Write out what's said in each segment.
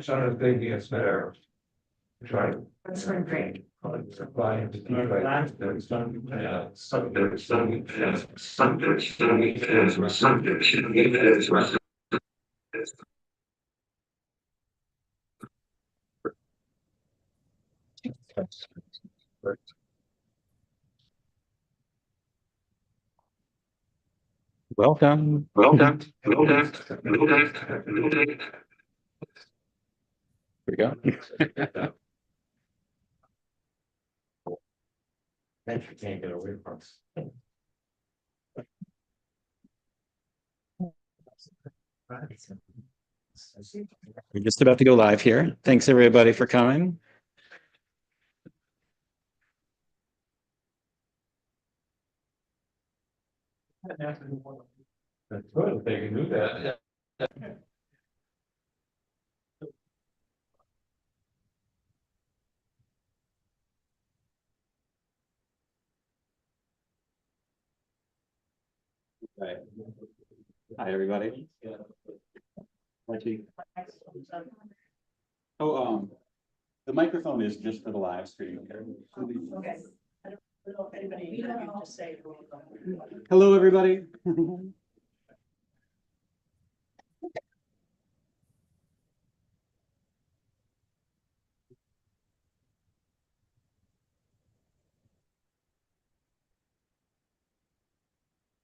Son of baby is there. Try. That's going great. Welcome. Welcome. Here we go. That you can't get away from. We're just about to go live here. Thanks everybody for coming. That's good, they can do that. Right. Hi, everybody. Oh, the microphone is just for the live stream. Okay. I don't know if anybody needs to say. Hello, everybody.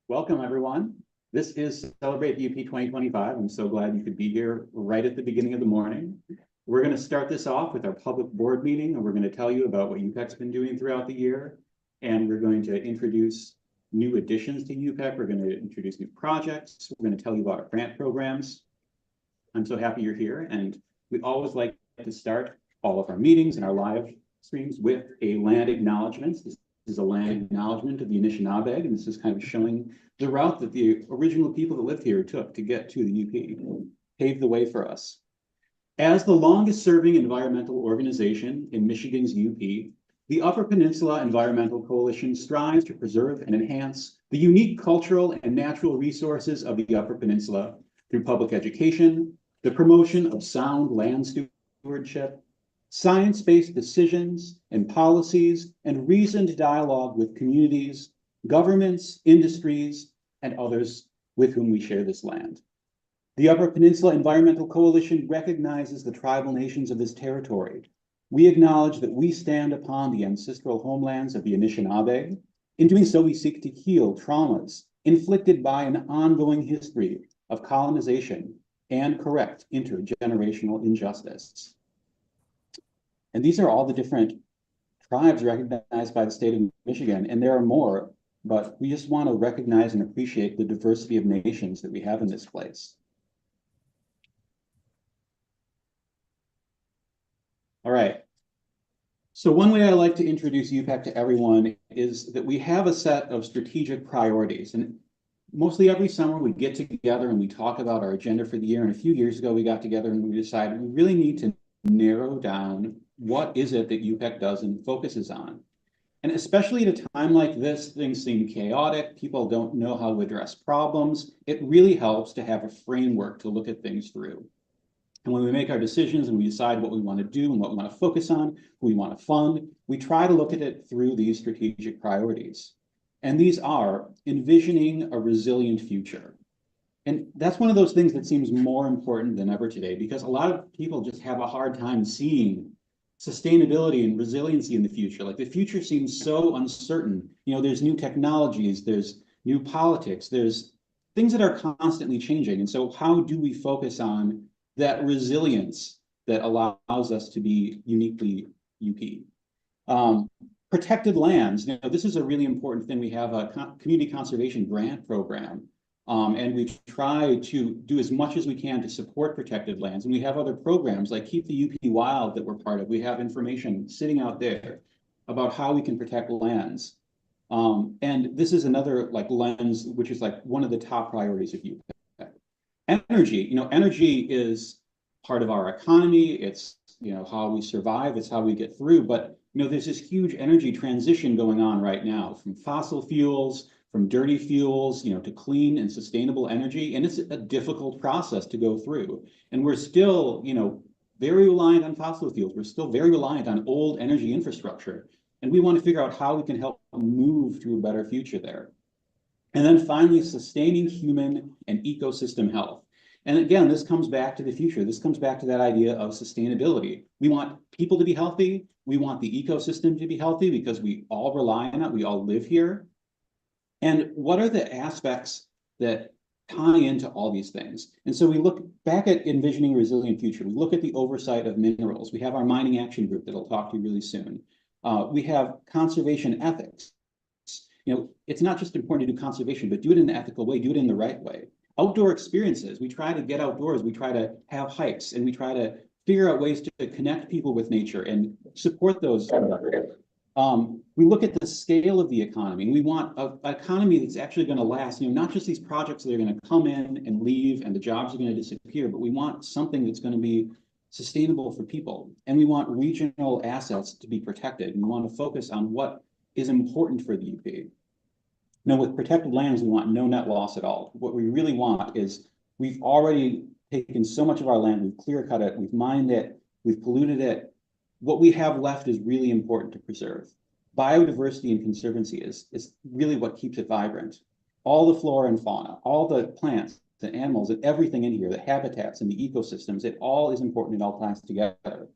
Welcome, everyone. This is Celebrate UP 2025. I'm so glad you could be here right at the beginning of the morning. We're going to start this off with our public board meeting, and we're going to tell you about what UPEC's been doing throughout the year. And we're going to introduce new additions to UPEC. We're going to introduce new projects. We're going to tell you about our grant programs. I'm so happy you're here. And we always like to start all of our meetings and our live streams with a land acknowledgement. This is a land acknowledgement of the Anishinaabe, and this is kind of showing the route that the original people that lived here took to get to the UP, paved the way for us. As the longest serving environmental organization in Michigan's UP, the Upper Peninsula Environmental Coalition strives to preserve and enhance the unique cultural and natural resources of the Upper Peninsula through public education, the promotion of sound land stewardship, science-based decisions and policies, and reasoned dialogue with communities, governments, industries, and others with whom we share this land. The Upper Peninsula Environmental Coalition recognizes the tribal nations of this territory. We acknowledge that we stand upon the ancestral homelands of the Anishinaabe. In doing so, we seek to heal traumas inflicted by an ongoing history of colonization and correct intergenerational injustice. And these are all the different tribes recognized by the state of Michigan, and there are more, but we just want to recognize and appreciate the diversity of nations that we have in this place. All right. So one way I like to introduce UPEC to everyone is that we have a set of strategic priorities. And mostly every summer we get together and we talk about our agenda for the year. And a few years ago, we got together and we decided we really need to narrow down what is it that UPEC does and focuses on. And especially at a time like this, things seem chaotic. People don't know how to address problems. It really helps to have a framework to look at things through. And when we make our decisions and we decide what we want to do and what we want to focus on, who we want to fund, we try to look at it through these strategic priorities. And these are envisioning a resilient future. And that's one of those things that seems more important than ever today, because a lot of people just have a hard time seeing sustainability and resiliency in the future. Like the future seems so uncertain. You know, there's new technologies, there's new politics, there's things that are constantly changing. And so how do we focus on that resilience that allows us to be uniquely UP? Protected lands, you know, this is a really important thing. We have a community conservation grant program, and we try to do as much as we can to support protected lands. And we have other programs like Keep the UP Wild that we're part of. We have information sitting out there about how we can protect lands. And this is another like lens, which is like one of the top priorities of UPEC. Energy, you know, energy is part of our economy. It's, you know, how we survive. It's how we get through. But, you know, there's this huge energy transition going on right now from fossil fuels, from dirty fuels, to clean and sustainable energy. And it's a difficult process to go through. And we're still, very reliant on fossil fuels. We're still very reliant on old energy infrastructure. And we want to figure out how we can help move to a better future there. And then finally, sustaining human and ecosystem health. And again, this comes back to the future. This comes back to that idea of sustainability. We want people to be healthy. We want the ecosystem to be healthy because we all rely on it. We all live here. And what are the aspects that tie into all these things? And so we look back at envisioning a resilient future. We look at the oversight of minerals. We have our mining action group that I'll talk to really soon. We have conservation ethics. It's not just important to do conservation, but do it in an ethical way, do it in the right way. Outdoor experiences, we try to get outdoors, we try to have hikes, and we try to figure out ways to connect people with nature and support those. We look at the scale of the economy. We want an economy that's actually going to last, not just these projects that are going to come in and leave and the jobs are going to disappear, but we want something that's going to be sustainable for people. And we want regional assets to be protected. And we want to focus on what is important for the UP. Now, with protected lands, we want no net loss at all. What we really want is we've already taken so much of our land, we've clear cut it, we've mined it, we've polluted it. What we have left is really important to preserve. Biodiversity and conservancy is really what keeps it vibrant. All the flora and fauna, all the plants, the animals, and everything in here, the habitats and the ecosystems, it all is important. It all ties together.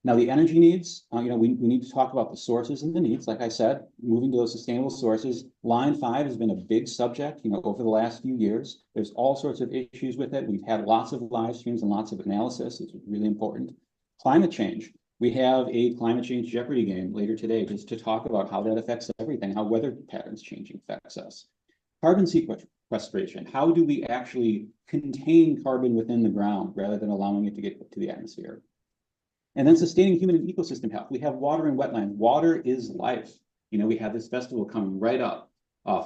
Now, the energy needs, we need to talk about the sources and the needs. Like I said, moving to those sustainable sources. Line 5 has been a big subject, over the last few years. There's all sorts of issues with it. We've had lots of live streams and lots of analysis. It's really important. Climate change. We have a climate change Jeopardy game later today just to talk about how that affects everything, how weather patterns changing affects us. Carbon sequestration. How do we actually contain carbon within the ground rather than allowing it to get to the atmosphere? And then sustaining human and ecosystem health. We have water and wetlands. Water is life. We have this festival coming right up.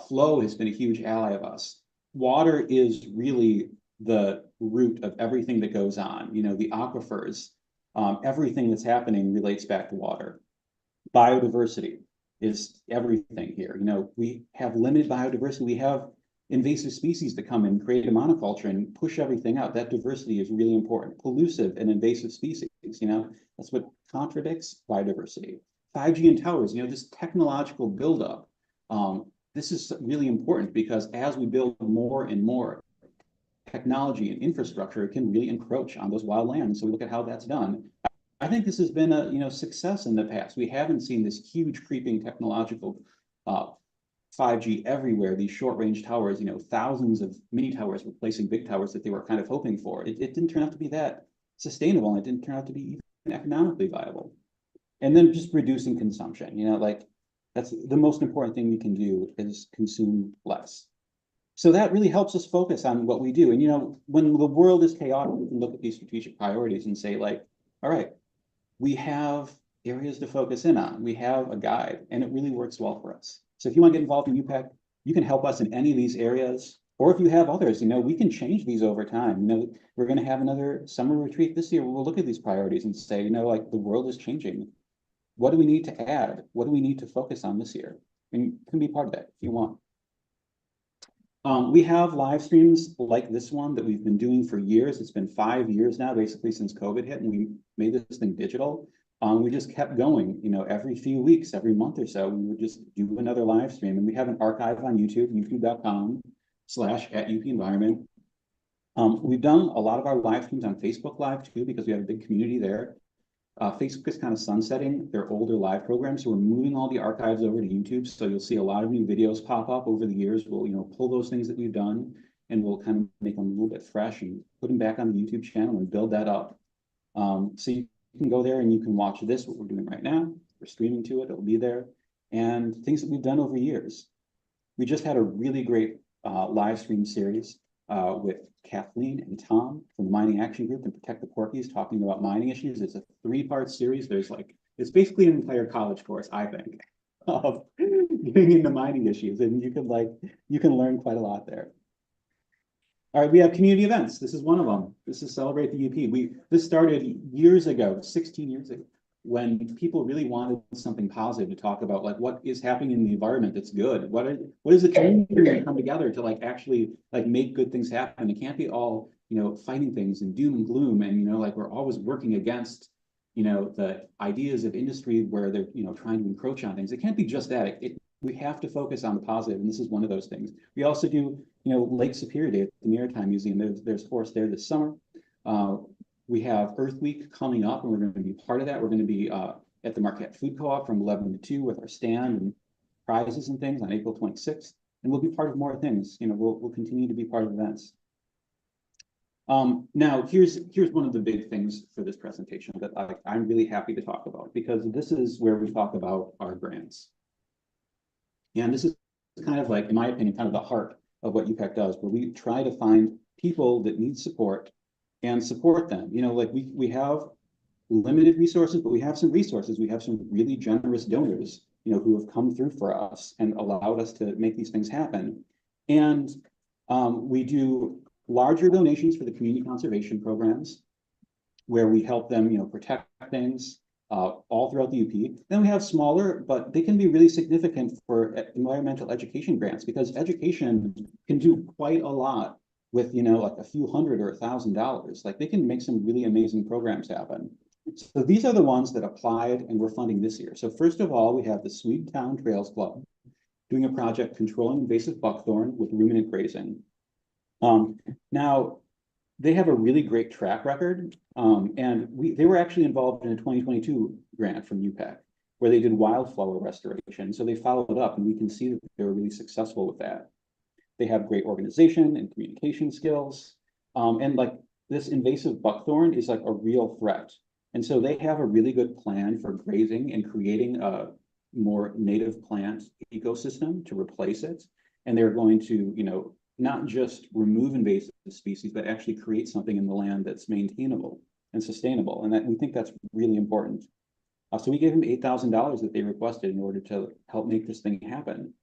Flow has been a huge ally of us. Water is really the root of everything that goes on. The aquifers, everything that's happening relates back to water. Biodiversity is everything here. We have limited biodiversity. We have invasive species that come and create a monoculture and push everything out. That diversity is really important. Pollusive and invasive species, that's what contradicts biodiversity. 5G and towers, this technological buildup. This is really important because as we build more and more technology and infrastructure, it can really encroach on those wild lands. So we look at how that's done. I think this has been a success in the past. We haven't seen this huge creeping technological 5G everywhere, these short-range towers, thousands of mini towers replacing big towers that they were kind of hoping for. It didn't turn out to be that sustainable, and it didn't turn out to be even economically viable. And then just reducing consumption, that's the most important thing we can do is consume less. So that really helps us focus on what we do. And, when the world is chaotic, we can look at these strategic priorities and say, all right, we have areas to focus in on. We have a guide, and it really works well for us. So if you want to get involved in UPEC, you can help us in any of these areas. Or if you have others, we can change these over time. We're going to have another summer retreat this year where we'll look at these priorities and say, the world is changing. What do we need to add? What do we need to focus on this year? And you can be part of that if you want. We have live streams like this one that we've been doing for years. It's been 5 years now, basically since COVID hit, and we made this thing digital. We just kept going, every few weeks, every month or so, we would just do another live stream. And we have an archive on YouTube, youtube.com/@UPEnvironment. We've done a lot of our live streams on Facebook Live too, because we have a big community there. Facebook is kind of sunsetting their older live programs, so we're moving all the archives over to YouTube. So you'll see a lot of new videos pop up over the years. We'll, pull those things that we've done, and we'll kind of make them a little bit fresh and put them back on the YouTube channel and build that up. So you can go there and you can watch this, what we're doing right now. We're streaming to it, it'll be there. And things that we've done over years. We just had a really great live stream series with Kathleen and Tom from the Mining Action Group and Protect the Porkies talking about mining issues. It's a 3-part series. It's basically an entire college course, I think, of getting into mining issues. And you can learn quite a lot there. All right, we have community events. This is one of them. This is Celebrate the UP. This started years ago, 16 years ago. when people really wanted something positive to talk about, like what is happening in the environment that's good? What is the community going to come together to like actually like make good things happen? It can't be all, fighting things and doom and gloom. And, like we're always working against, the ideas of industry where they're, trying to encroach on things. It can't be just that. We have to focus on the positive, and this is one of those things. We also do, Lake Superior Day at the Maritime Museum. There's horse there this summer. We have Earth Week coming up, and we're going to be part of that. We're going to be at the Marquette Food Co-op from 11 to 2 with our stand and prizes and things on April 26th. And we'll be part of more things. We'll continue to be part of events. Now, here's one of the big things for this presentation that I'm really happy to talk about, because this is where we talk about our grants. And this is kind of like, in my opinion, kind of the heart of what UPEC does, where we try to find people that need support and support them. Like we have limited resources, but we have some resources. We have some really generous donors, who have come through for us and allowed us to make these things happen. And we do larger donations for the community conservation programs, where we help them, protect things all throughout the UP. Then we have smaller, but they can be really significant for environmental education grants, because education can do quite a lot with, like a few $100 or $1,000. Like they can make some really amazing programs happen. So these are the ones that applied and we're funding this year. So first of all, we have the Swedetown Trails Club doing a project controlling invasive buckthorn with ruminant grazing. Now, they have a really great track record, and they were actually involved in a 2022 grant from UPEC, where they did wildflower restoration. So they followed up, and we can see that they were really successful with that. They have great organization and communication skills. And like this invasive buckthorn is like a real threat. And so they have a really good plan for grazing and creating a more native plant ecosystem to replace it. And they're going to, not just remove invasive species, but actually create something in the land that's maintainable and sustainable. And we think that's really important. So we gave them $8,000 that they requested in order to help make this thing happen.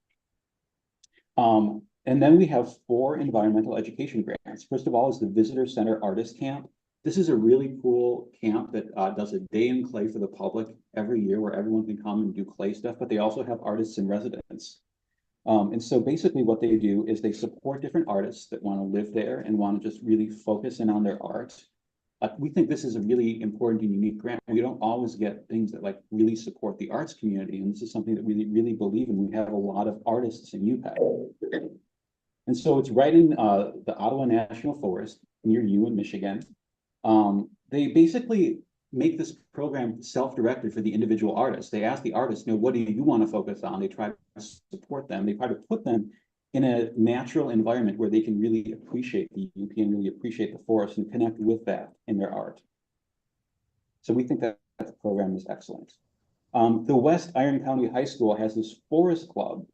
And then we have 4 environmental education grants. First of all is the Visitor Center Artist Camp. This is a really cool camp that does a day in clay for the public every year, where everyone can come and do clay stuff, but they also have artists in residence. And so basically what they do is they support different artists that want to live there and want to just really focus in on their art. We think this is a really important and unique grant. We don't always get things that like really support the arts community. And this is something that we really believe in. We have a lot of artists in UPEC. And so it's right in the Ottawa National Forest near you in Michigan. They basically make this program self-directed for the individual artists. They ask the artists, what do you want to focus on? They try to support them. They try to put them in a natural environment where they can really appreciate the UP and really appreciate the forest and connect with that in their art. So we think that the program is excellent. The West Iron County High School has this forest club.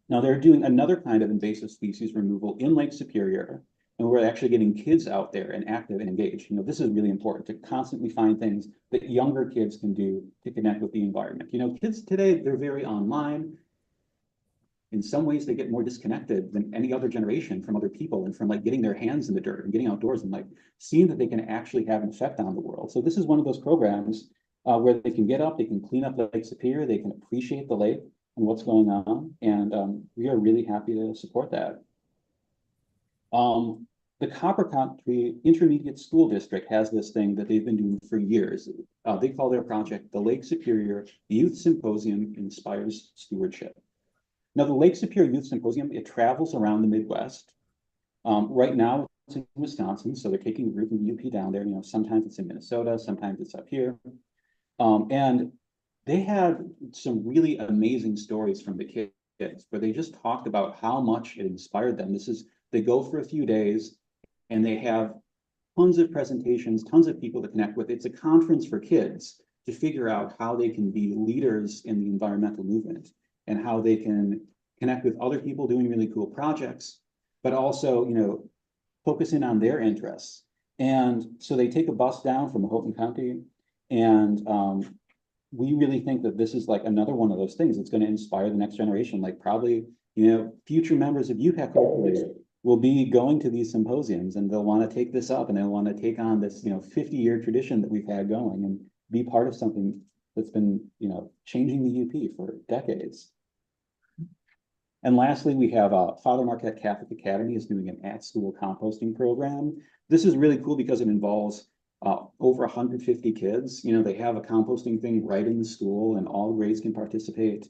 Now they're doing another kind of invasive species removal in Lake Superior. And we're actually getting kids out there and active and engaged. This is really important to constantly find things that younger kids can do to connect with the environment. Kids today, they're very online. In some ways, they get more disconnected than any other generation from other people and from like getting their hands in the dirt and getting outdoors and like seeing that they can actually have an effect on the world. So this is one of those programs where they can get up, they can clean up Lake Superior, they can appreciate the lake and what's going on. And we are really happy to support that. The Copper Country Intermediate School District has this thing that they've been doing for years. They call their project the Lake Superior Youth Symposium Inspires Stewardship. Now, the Lake Superior Youth Symposium, it travels around the Midwest. Right now, it's in Wisconsin, so they're taking a group of UP down there. Sometimes it's in Minnesota, sometimes it's up here. And they had some really amazing stories from the kids, where they just talked about how much it inspired them. They go for a few days, and they have tons of presentations, tons of people to connect with. It's a conference for kids to figure out how they can be leaders in the environmental movement and how they can connect with other people doing really cool projects, but also, focus in on their interests. And so they take a bus down from Houghton County, and we really think that this is like another one of those things that's going to inspire the next generation. Like probably, future members of UPEC hopefully will be going to these symposiums, and they'll want to take this up, and they'll want to take on this, 50-year tradition that we've had going. And be part of something that's been, changing the UP for decades. And lastly, we have Father Marquette Catholic Academy is doing an at-school composting program. This is really cool because it involves over 150 kids. They have a composting thing right in the school, and all grades can participate.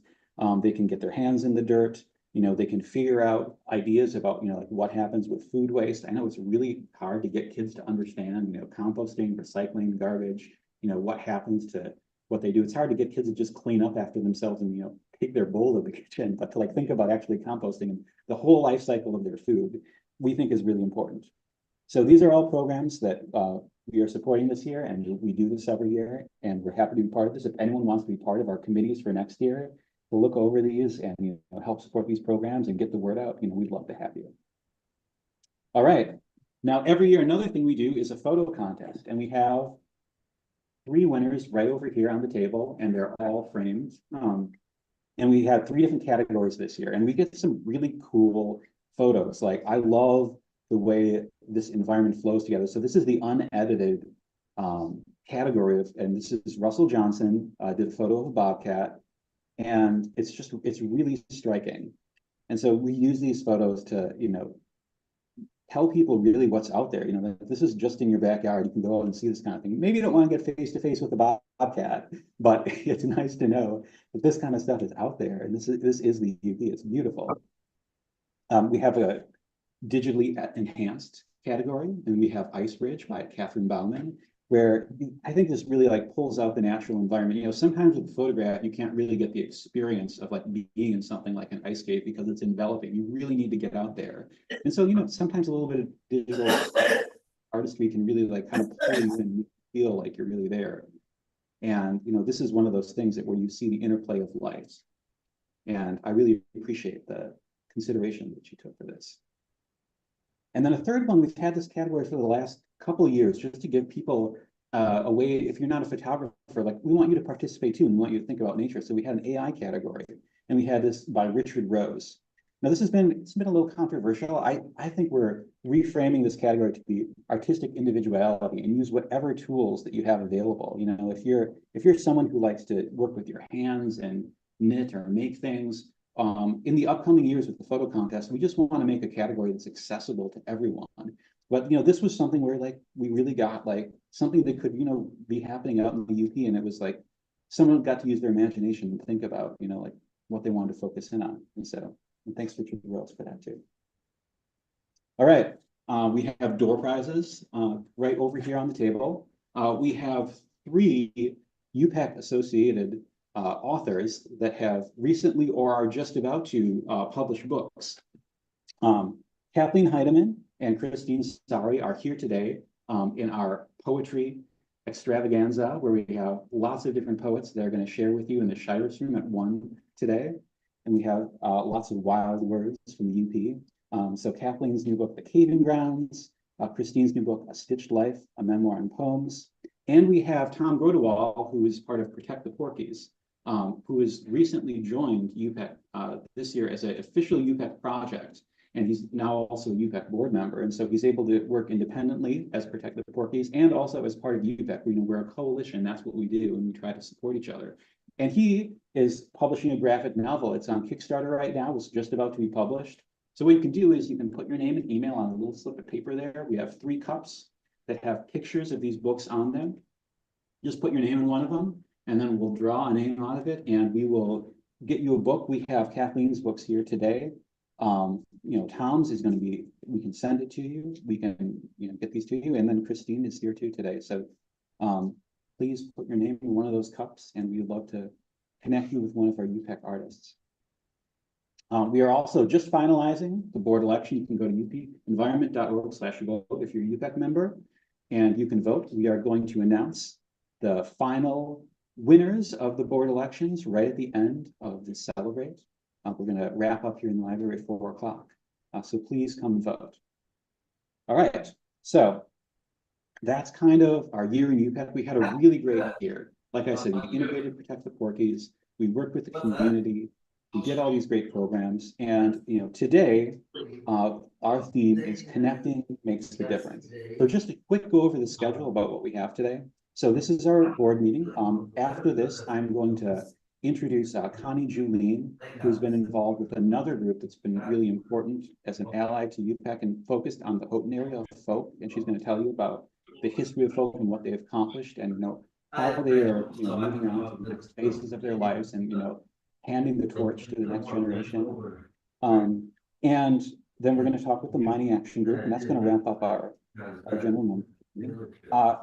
They can get their hands in the dirt. They can figure out ideas about, like what happens with food waste. I know it's really hard to get kids to understand, composting, recycling, garbage, what happens to what they do. It's hard to get kids to just clean up after themselves and, take their bowl to the kitchen, but to think about actually composting and the whole life cycle of their food, we think is really important. So these are all programs that we are supporting this year, and we do this every year, and we're happy to be part of this. If anyone wants to be part of our committees for next year, we'll look over these and help support these programs and get the word out. We'd love to have you. All right. Now, every year, another thing we do is a photo contest, and we have 3 winners right over here on the table, and they're all framed. And we had 3 different categories this year, and we get some really cool photos. Like, I love the way this environment flows together. So this is the unedited category of, and this is Russell Johnson did a photo of a bobcat, and it's really striking. And so we use these photos to, tell people really what's out there. This is just in your backyard. You can go out and see this kind of thing. Maybe you don't want to get face to face with the bobcat, but it's nice to know that this kind of stuff is out there. And this is the UP. It's beautiful. We have a digitally enhanced category, and we have Ice Bridge by Catherine Bauman, where I think this really pulls out the natural environment. Sometimes with a photograph, you can't really get the experience of being in something like an ice skate because it's enveloping. You really need to get out there. And so, sometimes a little bit of digital artistry can really kind of pull you and feel like you're really there. And, this is one of those things where you see the interplay of lights. And I really appreciate the consideration that you took for this. And then a third one, we've had this category for the last couple of years, just to give people a way, if you're not a photographer, we want you to participate too, and we want you to think about nature. So we had an AI category, and we had this by Richard Rose. Now it's been a little controversial. I think we're reframing this category to be artistic individuality and use whatever tools that you have available. If you're someone who likes to work with your hands and knit or make things, in the upcoming years with the photo contest, we just want to make a category that's accessible to everyone. But this was something where we really got something that could be happening out in the UP, and it was someone got to use their imagination and think about what they wanted to focus in on. And so, thanks to Richard Rose for that too. All right, we have door prizes right over here on the table. We have 3 UPAC associated authors that have recently or are just about to publish books. Kathleen Heidemann and Christine Sari are here today in our poetry extravaganza, where we have lots of different poets that are going to share with you in the Shirus Room at 1 today. And we have lots of wild words from the UP. So Kathleen's new book, The Caving Grounds, Christine's new book, A Stitched Life, a Memoir and Poems. And we have Tom Grodewall, who is part of Protect the Porkies, who has recently joined UPEC this year as an official UPEC project. And he's now also a UPEC board member. And so he's able to work independently as Protect the Porkies and also as part of UPEC. We're a coalition. That's what we do. And we try to support each other. And he is publishing a graphic novel. It's on Kickstarter right now. It's just about to be published. So what you can do is you can put your name and email on a little slip of paper there. We have 3 cups that have pictures of these books on them. Just put your name in one of them, and then we'll draw a name out of it, and we will get you a book. We have Kathleen's books here today. Tom's is going to be, we can send it to you. We can, get these to you. And then Christine is here too today. So please put your name in one of those cups, and we'd love to connect you with one of our UPEC artists. We are also just finalizing the board election. You can go to upenvironment.org/vote if you're a UPEC member, and you can vote. We are going to announce the final winners of the board elections right at the end of the Celebrate. We're going to wrap up here in the library at 4 o'clock. So please come and vote. All right. So that's kind of our year in UPEC. We had a really great year. Like I said, we integrated Protect the Porkies. We worked with the community. We did all these great programs. And, today, our theme is Connecting Makes the Difference. So just a quick go over the schedule about what we have today. So this is our board meeting. After this, I'm going to introduce Connie Julien, who's been involved with another group that's been really important as an ally to UPEC and focused on the Houghton area of folk. And she's going to tell you about the history of folk and what they've accomplished and, how they are, moving on to the next phases of their lives and, handing the torch to the next generation. And then we're going to talk with the Mining Action Group, and that's going to wrap up our general meeting.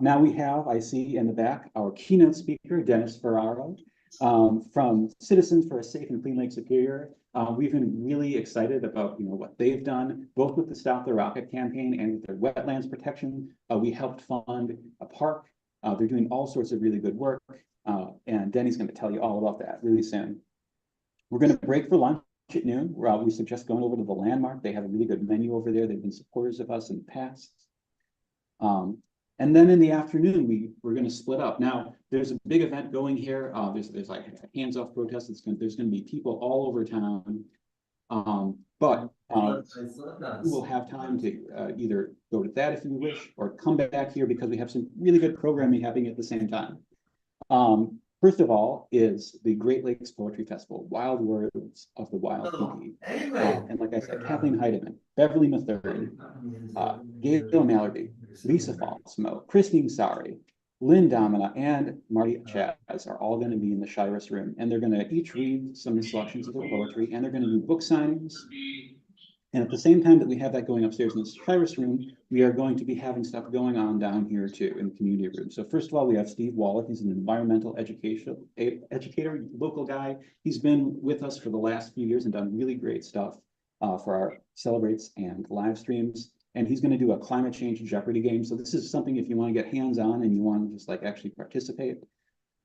Now we have, I see in the back, our keynote speaker, Dennis Ferraro, from Citizens for a Safe and Clean Lake Superior. We've been really excited about, what they've done, both with the Stop the Rocket campaign and with their wetlands protection. We helped fund a park. They're doing all sorts of really good work. And Denny's going to tell you all about that really soon. We're going to break for lunch at noon. We suggest going over to the Landmark. They have a really good menu over there. They've been supporters of us in the past. And then in the afternoon, we're going to split up. Now, there's a big event going here. There's like a hands-off protest. There's going to be people all over town. But we will have time to either go to that if you wish, or come back here because we have some really good programming happening at the same time. First of all is the Great Lakes Poetry Festival, Wild Words of the Wild PP. And like I said, Kathleen Heidemann, Beverly Mathurey, Gail Mallardy, Lisa Falsmo, Christine Sari, Lynn Domina, and Marty Chaz are all going to be in the Shiras room. And they're going to each read some selections of their poetry, and they're going to do book signings. And at the same time that we have that going upstairs in the Shiras room, we are going to be having stuff going on down here too in the community room. So first of all, we have Steve Wallach. He's an environmental educator, local guy. He's been with us for the last few years and done really great stuff for our Celebrates and live streams. And he's going to do a climate change Jeopardy game. So this is something if you want to get hands-on and you want to just like actually participate,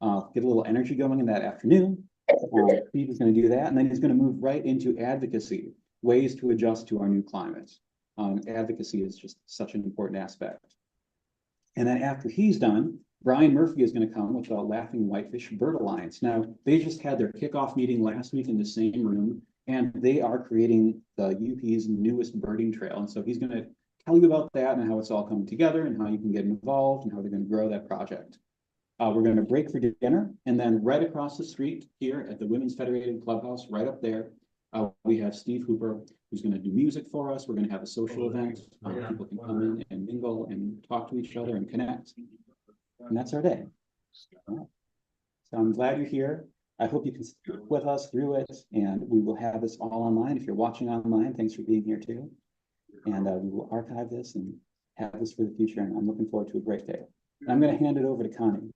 get a little energy going in that afternoon. Steve is going to do that. And then he's going to move right into advocacy, ways to adjust to our new climate. Advocacy is just such an important aspect. And then after he's done, Brian Murphy is going to come with the Laughing Whitefish Bird Alliance. Now, they just had their kickoff meeting last week in the same room, and they are creating the UP's newest birding trail. And so he's going to tell you about that and how it's all coming together and how you can get involved and how they're going to grow that project. We're going to break for dinner, and then right across the street here at the Women's Federated Clubhouse, right up there, we have Steve Hooper, who's going to do music for us. We're going to have a social event. People can come in and mingle and talk to each other and connect. And that's our day. So I'm glad you're here. I hope you can stick with us through it, and we will have this all online. If you're watching online, thanks for being here too. And we will archive this and have this for the future. And I'm looking forward to a great day. And I'm going to hand it over to Connie.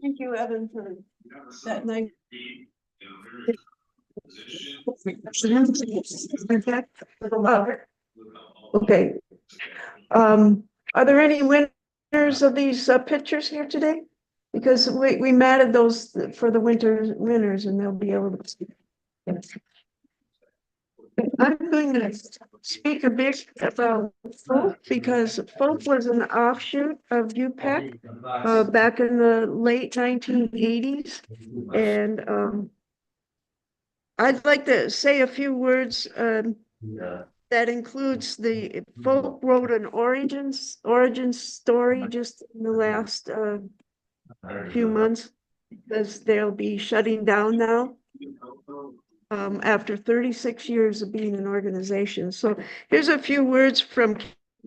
Thank you, Evan, for that night. Okay. Are there any winners of these pictures here today? Because we matted those for the winners, and they'll be able to see. I'm going to speak a bit about folk because folk was an offshoot of UPEC back in the late 1980s. And I'd like to say a few words that includes the folk wrote an origin story just in the last few months, because they'll be shutting down now. After 36 years of being an organization. So here's a few words from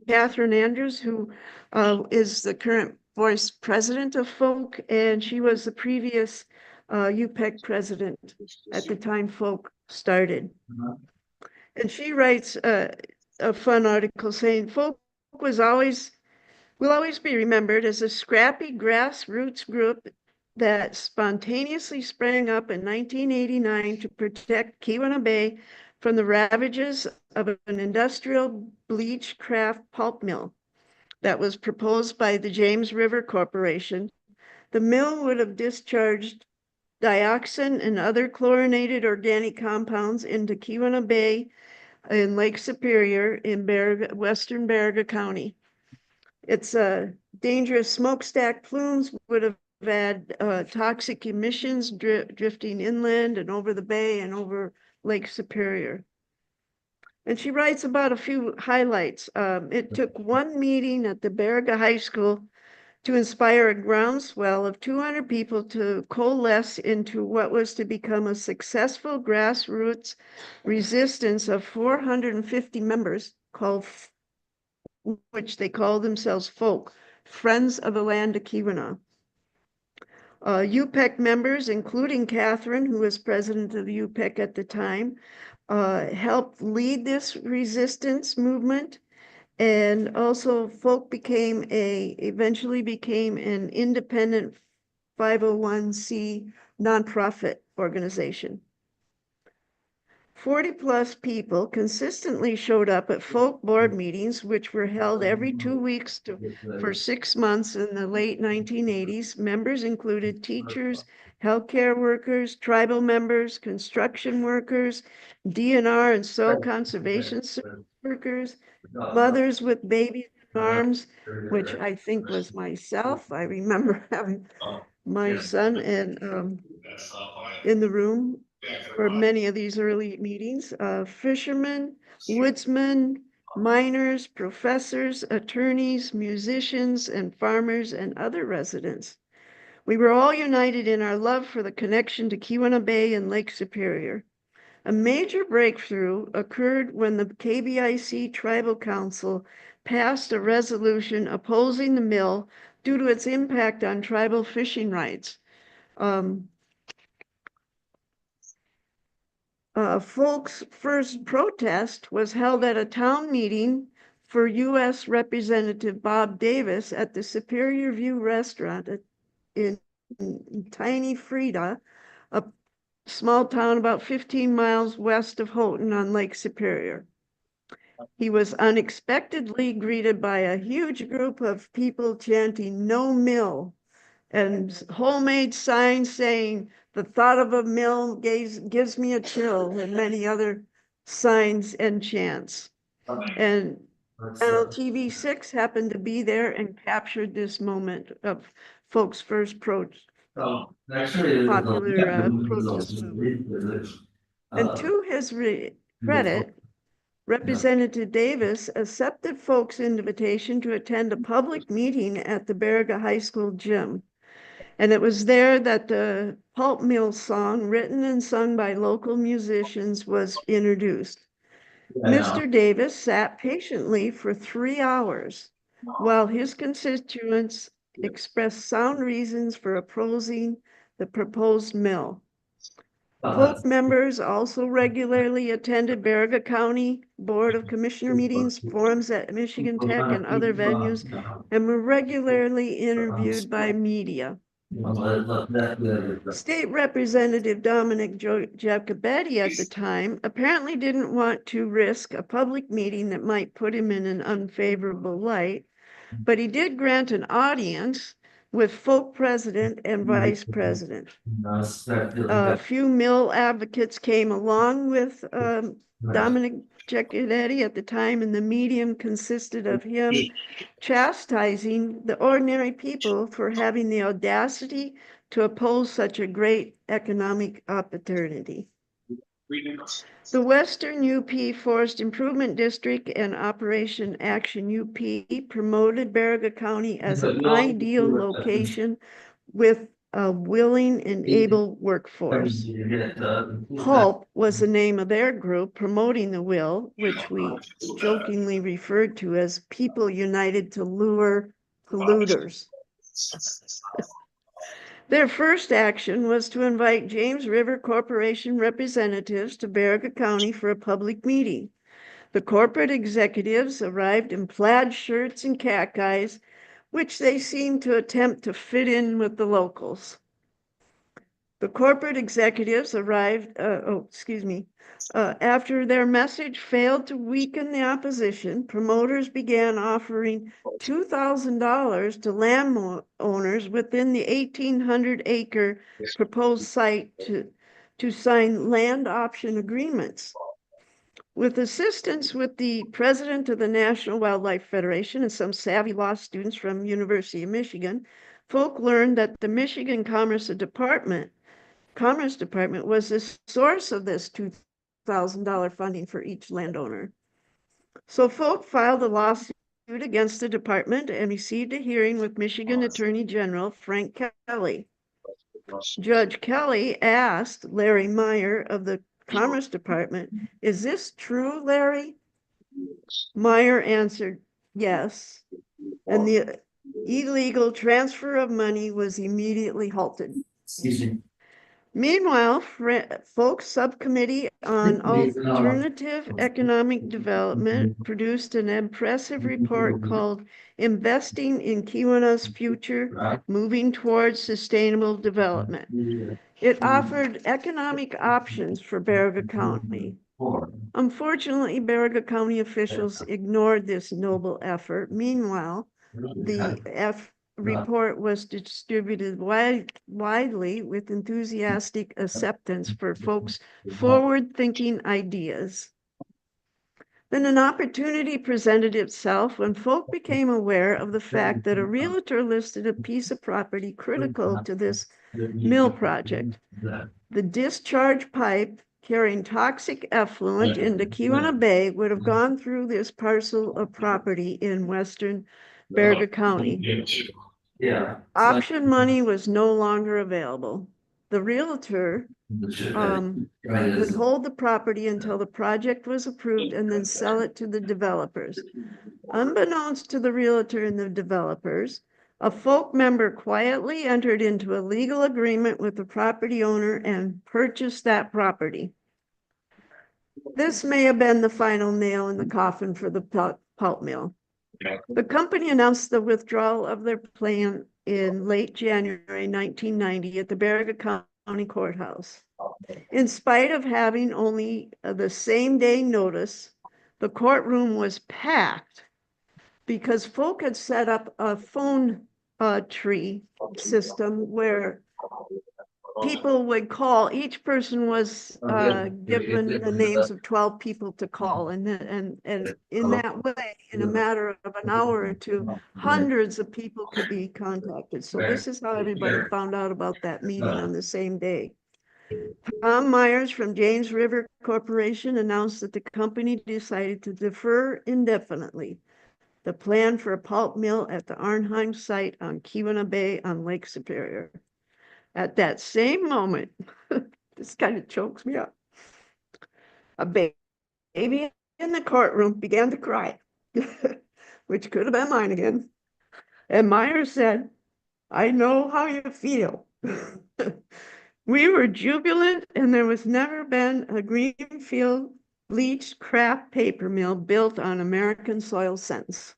Catherine Andrews, who is the current vice president of Folk, and she was the previous UPEC president at the time Folk started. And she writes a fun article saying, Folk will always be remembered as a scrappy grassroots group that spontaneously sprang up in 1989 to protect Keweenaw Bay from the ravages of an industrial bleach kraft pulp mill that was proposed by the James River Corporation. The mill would have discharged dioxin and other chlorinated organic compounds into Keweenaw Bay in Lake Superior in western Baraga County. Its dangerous smokestack plumes would have had toxic emissions drifting inland and over the bay and over Lake Superior. And she writes about a few highlights. It took one meeting at the Baraga High School to inspire a groundswell of 200 people to coalesce into what was to become a successful grassroots resistance of 450 members which they call themselves Folk, Friends of the Land of Keweenaw. UPEC members, including Catherine, who was president of the UPEC at the time, helped lead this resistance movement. And also Folk eventually became an independent 501c nonprofit organization. 40+ people consistently showed up at Folk board meetings, which were held every 2 weeks for 6 months in the late 1980s. Members included teachers, healthcare workers, tribal members, construction workers, DNR and soil conservation workers, mothers with babies in arms, which I think was myself. I remember having my son in the room for many of these early meetings, fishermen, woodsmen, miners, professors, attorneys, musicians, and farmers and other residents. We were all united in our love for the connection to Keweenaw Bay and Lake Superior. A major breakthrough occurred when the KBIC Tribal Council passed a resolution opposing the mill due to its impact on tribal fishing rights. Folks' first protest was held at a town meeting for U.S. Representative Bob Davis at the Superior View Restaurant in Tiny Frida, a small town about 15 miles west of Houghton on Lake Superior. He was unexpectedly greeted by a huge group of people chanting "No mill" and homemade signs saying "the thought of a mill gives me a chill," and many other signs and chants. And Channel TV6 happened to be there and captured this moment of folks' first popular protest movement. And to his credit, Representative Davis accepted folks' invitation to attend a public meeting at the Baraga High School gym. And it was there that the Pulp Mill song, written and sung by local musicians, was introduced. Mr. Davis sat patiently for 3 hours while his constituents expressed sound reasons for opposing the proposed mill. Folk members also regularly attended Baraga County Board of Commissioner meetings, forums at Michigan Tech and other venues, and were regularly interviewed by media. State Representative Dominic Giacobetti at the time apparently didn't want to risk a public meeting that might put him in an unfavorable light, but he did grant an audience with Folk president and vice president. A few mill advocates came along with Dominic Giacobetti at the time, and the medium consisted of him chastising the ordinary people for having the audacity to oppose such a great economic opportunity. The Western UP Forest Improvement District and Operation Action UP promoted Baraga County as an ideal location with a willing and able workforce. PULP was the name of their group promoting the will, which we jokingly referred to as People United to Lure Polluters. Their first action was to invite James River Corporation representatives to Baraga County for a public meeting. The corporate executives arrived in plaid shirts and cactis, which they seemed to attempt to fit in with the locals. The corporate executives arrived, after their message failed to weaken the opposition, promoters began offering $2,000 to landowners within the 1,800-acre proposed site to sign land option agreements. With assistance with the president of the National Wildlife Federation and some savvy law students from University of Michigan, Folk learned that the Michigan Commerce Department was the source of this $2,000 funding for each landowner. So Folk filed a lawsuit against the department and received a hearing with Michigan Attorney General Frank Kelly. Judge Kelly asked Larry Meyer of the Commerce Department, "Is this true, Larry?" Meyer answered, "Yes." And the illegal transfer of money was immediately halted. Meanwhile, Folk's Subcommittee on Alternative Economic Development produced an impressive report called Investing in Keweenaw's Future, Moving Towards Sustainable Development. It offered economic options for Baraga County. Unfortunately, Baraga County officials ignored this noble effort. Meanwhile, the report was distributed widely with enthusiastic acceptance for folks' forward-thinking ideas. Then an opportunity presented itself when folk became aware of the fact that a realtor listed a piece of property critical to this mill project. The discharge pipe carrying toxic effluent into Keweenaw Bay would have gone through this parcel of property in western Baraga County. Option money was no longer available. The realtor would hold the property until the project was approved and then sell it to the developers. Unbeknownst to the realtor and the developers, a Folk member quietly entered into a legal agreement with the property owner and purchased that property. This may have been the final nail in the coffin for the pulp mill. The company announced the withdrawal of their plan in late January 1990 at the Baraga County Courthouse. In spite of having only the same day notice, the courtroom was packed because Folk had set up a phone tree system where people would call. Each person was given the names of 12 people to call, and in that way, in a matter of an hour or two, hundreds of people could be contacted. So this is how everybody found out about that meeting on the same day. Tom Myers from James River Corporation announced that the company decided to defer indefinitely the plan for a pulp mill at the Arnheim site on Keweenaw Bay on Lake Superior. At that same moment, this kind of chokes me up, a baby in the courtroom began to cry, which could have been mine again. And Myers said, "I know how you feel." We were jubilant, and there was never been a greenfield bleached kraft paper mill built on American soil since.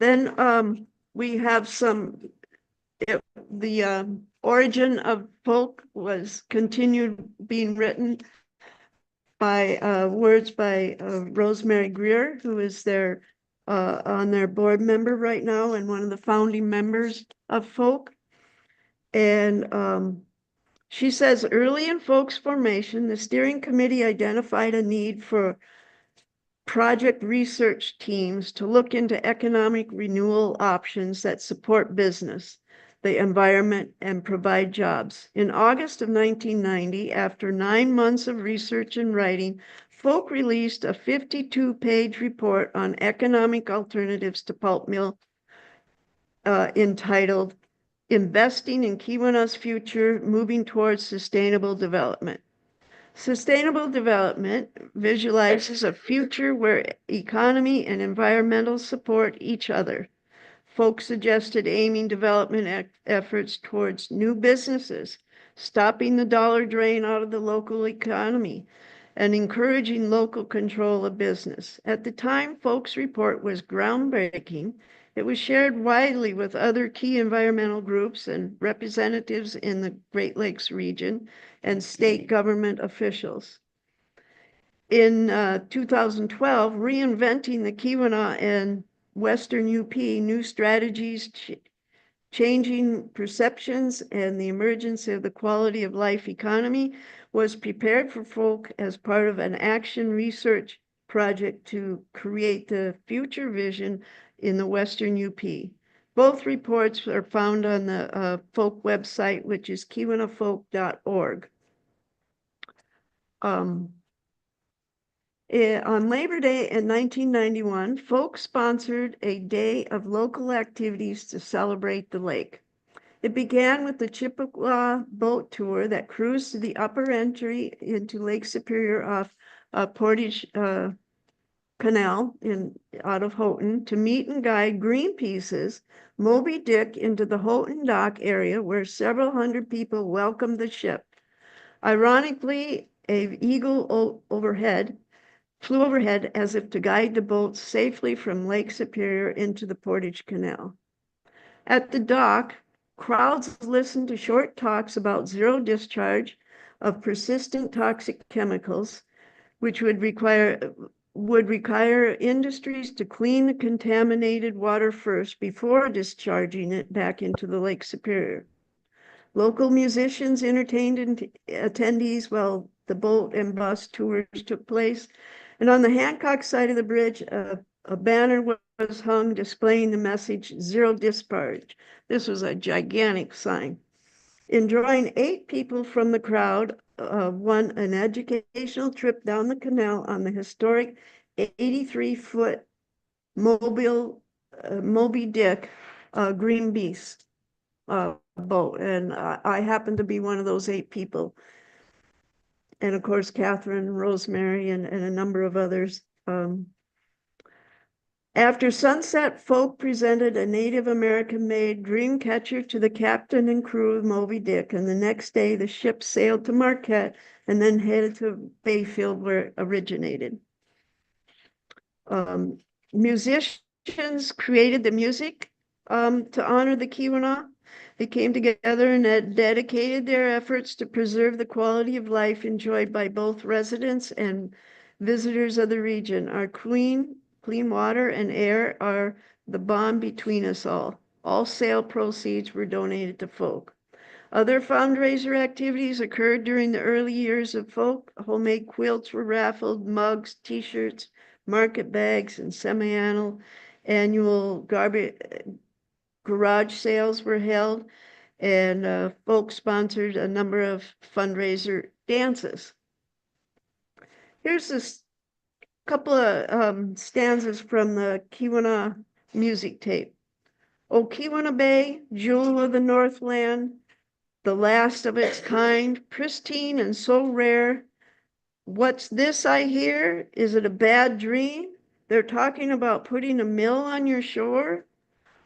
Then we have the origin of Folk was continued being written by words by Rosemary Greer, who is on their board member right now and one of the founding members of Folk. And she says, early in Folk's formation, the steering committee identified a need for project research teams to look into economic renewal options that support business, the environment, and provide jobs. In August of 1990, after 9 months of research and writing, Folk released a 52-page report on economic alternatives to pulp mill entitled Investing in Keweenaw's Future, Moving Towards Sustainable Development. Sustainable development visualizes a future where economy and environmental support each other. Folk suggested aiming development efforts towards new businesses, stopping the dollar drain out of the local economy, and encouraging local control of business. At the time Folk's report was groundbreaking, it was shared widely with other key environmental groups and representatives in the Great Lakes region and state government officials. In 2012, Reinventing the Keweenaw and Western UP, New Strategies, Changing Perceptions, and the Emergence of the Quality of Life Economy was prepared for Folk as part of an action research project to create the future vision in the Western UP. Both reports are found on the Folk website, which is keweenawfolk.org. On Labor Day in 1991, Folk sponsored a day of local activities to celebrate the lake. It began with the Chippewa boat tour that cruised to the upper entry into Lake Superior off Portage Canal out of Houghton to meet and guide Greenpeace's Moby Dick into the Houghton Dock area, where several hundred people welcomed the ship. Ironically, an eagle flew overhead as if to guide the boat safely from Lake Superior into the Portage Canal. At the dock, crowds listened to short talks about zero discharge of persistent toxic chemicals, which would require industries to clean the contaminated water first before discharging it back into the Lake Superior. Local musicians entertained attendees while the boat and bus tours took place. And on the Hancock side of the bridge, a banner was hung displaying the message, "Zero discharge." This was a gigantic sign. In drawing 8 people from the crowd, won an educational trip down the canal on the historic 83-foot Moby Dick Green Beast boat. And I happened to be one of those 8 people. And of course, Catherine, Rosemary, and a number of others. After sunset, Folk presented a Native American-made dream catcher to the captain and crew of Moby Dick, and the next day the ship sailed to Marquette and then headed to Bayfield, where it originated. Musicians created the music to honor the Keweenaw. They came together and had dedicated their efforts to preserve the quality of life enjoyed by both residents and visitors of the region. Our clean water and air are the bond between us all. All sale proceeds were donated to Folk. Other fundraiser activities occurred during the early years of Folk. Homemade quilts were raffled, mugs, t-shirts, market bags, and semi-annual garage sales were held, and Folk sponsored a number of fundraiser dances. Here's this couple of stanzas from the Keweenaw music tape. "O Keweenaw Bay, jewel of the Northland, the last of its kind, pristine and so rare. What's this I hear? Is it a bad dream? They're talking about putting a mill on your shore?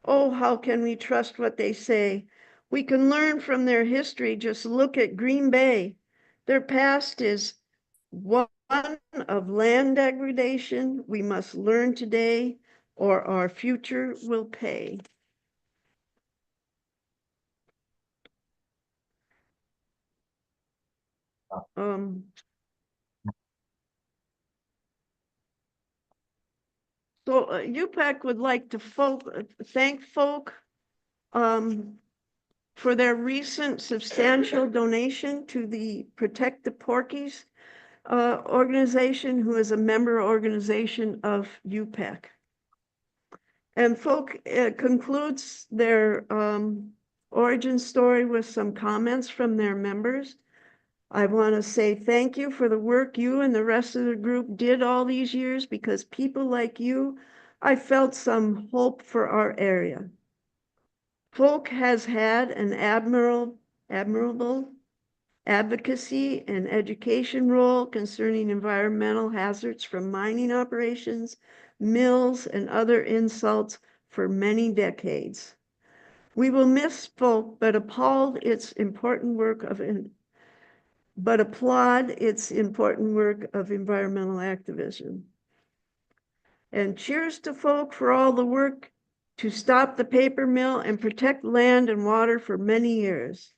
Oh, how can we trust what they say? We can learn from their history. Just look at Green Bay. Their past is one of land degradation. We must learn today, or our future will pay." So UPEC would like to thank Folk for their recent substantial donation to the Protect the Porkies organization, who is a member organization of UPEC. And Folk concludes their origin story with some comments from their members. "I want to say thank you for the work you and the rest of the group did all these years. Because people like you, I felt some hope for our area. Folk has had an admirable advocacy and education role concerning environmental hazards from mining operations, mills, and other insults for many decades. We will miss Folk, but applaud its important work of environmental activism. And cheers to Folk for all the work to stop the paper mill and protect land and water for many years.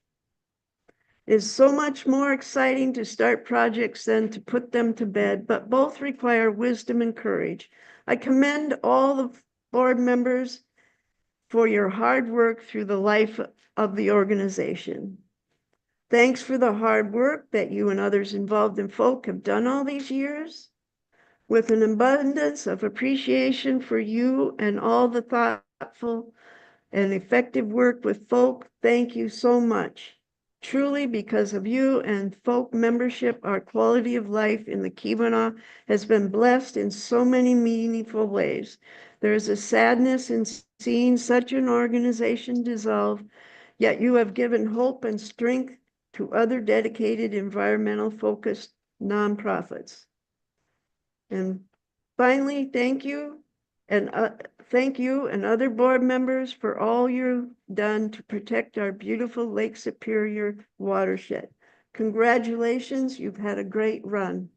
It's so much more exciting to start projects than to put them to bed, but both require wisdom and courage. I commend all the board members for your hard work through the life of the organization. Thanks for the hard work that you and others involved in Folk have done all these years. With an abundance of appreciation for you and all the thoughtful and effective work with folk, thank you so much. Truly, because of you and folk membership, our quality of life in the Keweenaw has been blessed in so many meaningful ways. There is a sadness in seeing such an organization dissolve, yet you have given hope and strength to other dedicated environmental focused nonprofits. And finally, thank you and other board members for all you've done to protect our beautiful Lake Superior watershed. Congratulations, you've had a great run.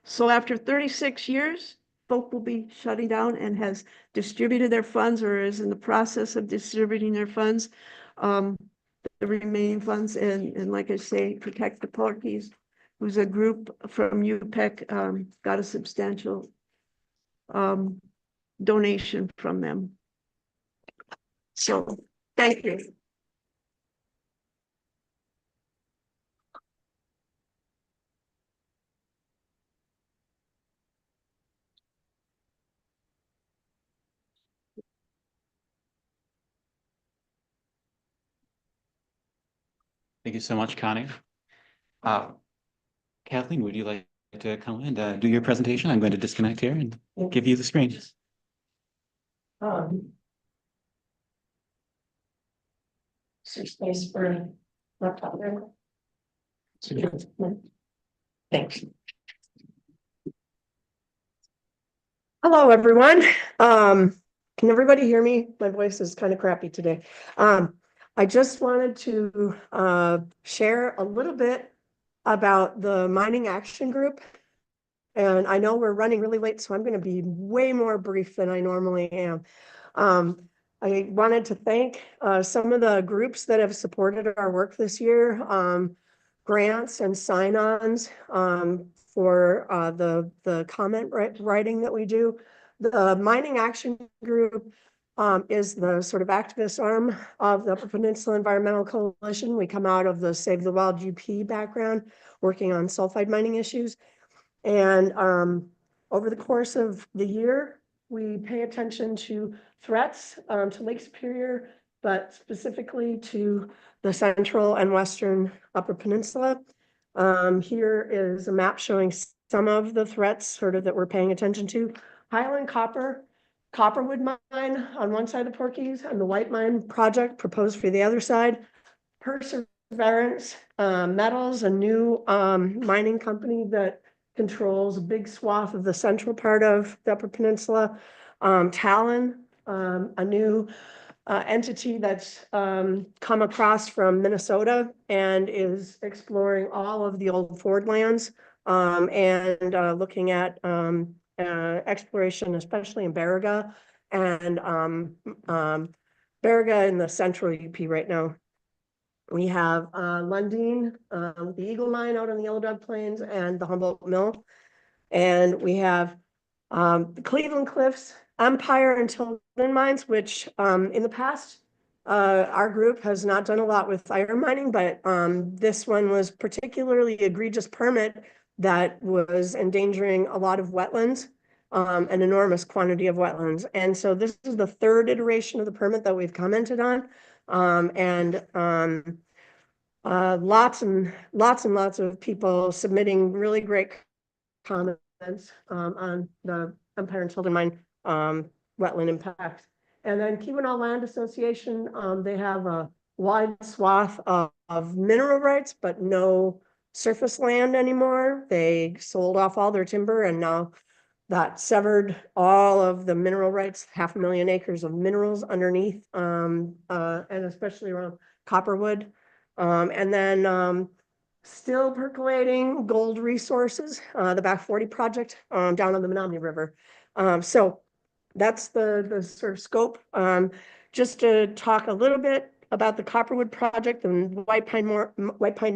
So after 36 years, Folk will be shutting down and has distributed their funds or is in the process of distributing their funds, the remaining funds, and like I say, Protect the Porkies, who's a group from UPEC, got a substantial donation from them. So, thank you. Thank you so much, Connie. Kathleen, would you like to come and do your presentation? I'm going to disconnect here and give you the screen. Is there space for a laptop there? Thanks. Hello, everyone. Can everybody hear me? My voice is kind of crappy today. I just wanted to share a little bit about the Mining Action Group. And I know we're running really late, so I'm going to be way more brief than I normally am. I wanted to thank some of the groups that have supported our work this year, grants and sign-ons for the comment writing that we do. The Mining Action Group is the sort of activist arm of the Upper Peninsula Environmental Coalition. We come out of the Save the Wild UP background, working on sulfide mining issues. And over the course of the year, we pay attention to threats to Lake Superior, but specifically to the central and western Upper Peninsula. Here is a map showing some of the threats sort of that we're paying attention to. Highland Copperwood mine on one side of the Porkies, and the White Mine project proposed for the other side. Perseverance Metals, a new mining company that controls a big swath of the central part of the Upper Peninsula. Talon, a new entity that's come across from Minnesota and is exploring all of the old Ford lands and looking at exploration, especially in Baraga and Baraga in the central UP right now. We have Lundin, the Eagle Mine out on the Yellow Dog Plains, and the Humboldt Mill. And we have the Cleveland Cliffs, Empire and Tilden mines, which in the past, our group has not done a lot with iron mining, but this one was particularly egregious permit that was endangering a lot of wetlands, an enormous quantity of wetlands. And so this is the third iteration of the permit that we've commented on. Lots and lots of people submitting really great comments on the Empire and Tilden mine wetland impacts. And then Keweenaw Land Association, they have a wide swath of mineral rights, but no surface land anymore. They sold off all their timber, and now that severed all of the mineral rights, 500,000 acres of minerals underneath, and especially around Copperwood. And then still percolating gold resources, the Back 40 project down on the Menominee River. So that's the sort of scope. Just to talk a little bit about the Copperwood project and White Pine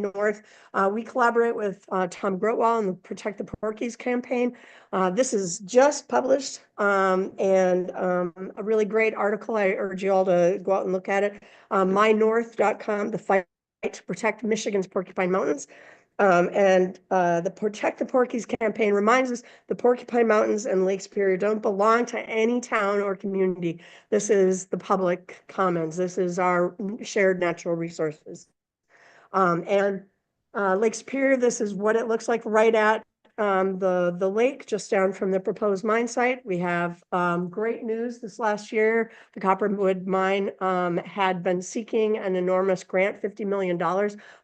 North. We collaborate with Tom Grotwell and the Protect the Porkies campaign. This is just published and a really great article. I urge you all to go out and look at it. MyNorth.com, the fight to protect Michigan's Porcupine Mountains. The Protect the Porkies campaign reminds us the Porcupine Mountains and Lake Superior don't belong to any town or community. This is the public commons. This is our shared natural resources. Lake Superior, this is what it looks like right at the lake, just down from the proposed mine site. We have great news this last year. The Copperwood mine had been seeking an enormous grant, $50 million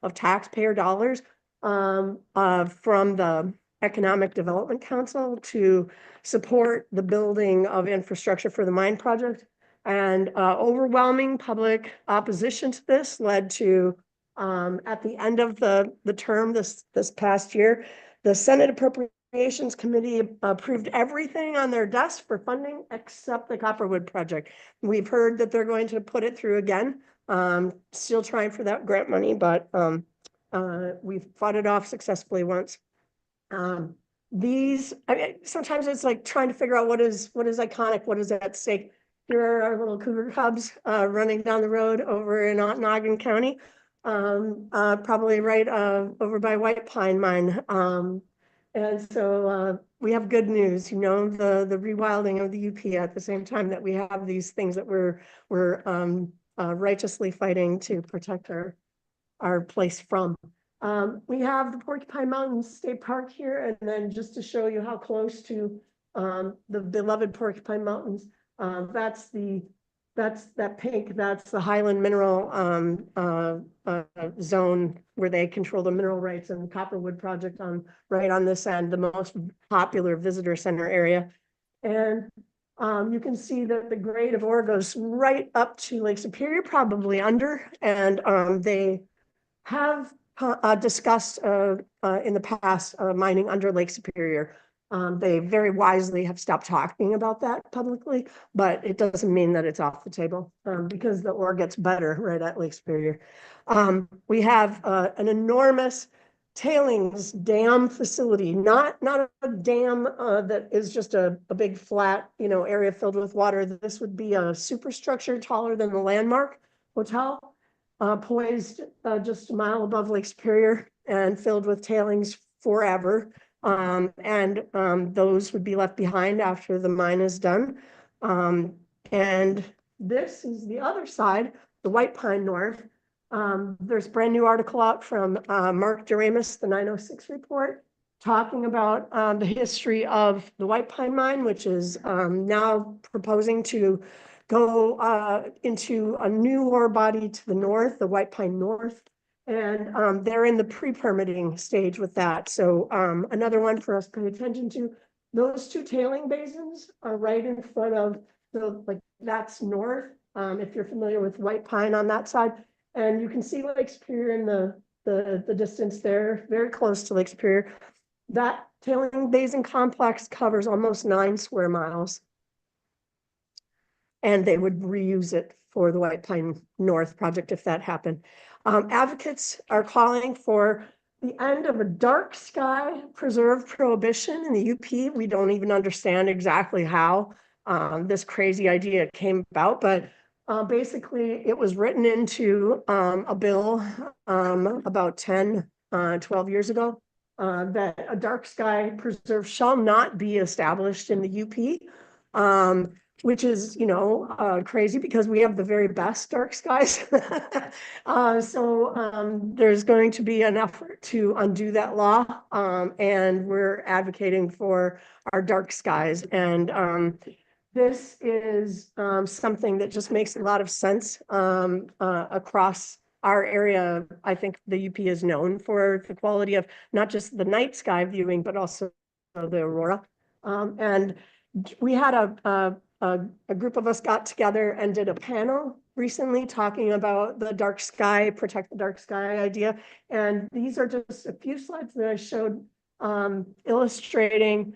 of taxpayer dollars from the Economic Development Council to support the building of infrastructure for the mine project. And overwhelming public opposition to this led to, at the end of the term this past year, the Senate Appropriations Committee approved everything on their desk for funding except the Copperwood project. We've heard that they're going to put it through again. Still trying for that grant money, but we've fought it off successfully once. I mean, sometimes it's like trying to figure out what is iconic, what is at stake. Here are our little cougar cubs running down the road over in Ontonagon County. Probably right over by White Pine Mine. And so we have good news, you know, the rewilding of the UP at the same time that we have these things that we're righteously fighting to protect our place from. We have the Porcupine Mountains State Park here, and then just to show you how close to the beloved Porcupine Mountains, that's that pink, that's the Highland Mineral zone where they control the mineral rights, and the Copperwood project right on this end, the most popular visitor center area. And you can see that the grade of ore goes right up to Lake Superior, probably under, and they have discussed in the past mining under Lake Superior. They very wisely have stopped talking about that publicly, but it doesn't mean that it's off the table because the ore gets better right at Lake Superior. We have an enormous tailings dam facility, not a dam that is just a big flat, you know, area filled with water. This would be a superstructure taller than the Landmark Hotel, poised just a mile above Lake Superior and filled with tailings forever. Those would be left behind after the mine is done. And this is the other side, the White Pine North. There's a brand new article out from Mark Doremus, the 906 report, talking about the history of the White Pine Mine, which is now proposing to go into a new ore body to the north, the White Pine North. And they're in the pre-permitting stage with that. So another one for us to pay attention to. Those two tailing basins are right in front of that's north. If you're familiar with White Pine on that side, and you can see Lake Superior in the distance there, very close to Lake Superior. That tailing basin complex covers almost 9 square miles. And they would reuse it for the White Pine North project if that happened. Advocates are calling for the end of a dark sky preserve prohibition in the UP. We don't even understand exactly how this crazy idea came about, but basically it was written into a bill about 12 years ago that a dark sky preserve shall not be established in the UP. Which is, you know, crazy because we have the very best dark skies. There's going to be an effort to undo that law, and we're advocating for our dark skies. And this is something that just makes a lot of sense across our area. I think the UP is known for the quality of not just the night sky viewing, but also the aurora. And we had a group of us got together and did a panel recently talking about the dark sky, protect the dark sky idea. And these are just a few slides that I showed illustrating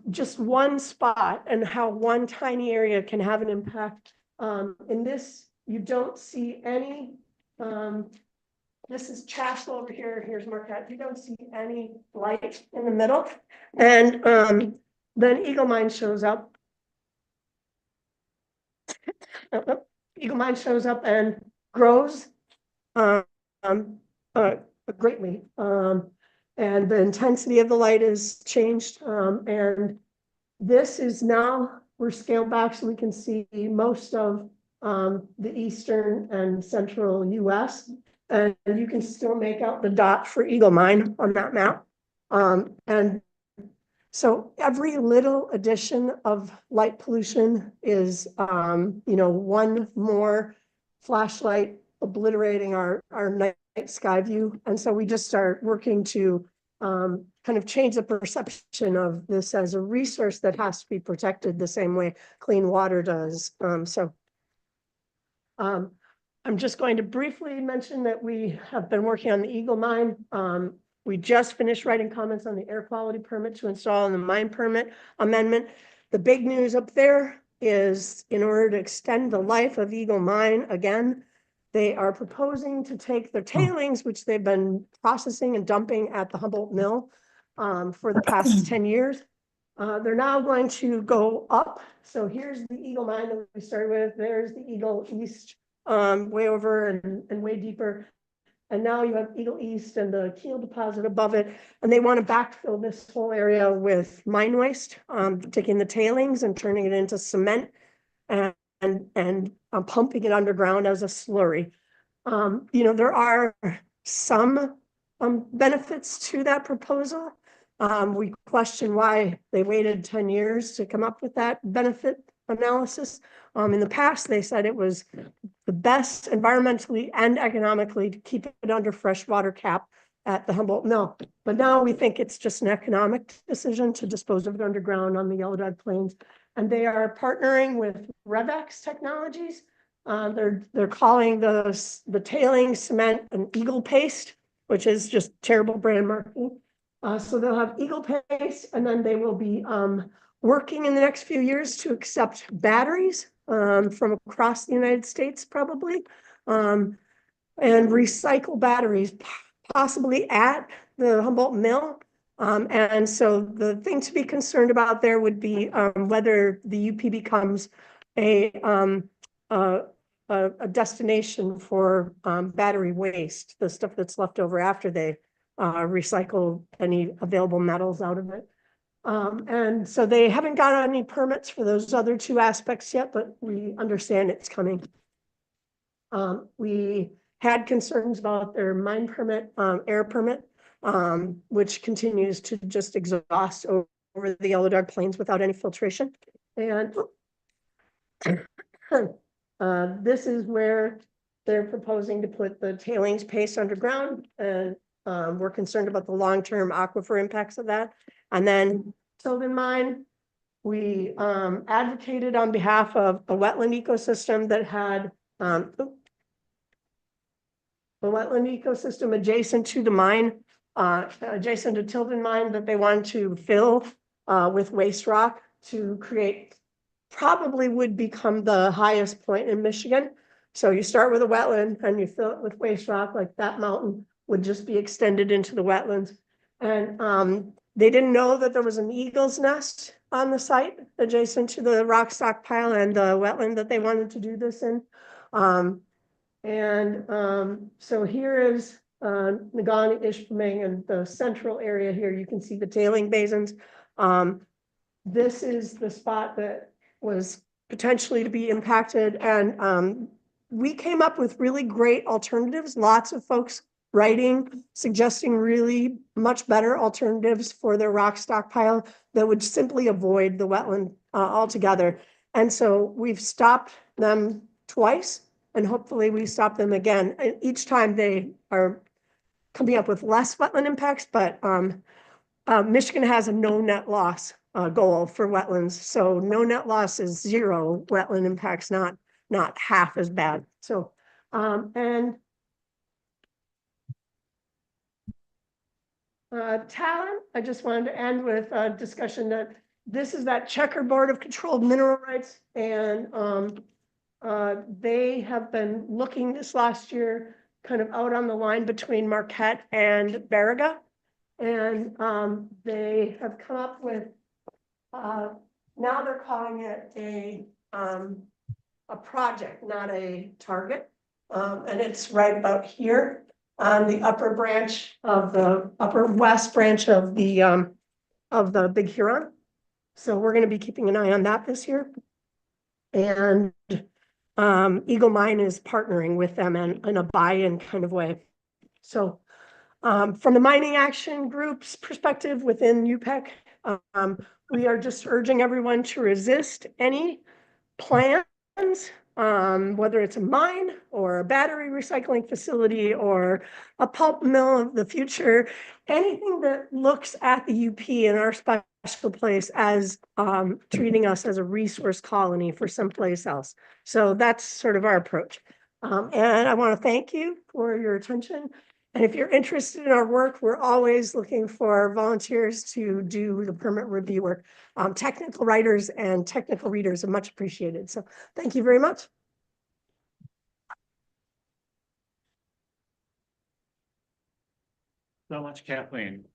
just one spot and how one tiny area can have an impact. In this, you don't see any, this is Chassel over here, here's Marquette. You don't see any light in the middle. And then Eagle Mine shows up. Eagle Mine shows up and grows greatly. And the intensity of the light is changed. And this is now, we're scaled back so we can see most of the eastern and central US. And you can still make out the dot for Eagle Mine on that map. And so every little addition of light pollution is, one more flashlight obliterating our night sky view. And so we just start working to kind of change the perception of this as a resource that has to be protected the same way clean water does. I'm just going to briefly mention that we have been working on the Eagle Mine. We just finished writing comments on the air quality permit to install in the mine permit amendment. The big news up there is in order to extend the life of Eagle Mine again, they are proposing to take their tailings, which they've been processing and dumping at the Humboldt Mill for the past 10 years. They're now going to go up. So here's the Eagle Mine that we started with. There's the Eagle East, way over and way deeper. And now you have Eagle East and the Keel deposit above it. And they want to backfill this whole area with mine waste, taking the tailings and turning it into cement and pumping it underground as a slurry. There are some benefits to that proposal. We question why they waited 10 years to come up with that benefit analysis. In the past, they said it was the best environmentally and economically to keep it under freshwater cap at the Humboldt Mill. But now we think it's just an economic decision to dispose of it underground on the Yellow Dog Plains. And they are partnering with Revex Technologies. They're calling the tailing cement an Eagle Paste, which is just terrible brand marketing. So they'll have Eagle Paste, and then they will be working in the next few years to accept batteries from across the United States, probably, and recycle batteries, possibly at the Humboldt Mill. And so the thing to be concerned about there would be whether the UP becomes a destination for battery waste, the stuff that's left over after they recycle any available metals out of it. And so they haven't got any permits for those other two aspects yet, but we understand it's coming. We had concerns about their mine permit, air permit, which continues to just exhaust over the Yellow Dog Plains without any filtration. And this is where they're proposing to put the tailings paste underground, and we're concerned about the long-term aquifer impacts of that. And then Tilden Mine, we advocated on behalf of a wetland ecosystem that had the wetland ecosystem adjacent to the mine, adjacent to Tilden Mine, that they wanted to fill with waste rock to create, probably would become the highest point in Michigan. So you start with a wetland and you fill it with waste rock, like that mountain would just be extended into the wetlands. And they didn't know that there was an eagle's nest on the site adjacent to the rock stockpile and the wetland that they wanted to do this in. So here is Nagani, Ishpeming, and the central area here. You can see the tailing basins. This is the spot that was potentially to be impacted. And we came up with really great alternatives. Lots of folks writing, suggesting really much better alternatives for their rock stockpile that would simply avoid the wetland altogether. And so we've stopped them twice, and hopefully we stop them again. Each time they are coming up with less wetland impacts, but Michigan has a no net loss goal for wetlands. So no net loss is 0 wetland impacts, not half as bad. So, talent, I just wanted to end with a discussion that this is that checkerboard of controlled mineral rights. And they have been looking this last year kind of out on the line between Marquette and Baraga. And they have come up with, now they're calling it a project, not a target. And it's right about here. on the upper branch of the upper west branch of the Big Huron. So we're gonna be keeping an eye on that this year. And Eagle Mine is partnering with them in a buy-in kind of way. So from the Mining Action Group's perspective within UPEC, we are just urging everyone to resist any plans, whether it's a mine or a battery recycling facility or a pulp mill of the future, anything that looks at the UP in our special place as treating us as a resource colony for someplace else. So that's sort of our approach. And I want to thank you for your attention. And if you're interested in our work, we're always looking for volunteers to do the permit review work. Technical writers and technical readers are much appreciated. So thank you very much. So much, Kathleen.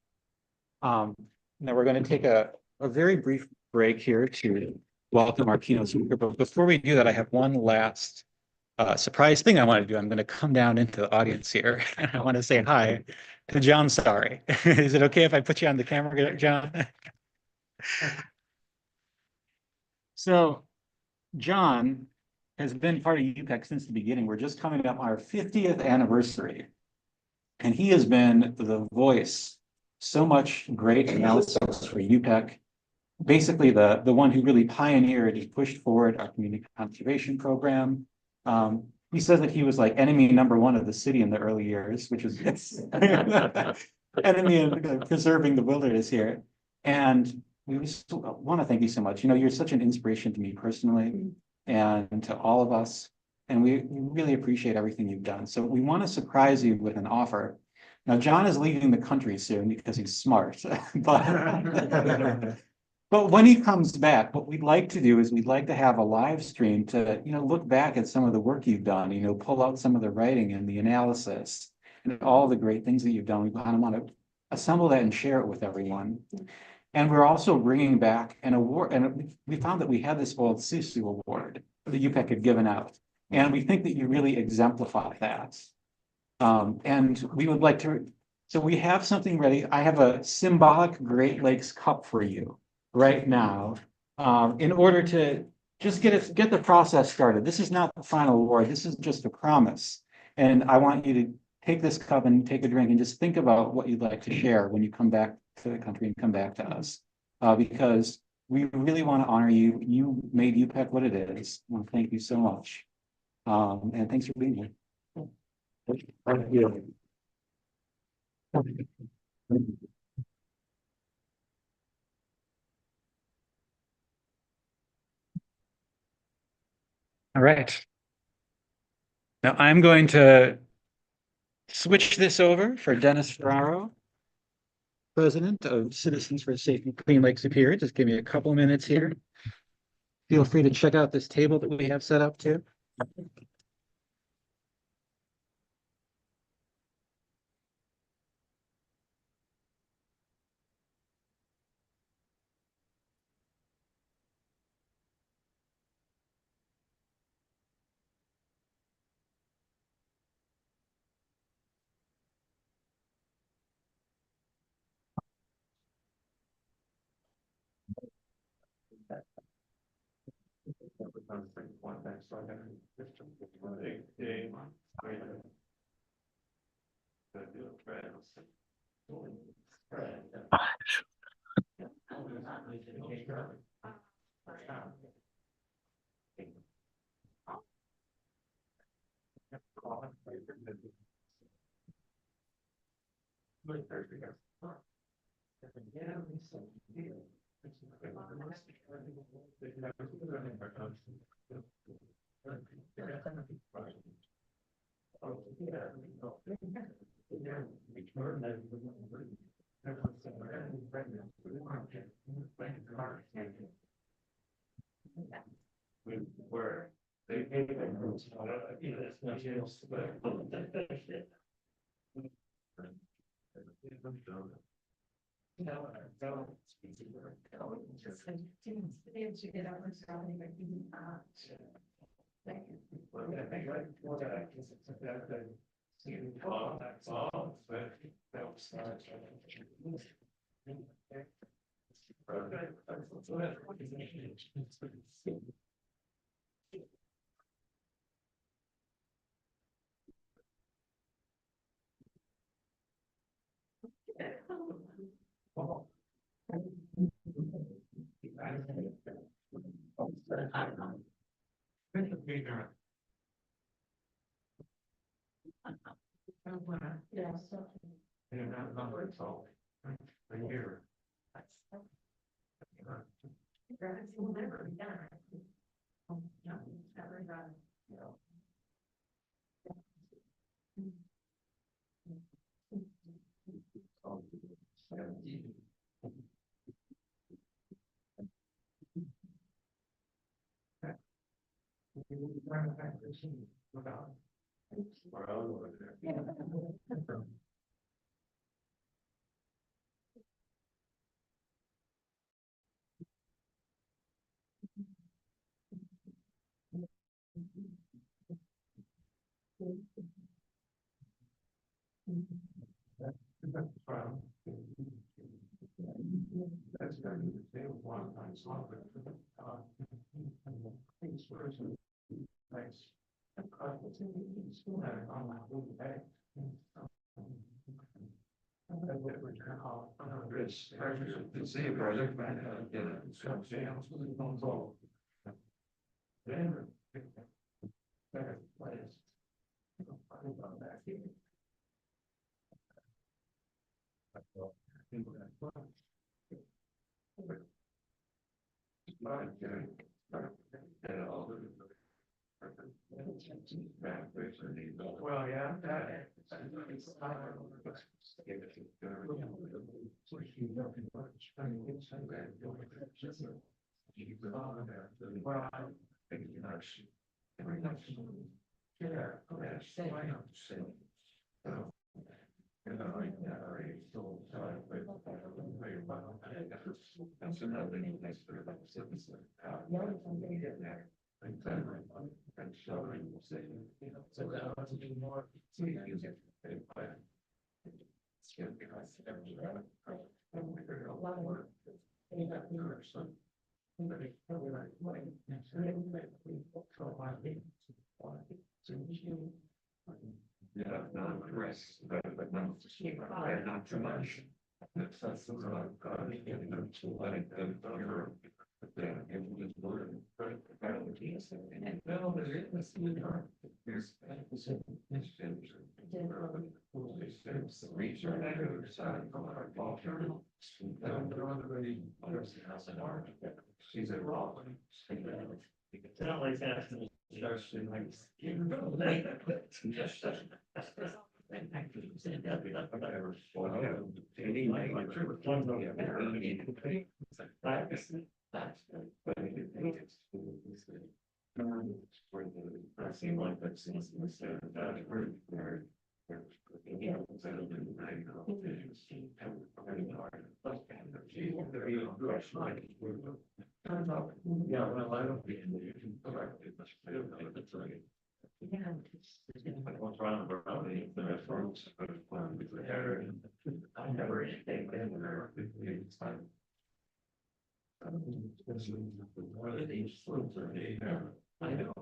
Now we're going to take a very brief break here to welcome our keynote speaker. But before we do that, I have one last surprise thing I want to do. I'm going to come down into the audience here and I want to say hi to John Starry. Is it okay if I put you on the camera, John? So John has been part of UPEC since the beginning. We're just coming up our 50th anniversary. And he has been the voice, so much great analysis for UPEC. Basically the one who really pioneered and pushed forward our community conservation program. He says that he was like enemy number one of the city in the early years, which was enemy of preserving the wilderness here. And we just want to thank you so much. You know, you're such an inspiration to me personally and to all of us. And we really appreciate everything you've done. So we want to surprise you with an offer. Now, John is leaving the country soon because he's smart, but when he comes back, what we'd like to do is we'd like to have a live stream to, you know, look back at some of the work you've done, you know, pull out some of the writing and the analysis and all the great things that you've done. We kind of want to assemble that and share it with everyone. And we're also bringing back an award, and we found that we had this old Sisu Award that UPEC had given out. And we think that you really exemplify that. And we would like to, so we have something ready. I have a symbolic Great Lakes Cup for you right now, in order to just get the process started. This is not the final award. This is just a promise. And I want you to take this cup and take a drink and just think about what you'd like to share when you come back to the country and come back to us. Because we really want to honor you. You made UPEC what it is. Well, thank you so much. And thanks for being here. Thank you. All right. Now I'm going to switch this over for Dennis Ferraro, President of Citizens for a Safe and Clean Lake Superior. Just give me a couple of minutes here. Feel free to check out this table that we have set up too. Oh, that's all. That was. Yes. That's going to be one time slot. Things first. Nice. See a project man, get it, so sales, then. Better place. Well, yeah, that. That's another thing. And so I will say, so that I was doing more. A lot of work. Yeah, no, correct, but not too much. That's about God, getting them to like them. But then it was learned. And well, there's research. She's a rock. Not like that. That seemed like that seems yeah, well, I don't be in the. What's wrong around the restaurants? I never ate there. It's fine. I know.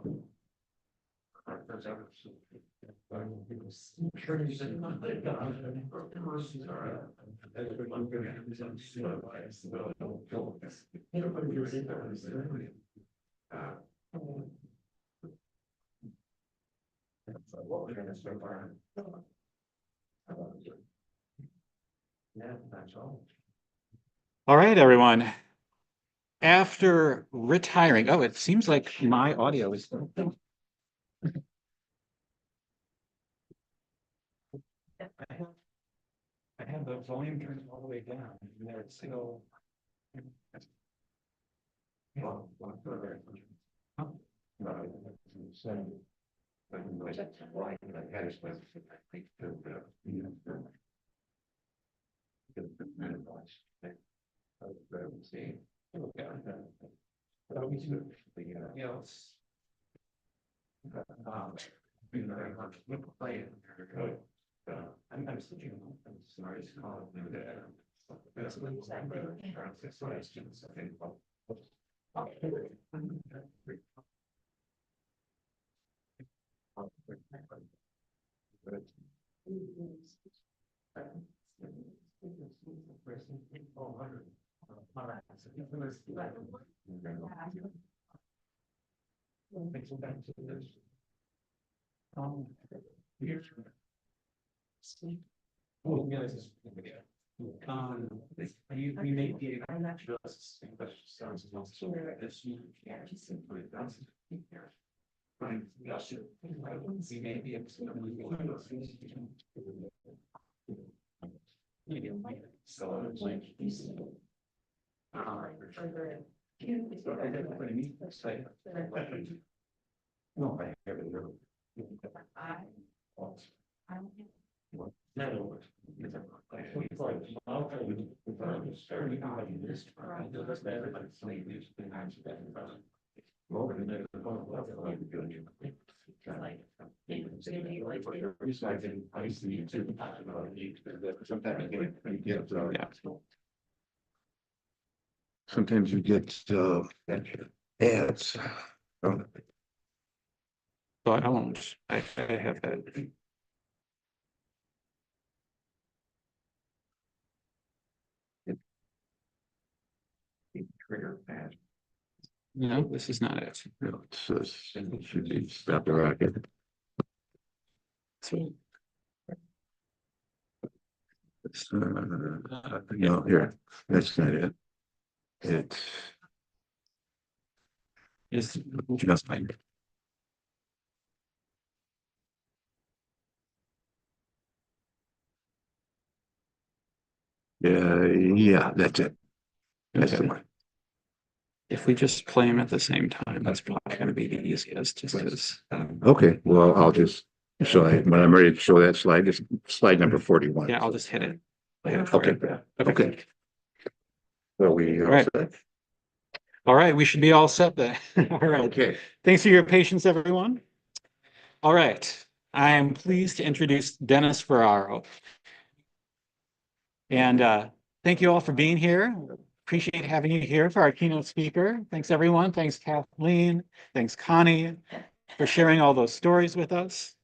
All right, everyone. After retiring, oh, it seems like my audio is. I have the volume turned all the way down, and there it's still. You know, I'm not looking to play it. I'm switching. I'm sorry, it's called. That's what it's like. Around 6 questions, I think. Here's. Oh, yeah, this is. We may be. I'm not sure. Sounds like this. Yeah, just simply that's. Right, we may be able to. So it's like. No, I haven't really. No. Sometimes you get ads. But I won't, I have that. Trigger pad. No, this is not it. No, it says it should be stop the rocket. It's, no, here, that's not it. It's Is just like. Yeah, that's it. That's the Okay. one. If we just play them at the same time, that's probably gonna be the easiest, just because. Okay, well, I'll just, so when I'm ready to show that slide, it's slide number 41. Yeah, I'll just hit it. I'll hit it for Okay, you. okay. So we. All right. All right, we should be all set then. All right. Okay. Thanks for your patience, everyone. All right, I am pleased to introduce Dennis Ferraro. And thank you all for being here. Appreciate having you here for our keynote speaker. Thanks, everyone. Thanks, Kathleen. Thanks, Connie, for sharing all those stories with us.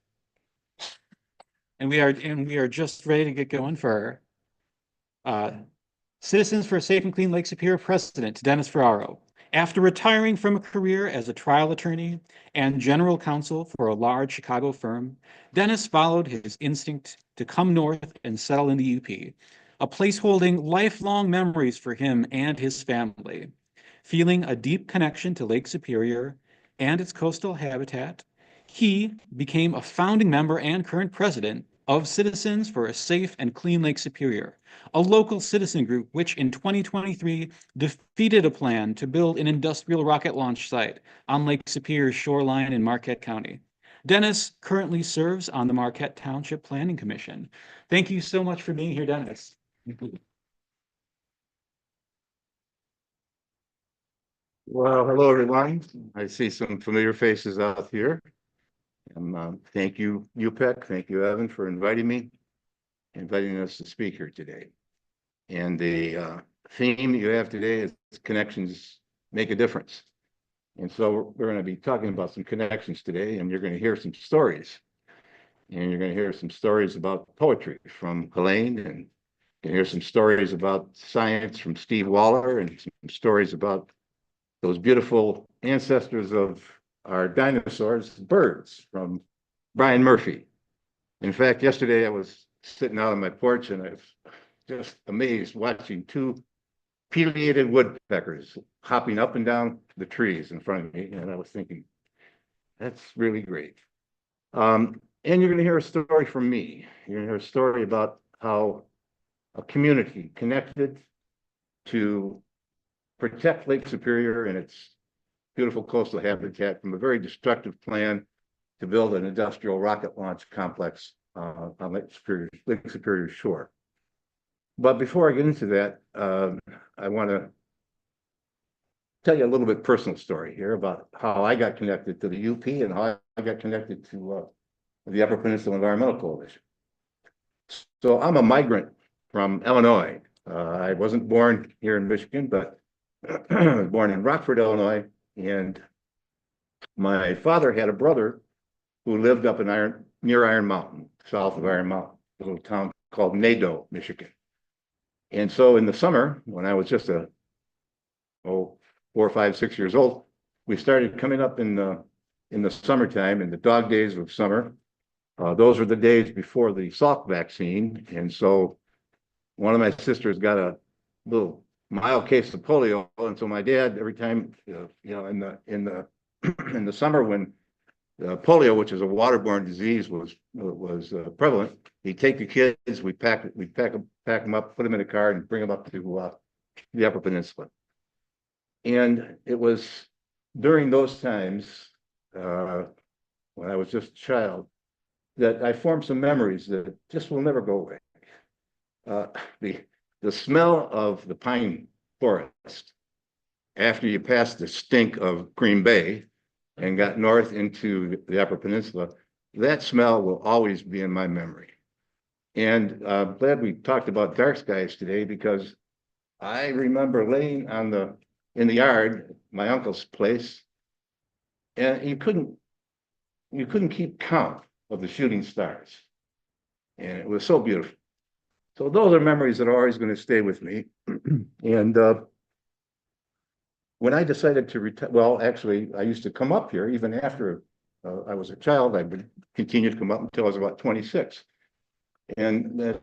And we are just ready to get going for Citizens for a Safe and Clean Lake Superior President, Dennis Ferraro. After retiring from a career as a trial attorney and general counsel for a large Chicago firm, Dennis followed his instinct to come north and settle in the UP, a place holding lifelong memories for him and his family. Feeling a deep connection to Lake Superior and its coastal habitat, he became a founding member and current president of Citizens for a Safe and Clean Lake Superior, a local citizen group which in 2023 defeated a plan to build an industrial rocket launch site on Lake Superior's shoreline in Marquette County. Dennis currently serves on the Marquette Township Planning Commission. Thank you so much for being here, Dennis. Well, hello, everyone. I see some familiar faces out here. And thank you, UPEC. Thank you, Evan, for inviting us to speak here today. And the theme that you have today is connections make a difference. And so we're going to be talking about some connections today, and you're going to hear some stories. And you're going to hear some stories about poetry from Helene, and you can hear some stories about science from Steve Waller, and some stories about those beautiful ancestors of our dinosaurs, birds, from Brian Murphy. In fact, yesterday I was sitting out on my porch and I was just amazed watching two pileated woodpeckers hopping up and down the trees in front of me. And I was thinking, that's really great. And you're going to hear a story from me. You're going to hear a story about how a community connected to protect Lake Superior and its beautiful coastal habitat from a very destructive plan to build an industrial rocket launch complex on Lake Superior shore. But before I get into that, I want to tell you a little bit personal story here about how I got connected to the UP and how I got connected to of the Upper Peninsula Environmental Coalition. So I'm a migrant from Illinois. I wasn't born here in Michigan, but I was born in Rockford, Illinois, and my father had a brother who lived up in near Iron Mountain, south of Iron Mountain, a little town called Nadeau, Michigan. And so in the summer, when I was just 4, 5, 6 years old, we started coming up in the summertime, in the dog days of summer. Those were the days before the Salk vaccine. And so one of my sisters got a little mild case of polio. And so my dad, every time, in the in the summer when polio, which is a waterborne disease, was prevalent, he'd take the kids, we'd pack them up, put them in a car, and bring them up to the Upper Peninsula. And it was during those times, when I was just a child, that I formed some memories that just will never go away. The smell of the pine forest after you passed the stink of Green Bay and got north into the Upper Peninsula, that smell will always be in my memory. And I'm glad we talked about dark skies today, because I remember laying in the yard, my uncle's place, and you couldn't keep count of the shooting stars. And it was so beautiful. So those are memories that are always going to stay with me. And when I decided to retire, well, actually, I used to come up here even after I was a child. I would continue to come up until I was about 26. And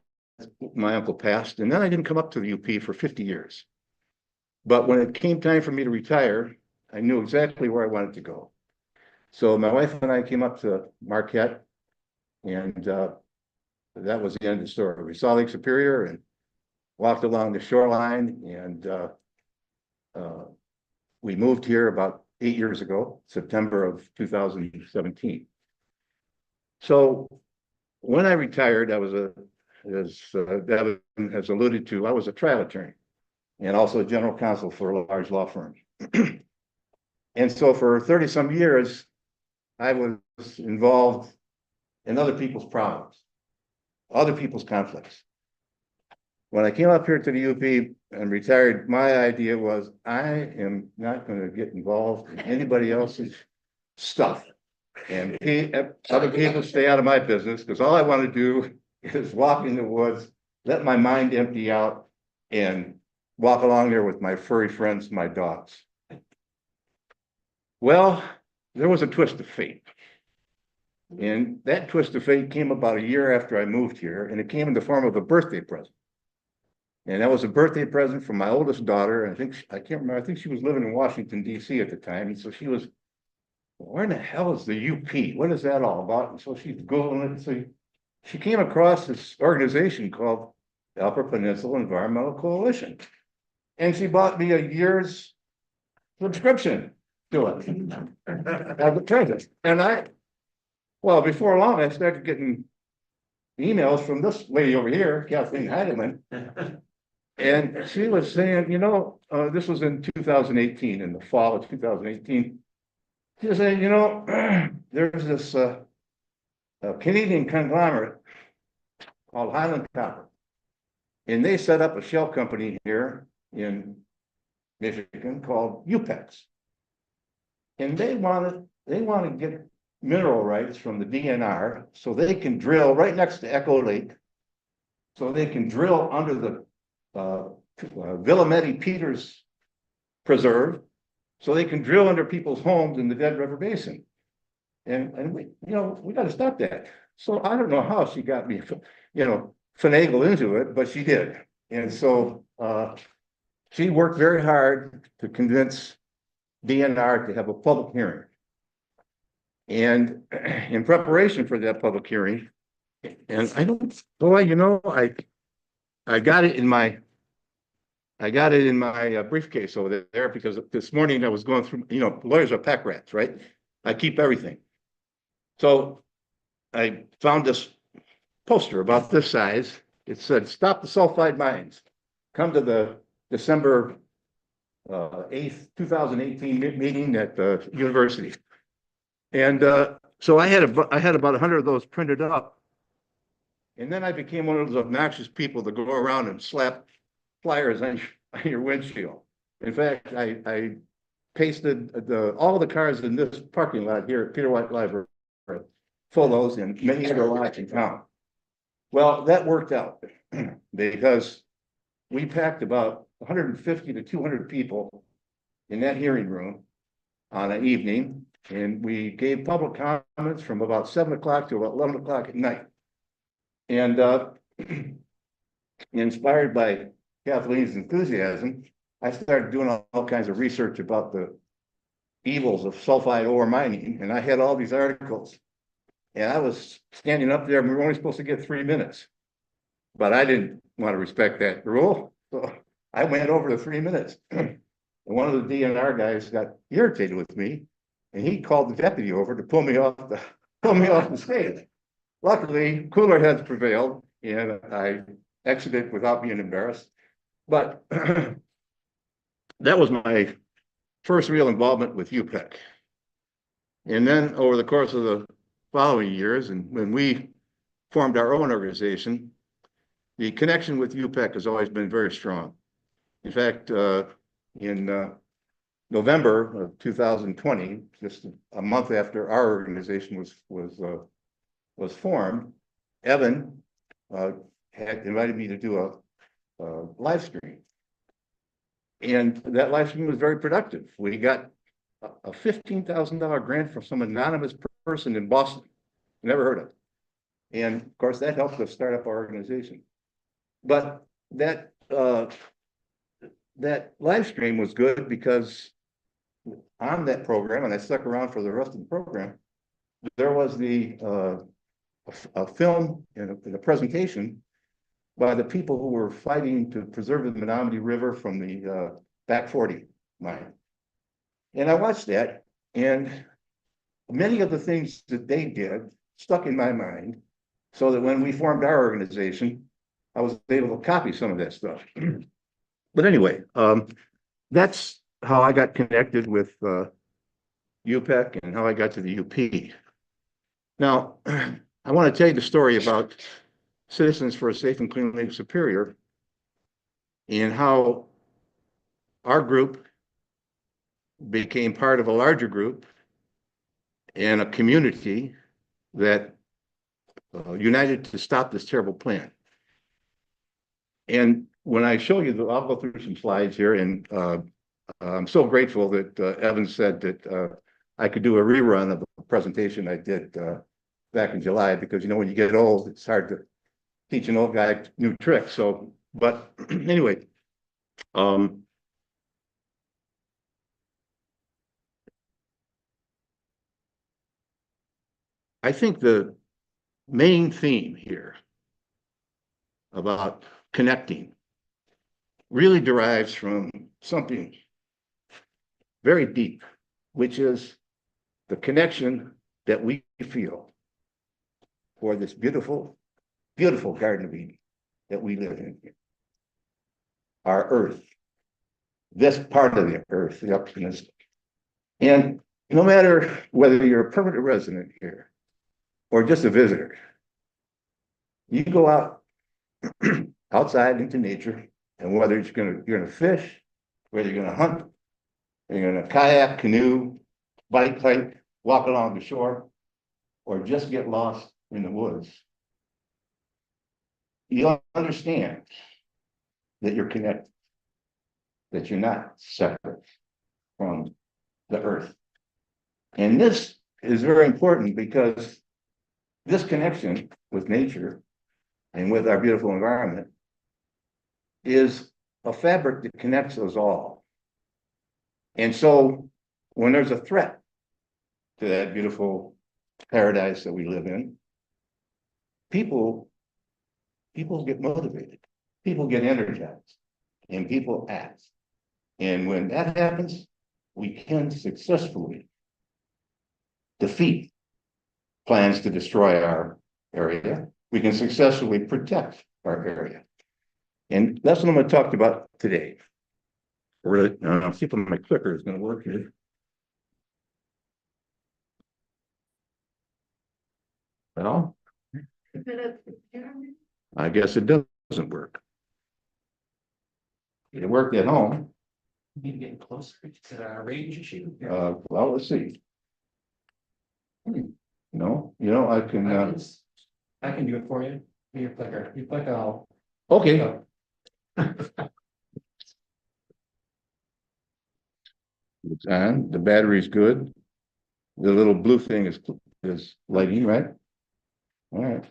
my uncle passed, and then I didn't come up to the UP for 50 years. But when it came time for me to retire, I knew exactly where I wanted to go. So my wife and I came up to Marquette, and that was the end of the story. We saw Lake Superior and walked along the shoreline, and we moved here about 8 years ago, September of 2017. So when I retired, I was as Devin has alluded to, I was a trial attorney and also a general counsel for a large law firm. And so for 30 some years, I was involved in other people's problems, other people's conflicts. When I came up here to the UP and retired, my idea was I am not going to get involved in anybody else's stuff. And other people stay out of my business, because all I want to do is walk in the woods, let my mind empty out, and walk along there with my furry friends, my dogs. Well, there was a twist of fate. And that twist of fate came about a year after I moved here, and it came in the form of a birthday present. And that was a birthday present from my oldest daughter. And I can't remember, I think she was living in Washington, D.C. at the time. And so she was, where in the hell is the UP? What is that all about? And so she's Googling it. So she came across this organization called the Upper Peninsula Environmental Coalition. And she bought me a year's subscription to it as a present. And well, before long, I started getting emails from this lady over here, Kathleen Heidemann. And she was saying, this was in 2018, in the fall of 2018. She was saying, there's this Canadian conglomerate called Highland Copper. And they set up a shell company here in Michigan called UPEX. And they want to get mineral rights from the DNR so they can drill right next to Echo Lake. So they can drill under the Willamette Peters Preserve, so they can drill under people's homes in the Dead River Basin. And we got to stop that. So I don't know how she got me, finagle into it, but she did. And so she worked very hard to convince DNR to have a public hearing. And in preparation for that public hearing, and I got it in my briefcase over there, because this morning I was going through, lawyers are pack rats, right? I keep everything. So I found this poster about this size. It said, "Stop the sulfide mines. Come to the December 8th, 2018 meeting at the university." And So I had about 100 of those printed up. And then I became one of those obnoxious people to go around and slap flyers on your windshield. In fact, I pasted all the cars in this parking lot here at Peter White Library, full of those and many other lots in town. Well, that worked out because we packed about 150 to 200 people in that hearing room on an evening, and we gave public comments from about 7 o'clock to about 11 o'clock at night. And inspired by Kathleen's enthusiasm, I started doing all kinds of research about the evils of sulfide ore mining, and I had all these articles. And I was standing up there, and we were only supposed to get 3 minutes. But I didn't want to respect that rule, so I went over to 3 minutes. And one of the DNR guys got irritated with me, and he called the deputy over to pull me off the stage. Luckily, cooler heads prevailed, and I exited without being embarrassed. But that was my first real involvement with UPEC. And then over the course of the following years, and when we formed our own organization, the connection with UPEC has always been very strong. In fact, in November of 2020, just a month after our organization was formed, Evan had invited me to do a live stream. And that live stream was very productive. We got a $15,000 grant from some anonymous person in Boston, never heard of. And of course, that helped us start up our organization. But that live stream was good because on that program, and I stuck around for the rest of the program, there was a film and a presentation by the people who were fighting to preserve the Menominee River from the Back 40 mine. And I watched that, and many of the things that they did stuck in my mind, so that when we formed our organization, I was able to copy some of that stuff. But anyway, that's how I got connected with UPEC and how I got to the UP. Now, I want to tell you the story about Citizens for a Safe and Clean Lake Superior and how our group became part of a larger group and a community that united to stop this terrible plan. And when I show you, I'll go through some slides here, and I'm so grateful that Evan said that I could do a rerun of the presentation I did back in July, because you know, when you get old, it's hard to teach an old guy new tricks. So, but anyway, I think the main theme here about connecting really derives from something very deep, which is the connection that we feel for this beautiful, beautiful Garden of Eden that we live in here. Our earth, this part of the earth, the optimistic. And no matter whether you're a permanent resident here or just a visitor, you go out outside into nature, and whether you're gonna fish, whether you're gonna hunt, you're gonna kayak, canoe, bike, hike, walk along the shore, or just get lost in the woods, you'll understand that you're connected, that you're not separate from the earth. And this is very important because this connection with nature and with our beautiful environment is a fabric that connects us all. And so when there's a threat to that beautiful paradise that we live in, people get motivated, people get energized, and people act. And when that happens, we can successfully defeat plans to destroy our area. We can successfully protect our area. And that's what I'm going to talk about today. Really, I'll see if my clicker is going to work here. Well, I guess it doesn't work. It worked at home. Need to get closer to the range issue. Well, let's see. No, I can, I can do it for you. Your clicker, you click out. okay. It's on, the battery's good. The little blue thing is lighting, right? All right,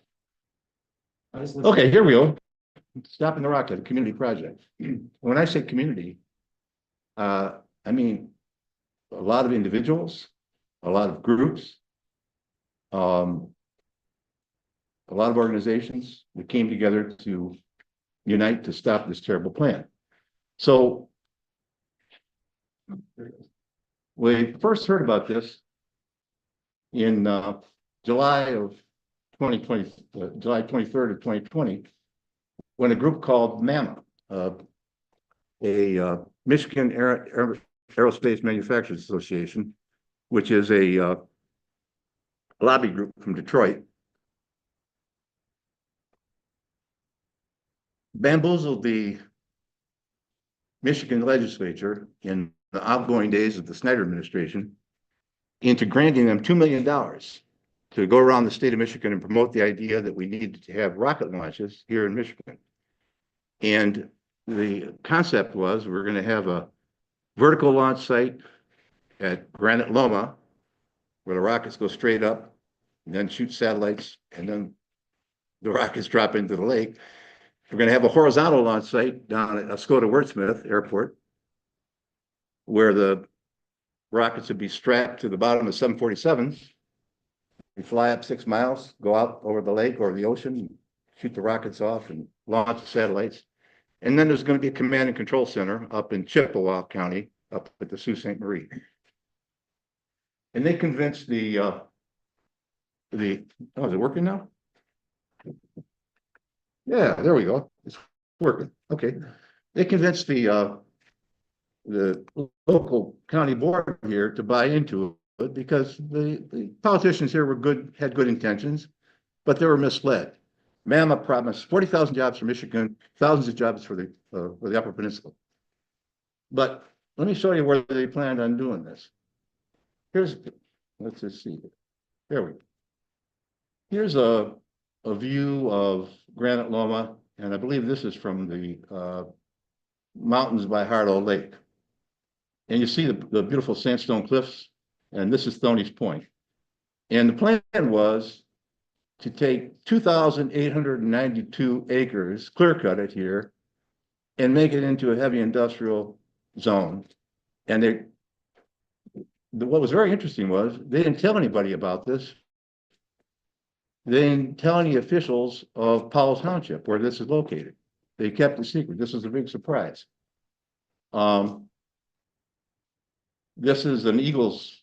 okay, here we go. Stopping the Rocket, a community project. When I say community, I mean a lot of individuals, a lot of groups, a lot of organizations that came together to unite to stop this terrible plan. So we first heard about this in July of 2020, July 23rd of 2020, when a group called MAMA, a Michigan Aerospace Manufacturers Association, which is a lobby group from Detroit, bamboozled the Michigan legislature in the outgoing days of the Snyder administration into granting them $2 million to go around the state of Michigan and promote the idea that we needed to have rocket launches here in Michigan. And the concept was we're going to have a vertical launch site at Granite Loma where the rockets go straight up and then shoot satellites and then the rockets drop into the lake. We're going to have a horizontal launch site down at Oscoda-Wurtsmith Airport where the rockets would be strapped to the bottom of 747s. You fly up 6 miles, go out over the lake or the ocean, shoot the rockets off and launch the satellites. And then there's going to be a command and control center up in Chippewa County, up at the Sault Ste. Marie. And they convinced oh, is it working now? Yeah, there we go. It's working. Okay. They convinced the local county board here to buy into it because the politicians here had good intentions, but they were misled. MAMA promised 40,000 jobs for Michigan, thousands of jobs for the Upper Peninsula. But let me show you where they planned on doing this. Let's just see. There we go. Here's a view of Granite Loma, and I believe this is from the mountains by Harlow Lake. And you see the beautiful sandstone cliffs, and this is Thoney's Point. And the plan was to take 2,892 acres, clear cut it here, and make it into a heavy industrial zone. And what was very interesting was they didn't tell anybody about this. They didn't tell any officials of Powell Township where this is located. They kept it secret. This was a big surprise. This is an eagle's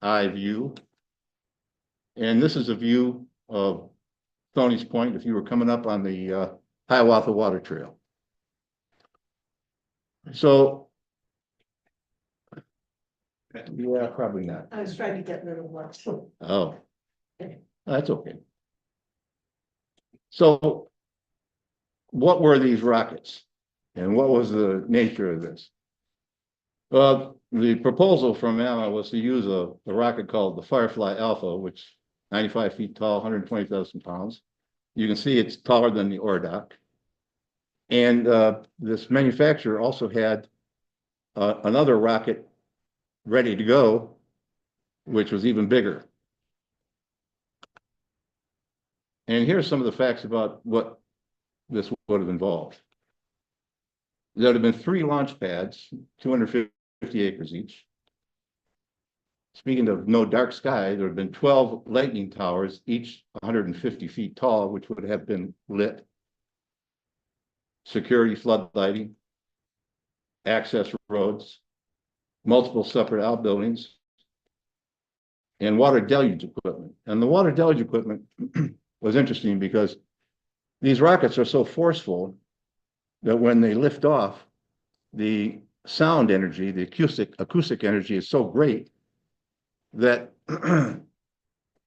eye view. And this is a view of Thoney's Point if you were coming up on the Hiawatha Water Trail. So, yeah, probably not. I was trying to get rid of one. Oh, that's okay. So what were these rockets and what was the nature of this? Well, the proposal from MAMA was to use a rocket called the Firefly Alpha, which is 95 feet tall, 120,000 pounds. You can see it's taller than the Oradoc. And this manufacturer also had another rocket ready to go, which was even bigger. And here's some of the facts about what this would have involved. There would have been 3 launch pads, 250 acres each. Speaking of no dark sky, there would have been 12 lightning towers, each 150 feet tall, which would have been lit. Security flood lighting, access roads, multiple separate outbuildings, and water deluge equipment. And the water deluge equipment was interesting because these rockets are so forceful that when they lift off, the sound energy, the acoustic energy is so great that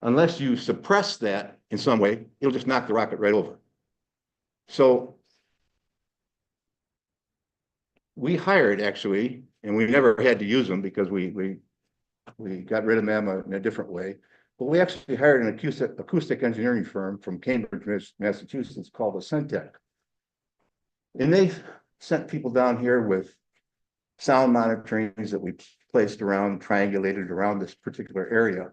unless you suppress that in some way, it'll just knock the rocket right over. So we hired actually, and we never had to use them because we got rid of them in a different way. But we actually hired an acoustic engineering firm from Cambridge, Massachusetts called Ascentec. And they sent people down here with sound monitorings that we placed around, triangulated around this particular area.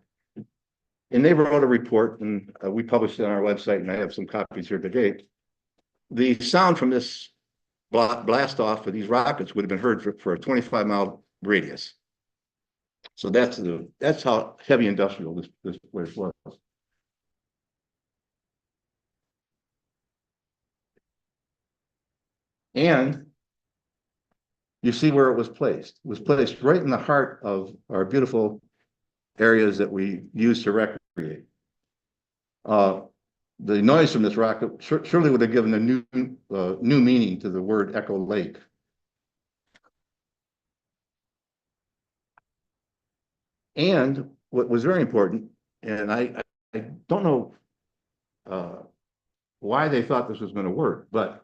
And they wrote a report, and we published it on our website, and I have some copies here today. The sound from this blast off of these rockets would have been heard for a 25-mile radius. So that's how heavy industrial this place was. And you see where it was placed. It was placed right in the heart of our beautiful areas that we use to recreate. The noise from this rocket surely would have given a new meaning to the word Echo Lake. And what was very important, and I don't know why they thought this was going to work, but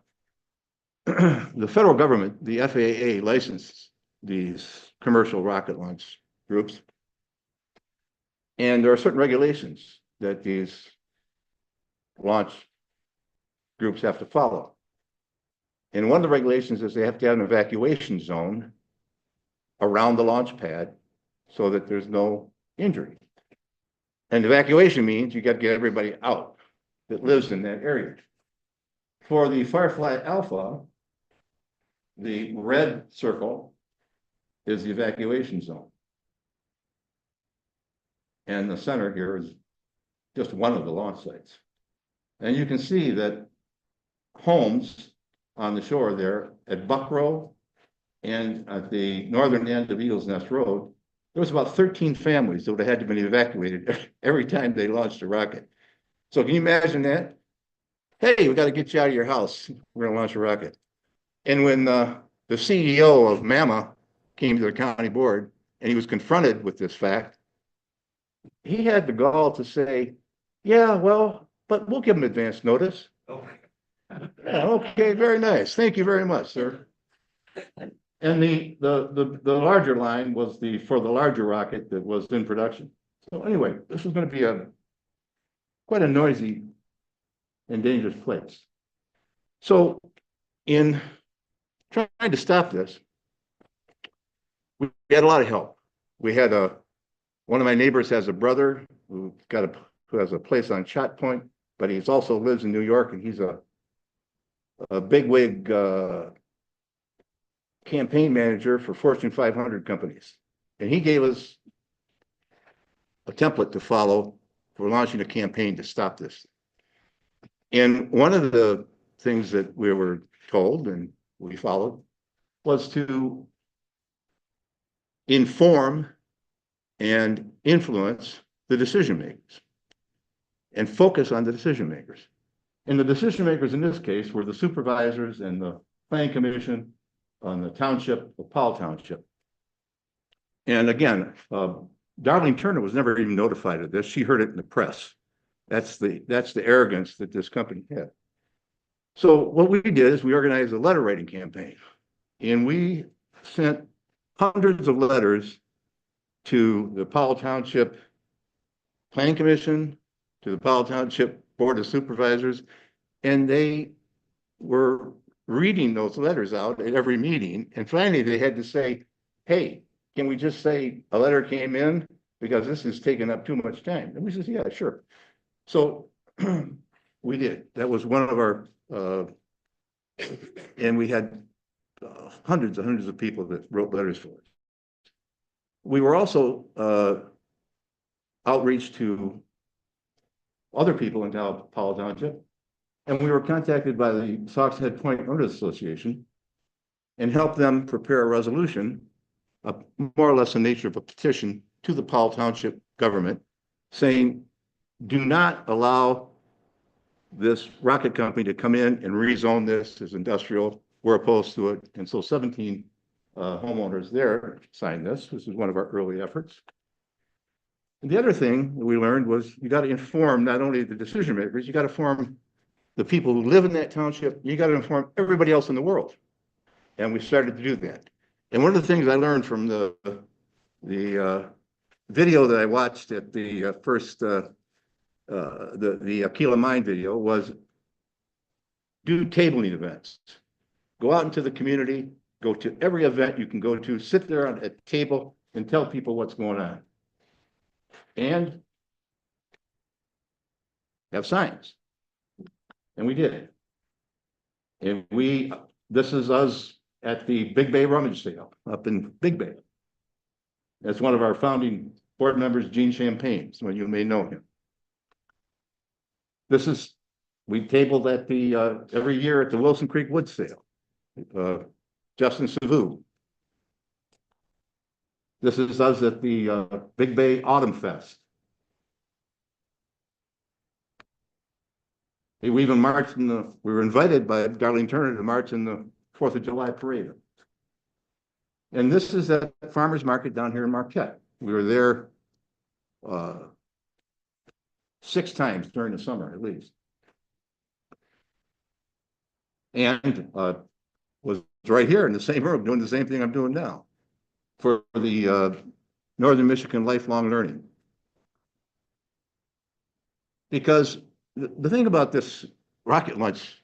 the federal government, the FAA, licensed these commercial rocket launch groups. And there are certain regulations that these launch groups have to follow. And one of the regulations is they have to have an evacuation zone around the launch pad so that there's no injury. And evacuation means you got to get everybody out that lives in that area. For the Firefly Alpha, the red circle is the evacuation zone. And the center here is just one of the launch sites. And you can see that homes on the shore there at Buckrow and at the northern end of Eagles Nest Road, there was about 13 families that would have had to be evacuated every time they launched a rocket. So can you imagine that? Hey, we got to get you out of your house. We're going to launch a rocket. And when the CEO of MAMA came to the county board and he was confronted with this fact, he had the gall to say, yeah, well, but we'll give him advance notice. Oh. Yeah, okay, very nice. Thank you very much, sir. And the larger line was for the larger rocket that was in production. So anyway, this was going to be quite a noisy and dangerous place. So in trying to stop this, we had a lot of help. We had one of my neighbors has a brother who has a place on Shot Point, but he also lives in New York, and he's a bigwig campaign manager for Fortune 500 companies. And he gave us a template to follow for launching a campaign to stop this. And one of the things that we were told and we followed was to inform and influence the decision makers and focus on the decision makers. And the decision makers in this case were the supervisors and the planning commission on the township of Powell Township. And again, Darlene Turner was never even notified of this. She heard it in the press. That's the arrogance that this company had. So what we did is we organized a letter writing campaign, and we sent hundreds of letters to the Powell Township Planning Commission, to the Powell Township Board of Supervisors, and they were reading those letters out at every meeting. And finally, they had to say, hey, can we just say a letter came in because this is taking up too much time? And we said, yeah, sure. So we did. That was one of our, and we had hundreds and hundreds of people that wrote letters for us. We were also outreach to other people in Powell Township, and we were contacted by the Sox Head Point Owners Association and helped them prepare a resolution, more or less the nature of a petition to the Powell Township government, saying, do not allow this rocket company to come in and rezone this as industrial. We're opposed to it. And so 17 homeowners there signed this. This is one of our early efforts. And the other thing that we learned was you got to inform not only the decision makers, you got to inform the people who live in that township, you got to inform everybody else in the world. And we started to do that. And one of the things I learned from the video that I watched at the first the Aquila Mine video was do tabling events. Go out into the community, go to every event you can go to, sit there at a table and tell people what's going on. And have signs. And we did it. And this is us at the Big Bay Rummage Sale up in Big Bay. That's one of our founding board members, Gene Champagne, some of you may know him. We tabled at the, every year at the Wilson Creek Wood Sale. Justin Savu. This is us at the Big Bay Autumn Fest. We even marched we were invited by Darlene Turner to march in the 4th of July parade. And this is at Farmers Market down here in Marquette. We were there 6 times during the summer, at least. And was right here in the same room doing the same thing I'm doing now for the Northern Michigan Lifelong Learning. Because the thing about this rocket launch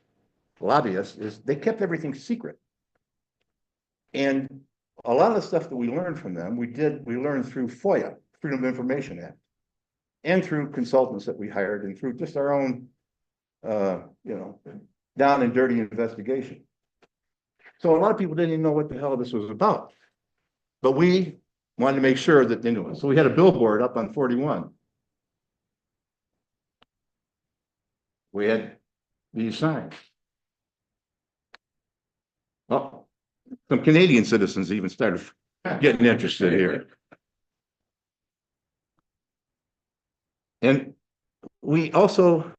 lobbyist is they kept everything secret. And a lot of the stuff that we learned from them, we learned through FOIA, Freedom of Information Act, and through consultants that we hired and through just our own, down and dirty investigation. So a lot of people didn't even know what the hell this was about. But we wanted to make sure that they knew it. So we had a billboard up on 41. We had these signs. Oh, some Canadian citizens even started getting interested here. And we also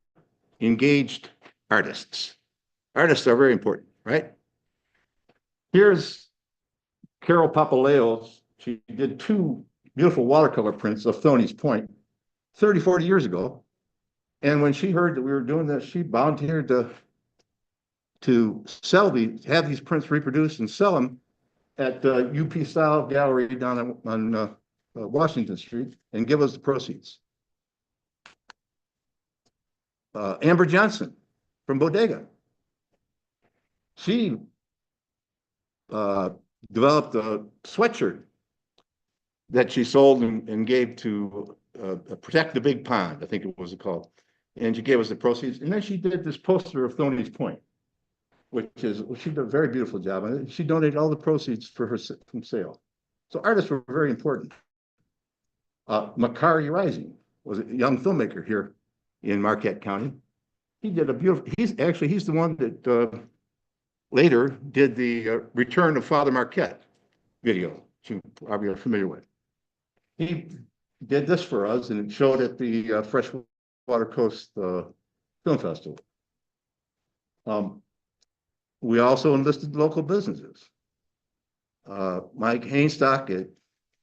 engaged artists. Artists are very important, right? Here's Carol Papaleos. She did 2 beautiful watercolor prints of Tony's Point 30, 40 years ago. And when she heard that we were doing this, she volunteered to have these prints reproduced and sell them at the UP Style Gallery down on Washington Street and give us the proceeds. Amber Johnson from Bodega. She developed a sweatshirt that she sold and gave to Protect the Big Pond, I think it was called. And she gave us the proceeds. And then she did this poster of Tony's Point, she did a very beautiful job. And she donated all the proceeds from sale. So artists were very important. Makari Rising was a young filmmaker here in Marquette County. He did a beautiful, he's the one that later did the Return of Father Marquette video, which you probably are familiar with. He did this for us and it showed at the Freshwater Coast Film Festival. We also enlisted local businesses. Mike Hainstock at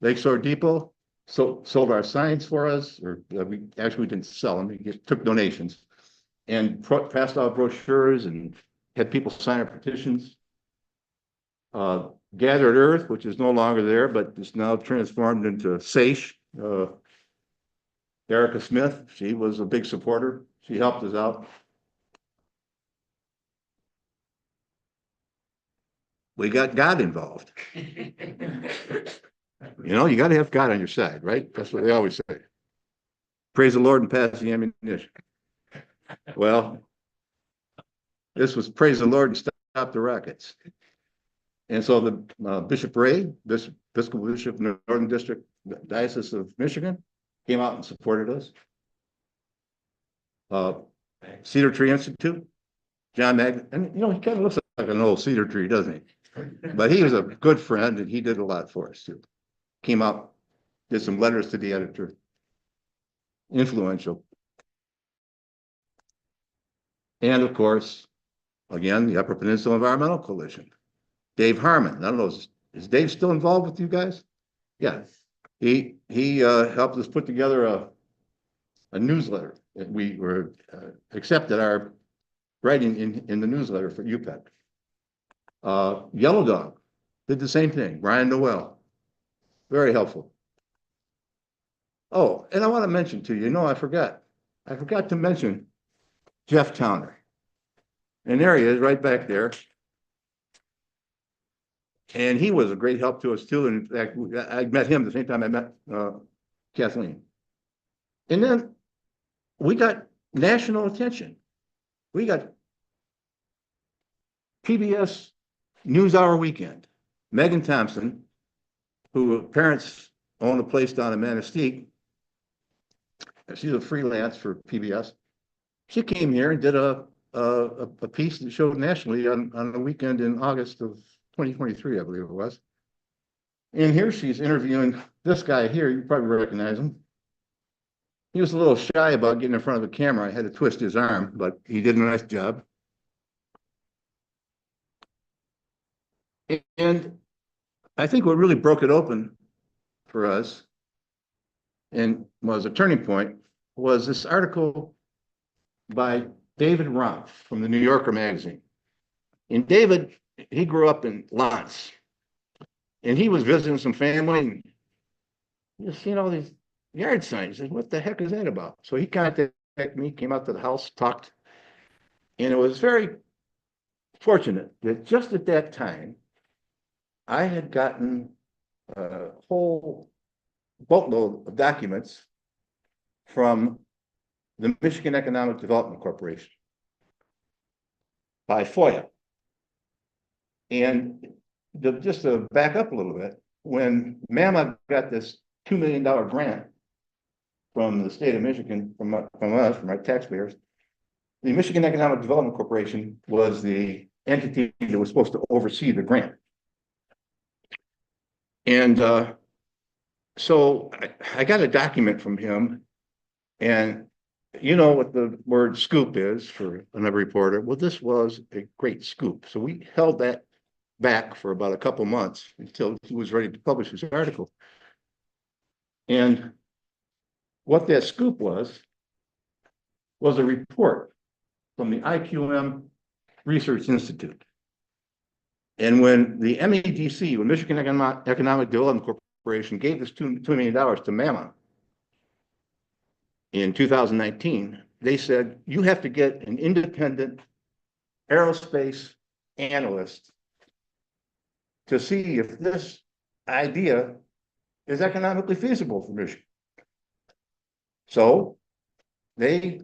Lakeshore Depot sold our signs for us, or we didn't sell them, we took donations and passed out brochures and had people sign our petitions. Gathered Earth, which is no longer there, but is now transformed into SAISH. Erica Smith, she was a big supporter. She helped us out. We got God involved. You got to have God on your side, right? That's what they always say. Praise the Lord and pass the ammunition. Well, this was praise the Lord and stop the rockets. And so the Bishop Ray, this Episcopal Bishop in the Northern District Diocese of Michigan, came out and supported us. Cedar Tree Institute, John Magnet, and he kind of looks like an old cedar tree, doesn't he? But he was a good friend and he did a lot for us too. Came out, did some letters to the editor. Influential. And of course, again, the Upper Peninsula Environmental Coalition. Dave Harmon, I don't know, is Dave still involved with you guys? Yeah. He helped us put together a newsletter. We were accepted our writing in the newsletter for UPEC. Yellow Dog did the same thing. Brian Noel, very helpful. Oh, and I want to mention to you, no, I forgot to mention Jeff Towner. And there he is, right back there. And he was a great help to us too. In fact, I met him the same time I met Kathleen. And then we got national attention. We got PBS NewsHour Weekend. Megan Thompson, who parents own a place down in Manistee. She's a freelance for PBS. She came here and did a piece that showed nationally on a weekend in August of 2023, I believe it was. And here she's interviewing this guy here. You probably recognize him. He was a little shy about getting in front of the camera. I had to twist his arm, but he did a nice job. And I think what really broke it open for us and was a turning point was this article by David Rumpf from the New Yorker magazine. And David, he grew up in Lance, and he was visiting some family, and just seeing all these yard signs. Said, what the heck is that about? So he contacted me, came out to the house, talked, and it was very fortunate that just at that time, I had gotten a whole boatload of documents from the Michigan Economic Development Corporation by FOIA. And just to back up a little bit, when MAMA got this $2 million grant from the state of Michigan, from us, from our taxpayers, the Michigan Economic Development Corporation was the entity that was supposed to oversee the grant. And so I got a document from him, and you know what the word scoop is for another reporter. Well, this was a great scoop. So we held that back for about a couple months until he was ready to publish his article. And what that scoop was a report from the IQM Research Institute. And when the MEDC, when Michigan Economic Development Corporation gave this $2 million to MAMA in 2019, they said, you have to get an independent aerospace analyst to see if this idea is economically feasible for Michigan. So they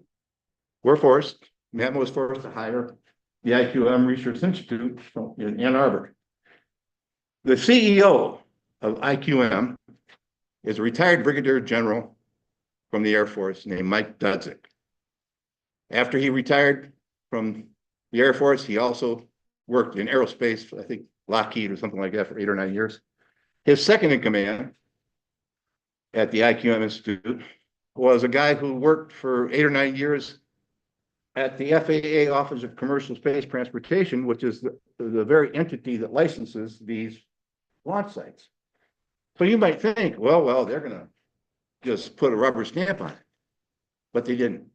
were forced, MAMA was forced to hire the IQM Research Institute in Ann Arbor. The CEO of IQM is a retired brigadier general from the Air Force named Mike Dudzik. After he retired from the Air Force, he also worked in aerospace, I think Lockheed or something like that, for 8 or 9 years. His second in command at the IQM Institute was a guy who worked for 8 or 9 years at the FAA Office of Commercial Space Transportation, which is the very entity that licenses these launch sites. So you might think, well, they're going to just put a rubber stamp on it, but they didn't.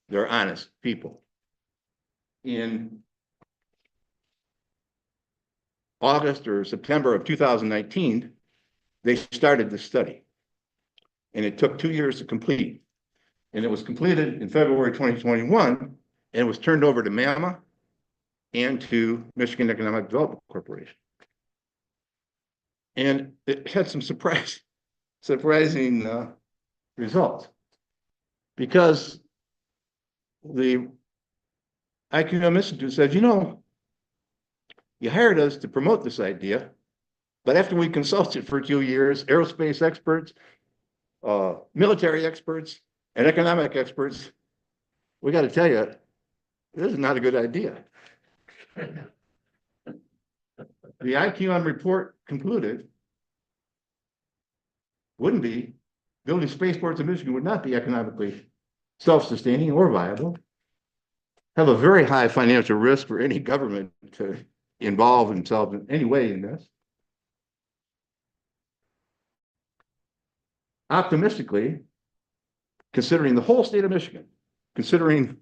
They're honest people. In August or September of 2019, they started the study, and it took 2 years to complete. And it was completed in February 2021, and it was turned over to MAMA and to Michigan Economic Development Corporation. And it had some surprising results, because the IQM Institute said, you know, you hired us to promote this idea, but after we consulted for 2 years, aerospace experts, military experts, and economic experts, we got to tell you, this is not a good idea. The IQM report concluded building spaceports in Michigan would not be economically self-sustaining or viable, have a very high financial risk for any government to involve themselves in any way in this. optimistically, considering the whole state of Michigan, considering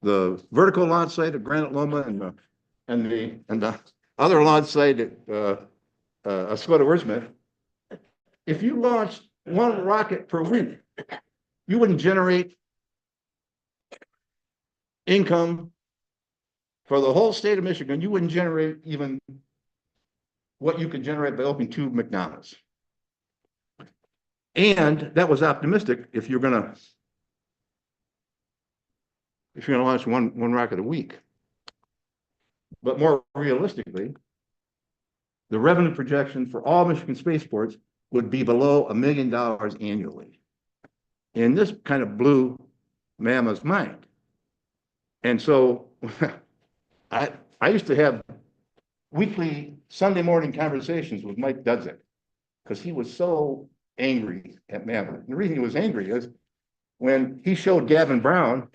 the vertical launch site of Granite Loma and the other launch site at Oscoda Woodsmith, if you launched one rocket per week, you wouldn't generate income for the whole state of Michigan. You wouldn't generate even what you could generate by opening 2 McDonald's. And that was optimistic if you're gonna launch one rocket a week. But more realistically, the revenue projection for all Michigan spaceports would be below $1 million annually. And this kind of blew Mama's mind. And so I used to have weekly Sunday morning conversations with Mike Dudzik because he was so angry at Mama. And the reason he was angry is when he showed Gavin Brown,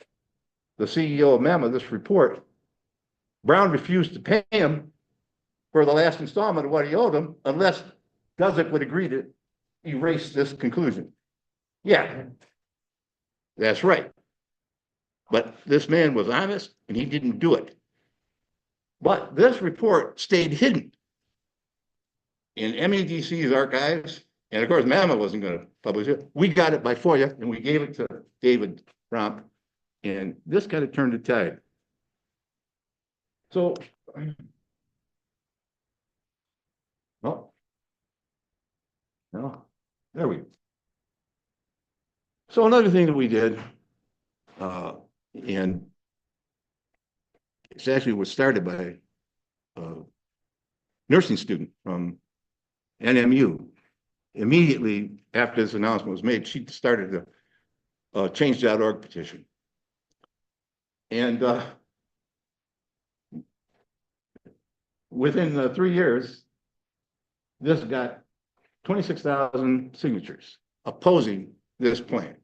the CEO of Mama, this report, Brown refused to pay him for the last installment of what he owed him unless Dudzik would agree to erase this conclusion. Yeah, that's right. But this man was honest and he didn't do it. But this report stayed hidden in MEDC's archives. And of course, Mama wasn't going to publish it. We got it by FOIA and we gave it to David Trump. And this kind of turned the tide. So, oh, no, there we go. So another thing that we did, and it actually was started by a nursing student from NMU. Immediately after this announcement was made, she started a change.org petition. And within 3 years, this got 26,000 signatures opposing this plan.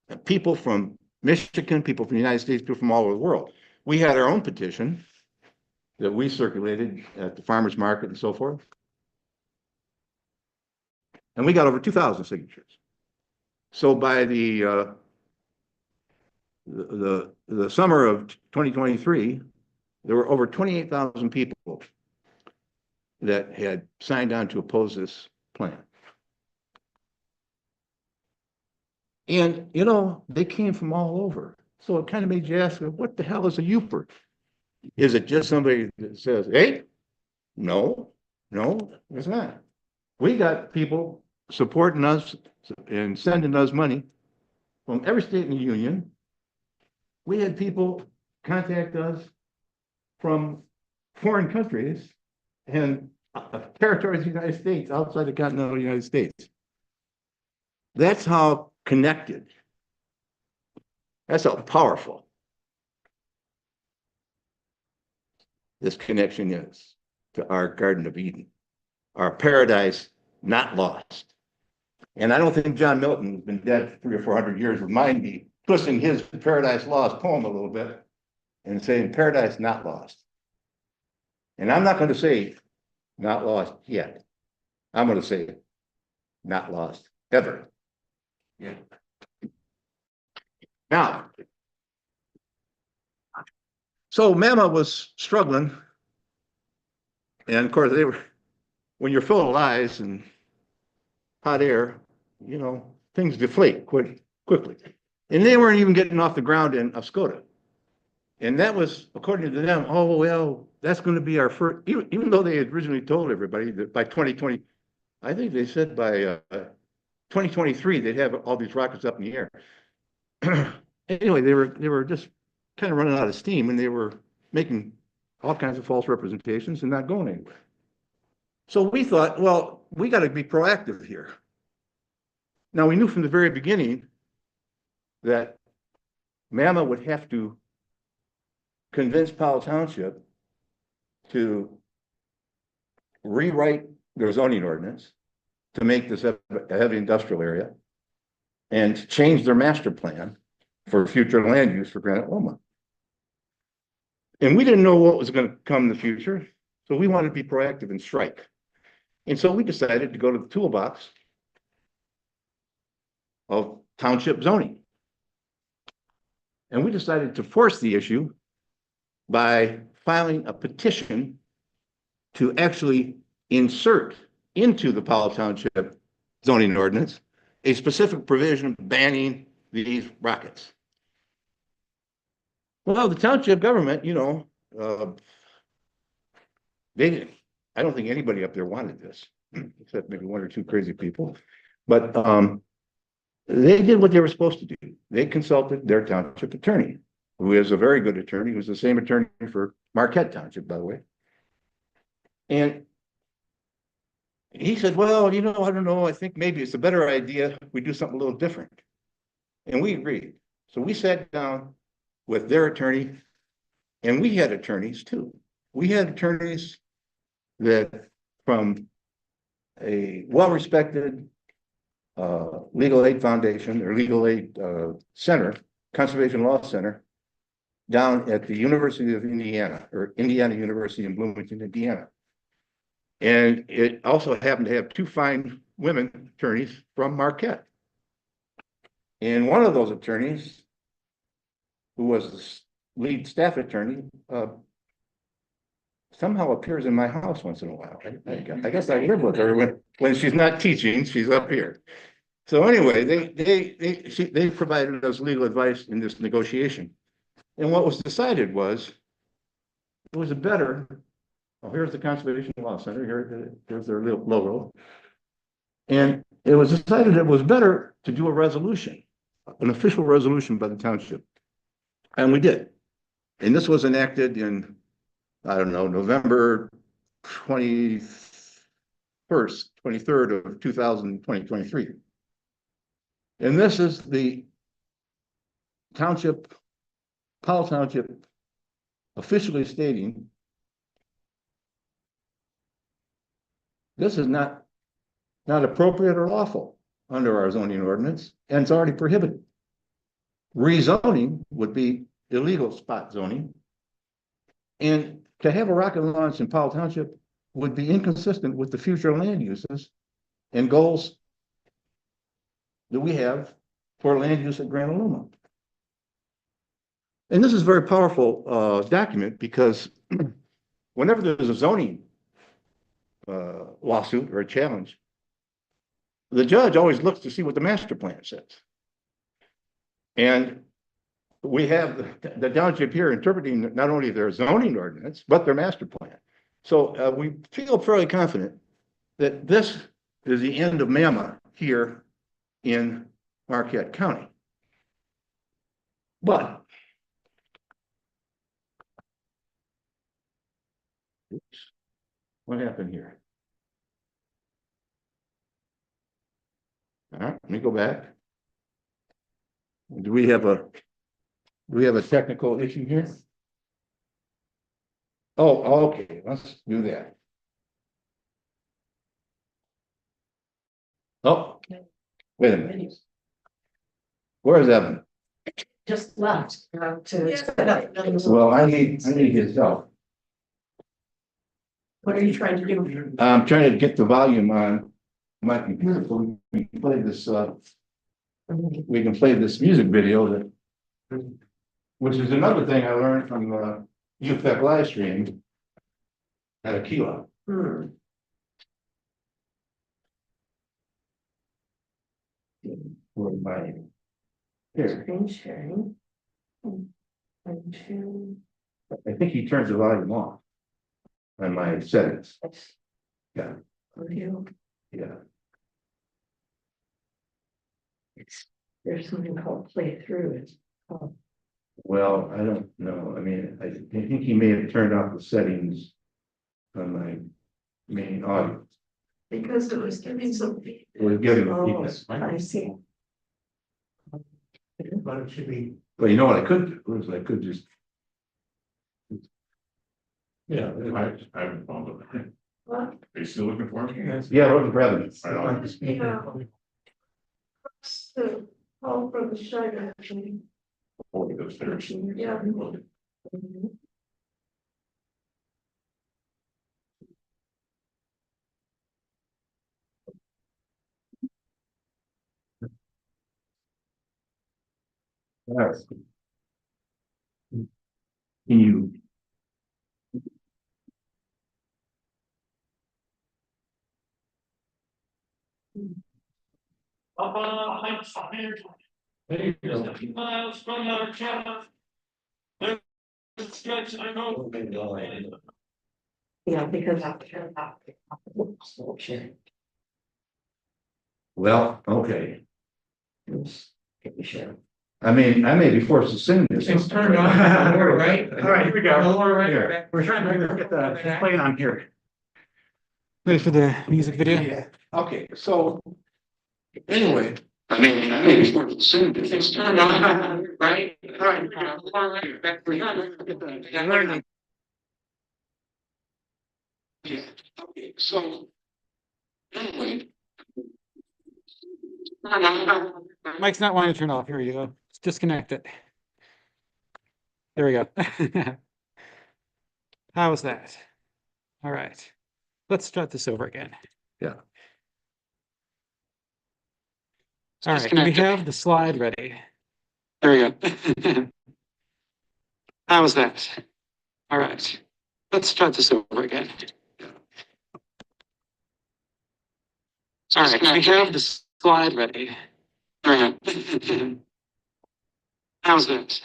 And people from Michigan, people from the United States, people from all over the world. We had our own petition that we circulated at the farmers market and so forth. And we got over 2,000 signatures. So by the summer of 2023, there were over 28,000 people that had signed on to oppose this plan. And, you know, they came from all over. So it kind of made you ask, what the hell is a Uper? Is it just somebody that says, hey? No, it's not. We got people supporting us and sending us money from every state in the union. We had people contact us from foreign countries and territories of the United States, outside the continental United States. That's how connected, that's how powerful this connection is to our Garden of Eden, our paradise not lost. And I don't think John Milton, who's been dead for 300 or 400 years, would mind me twisting his Paradise Lost poem a little bit and saying paradise not lost. And I'm not going to say not lost yet. I'm going to say not lost ever. Yeah. Now, so Mama was struggling. And of course, they were, when you're full of lies and hot air, you know, things deflate quickly. And they weren't even getting off the ground in Oscoda. And that was, according to them, oh, well, that's going to be our first, even though they had originally told everybody that by 2020, I think they said by 2023, they'd have all these rockets up in the air. Anyway, they were just kind of running out of steam, and they were making all kinds of false representations and not going anywhere. So we thought, well, we got to be proactive here. Now, we knew from the very beginning that Mama would have to convince Powell Township to rewrite their zoning ordinance to make this a heavy industrial area and to change their master plan for future land use for Granite Loma. And we didn't know what was going to come in the future, so we wanted to be proactive and strike. And so we decided to go to the toolbox of township zoning. And we decided to force the issue by filing a petition to actually insert into the Powell Township zoning ordinance a specific provision banning these rockets. Well, the township government, I don't think anybody up there wanted this, except maybe one or two crazy people. But they did what they were supposed to do. They consulted their township attorney, who is a very good attorney, who's the same attorney for Marquette Township, by the way. And he said, well, I don't know, I think maybe it's a better idea we do something a little different. And we agreed. So we sat down with their attorney, and we had attorneys too. We had attorneys that from a well-respected legal aid foundation or legal aid center, conservation law center, down at the University of Indiana, or Indiana University in Bloomington, Indiana. And it also happened to have two fine women attorneys from Marquette. And one of those attorneys, who was the lead staff attorney, somehow appears in my house once in a while. I guess I live with her when she's not teaching, she's up here. So anyway, they provided us legal advice in this negotiation. And what was decided was, it was a better, here's the Conservation Law Center, here's their little logo. And it was decided it was better to do a resolution, an official resolution by the township. And we did. And this was enacted in, I don't know, November 23rd of 2023. And this is the township, Powell Township, officially stating this is not appropriate or lawful under our zoning ordinance, and it's already prohibited. Rezoning would be illegal spot zoning. And to have a rocket launch in Powell Township would be inconsistent with the future land uses and goals that we have for land use at Grand Loma. And this is a very powerful document, because whenever there's a zoning lawsuit or a challenge, the judge always looks to see what the master plan says. And we have the township here interpreting not only their zoning ordinance, but their master plan. So we feel fairly confident that this is the end of MAMA here in Marquette County. But oops, what happened here? All right, let me go back. Do we have a technical issue here? Oh, okay, let's do that. Oh, wait a minute. Where is Evan? Just left. Well, I need his help. What are you trying to do? I'm trying to get the volume on my computer so we can play this. We can play this music video which is another thing I learned from UFEC live stream at Aquila. Where am I? Here. Screen sharing. I think he turns the volume off on my settings. Yeah. Yeah. There's something called play through. Well, I don't know. I mean, I think he may have turned off the settings on my main audio. Because it was giving some. It was giving the Oh, feedback. I see. But it should be. Well, you know what I could do is I could just. Yeah, I haven't found it. What? Are you still looking for me? Yeah, Roger Bradley. I don't. The call from the Shiner, actually. Oh, those stairs. Yeah. Yes. Can you? There you go. Miles from our town. Stretch, I know. Yeah, because. Well, okay. I mean, I may be forced to sing this. It's turned on, right? All right, here we go. All right. Here. We're trying to get the play on here. Ready for the music video? Yeah, okay, so. Anyway. I may be forced to sing this. It's turned on, right? All right. Yeah, okay, so. Anyway. Mike's not wanting to turn off. Here you go. Let's disconnect it. There we go. How was that? All right. Let's start this over again. Yeah. All right, we have the slide ready. There we go. How was that? All right, let's start this over again. All right, we have the slide ready. There we go. How's that?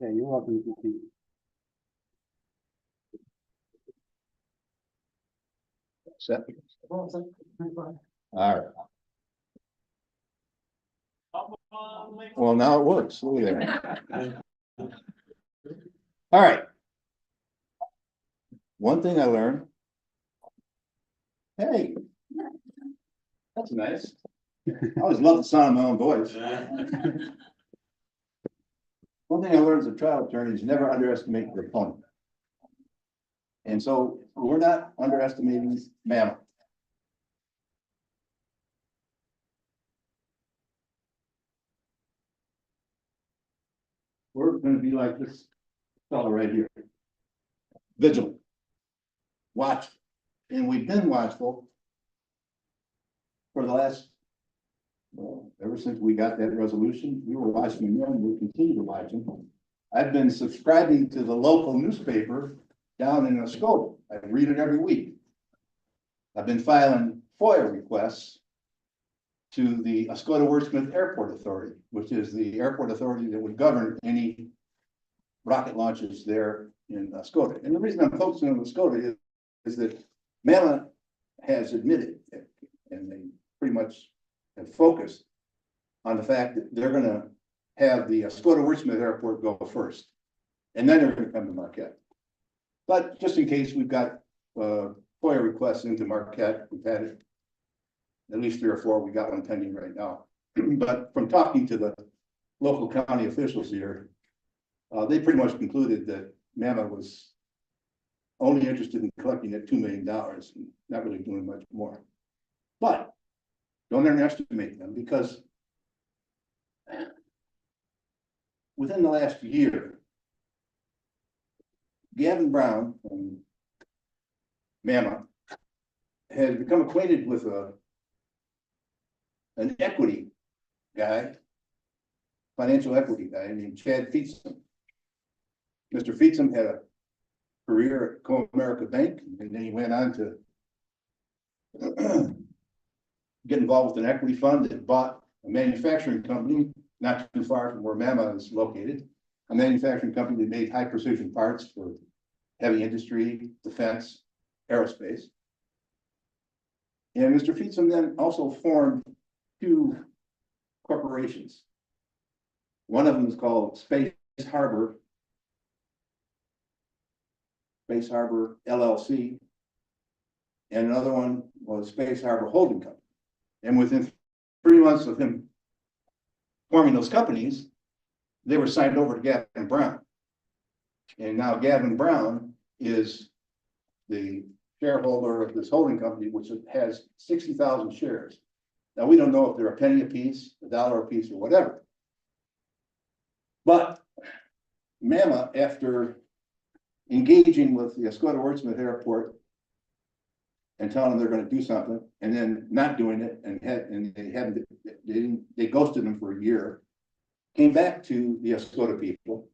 Yeah, you're welcome to continue. Set. All right. Well, now it works. Look at that. All right. One thing I learned. Hey. That's nice. I always love the sound of my own voice. One thing I learned as a trial attorney is never underestimate your opponent. And so we're not underestimating Mammoth. We're gonna be like this fellow right here. Vigilant. Watch. And we've been watchful for the last, well, ever since we got that resolution, we were watching them and we'll continue to watch them. I've been subscribing to the local newspaper down in Oscoda. I read it every week. I've been filing FOIA requests to the Oscoda Wordsmith Airport Authority, which is the airport authority that would govern any rocket launches there in Oscoda. And the reason I'm focusing on Oscoda is that Mammoth has admitted, and they pretty much have focused on the fact that they're gonna have the Oscoda Wordsmith Airport go first. And then they're gonna come to Marquette. But just in case, we've got FOIA requests into Marquette. We've had it at least 3 or 4. We got one pending right now. But from talking to the local county officials here, they pretty much concluded that Mammoth was only interested in collecting that $2 million and not really doing much more. But don't underestimate them, because within the last year, Gavin Brown from Mammoth has become acquainted with an equity guy, financial equity guy named Chad Feetsum. Mr. Feetsum had a career at Co-America Bank, and then he went on to get involved with an equity fund that bought a manufacturing company not too far from where Mammoth is located, a manufacturing company that made high precision parts for heavy industry, defense, aerospace. And Mr. Feetsum then also formed 2 corporations. One of them is called Space Harbor LLC, and another one was Space Harbor Holding Company. And within 3 months of him forming those companies, they were signed over to Gavin Brown. And now Gavin Brown is the shareholder of this holding company, which has 60,000 shares. Now, we don't know if they're a penny a piece, $1 a piece, or whatever. But Mammoth, after engaging with the Oscoda Wordsmith Airport and telling them they're going to do something, and then not doing it, and they ghosted them for a year, came back to the Oscoda people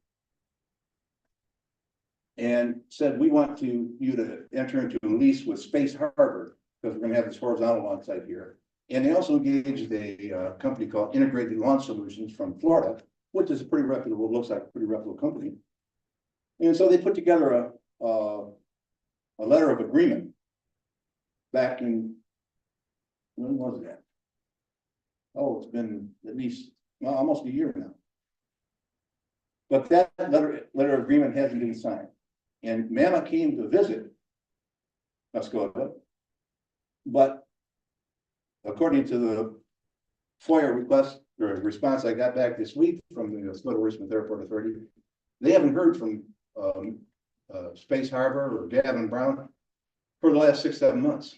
and said, we want you to enter into a lease with Space Harbor, because we're going to have this horizontal launch site here. And they also engaged a company called Integrated Launch Solutions from Florida, which is a pretty reputable, looks like a pretty reputable company. And so they put together a letter of agreement back in, when was that? Oh, it's been at least, well, almost a year now. But that letter of agreement hasn't been signed. And Mammoth came to visit Oscoda, but according to the FOIA request or response I got back this week from the Oscoda Wordsmith Airport Authority, they haven't heard from Space Harbor or Gavin Brown for the last 6-7 months.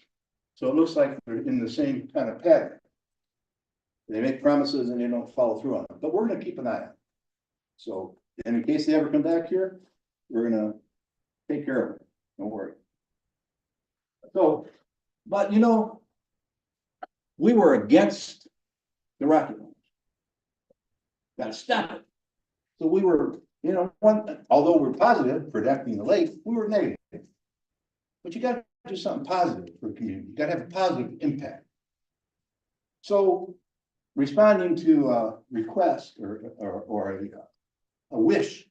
So it looks like they're in the same kind of pattern. They make promises and they don't follow through on them, but we're going to keep an eye on it. So, and in case they ever come back here, we're going to take care of it. Don't worry. So, but you know, we were against the rocket launch. Got to stop it. So we were, you know, although we're positive protecting the lake, we were negative. But you got to do something positive for the community. You got to have a positive impact. So, responding to a request or a wish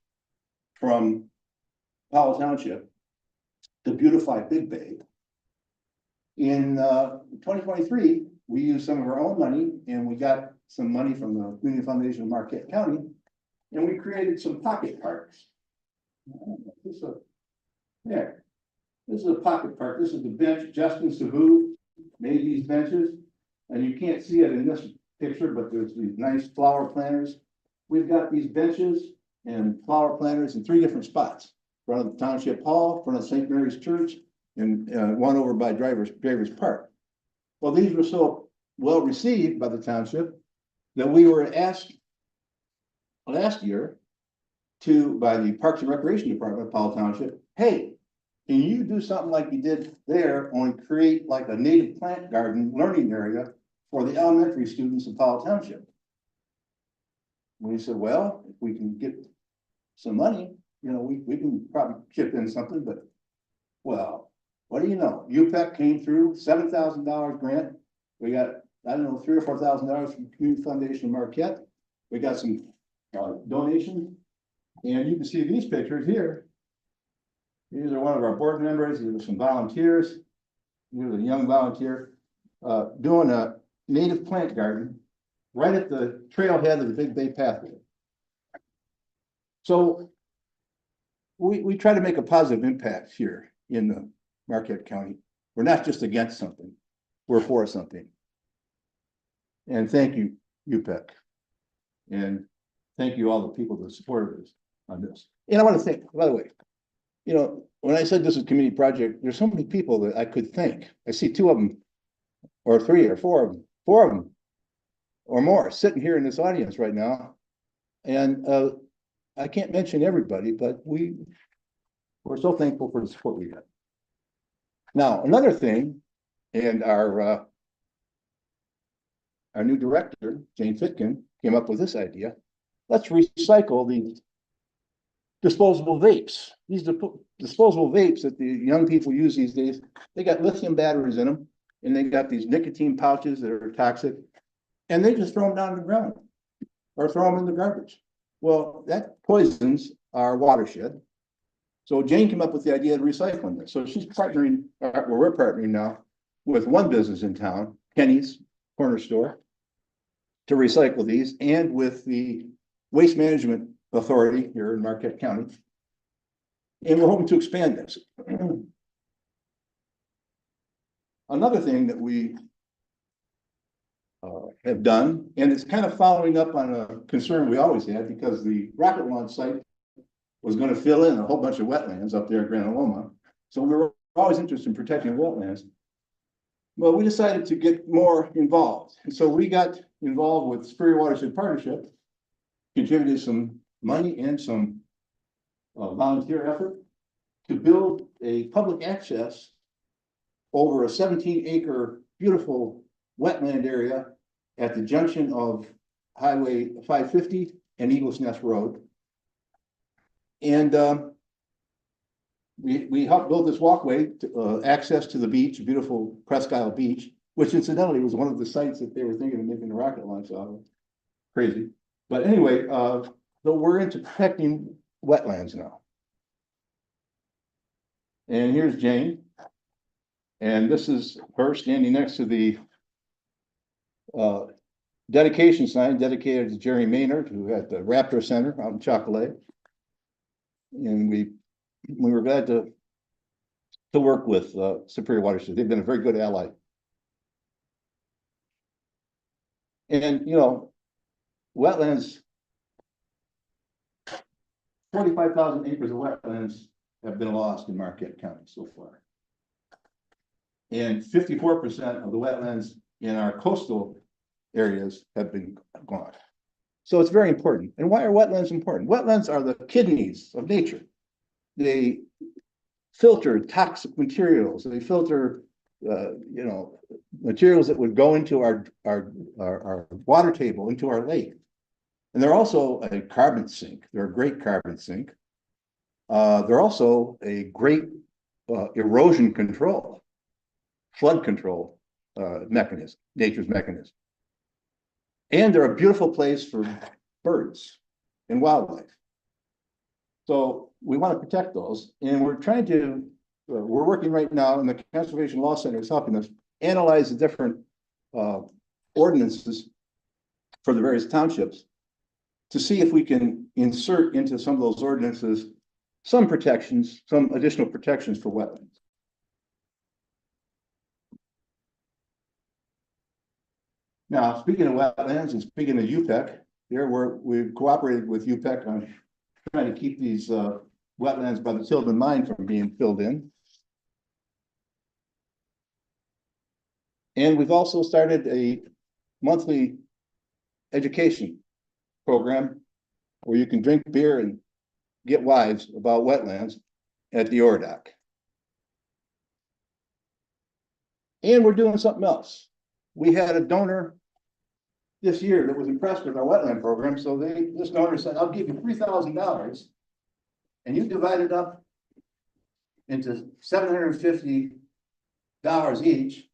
from Powell Township to beautify Big Bay. In 2023, we used some of our own money and we got some money from the Community Foundation of Marquette County. And we created some pocket parks. This is a pocket park. This is the bench Justin Sabu made these benches. And you can't see it in this picture, but there's these nice flower planters. We've got these benches and flower planters in 3 different spots. Front of the Township Hall, front of St. Mary's Church, and one over by Drivers Park. Well, these were so well received by the township that we were asked last year by the Parks and Recreation Department of Powell Township, hey, can you do something like you did there, only create like a native plant garden learning area for the elementary students of Powell Township? We said, well, if we can get some money, you know, we can probably chip in something, but well, what do you know? UPEC came through, $7,000 grant. We got, I don't know, $3,000 or $4,000 from the Community Foundation of Marquette. We got some donations, and you can see these pictures here. These are one of our board members. These are some volunteers. Here's a young volunteer doing a native plant garden right at the trailhead of the Big Bay Pathway. So we try to make a positive impact here in the Marquette County. We're not just against something, we're for something. And thank you, UPEC. And thank you all the people that supported us on this. And I want to thank, by the way, you know, when I said this is a community project, there's so many people that I could thank. I see 2 of them, or 3 or 4 of them, 4 of them or more sitting here in this audience right now. And I can't mention everybody, but we're so thankful for the support we got. Now, another thing, and our new director, Jane Fitkin, came up with this idea. Let's recycle these disposable vapes. These disposable vapes that the young people use these days, they got lithium batteries in them, and they got these nicotine pouches that are toxic, and they just throw them down to the ground or throw them in the garbage. Well, that poisons our watershed. So Jane came up with the idea of recycling this. So she's partnering, we're partnering now with one business in town, Kenny's Corner Store, to recycle these, and with the Waste Management Authority here in Marquette County. And we're hoping to expand this. Another thing that we have done, and it's kind of following up on a concern we always had, because the rocket launch site was going to fill in a whole bunch of wetlands up there at Granuloma. So we were always interested in protecting wetlands. Well, we decided to get more involved. And so we got involved with Superior Watershed Partnership, contributed some money and some volunteer effort to build a public access over a 17-acre beautiful wetland area at the junction of Highway 550 and Eagles Nest Road. And we helped build this walkway to access to the beach, beautiful Presque Isle Beach, which incidentally was one of the sites that they were thinking of making a rocket launch out of. Crazy. But anyway, so we're into protecting wetlands now. And here's Jane. And this is her standing next to the dedication sign dedicated to Jerry Maynard, who had the Raptor Center out in Chocolate. And we were glad to work with Superior Watershed. They've been a very good ally. And, you know, wetlands, 45,000 acres of wetlands have been lost in Marquette County so far. And 54% of the wetlands in our coastal areas have been gone. So it's very important. And why are wetlands important? Wetlands are the kidneys of nature. They filter toxic materials. They filter, you know, materials that would go into our water table, into our lake. And they're also a carbon sink. They're a great carbon sink. They're also a great erosion control, flood control mechanism, nature's mechanism. And they're a beautiful place for birds and wildlife. So we want to protect those, and we're trying to, we're working right now, and the Conservation Law Center is helping us analyze the different ordinances for the various townships to see if we can insert into some of those ordinances some protections, some additional protections for wetlands. Now, speaking of wetlands and speaking of UPEC, here we've cooperated with UPEC on trying to keep these wetlands by the Tilden mine from being filled in. And we've also started a monthly education program where you can drink beer and get wise about wetlands at the Oradoc. And we're doing something else. We had a donor this year that was impressed with our wetland program, so this donor said, I'll give you $3,000 and you divide it up into $750 each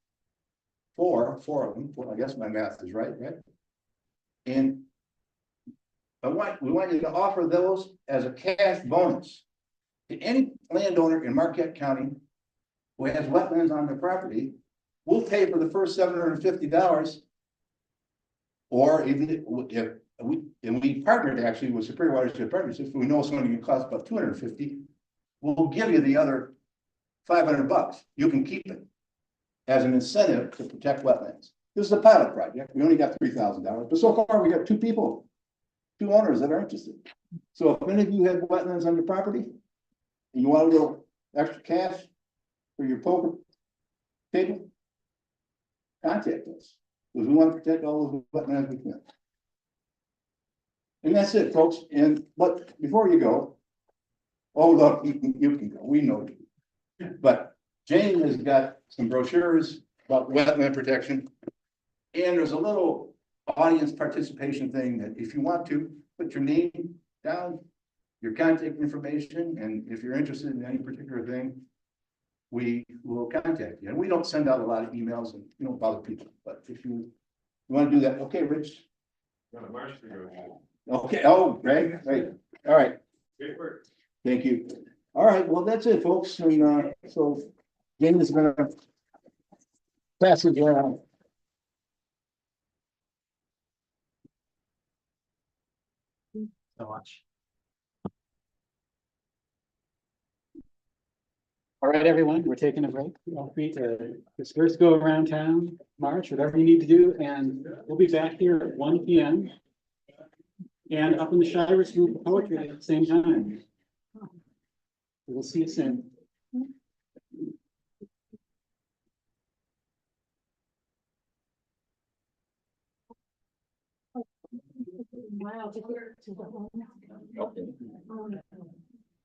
for four of them. Well, I guess my math is right? And we want you to offer those as a cash bonus to any landowner in Marquette County who has wetlands on their property. We'll pay for the first $750, or if we partnered actually with Superior Watershed Partnerships, we know it's going to cost about $250. We'll give you the other $500. You can keep it as an incentive to protect wetlands. This is a pilot project. We only got $3,000, but so far we got two owners that are interested. So if any of you have wetlands on your property and you want a little extra cash for your poker table, contact us, because we want to protect all those wetlands we can. And that's it, folks. But before you go, oh look, you can go. We know you. But Jane has got some brochures about wetland protection, and there's a little audience participation thing that if you want to put your name down, your contact information, and if you're interested in any particular thing, we will contact you. And we don't send out a lot of emails and you don't bother people, but if you want to do that, okay, Rich. Okay, oh, Greg, great. All right. Great work. Thank you. All right, well, that's it, folks. And so Jane is gonna pass it around. So much. All right, everyone, we're taking a break. Feel free to disperse, go around town, march, whatever you need to do, and we'll be back here at 1 p.m. and up in the Shirus Room for poetry at the same time. We'll see you soon.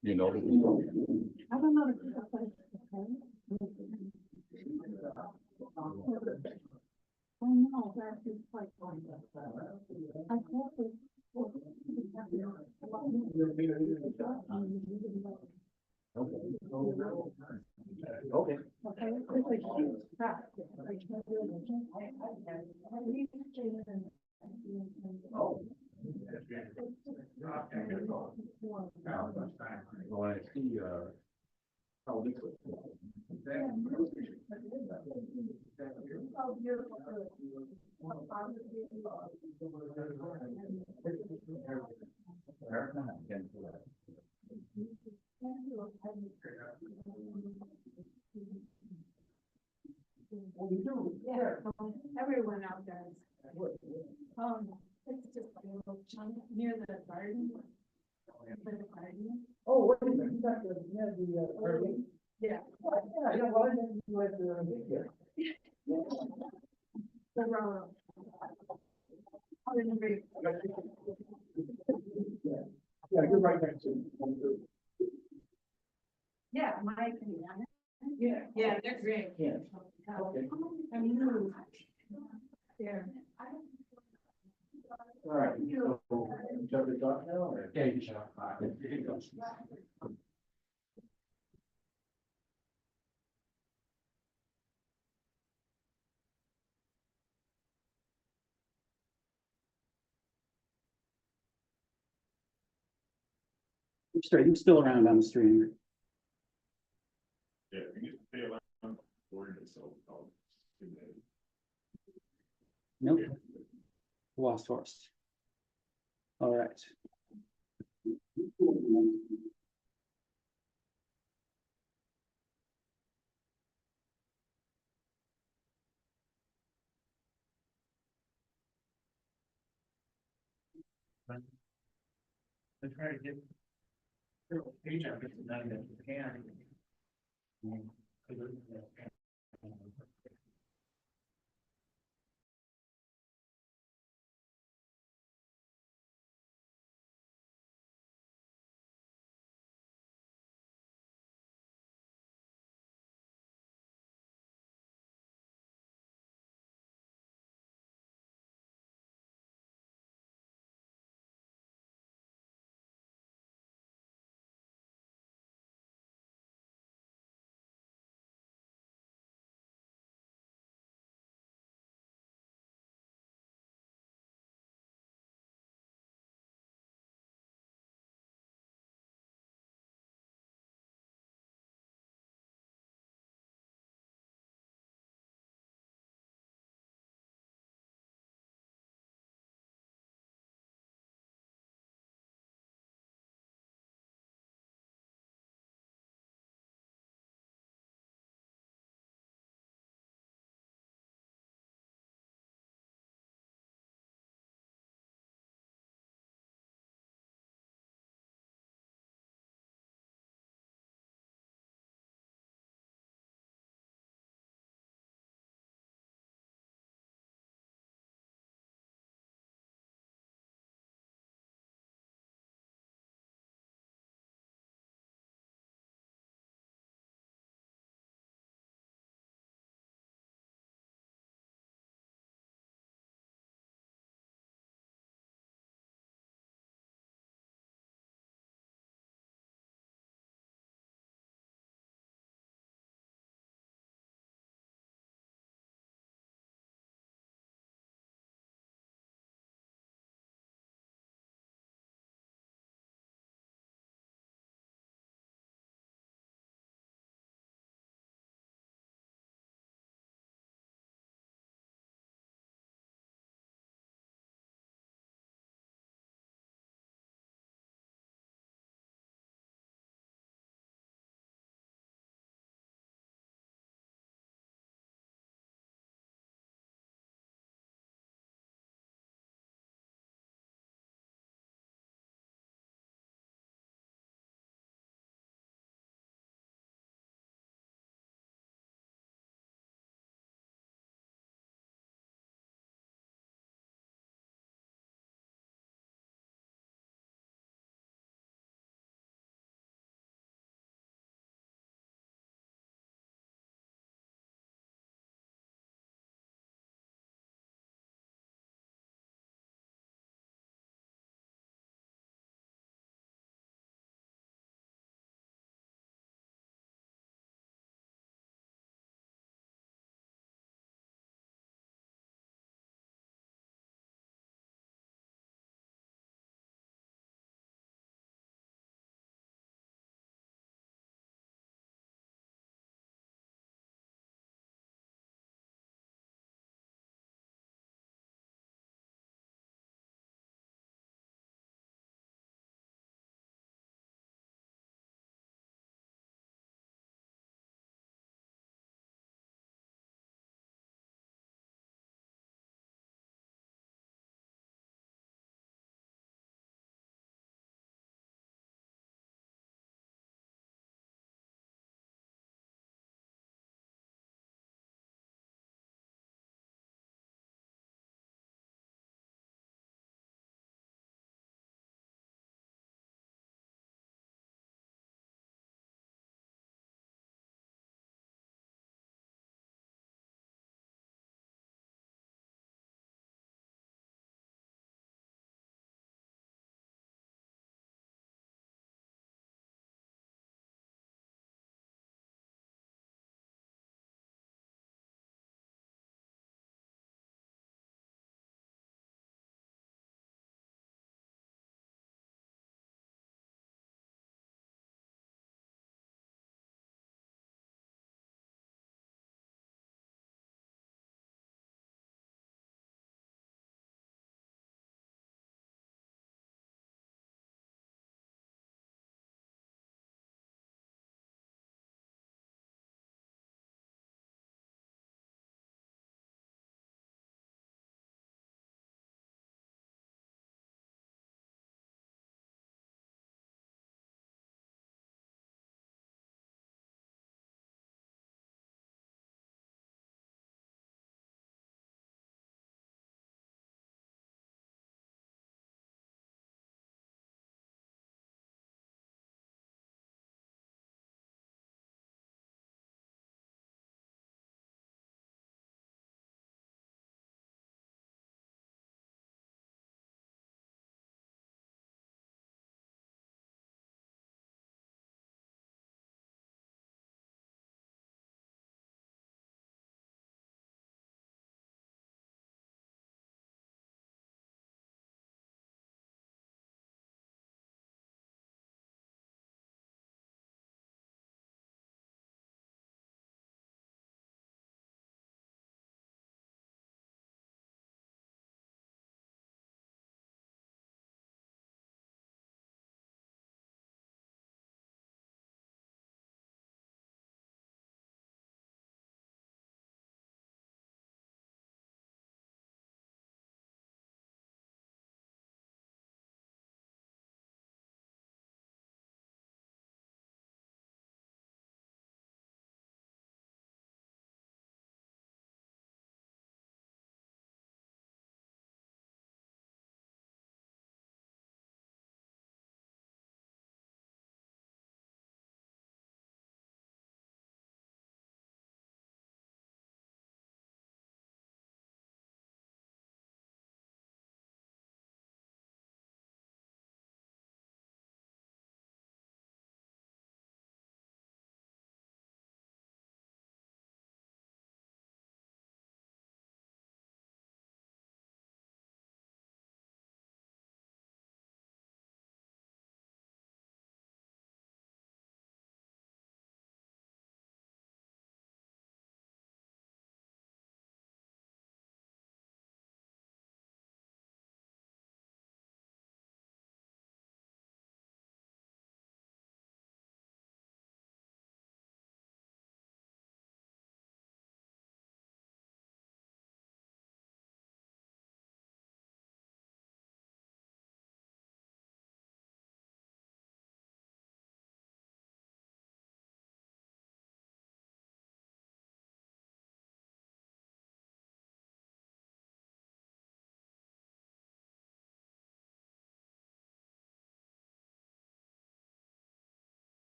You know. Okay. Well, I see, how this Everyone out there. It's just a little chunk near the garden. For the garden. Oh, wait a minute, you got the garden? Yeah. Yeah, well, I didn't do it, The road. Yeah, you're right next to it. Yeah, Mike and Anna. Yeah, they're great. Yeah. Okay. I mean, they're. All right. So, shut this off now, or? Yeah, you can shut off. Straight, he's still around on the stream. Yeah, you get to stay around for yourself. Nope. Lost horse. All right. I try to get. Page out, it's not even can.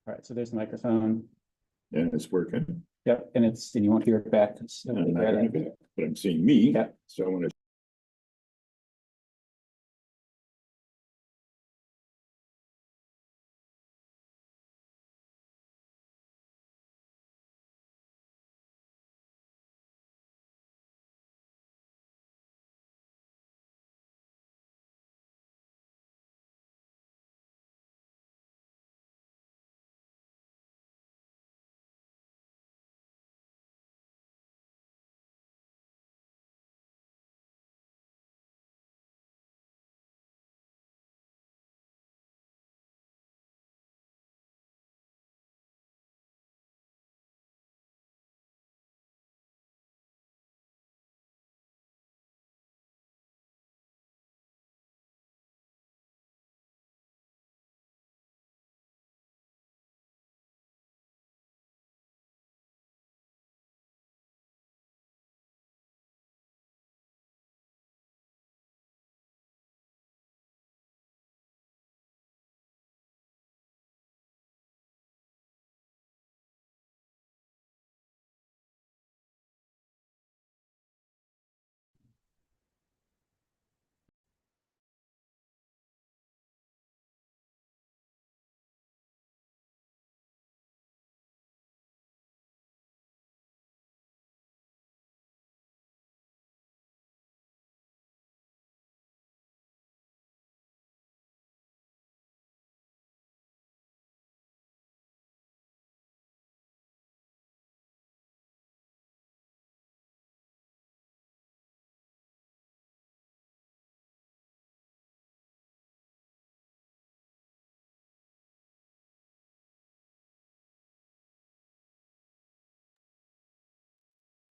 All right, so there's the microphone. And it's working. Yep, and you won't hear it back. And I'm not hearing it back, but I'm seeing me. Yep. So I want to.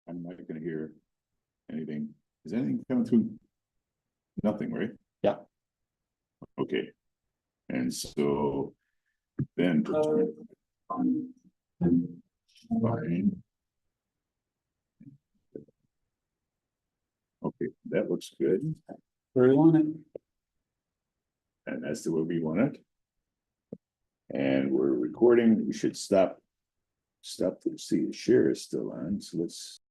I'm not gonna hear anything. Is anything coming through? Nothing, right? Yeah. Okay. And so then. Fine. Okay, that looks good. Where do you want it? And that's the way we want it. And we're recording. We should stop to see the share is still on. So let's.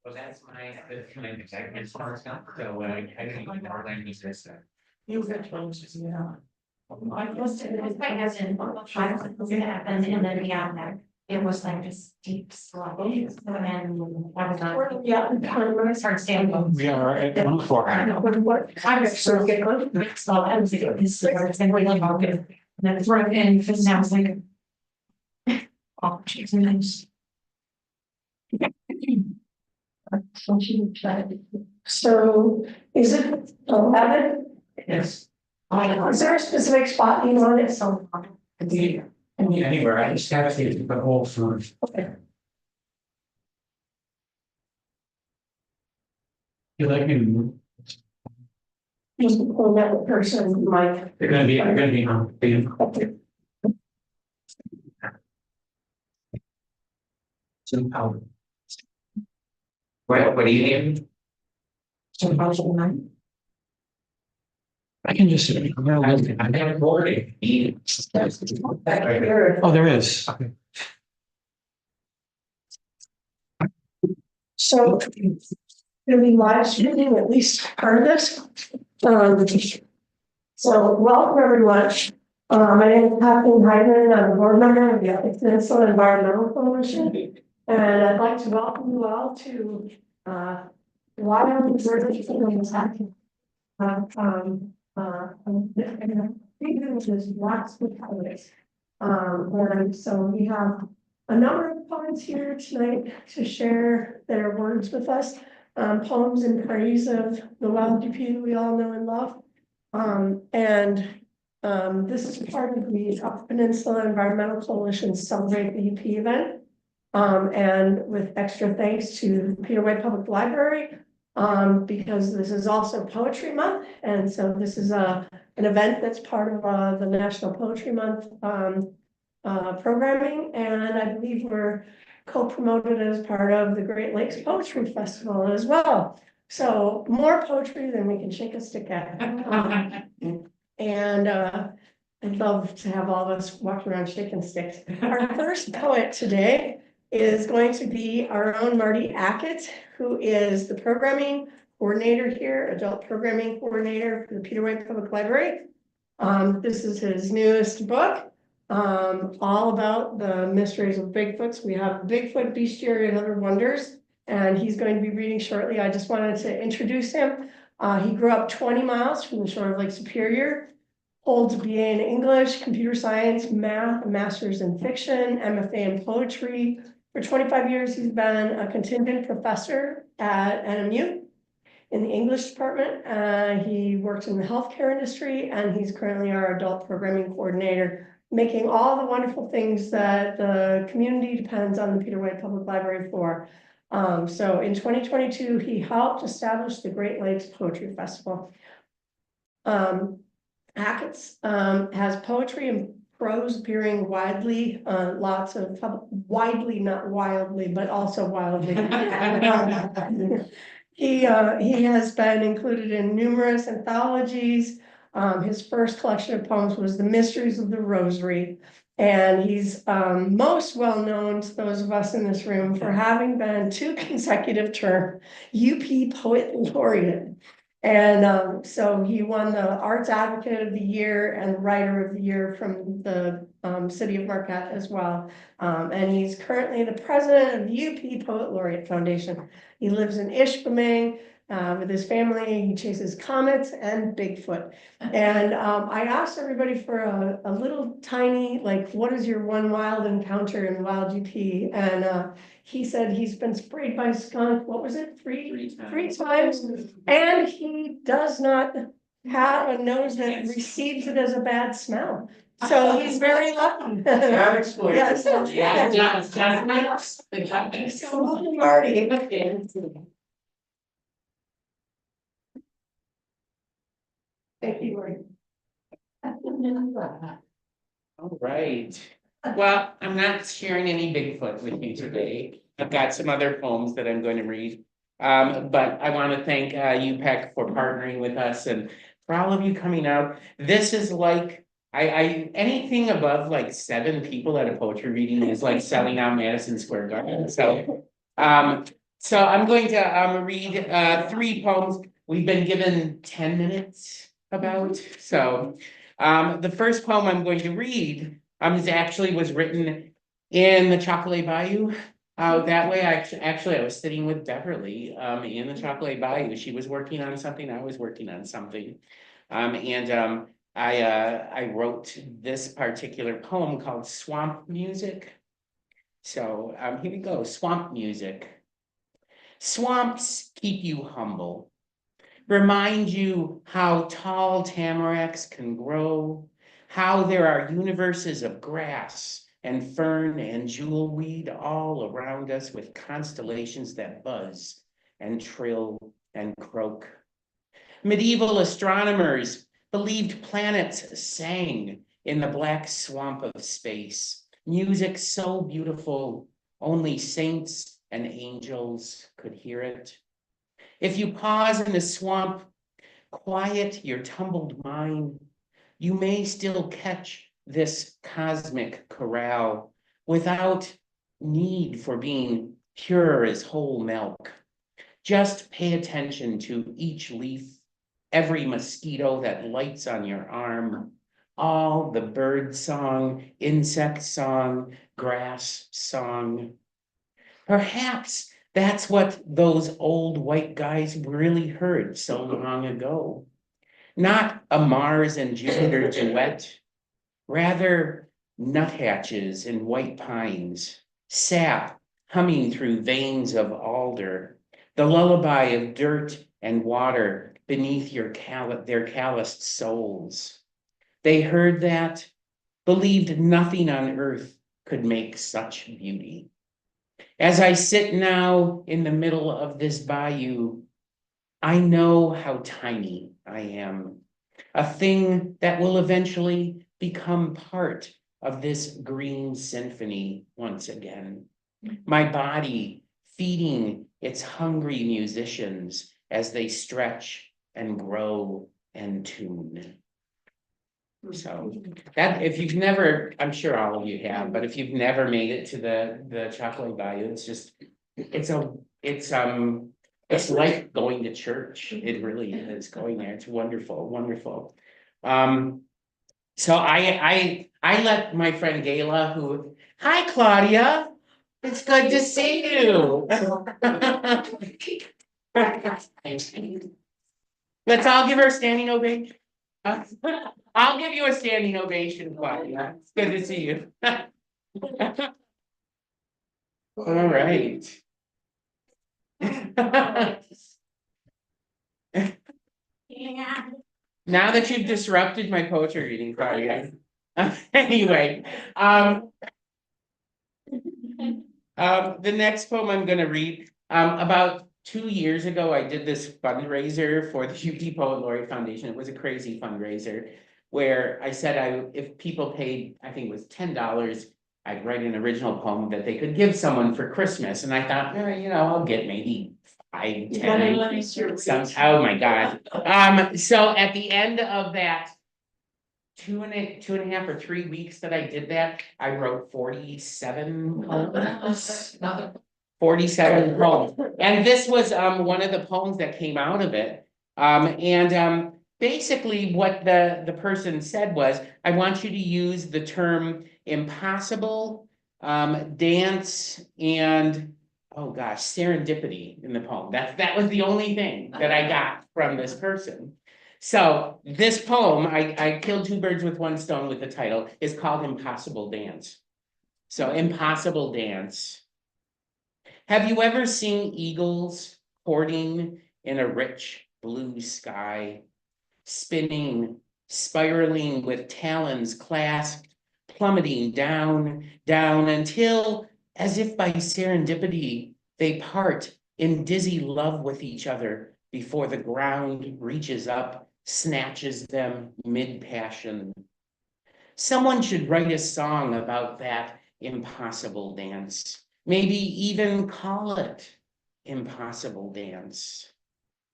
Well, that's my executive sponsor, so I didn't even know that existed. You got changes, yeah. I was, it was like as in, I was gonna happen, and then beyond that, it was like a steep slope. And I was not, yeah, I started standing. We are at 104. I was sort of getting, so I was like, this is, and we like, okay. And then it's right, and because now it's like. Oh, she's nice. So is it 11? Yes. Is there a specific spot you want it? So. Anywhere, I just have to put whole food. Okay. You like me to move? Just pull that person, Mike. They're gonna be on. Some power. What do you need? Some possible night. I can just. I got a board. Oh, there is. So. Gonna be live streaming at least part of this. So welcome everyone. My name is Kathleen Hyden. I'm a board member of the Ethics Peninsula Environmental Coalition. And I'd like to welcome you all to why I'm happening. Lots of colors. And so we have a number of poets here tonight to share their words with us. Poems in praise of the wild UP we all know and love. This is part of the Upper Peninsula Environmental Coalition Celebrate the UP event. And with extra thanks to the Peter White Public Library, because this is also Poetry Month. And so this is an event that's part of the National Poetry Month programming. And I believe we're co-promoted as part of the Great Lakes Poetry Festival as well. So more poetry than we can shake a stick at. I'd love to have all of us walking around shaking sticks. Our first poet today is going to be our own Marty Ackett, who is the programming coordinator here, adult programming coordinator for the Peter White Public Library. This is his newest book. All about the mysteries of Bigfoots. We have Bigfoot, Bestiary, and Other Wonders, and he's going to be reading shortly. I just wanted to introduce him. He grew up 20 miles from the shore of Lake Superior, holds a BA in English, computer science, math, a master's in fiction, MFA in poetry. For 25 years, he's been a contingent professor at NMU in the English department. He works in the healthcare industry, and he's currently our adult programming coordinator, making all the wonderful things that the community depends on the Peter White Public Library for. So in 2022, he helped establish the Great Lakes Poetry Festival. Ackett's has poetry and prose appearing widely, lots of widely, not wildly, but also wildly. He has been included in numerous anthologies. His first collection of poems was The Mysteries of the Rosary. And he's most well known to those of us in this room for having been 2 consecutive term UP Poet Laureate. And so he won the Arts Advocate of the Year and Writer of the Year from the city of Marquette as well. And he's currently the president of the UP Poet Laureate Foundation. He lives in Ishpeming with his family. He chases comets and Bigfoot. And I asked everybody for a little tiny, like, what is your one wild encounter in the wild UP? And he said he's been sprayed by a skunk. What was it? Three times. And he does not have a nose that receives it as a bad smell. So he's very lucky. That explains. Yes. So welcome, Marty. Thank you, Marty. All right. Well, I'm not sharing any Bigfoot with you today. I've got some other poems that I'm going to read. But I want to thank UPEC for partnering with us and for all of you coming out. This is like, anything above like 7 people at a poetry reading is like selling out Madison Square Garden. So So I'm going to read 3 poems we've been given 10 minutes about. So the first poem I'm going to read was written in the Chocolate Bayou. That way, I was sitting with Beverly in the Chocolate Bayou. She was working on something, I was working on something. I wrote this particular poem called Swamp Music. So here we go, Swamp Music. Swamps keep you humble, remind you how tall tamaracks can grow, how there are universes of grass and fern and jewelweed all around us with constellations that buzz and trill and croak. Medieval astronomers believed planets sang in the black swamp of space, music so beautiful only saints and angels could hear it. If you pause in the swamp, quiet your tumbled mind, you may still catch this cosmic chorale without need for being pure as whole milk. Just pay attention to each leaf, every mosquito that lights on your arm, all the bird song, insect song, grass song. Perhaps that's what those old white guys really heard so long ago. Not a Mars and Jupiter duet, rather nuthatches and white pines, sap humming through veins of alder, the lullaby of dirt and water beneath their calloused souls. They heard that, believed nothing on earth could make such beauty. As I sit now in the middle of this bayou, I know how tiny I am, a thing that will eventually become part of this green symphony once again. My body feeding its hungry musicians as they stretch and grow and tune. So that if you've never, I'm sure all of you have, but if you've never made it to the Chocolate Bayou, it's just it's like going to church. It really is going there. It's wonderful, wonderful. So I let my friend Gayla, who, hi Claudia, it's good to see you. Let's all give her a standing ovation. I'll give you a standing ovation, Claudia. It's good to see you. All right. Now that you've disrupted my poetry reading, Claudia. Anyway, the next poem I'm gonna read, about 2 years ago, I did this fundraiser for the UP Poet Laureate Foundation. It was a crazy fundraiser where I said if people paid, I think it was $10, I'd write an original poem that they could give someone for Christmas. And I thought, I'll get maybe 5, 10. Oh my God. So at the end of that two and a half or 3 weeks that I did that, I wrote 47 poems. 47 poems. And this was one of the poems that came out of it. Basically what the person said was, I want you to use the term impossible, dance, and oh gosh, serendipity in the poem. That was the only thing that I got from this person. So this poem, I killed 2 birds with 1 stone with the title, is called Impossible Dance. So Impossible Dance. Have you ever seen eagles hoarding in a rich blue sky, spinning, spiraling with talons clasped, plummeting down, down until, as if by serendipity, they part in dizzy love with each other before the ground reaches up, snatches them mid-passion? Someone should write a song about that impossible dance. Maybe even call it Impossible Dance.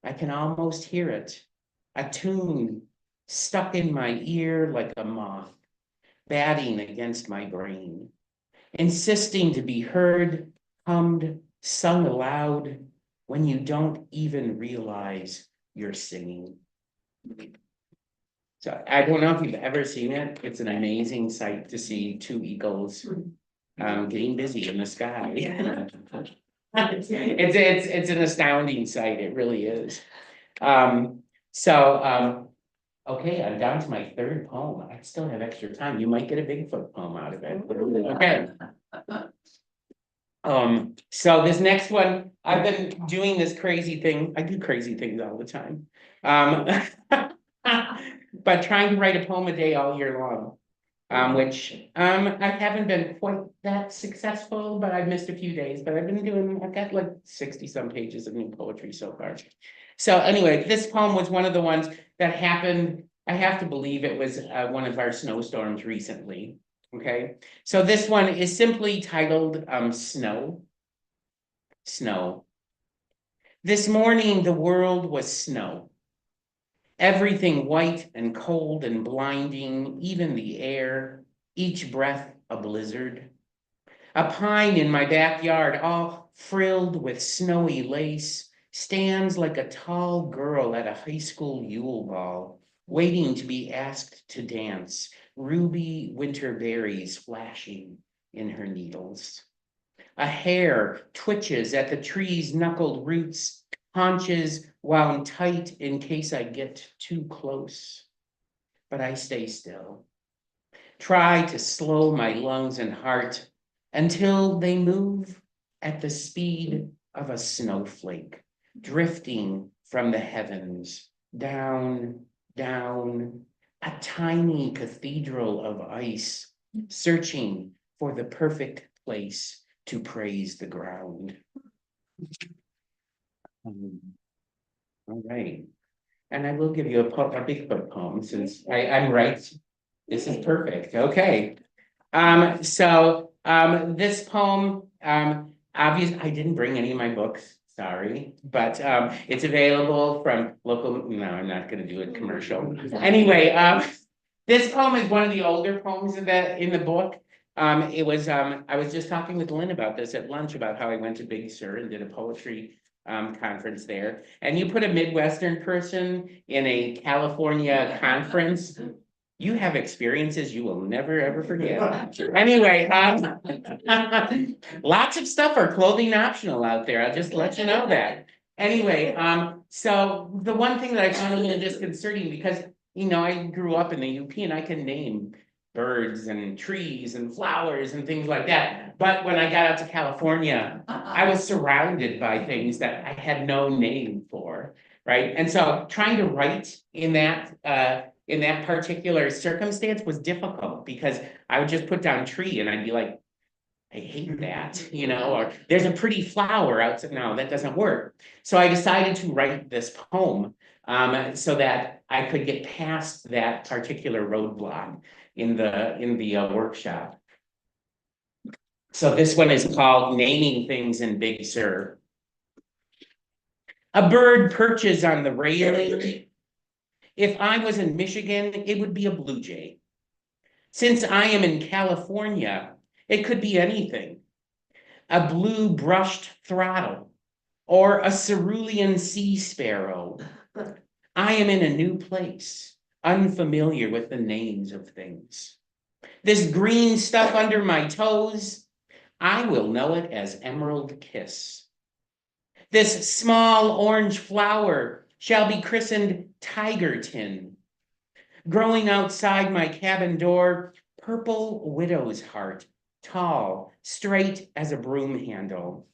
I can almost hear it, a tune stuck in my ear like a moth, batting against my brain, insisting to be heard, hummed sung aloud when you don't even realize you're singing. So I don't know if you've ever seen it. It's an amazing sight to see two eagles getting busy in the sky. It's an astounding sight. It really is. Okay, I'm down to my third poem. I still have extra time. You might get a Bigfoot poem out of it. Okay. So this next one, I've been doing this crazy thing. I do crazy things all the time. But trying to write a poem a day all year long. Which I haven't been quite that successful, but I've missed a few days, but I've got like 60 some pages of new poetry so far. So anyway, this poem was one of the ones that happened. I have to believe it was one of our snowstorms recently. Okay, so this one is simply titled Snow. Snow. This morning the world was snow. Everything white and cold and blinding, even the air, each breath a blizzard. A pine in my backyard, all frilled with snowy lace, stands like a tall girl at a high school Yule ball, waiting to be asked to dance, ruby winter berries flashing in her needles. A hare twitches at the tree's knuckled roots, haunches wound tight in case I get too close. But I stay still. Try to slow my lungs and heart until they move at the speed of a snowflake, drifting from the heavens, down, down, a tiny cathedral of ice, searching for the perfect place to praise the ground. All right, and I will give you a Bigfoot poem since I'm right. This is perfect. Okay, this poem, obviously, I didn't bring any of my books. Sorry, but it's available from local. No, I'm not going to do a commercial. Anyway, this poem is one of the older poems in the book. I was just talking with Lynn about this at lunch about how I went to Big Sur and did a poetry conference there. And you put a Midwestern person in a California conference, you have experiences you will never ever forget. Anyway, lots of stuff are clothing optional out there. I'll just let you know that. Anyway, so the one thing that I found a little disconcerting, because I grew up in the UP and I can name birds and trees and flowers and things like that. But when I got out to California, I was surrounded by things that I had no name for, right? And so trying to write in that particular circumstance was difficult because I would just put down tree and I'd be like, I hate that, or there's a pretty flower outside. No, that doesn't work. So I decided to write this poem so that I could get past that particular roadblock in the workshop. So this one is called Naming Things in Big Sur. A bird perches on the railing. If I was in Michigan, it would be a blue jay. Since I am in California, it could be anything. A blue brushed throttle or a cerulean sea sparrow. I am in a new place, unfamiliar with the names of things. This green stuff under my toes, I will know it as emerald kiss. This small orange flower shall be christened tiger tin. Growing outside my cabin door, purple widow's heart, tall, straight as a broom handle.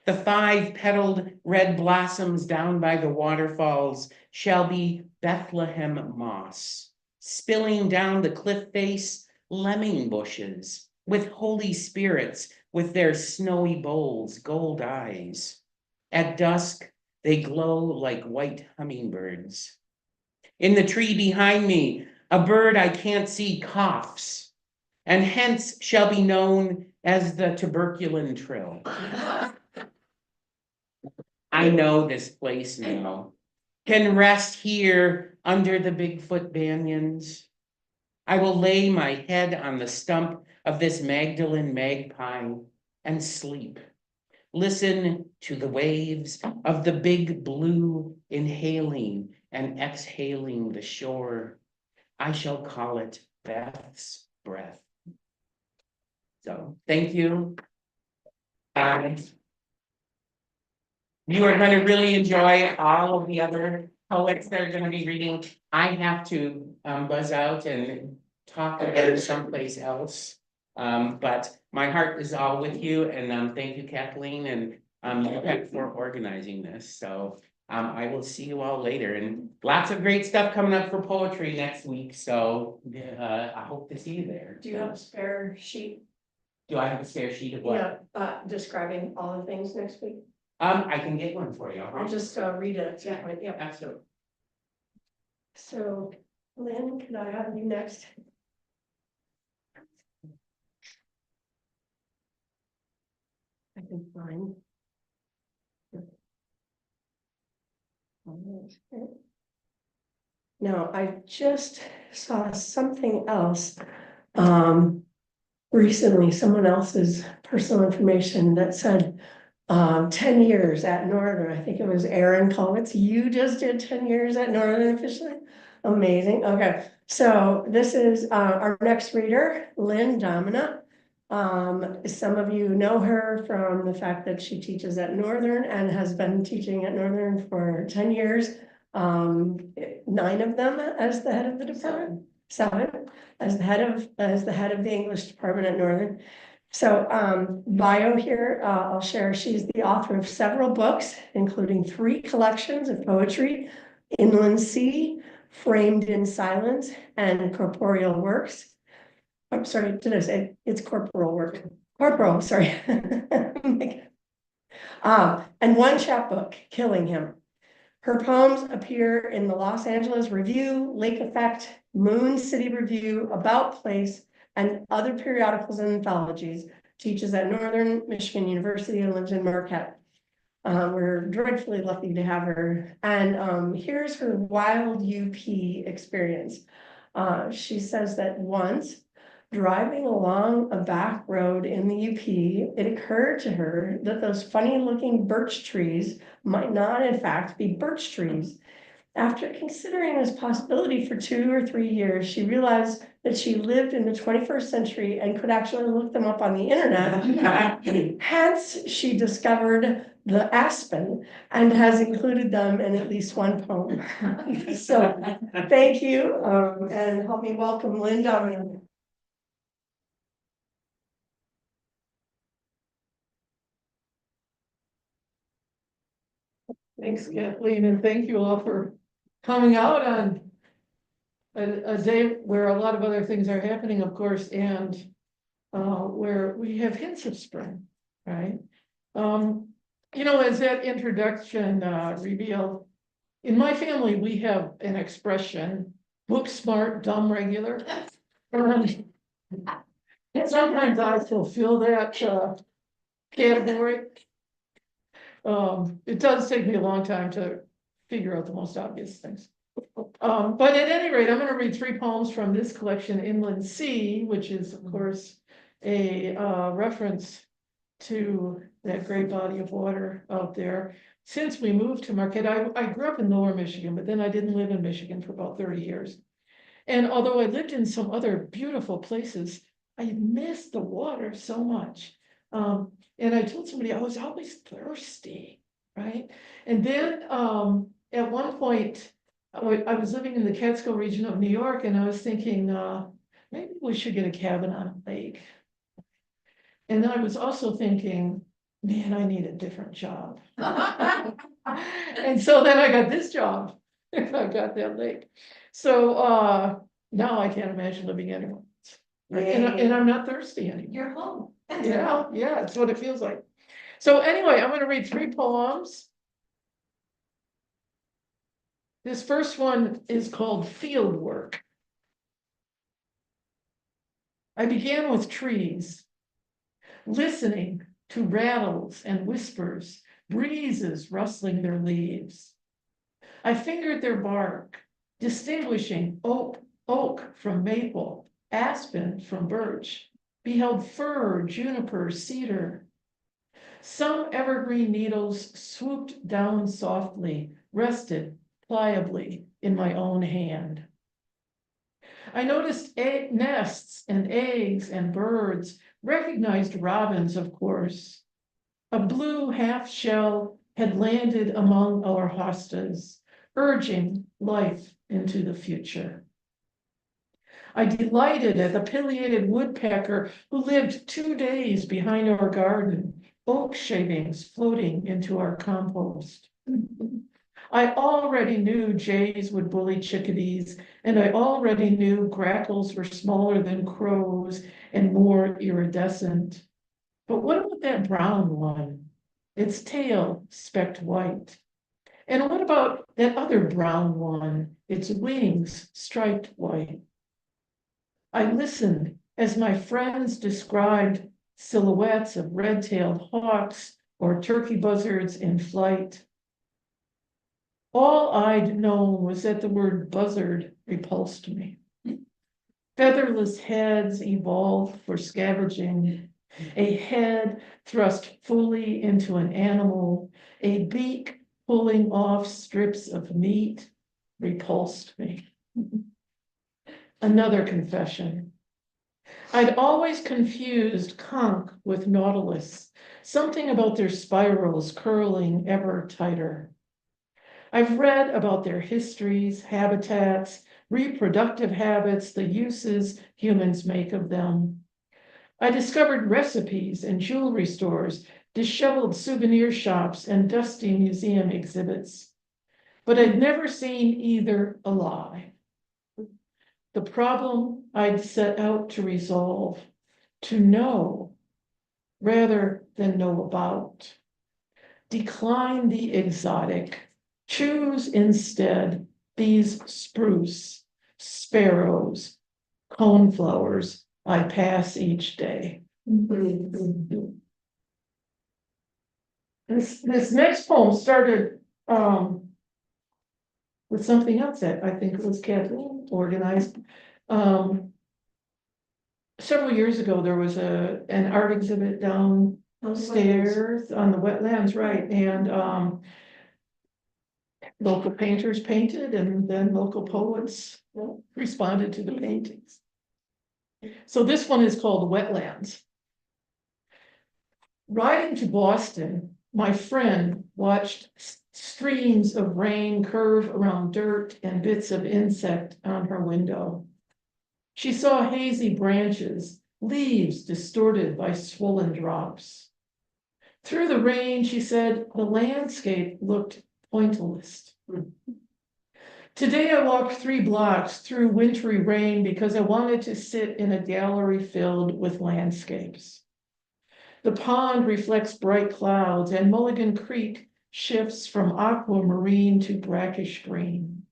The 5-petaled red blossoms down by the waterfalls shall be Bethlehem moss, spilling down the cliff face, lemming bushes, with holy spirits with their snowy bowls, gold eyes. At dusk, they glow like white hummingbirds. In the tree behind me, a bird I can't see coughs, and hence shall be known as the tuberculin trill. I know this place now, can rest here under the Bigfoot banyans. I will lay my head on the stump of this Magdalene magpie and sleep, Listen to the waves of the big blue inhaling and exhaling the shore. I shall call it Beth's breath. So, thank you. You are going to really enjoy all of the other poets that are going to be reading. I have to buzz out and talk about it someplace else. But my heart is all with you, and thank you, Kathleen, and UPEC for organizing this. So I will see you all later, and lots of great stuff coming up for poetry next week. So I hope to see you there. Do you have a spare sheet? Do I have a spare sheet of what? Yeah, describing all the things next week. I can get one for you. I'll just read it at some point. Yep. Absolutely. So, Lynn, could I have you next? I can find. Now, I just saw something else. Recently, someone else's personal information that said 10 years at Northern. I think it was Aaron Kowitz. You just did 10 years at Northern officially. Amazing. Okay, so this is our next reader, Lynn Domina. Some of you know her from the fact that she teaches at Northern and has been teaching at Northern for 10 years. 9 of them as the head of the department, 7 as the head of the English department at Northern. So bio here, I'll share. She's the author of several books, including 3 collections of poetry, Inland Sea, Framed in Silence, and Corporeal Works. I'm sorry, did I say it's corporal work? Corporal, sorry. And 1 chapbook, Killing Him. Her poems appear in the Los Angeles Review, Lake Effect, Moon City Review, About Place, and other periodicals and anthologies. Teaches at Northern Michigan University and lives in Marquette. We're dreadfully lucky to have her. And here's her wild UP experience. She says that once, driving along a back road in the UP, it occurred to her that those funny looking birch trees might not in fact be birch trees. After considering this possibility for 2 or 3 years, she realized that she lived in the 21st century and could actually look them up on the internet. Hence, she discovered the aspen and has included them in at least 1 poem. So thank you, and help me welcome Lynn Domina. Thanks, Kathleen, and thank you all for coming out on a day where a lot of other things are happening, of course, and where we have hints of spring, right? You know, as that introduction revealed, in my family, we have an expression, book smart, dumb regular. And sometimes I fulfill that category. It does take me a long time to figure out the most obvious things. But at any rate, I'm going to read 3 poems from this collection, Inland Sea, which is, of course, a reference to that great body of water out there. Since we moved to Marquette, I grew up in Lower Michigan, but then I didn't live in Michigan for about 30 years. And although I lived in some other beautiful places, I missed the water so much. And I told somebody I was always thirsty, right? And then at one point, I was living in the Catskill region of New York, and I was thinking, maybe we should get a cabin on a lake. And then I was also thinking, man, I need a different job. And so then I got this job, and I got that lake. So now I can't imagine living anywhere else. And I'm not thirsty anymore. You're home. Yeah, it's what it feels like. So anyway, I'm going to read 3 poems. This first one is called Field Work. I began with trees, listening to rattles and whispers, breezes rustling their leaves. I fingered their bark, distinguishing oak from maple, aspen from birch, beheld fir, juniper, cedar. Some evergreen needles swooped down softly, rested pliably in my own hand. I noticed nests and eggs and birds, recognized robins, of course. A blue half shell had landed among our hostas, urging life into the future. I delighted at the pileated woodpecker who lived 2 days behind our garden, oak shavings floating into our compost. I already knew jays would bully chickadees, and I already knew grackles were smaller than crows and more iridescent. But what about that brown one? Its tail specked white. And what about that other brown one? Its wings striped white. I listened as my friends described silhouettes of red-tailed hawks or turkey buzzards in flight. All I'd known was that the word buzzard repulsed me. Featherless heads evolved for scavenging. A head thrust fully into an animal, a beak pulling off strips of meat repulsed me. Another confession. I'd always confused conch with nautilus, something about their spirals curling ever tighter. I've read about their histories, habitats, reproductive habits, the uses humans make of them. I discovered recipes in jewelry stores, disheveled souvenir shops, and dusty museum exhibits. But I'd never seen either alive. The problem I'd set out to resolve, to know rather than know about. Decline the exotic. Choose instead these spruce, sparrows, coneflowers I pass each day. This next poem started with something else that I think it was Kathleen organized. Several years ago, there was an art exhibit downstairs on the wetlands, right? And local painters painted, and then local poets responded to the paintings. So this one is called Wetlands. Riding to Boston, my friend watched streams of rain curve around dirt and bits of insect on her window. She saw hazy branches, leaves distorted by swollen drops. Through the rain, she said, the landscape looked pointillist. Today I walked 3 blocks through wintry rain because I wanted to sit in a gallery filled with landscapes. The pond reflects bright clouds, and Mulligan Creek shifts from aquamarine to brackish green.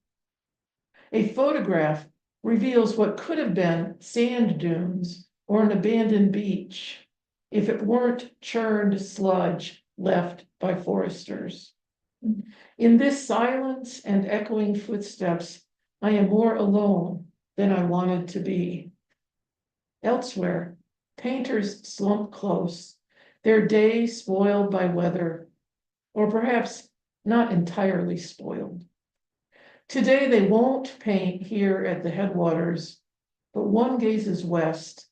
A photograph reveals what could have been sand dunes or an abandoned beach if it weren't churned sludge left by foresters. In this silence and echoing footsteps, I am more alone than I wanted to be. Elsewhere, painters slump close, their day spoiled by weather, or perhaps not entirely spoiled. Today they won't paint here at the headwaters, but one gazes west,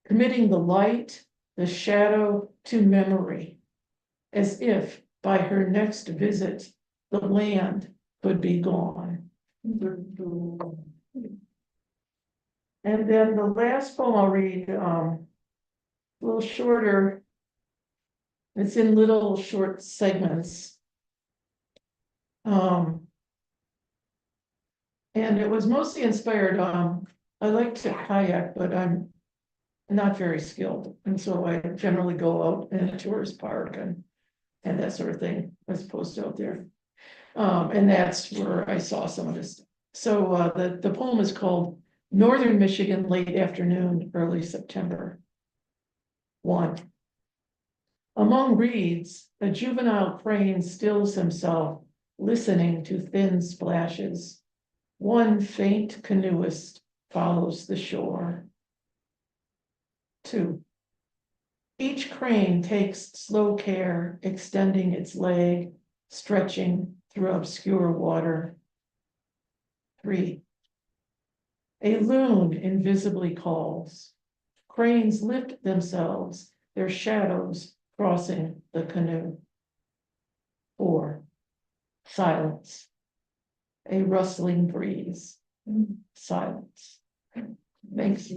committing the light, the shadow to memory, as if by her next visit, the land could be gone. And then the last poem I'll read, a little shorter. It's in little short segments. And it was mostly inspired, I like to kayak, but I'm not very skilled. And so I generally go out in a tourist park and that sort of thing as opposed to out there. And that's where I saw some of this. So the poem is called Northern Michigan, Late Afternoon, Early September. 1. Among reeds, a juvenile crane stills himself, listening to thin splashes. One faint canoeist follows the shore. 2. Each crane takes slow care, extending its leg, stretching through obscure water. 3. A loon invisibly calls. Cranes lift themselves, their shadows crossing the canoe. 4. Silence. A rustling breeze. Silence. Thanks.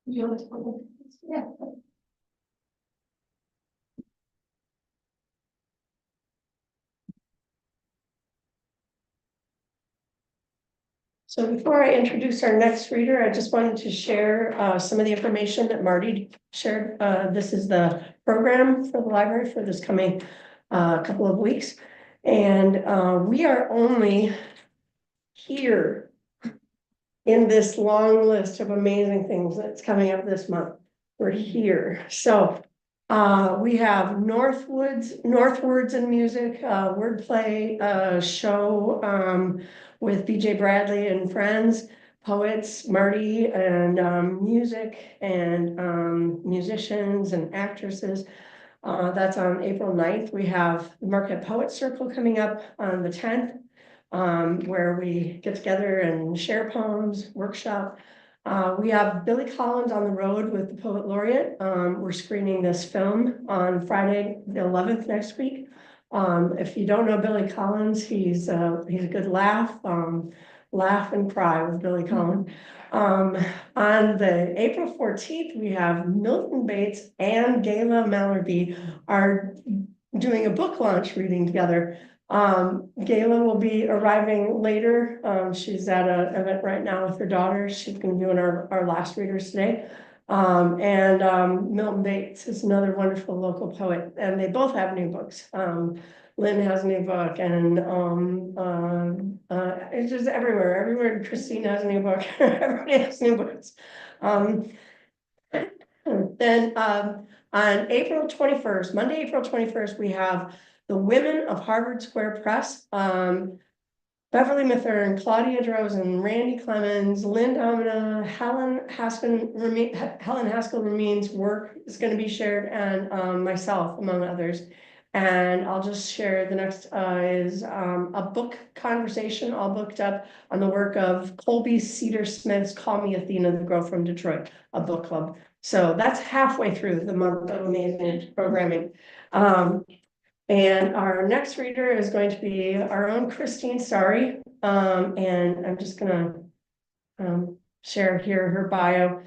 Yeah. So before I introduce our next reader, I just wanted to share some of the information that Marty shared. This is the program for the library for this coming couple of weeks. And we are only here in this long list of amazing things that's coming up this month. We're here. So we have Northwards and Music, wordplay show with BJ Bradley and friends, poets, Marty, and music and musicians and actresses. That's on April 9th. We have the Marquette Poets Circle coming up on the 10th, where we get together and share poems, workshop. We have Billy Collins on the road with the Poet Laureate. We're screening this film on Friday, the 11th next week. If you don't know Billy Collins, he's a good laugh. Laugh and cry with Billy Collins. On the April 14th, we have Milton Bates and Gayla Mallerby are doing a book launch reading together. Gayla will be arriving later. She's at an event right now with her daughter. She's going to be one of our last readers today. Milton Bates is another wonderful local poet, and they both have new books. Lynn has a new book, and it's just everywhere. Everywhere Christine has a new book. Everybody has new books. Then on April 21st, Monday, April 21st, we have the Women of Harvard Square Press. Beverly Mathern, Claudia Drozen, Randy Clemens, Lynn Domina, Helen Haskell Ramin's work is going to be shared, and myself, among others. And I'll just share the next is a book conversation, all booked up on the work of Colby Cedar Smith's Call Me Athena, the girl from Detroit, a book club. So that's halfway through the month of amazing programming. And our next reader is going to be our own Christine Sari. And I'm just gonna share here her bio.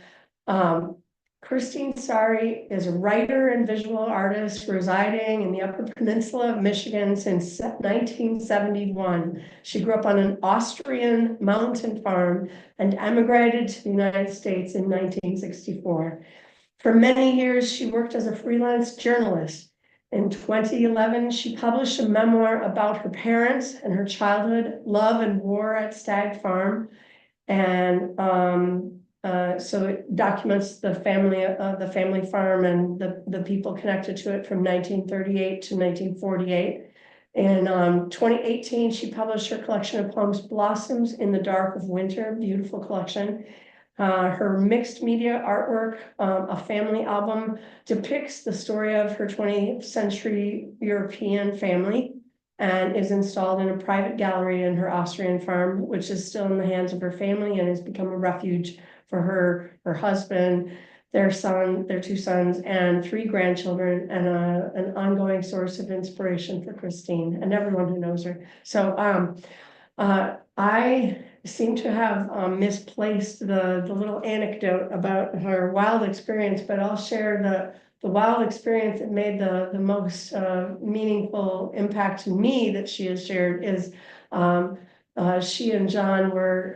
Christine Sari is a writer and visual artist residing in the Upper Peninsula of Michigan since 1971. She grew up on an Austrian mountain farm and emigrated to the United States in 1964. For many years, she worked as a freelance journalist. In 2011, she published a memoir about her parents and her childhood, love and war at Stag Farm. And so it documents the family farm and the people connected to it from 1938 to 1948. In 2018, she published her collection of poems, Blossoms in the Dark of Winter, beautiful collection. Her mixed media artwork, a family album, depicts the story of her 20th century European family and is installed in a private gallery in her Austrian farm, which is still in the hands of her family and has become a refuge for her husband, their son, their 2 sons, and 3 grandchildren, and an ongoing source of inspiration for Christine and everyone who knows her. So I seem to have misplaced the little anecdote about her wild experience, but I'll share the wild experience that made the most meaningful impact to me that she has shared is she and John were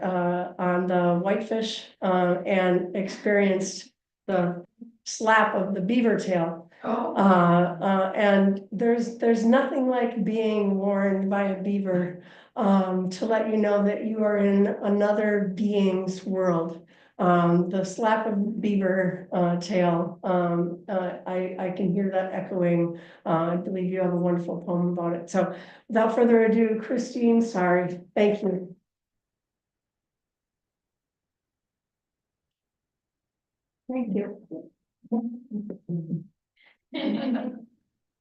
on the Whitefish and experienced the slap of the beaver tail. And there's nothing like being warned by a beaver to let you know that you are in another being's world. The slap of beaver tail, I can hear that echoing. I believe you have a wonderful poem about it. So without further ado, Christine Sari, thank you. Thank you.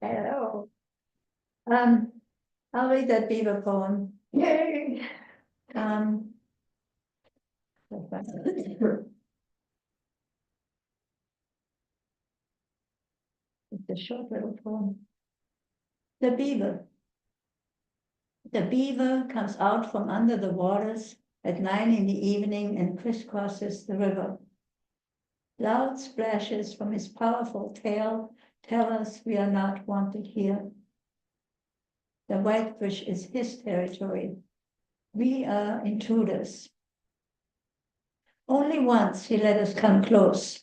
Hello. I'll read that beaver poem. Yay. It's a short little poem. The beaver. The beaver comes out from under the waters at 9 in the evening and crisscrosses the river. Loud splashes from his powerful tail tell us we are not wanted here. The whitefish is his territory. We are intruders. Only once he let us come close.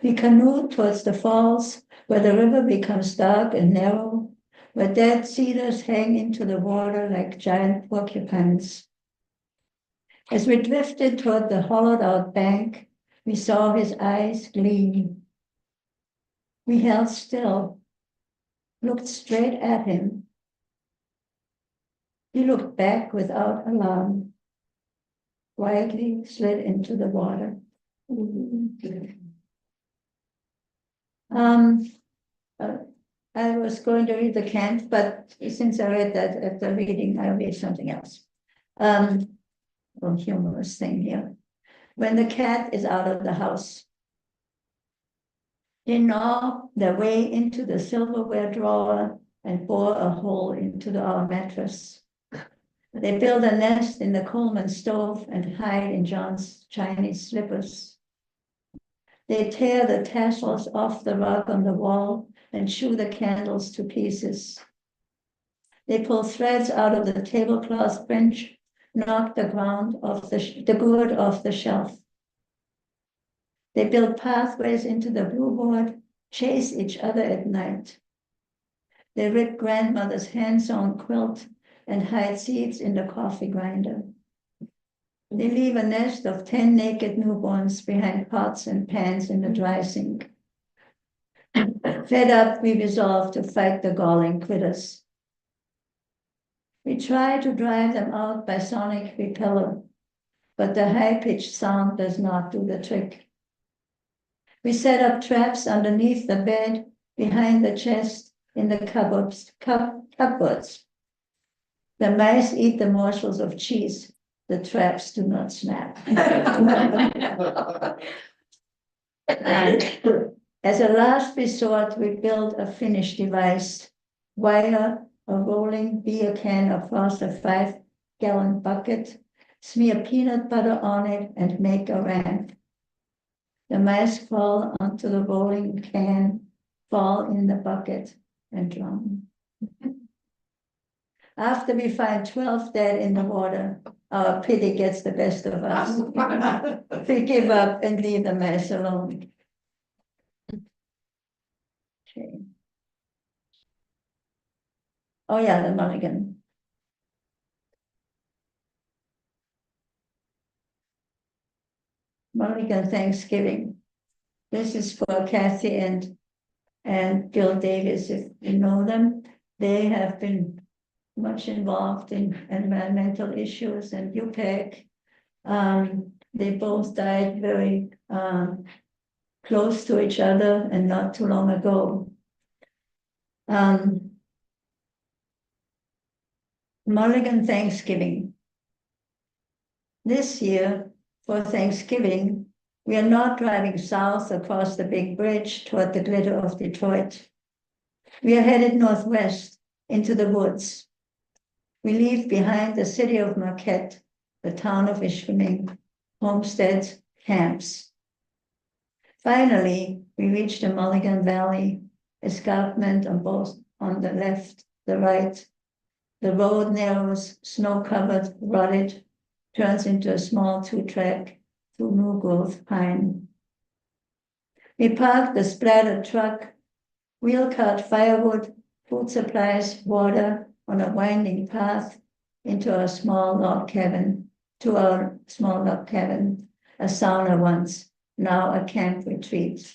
We canoed towards the falls where the river becomes dark and narrow, where dead cedars hang into the water like giant porcupines. As we drifted toward the hollowed out bank, we saw his eyes gleam. We held still, looked straight at him. He looked back without alarm, quietly slid into the water. I was going to read the Kant, but since I read that at the reading, I'll read something else. A humorous thing here. When the cat is out of the house, they gnaw their way into the silverware drawer and bore a hole into our mattress. They build a nest in the Coleman stove and hide in John's Chinese slippers. They tear the tassels off the rug on the wall and chew the candles to pieces. They pull threads out of the tablecloth bench, knock the ground off the gourd off the shelf. They build pathways into the blueboard, chase each other at night. They rip grandmother's hand-sewn quilt and hide seeds in the coffee grinder. They leave a nest of 10 naked newborns behind pots and pans in the dry sink. Fed up, we resolve to fight the galling critters. We try to drive them out by sonic repeller, but the high-pitched sound does not do the trick. We set up traps underneath the bed, behind the chest, in the cupboards. The mice eat the morsels of cheese. The traps do not snap. And as a last resort, we build a finished device, wire a rolling beer can across a 5-gallon bucket, smear peanut butter on it, and make a ramp. The mice fall onto the rolling can, fall in the bucket, and drown. After we find 12 dead in the water, our pity gets the best of us. We give up and leave the mice alone. Okay. Oh yeah, the mulligan. Mulligan Thanksgiving. This is for Kathy and Bill Davis, if you know them. They have been much involved in environmental issues and UPEC. They both died very close to each other and not too long ago. Mulligan Thanksgiving. This year, for Thanksgiving, we are not driving south across the big bridge toward the glitter of Detroit. We are headed northwest into the woods. We leave behind the city of Marquette, the town of Ishpeming, homesteads, camps. Finally, we reach the Mulligan Valley, escarpment on the left, the right. The road narrows, snow-covered, rutted, turns into a small 2-track through new growth pine. We park the splattered truck, wheel cart firewood, food supplies, water on a winding path into our small log cabin, a sauna once, now a camp retreat.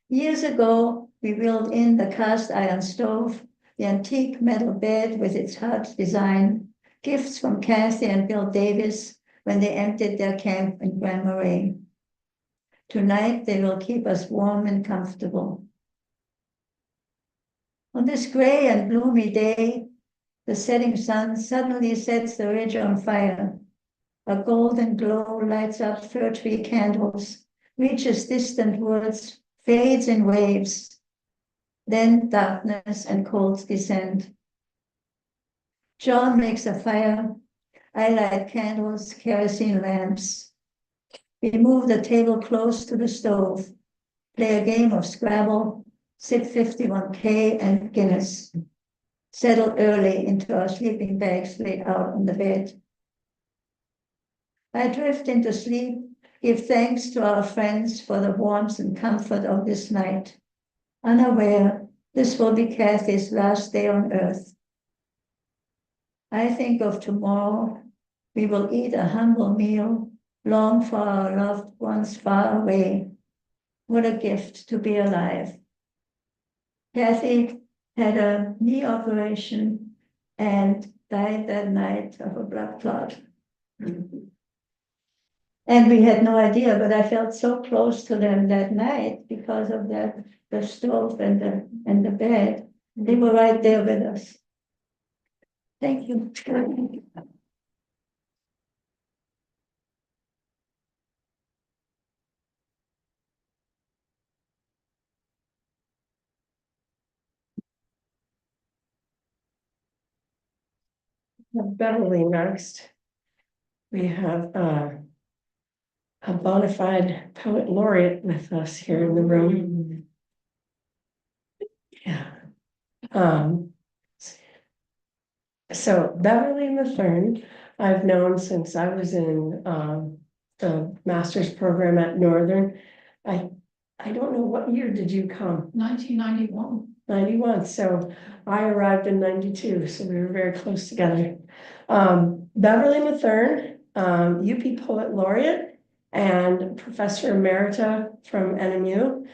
Years ago, we wheeled in the cast iron stove, the antique metal bed with its hut design, gifts from Kathy and Bill Davis when they emptied their camp in Grand Marais. Tonight, they will keep us warm and comfortable. On this gray and gloomy day, the setting sun suddenly sets the ridge on fire. A golden glow lights up fir tree candles, reaches distant woods, fades in waves. Then darkness and cold descend. John makes a fire. I light candles, kerosene lamps. We move the table close to the stove, play a game of Scrabble, sip 51K and Guinness. Settle early into our sleeping bags laid out on the bed. I drift into sleep, give thanks to our friends for the warmth and comfort of this night, unaware this will be Kathy's last day on earth. I think of tomorrow. We will eat a humble meal, long for our loved ones far away. What a gift to be alive. Kathy had a knee operation and died that night of a blood clot. And we had no idea, but I felt so close to them that night because of the stove and the bed. They were right there with us. Thank you. Beverly next. We have a bona fide poet laureate with us here in the room. Yeah. So Beverly Mathern, I've known since I was in the master's program at Northern. I don't know, what year did you come? 1991. 91. So I arrived in 92, so we were very close together. Beverly Mathern, UP Poet Laureate and Professor Emerita from NMU.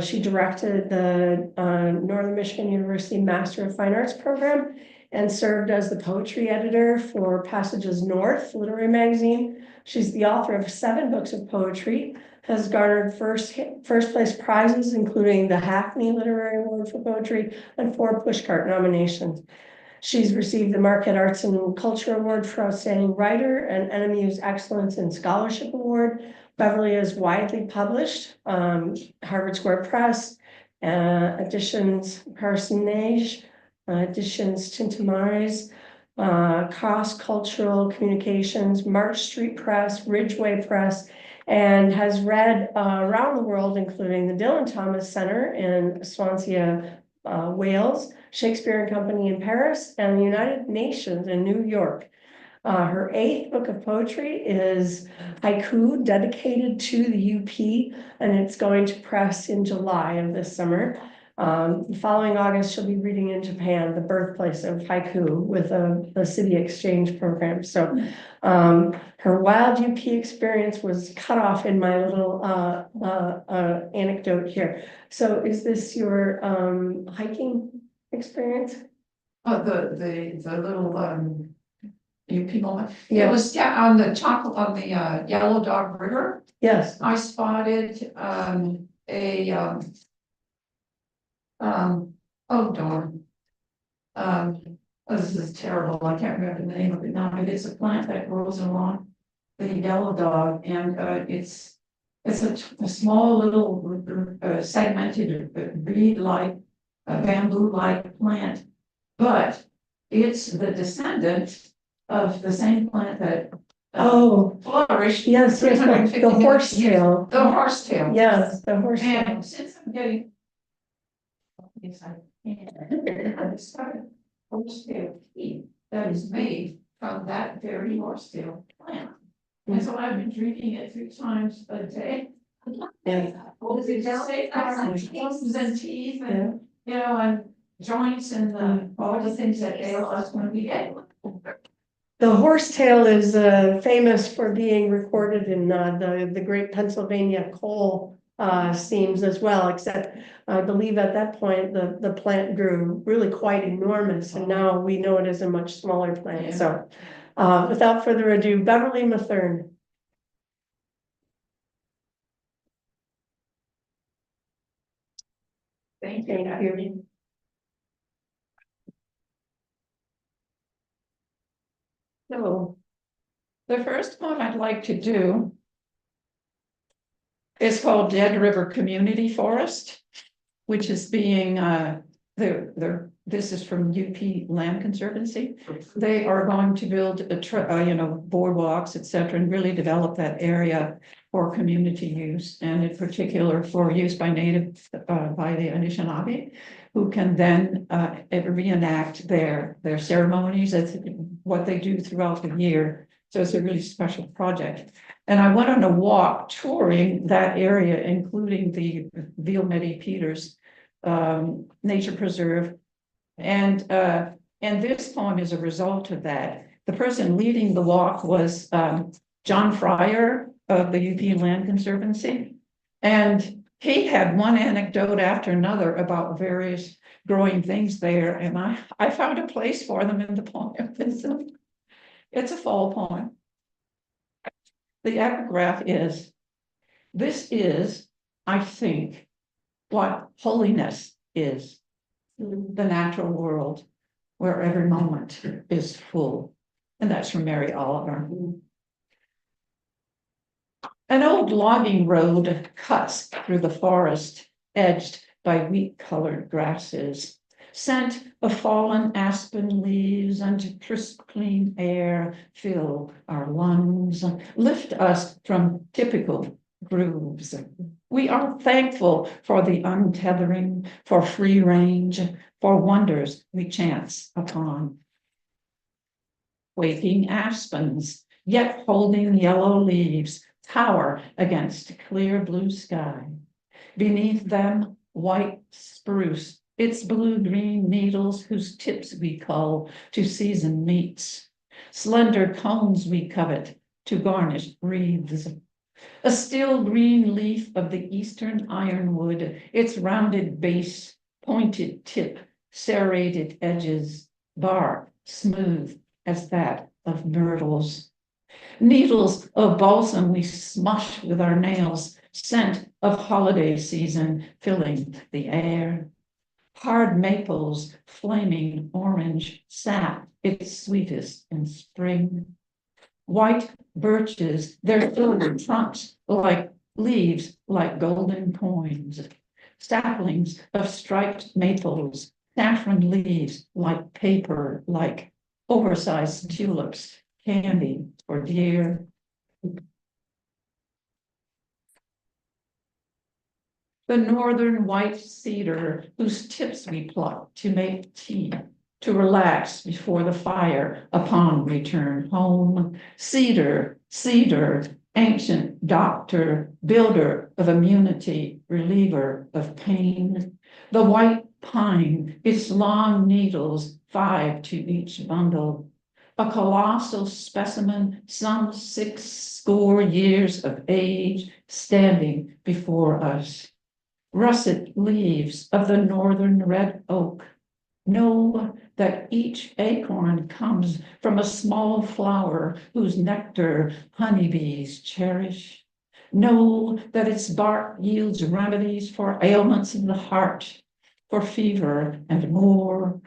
She directed the Northern Michigan University Master of Fine Arts program and served as the poetry editor for Passages North literary magazine. She's the author of 7 books of poetry, has garnered first place prizes, including the Hackney Literary Award for Poetry and 4 Pushcart nominations. She's received the Marquette Arts and Culture Award for Outstanding Writer and NMU's Excellence in Scholarship Award. Beverly is widely published, Harvard Square Press, Editions Parsonage, Editions Tintamarres, Cross Cultural Communications, March Street Press, Ridgeway Press, and has read around the world, including the Dylan Thomas Center in Swansea, Wales, Shakespeare and Company in Paris, and the United Nations in New York. Her 8th book of poetry is Haiku, dedicated to the UP, and it's going to press in July of this summer. The following August, she'll be reading in Japan, the birthplace of haiku, with a city exchange program. So her wild UP experience was cut off in my little anecdote here. So is this your hiking experience? The little you people. Yeah. It was down on the Yellow Dog River. Yes. I spotted oh darn. This is terrible. I can't remember the name of it now, but it's a plant that grows along the yellow dog, and it's a small little segmented reed-like bamboo-like plant, but it's the descendant of the same plant that flourished. Yes, yes, the horsetail. The horsetail. Yes, the horsetail. And since I'm getting. Yes, I can. I discovered horsetail tea that is made from that very horsetail plant. And so I've been drinking it 3 times a day. And plums and teeth and, you know, and joints and all the things that ail us when we get. The horsetail is famous for being recorded in the Great Pennsylvania Coal seams as well, except I believe at that point the plant grew really quite enormous, and now we know it as a much smaller plant. Yeah. So without further ado, Beverly Mathern. Thank you. So the first one I'd like to do is called Dead River Community Forest, which is being, this is from UP Land Conservancy. They are going to build boardwalks, et cetera, and really develop that area for community use, and in particular for use by by the Anishinaabe, who can then reenact their ceremonies. That's what they do throughout the year. So it's a really special project. And I went on a walk touring that area, including the Ville-Medi Peters Nature Preserve. And this poem is a result of that. The person leading the walk was John Fryer of the UP Land Conservancy. And he had one anecdote after another about various growing things there. And I found a place for them in the poem. It's a fall poem. The epigraph is, this is, I think, what holiness is, the natural world where every moment is full. And that's from Mary Oliver. An old logging road cuts through the forest, edged by wheat-colored grasses, scent of fallen aspen leaves and crisp, clean air fill our lungs, lift us from typical grooves. We are thankful for the untethering, for free range, for wonders we chance upon. Waking aspens, yet holding yellow leaves, tower against clear blue sky. Beneath them, white spruce, its blue-green needles whose tips we cull to season meats. Slender cones we covet to garnish wreaths. A still green leaf of the eastern ironwood, its rounded base, pointed tip, serrated edges, bark smooth as that of myrtles. Needles of balsam we smush with our nails, scent of holiday season filling the air. Hard maples, flaming orange, sap its sweetest in spring. White birches, their silver trunks like leaves, like golden coins. Saplings of striped maples, saffron leaves like paper, like oversized tulips, candy for deer. The northern white cedar, whose tips we pluck to make tea, to relax before the fire upon return home. Cedar, cedar, ancient doctor, builder of immunity, reliever of pain. The white pine, its long needles, 5 to each bundle. A colossal specimen, some 60 years of age, standing before us. Russet leaves of the northern red oak. Know that each acorn comes from a small flower whose nectar honeybees cherish. Know that its bark yields remedies for ailments of the heart, for fever and more.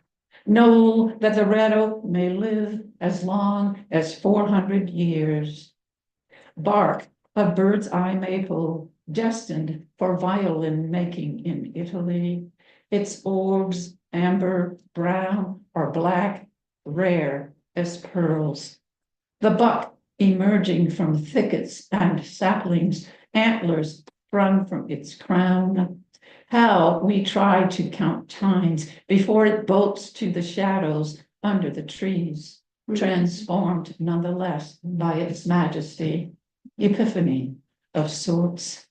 Know that the red oak may live as long as 400 years. Bark of bird's eye maple, destined for violin making in Italy. Its orbs, amber, brown, or black, rare as pearls. The buck emerging from thickets and saplings, antlers sprung from its crown. How we try to count times before it bolts to the shadows under the trees, transformed nonetheless by its majesty, epiphany of sorts.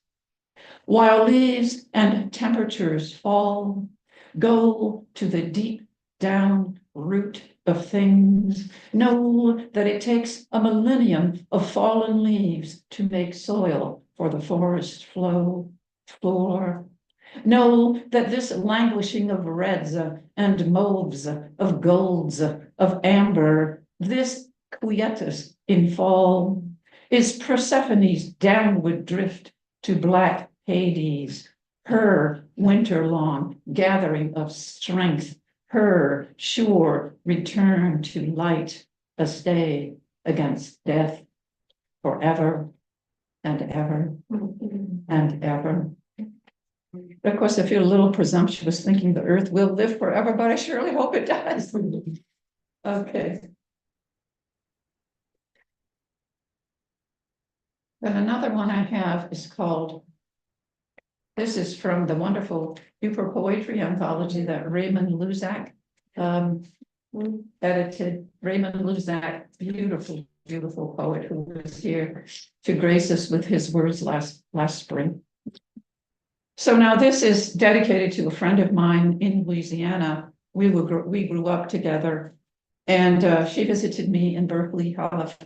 While leaves and temperatures fall, go to the deep down root of things. Know that it takes a millennium of fallen leaves to make soil for the forest floor. Know that this languishing of reds and mauves, of golds, of amber, this quietus in fall, is Persephone's downward drift to black Hades, her winter long gathering of strength, her sure return to light, a stay against death forever and ever and ever. Of course, I feel a little presumptuous thinking the earth will live forever, but I surely hope it does. Okay. Then another one I have is called, this is from the wonderful Super Poetry Anthology that Raymond Luzak edited. Raymond Luzak, beautiful, beautiful poet who was here to grace us with his words last spring. So now this is dedicated to a friend of mine in Louisiana. We grew up together, and she visited me in Berkeley,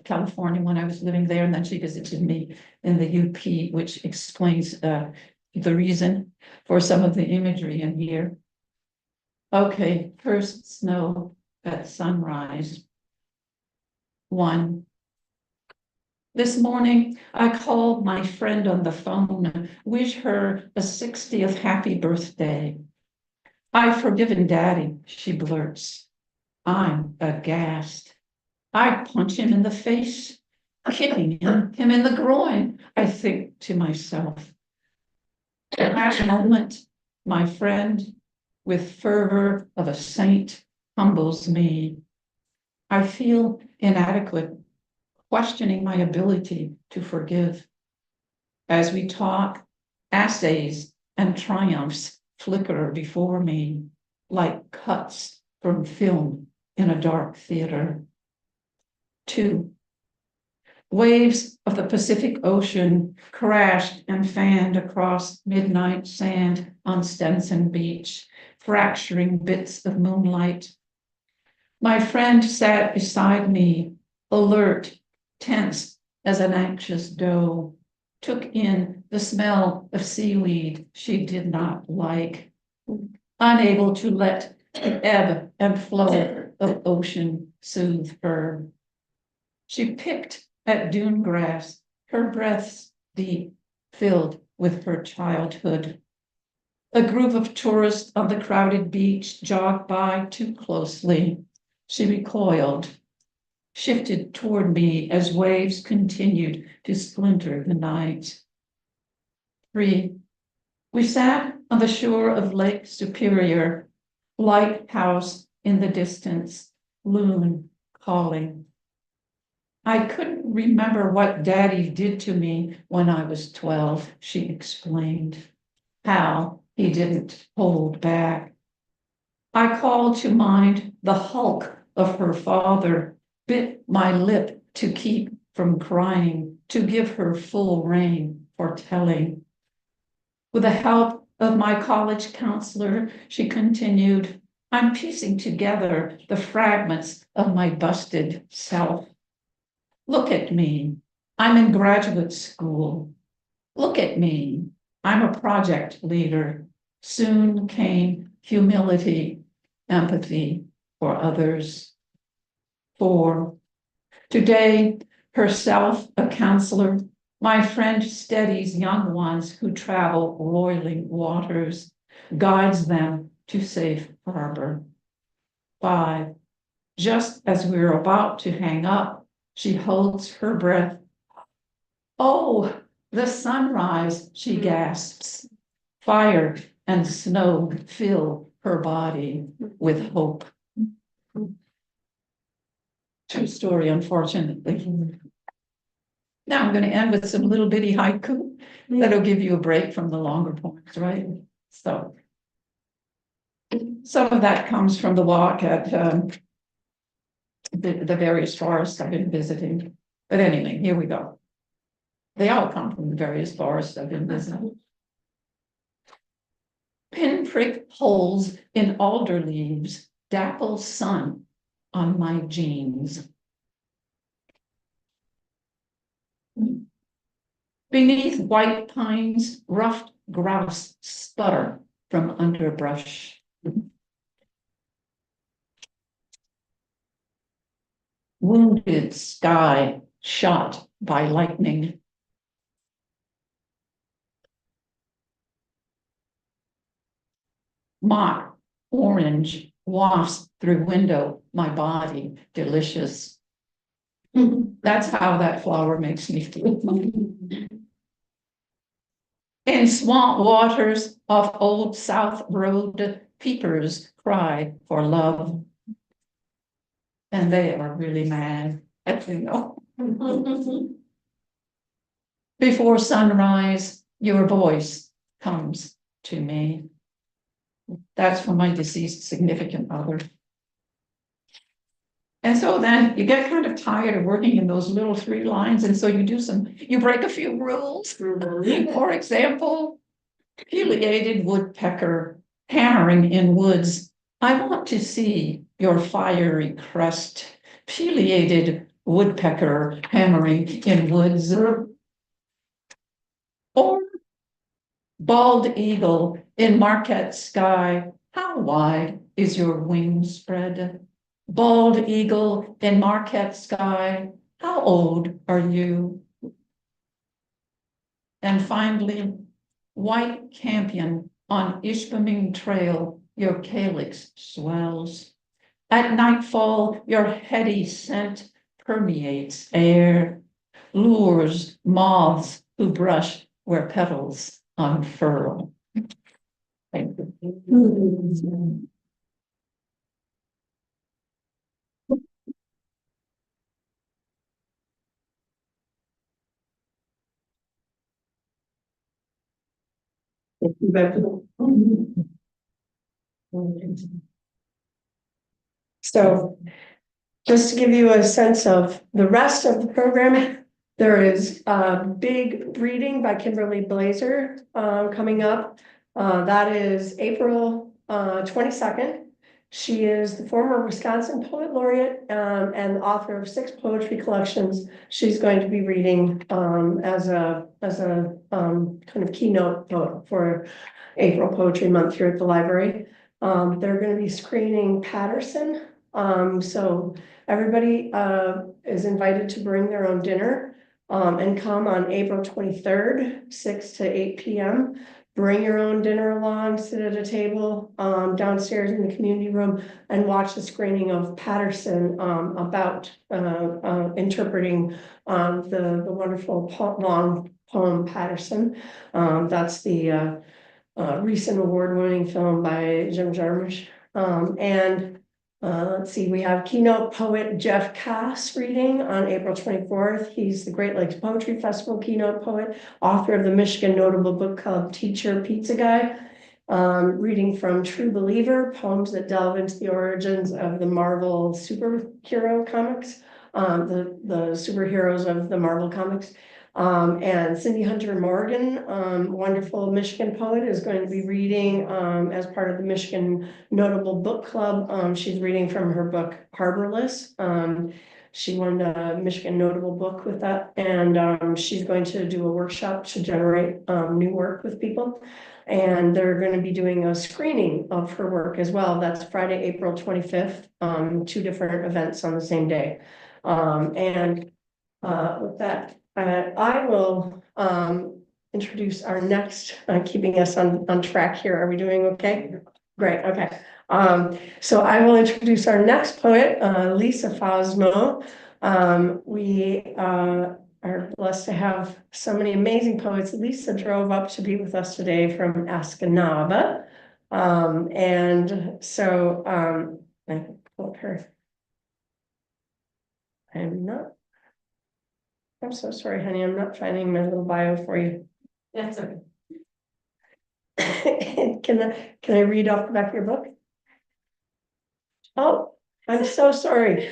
California when I was living there, and then she visited me in the UP, which explains the reason for some of the imagery in here. Okay, first snow at sunrise. 1. This morning, I called my friend on the phone, wish her a 60th happy birthday. I've forgiven Daddy, she blurts. I'm aghast. I'd punch him in the face, kicking him in the groin, I think to myself. At that moment, my friend, with fervor of a saint, humbles me. I feel inadequate, questioning my ability to forgive. As we talk, assays and triumphs flicker before me like cuts from film in a dark theater. 2. Waves of the Pacific Ocean crashed and fanned across midnight sand on Stetson Beach, fracturing bits of moonlight. My friend sat beside me, alert, tense as an anxious doe, took in the smell of seaweed she did not like, unable to let the ebb and flow of ocean soothe her. She picked at dune grass, her breaths deep, filled with her childhood. A group of tourists on the crowded beach jogged by too closely. She recoiled, shifted toward me as waves continued to splinter the night. 3. We sat on the shore of Lake Superior, lighthouse in the distance, loon calling. I couldn't remember what Daddy did to me when I was 12, she explained. How he didn't hold back. I called to mind the hulk of her father, bit my lip to keep from crying, to give her full rein for telling. With the help of my college counselor, she continued, I'm piecing together the fragments of my busted self. Look at me, I'm in graduate school. Look at me, I'm a project leader. Soon came humility, empathy for others. 4. Today, herself a counselor, my friend steadies young ones who travel roiling waters, guides them to safe harbor. 5. Just as we're about to hang up, she holds her breath. Oh, the sunrise, she gasps. Fire and snow fill her body with hope. True story, unfortunately. Now I'm going to end with some little bitty haiku that'll give you a break from the longer poems, right? So some of that comes from the walk at the various forests I've been visiting. But anyway, here we go. They all come from the various forests I've been visiting. Pinprick holes in alder leaves, dapple sun on my jeans. Beneath white pines, ruffed grouse sputter from underbrush. Wounded sky shot by lightning. mock orange wafts through window, my body delicious. That's how that flower makes me feel. In swamp waters off Old South Road, peepers cry for love. And they are really mad, as you know. Before sunrise, your voice comes to me. That's from my deceased significant other. And so then you get kind of tired of working in those little 3 lines, and so you break a few rules. For example, pileated woodpecker hammering in woods. I want to see your fiery crest. Pileated woodpecker hammering in woods. Or bald eagle in Marquette sky. How wide is your wing spread? Bald eagle in Marquette sky. How old are you? And finally, white campion on Ishpeming Trail, your calyx swells. At nightfall, your heady scent permeates air, lures moths who brush where petals unfurl. Thank you. So just to give you a sense of the rest of the program, there is a big reading by Kimberly Blazer coming up. That is April 22nd. She is the former Wisconsin Poet Laureate and author of 6 poetry collections. She's going to be reading as a kind of keynote poet for April Poetry Month here at the library. They're going to be screening Patterson. So everybody is invited to bring their own dinner and come on April 23rd, 6 to 8 p.m. Bring your own dinner along, sit at a table downstairs in the community room and watch the screening of Patterson about interpreting the wonderful long poem Patterson. That's the recent award-winning film by Jim Jarmusch. Let's see, we have keynote poet Jeff Cass reading on April 24th. He's the Great Lakes Poetry Festival keynote poet, author of the Michigan Notable Book Club Teacher Pizza Guy, reading from True Believer, poems that delve into the origins of the Marvel superhero comics, the superheroes of the Marvel comics. And Cindy Hunter Morgan, wonderful Michigan poet, is going to be reading as part of the Michigan Notable Book Club. She's reading from her book Harborless. She won the Michigan Notable Book with that, and she's going to do a workshop to generate new work with people. And they're going to be doing a screening of her work as well. That's Friday, April 25th, 2 different events on the same day. With that, I will introduce our next, keeping us on track here. Are we doing okay? Great, okay. So I will introduce our next poet, Lisa Fosmo. We are blessed to have so many amazing poets. Lisa drove up to be with us today from Escanaba. And so I can pull up her. I'm so sorry, honey. I'm not finding my little bio for you. That's okay. Can I read off the back of your book? Oh, I'm so sorry.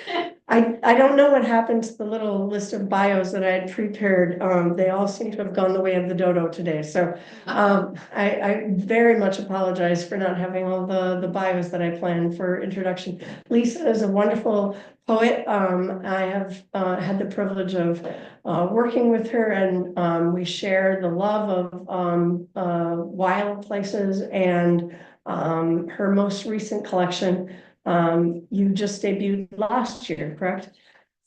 I don't know what happened to the little list of bios that I had prepared. They all seem to have gone the way of the dodo today. So I very much apologize for not having all the bios that I planned for introduction. Lisa is a wonderful poet. I have had the privilege of working with her, and we share the love of wild places and her most recent collection. You just debuted last year, correct?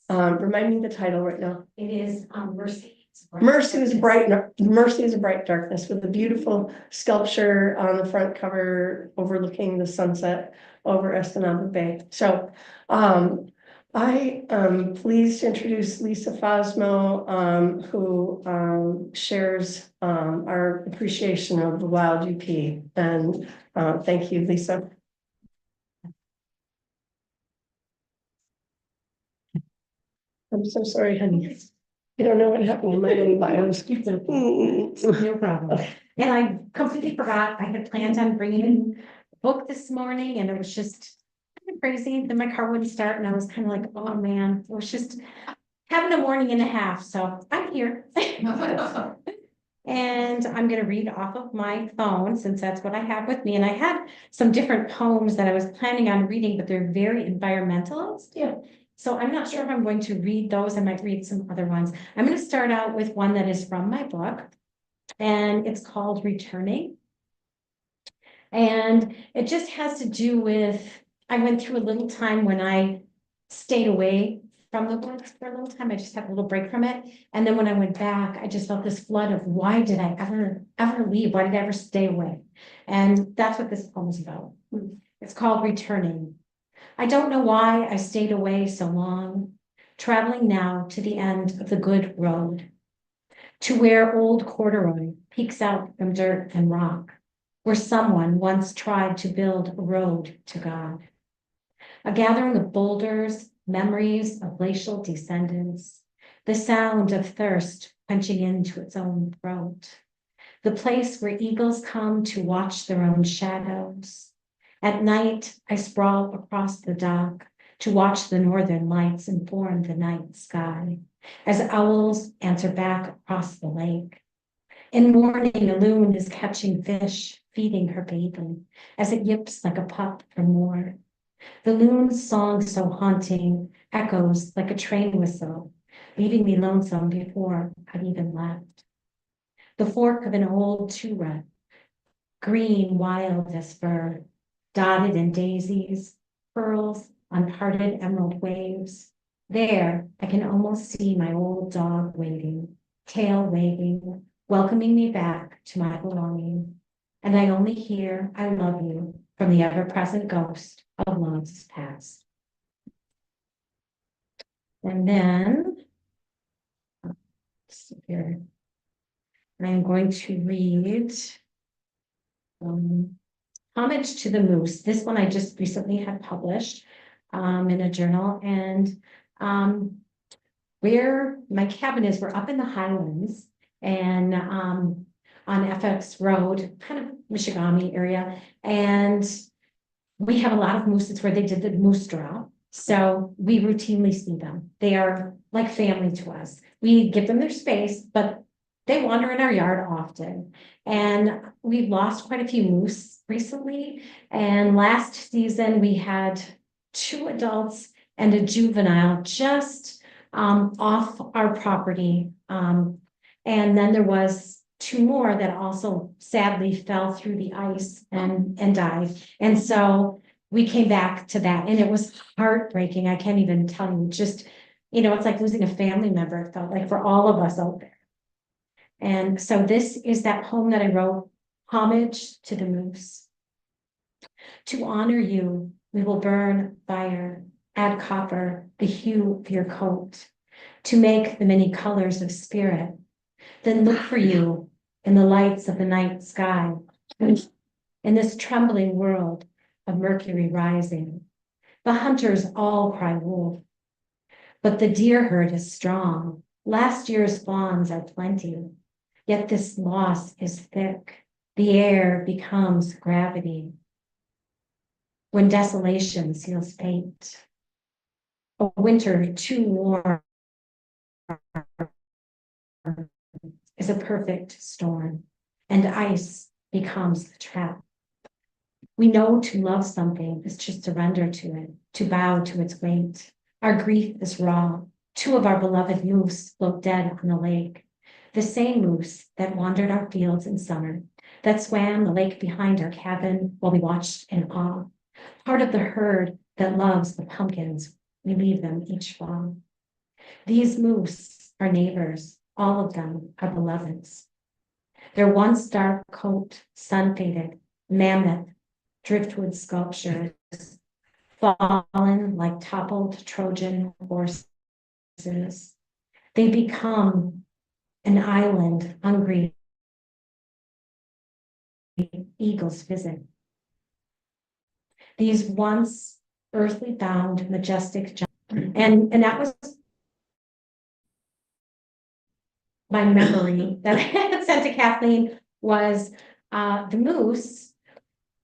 Remind me the title right now. It is Mercy. Mercy is a bright darkness with a beautiful sculpture on the front cover overlooking the sunset over Escanaba Bay. So I am pleased to introduce Lisa Fosmo, who shares our appreciation of the Wild UP. And thank you, Lisa. I'm so sorry, honey. You don't know what happened in my little bios. No problem. And I completely forgot, I had planned on bringing a book this morning and it was just kind of crazy. Then my car wouldn't start and I was kind of like, oh man, it was just having a morning and a half. So I'm here. And I'm gonna read off of my phone since that's what I have with me. And I had some different poems that I was planning on reading, but they're very environmentalist. Yeah. So I'm not sure if I'm going to read those. I might read some other ones. I'm going to start out with one that is from my book, and it's called Returning. And it just has to do with, I went through a little time when I stayed away from the woods for a little time. I just had a little break from it. And then when I went back, I just felt this flood of why did I ever leave? Why did I ever stay away? And that's what this poem is about. It's called Returning. I don't know why I stayed away so long, traveling now to the end of the good road, to where old corduroy peeks out from dirt and rock, where someone once tried to build a road to God. A gathering of boulders, memories of glacial descendants, the sound of thirst quenching into its own throat, the place where eagles come to watch their own shadows. At night, I sprawl across the dock to watch the northern lights inform the night sky, as owls answer back across the lake. In morning, a loon is catching fish, feeding her baby, as it yips like a pup for more. The loon's song so haunting echoes like a train whistle, leaving me lonesome before I'd even left. The fork of an old tura, green wild as fur, dotted in daisies, pearls on parted emerald waves. There, I can almost see my old dog waiting, tail waving, welcoming me back to my belonging. And I only hear I love you from the ever-present ghost of love's past. And then, here, I'm going to read Homage to the Moose. This one I just recently had published in a journal, and where my cabin is, we're up in the Highlands and on FX Road, kind of Michigami area, and we have a lot of moose. It's where they did the moose draw. So we routinely see them. They are like family to us. We give them their space, but they wander in our yard often. And we've lost quite a few moose recently. And last season we had 2 adults and a juvenile just off our property. And then there was 2 more that also sadly fell through the ice and died. And so we came back to that and it was heartbreaking. I can't even tell you, just, it's like losing a family member. It felt like for all of us out there. And so this is that poem that I wrote, Homage to the Moose. To honor you, we will burn fire, add copper, the hue of your coat, to make the many colors of spirit. Then look for you in the lights of the night sky, in this trembling world of Mercury rising. The hunters all cry wolf, but the deer herd is strong. Last year's fawns are plenty, yet this loss is thick. The air becomes gravity. When desolation seals fate, a winter too warm is a perfect storm, and ice becomes the trap. We know to love something is to surrender to it, to bow to its weight. Our grief is raw. 2 of our beloved moose float dead on the lake. The same moose that wandered our fields in summer, that swam the lake behind our cabin while we watched in awe. Part of the herd that loves the pumpkins, we leave them each fall. These moose are neighbors, all of them are beloveds. Their once dark coat, sun-faded, mammoth, driftwood sculptures, fallen like toppled Trojan horses. They become an island hungry eagles visit. These once earthly bound, majestic, and that was my memory that I had sent to Kathleen was the moose.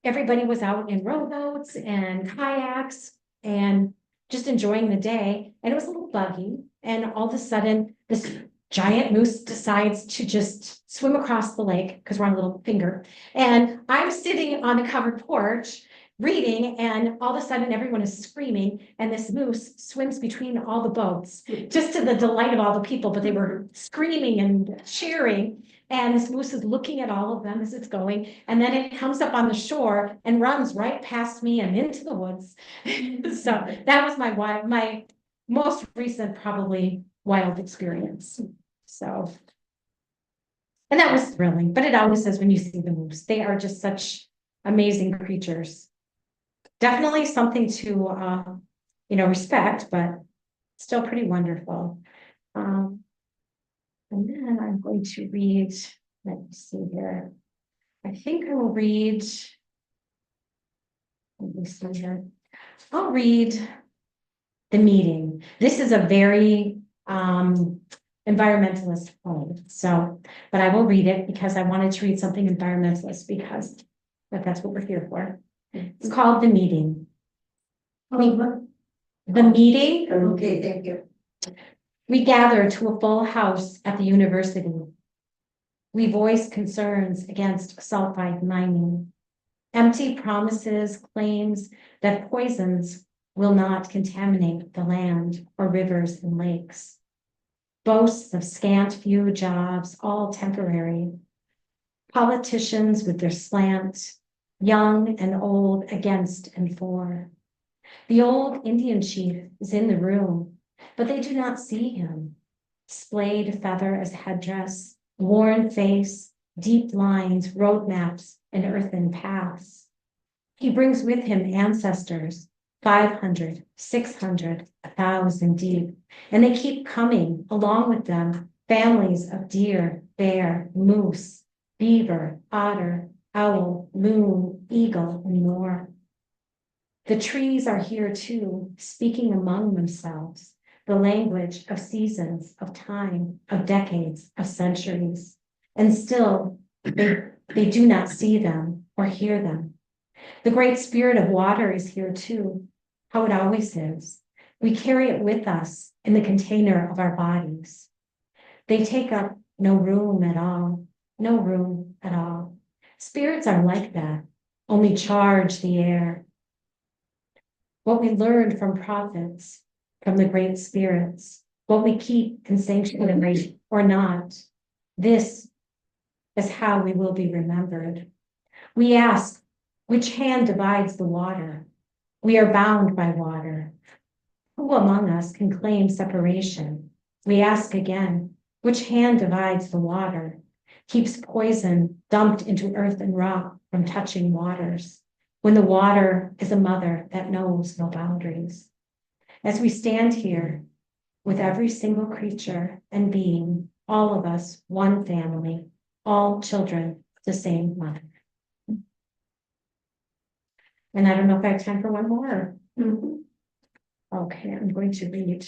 Everybody was out in rowboats and kayaks and just enjoying the day. And it was a little buggy. And all of a sudden, this giant moose decides to just swim across the lake because we're on a little finger. And I'm sitting on a covered porch reading, and all of a sudden everyone is screaming, and this moose swims between all the boats, just to the delight of all the people, but they were screaming and cheering. And this moose is looking at all of them as it's going, and then it comes up on the shore and runs right past me and into the woods. So that was my most recent, probably wild experience. So, and that was thrilling, but it always says when you see the moose, they are just such amazing creatures. Definitely something to, respect, but still pretty wonderful. And then I'm going to read, let me see here. I think I will read, let me see here. I'll read The Meeting. This is a very environmentalist poem. So, but I will read it because I wanted to read something environmentalist because that's what we're here for. It's called The Meeting. The Meeting. Okay, thank you. We gather to a full house at the university. We voice concerns against sulfide mining, empty promises, claims that poisons will not contaminate the land or rivers and lakes. Boasts of scant few jobs, all temporary. Politicians with their slant, young and old, against and for. The old Indian chief is in the room, but they do not see him. Splayed feather as headdress, worn face, deep lines, roadmaps, and earthen paths. He brings with him ancestors, 500, 600, 1,000 deep, and they keep coming along with them, families of deer, bear, moose, beaver, otter, owl, loon, eagle, and more. The trees are here too, speaking among themselves, the language of seasons, of time, of decades, of centuries. And still, they do not see them or hear them. The great spirit of water is here too, how it always is. We carry it with us in the container of our bodies. They take up no room at all, no room at all. Spirits are like that, only charge the air. What we learned from prophets, from the great spirits, what we keep in sanctuary or not, this is how we will be remembered. We ask, which hand divides the water? We are bound by water. Who among us can claim separation? We ask again, which hand divides the water? Keeps poison dumped into earth and rock from touching waters, when the water is a mother that knows no boundaries. As we stand here with every single creature and being, all of us, one family, all children, the same mother. And I don't know if I have time for one more. Okay, I'm going to read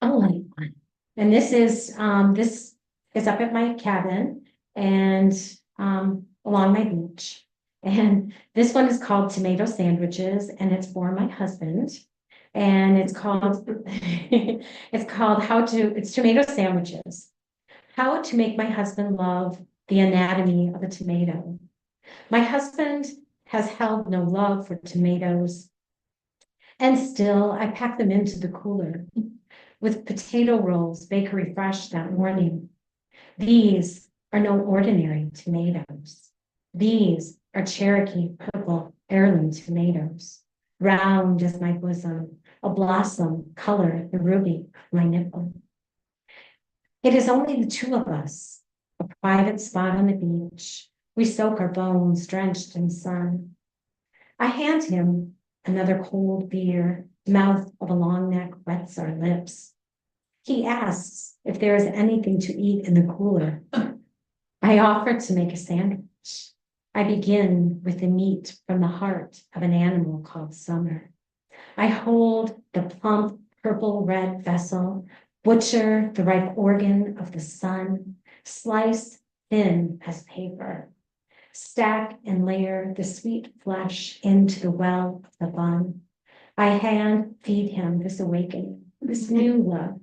a light one. And this is up at my cabin and along my beach. And this one is called Tomato Sandwiches, and it's for my husband. And it's called it's tomato sandwiches. How to make my husband love the anatomy of a tomato. My husband has held no love for tomatoes, and still I pack them into the cooler with potato rolls, bakery fresh that morning. These are no ordinary tomatoes. These are Cherokee purple heirloom tomatoes, round as my bosom, a blossom color the ruby of my nipple. It is only the two of us, a private spot on the beach. We soak our bones drenched in sun. I hand him another cold beer, mouth of a long neck wets our lips. He asks if there is anything to eat in the cooler. I offer to make a sandwich. I begin with the meat from the heart of an animal called Summer. I hold the plump purple-red vessel, butcher the ripe organ of the sun, slice thin as paper, stack and layer the sweet flesh into the well of the bun. I hand feed him this awakening, this new love,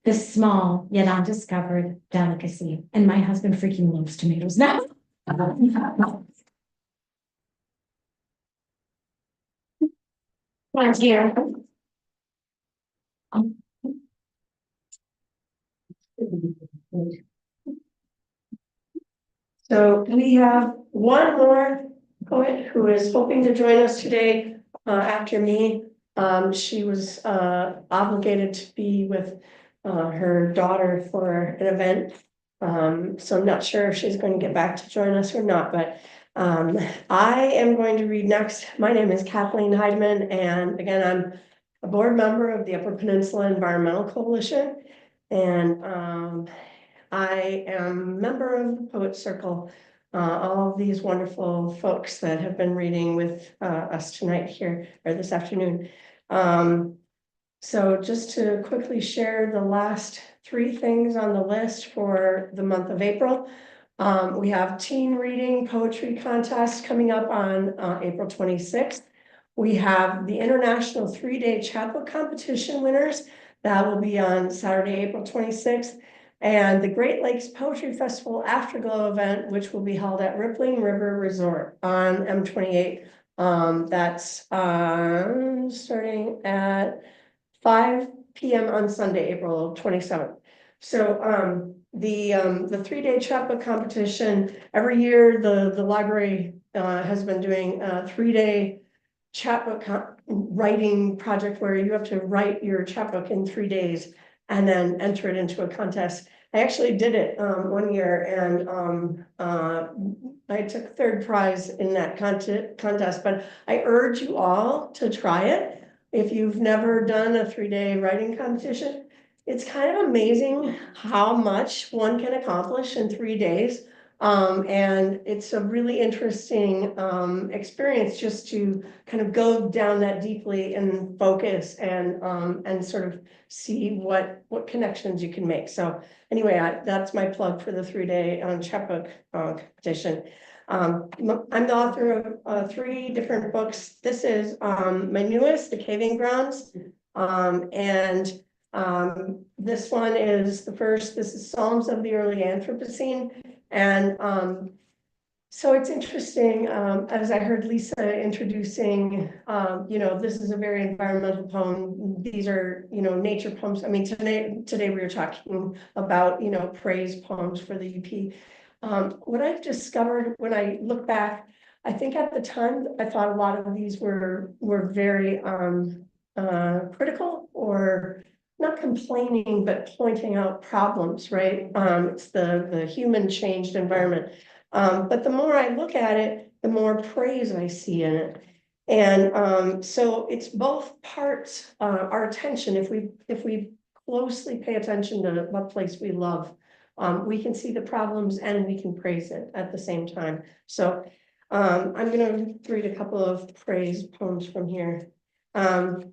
this small yet undiscovered delicacy. And my husband freaking loves tomatoes now. Thank you. So we have one more poet who is hoping to join us today after me. She was obligated to be with her daughter for an event. So I'm not sure if she's going to get back to join us or not, but I am going to read next. My name is Kathleen Heidemann, and again, I'm a board member of the Upper Peninsula Environmental Coalition. And I am a member of the Poet Circle, all of these wonderful folks that have been reading with us tonight here, or this afternoon. So just to quickly share the last 3 things on the list for the month of April. We have teen reading poetry contest coming up on April 26th. We have the International 3-Day Chapbook Competition winners. That will be on Saturday, April 26th. And the Great Lakes Poetry Festival Afterglow event, which will be held at Rippling River Resort on M28. That's starting at 5 p.m. on Sunday, April 27th. So the 3-day chapbook competition, every year the library has been doing a 3-day chapbook writing project where you have to write your chapbook in 3 days and then enter it into a contest. I actually did it one year, and I took 3rd prize in that contest, but I urge you all to try it. If you've never done a 3-day writing competition, it's kind of amazing how much one can accomplish in 3 days. And it's a really interesting experience just to kind of go down that deeply and focus and sort of see what connections you can make. So anyway, that's my plug for the 3-day chapbook competition. I'm the author of 3 different books. This is my newest, The Caving Grounds. This one is the first. This is Psalms of the Early Anthropocene. And so it's interesting, as I heard Lisa introducing, this is a very environmental poem. These are, nature poems. I mean, today we were talking about, praise poems for the UP. What I've discovered when I look back, I think at the time, I thought a lot of these were very critical, or not complaining, but pointing out problems, right? It's the human changed environment. But the more I look at it, the more praise I see in it. And so it's both parts, our attention. If we closely pay attention to what place we love, we can see the problems and we can praise it at the same time. So I'm going to read a couple of praise poems from here. Well,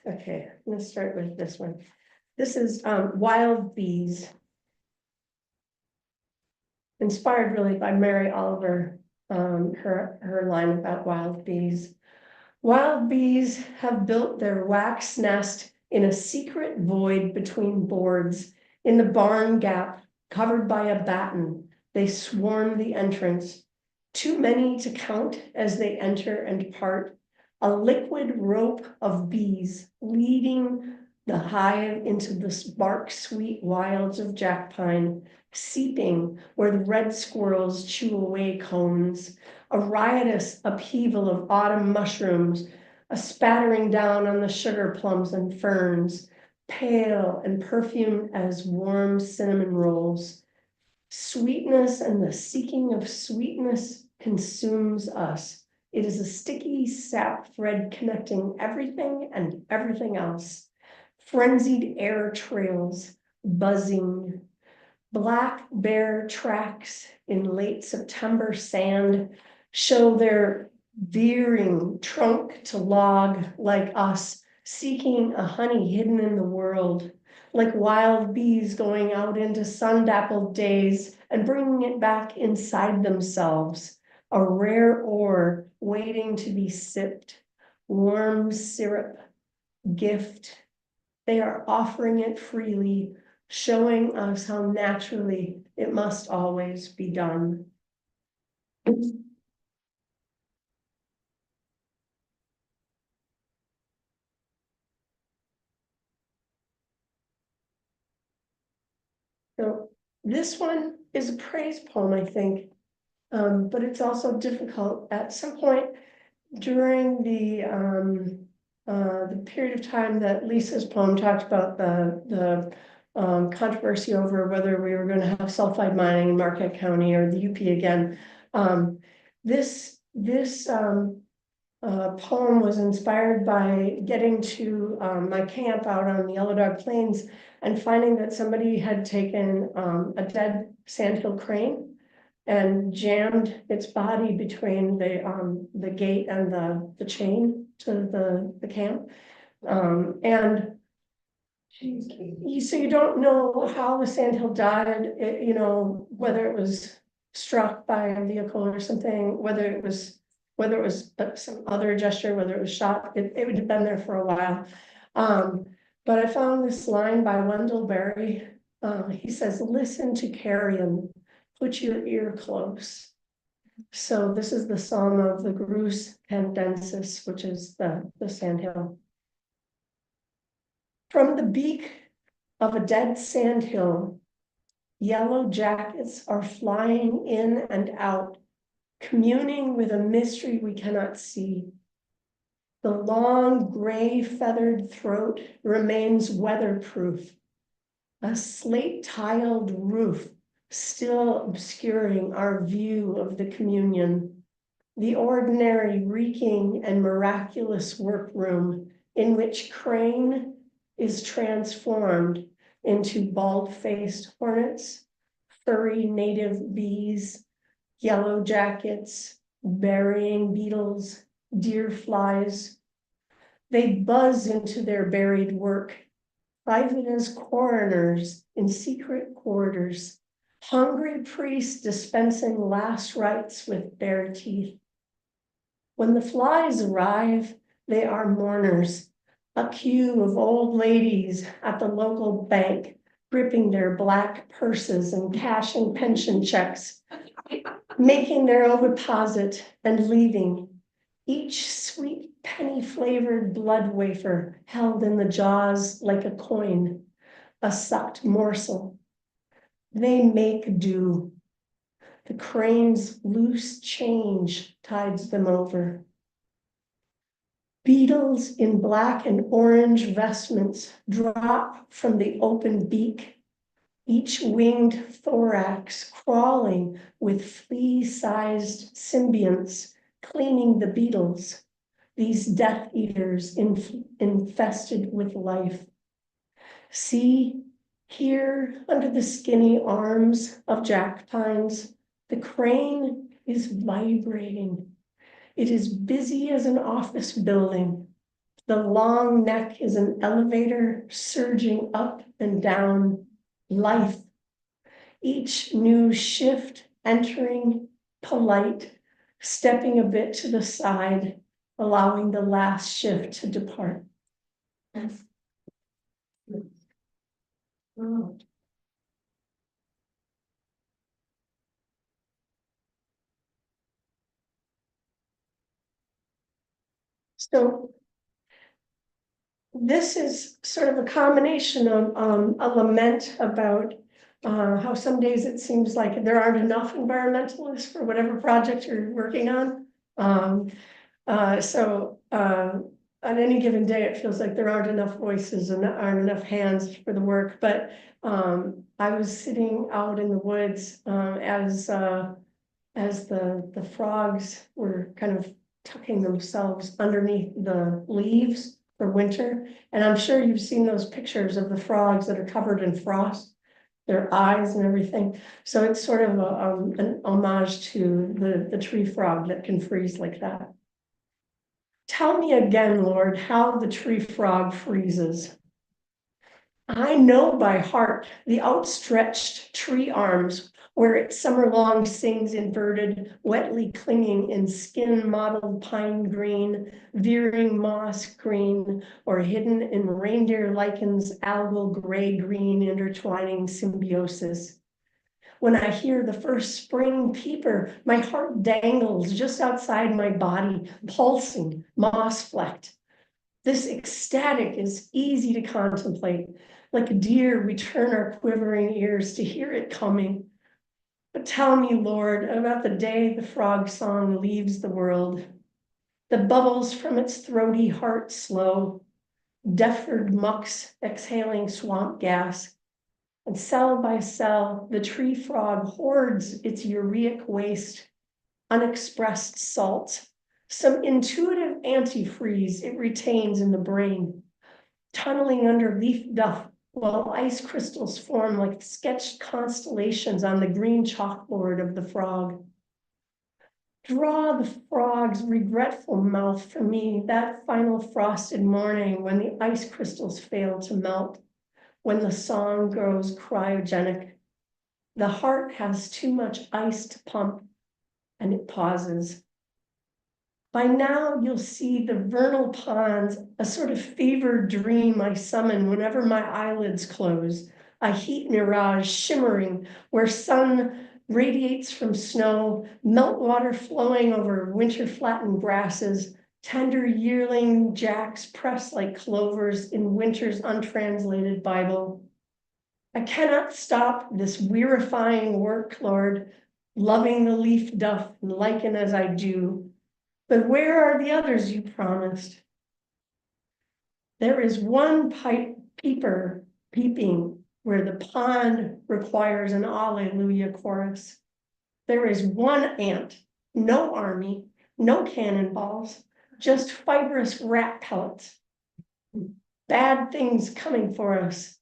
okay, I'm going to start with this one. This is Wild Bees. Inspired really by Mary Oliver, her line about wild bees. Wild bees have built their wax nest in a secret void between boards. In the barn gap, covered by a batten, they swarm the entrance. Too many to count as they enter and part. A liquid rope of bees leading the hive into the bark sweet wilds of jack pine, seeping where the red squirrels chew away cones. A riotous upheaval of autumn mushrooms a spattering down on the sugar plums and ferns, pale and perfumed as warm cinnamon rolls. Sweetness and the seeking of sweetness consumes us. It is a sticky sap thread connecting everything and everything else. Frenzied air trails, buzzing. Black bear tracks in late September sand show their veering trunk to log like us, seeking a honey hidden in the world, like wild bees going out into sun-dappled days and bringing it back inside themselves, a rare ore waiting to be sipped, warm syrup, gift. They are offering it freely, showing us how naturally it must always be done. So this one is a praise poem, I think, but it's also difficult. At some point during the period of time that Lisa's poem talked about the controversy over whether we were going to have sulfide mining in Marquette County or the UP again, this poem was inspired by getting to my camp out on the Yellow Dog Plains and finding that somebody had taken a dead sandhill crane and jammed its body between the gate and the chain to the camp. And so you don't know how the sandhill died, you know, whether it was struck by a vehicle or something, whether it was some other gesture, whether it was shot, it would have been there for a while. But I found this line by Wendell Berry. He says, "Listen to carrion, put your ear close." So this is the song of the Grus Candensis, which is the sandhill. From the beak of a dead sandhill, yellow jackets are flying in and out, communing with a mystery we cannot see. The long gray feathered throat remains weatherproof, a slate tiled roof still obscuring our view of the communion, the ordinary reeking and miraculous workroom in which Crane is transformed into bald-faced hornets, furry native bees, yellow jackets, burying beetles, deer flies. They buzz into their buried work, private as coroners in secret quarters, hungry priests dispensing last rites with bare teeth. When the flies arrive, they are mourners, a queue of old ladies at the local bank, gripping their black purses and cashing pension checks, making their own deposit and leaving, each sweet penny-flavored blood wafer held in the jaws like a coin, a sucked morsel. They make do. The crane's loose change tides them over. Beetles in black and orange vestments drop from the open beak, each winged thorax crawling with flea-sized symbionts, cleaning the beetles, these Death Eaters infested with life. See, here under the skinny arms of jack pines, the crane is vibrating. It is busy as an office building. The long neck is an elevator surging up and down, life. Each new shift entering, polite, stepping a bit to the side, allowing the last shift to depart. Oh. So this is sort of a combination of a lament about how some days it seems like there aren't enough environmentalists for whatever project you're working on. on any given day, it feels like there aren't enough voices and aren't enough hands for the work, but I was sitting out in the woods as the frogs were kind of tucking themselves underneath the leaves for winter. And I'm sure you've seen those pictures of the frogs that are covered in frost, their eyes and everything. So it's sort of an homage to the tree frog that can freeze like that. Tell me again, Lord, how the tree frog freezes. I know by heart the outstretched tree arms where it summer long sings inverted, wetly clinging in skin mottled pine green, veering moss green, or hidden in reindeer lichens, algal gray green intertwining symbiosis. When I hear the first spring peeper, my heart dangles just outside my body, pulsing, moss-flecked. This ecstatic is easy to contemplate. Like a deer, we turn our quivering ears to hear it coming. But tell me, Lord, about the day the frog song leaves the world. The bubbles from its throaty heart slow, deferred mucks exhaling swamp gas. And cell by cell, the tree frog hoards its ureic waste, unexpressed salt, some intuitive antifreeze it retains in the brain, tunneling under leaf duff while ice crystals form like sketched constellations on the green chalkboard of the frog. Draw the frog's regretful mouth for me that final frosted morning when the ice crystals fail to melt. When the song grows cryogenic, the heart has too much ice to pump and it pauses. By now you'll see the vernal ponds, a sort of fevered dream I summon whenever my eyelids close, a heat mirage shimmering where sun radiates from snow, meltwater flowing over winter flattened grasses, tender yearling jacks pressed like clovers in winter's untranslated Bible. I cannot stop this wearifying work, Lord, loving the leaf duff and lichen as I do. But where are the others you promised? There is one peeper peeping where the pond requires an Alleluia chorus. There is one ant, no army, no cannonballs, just fibrous rat pellets. Bad things coming for us,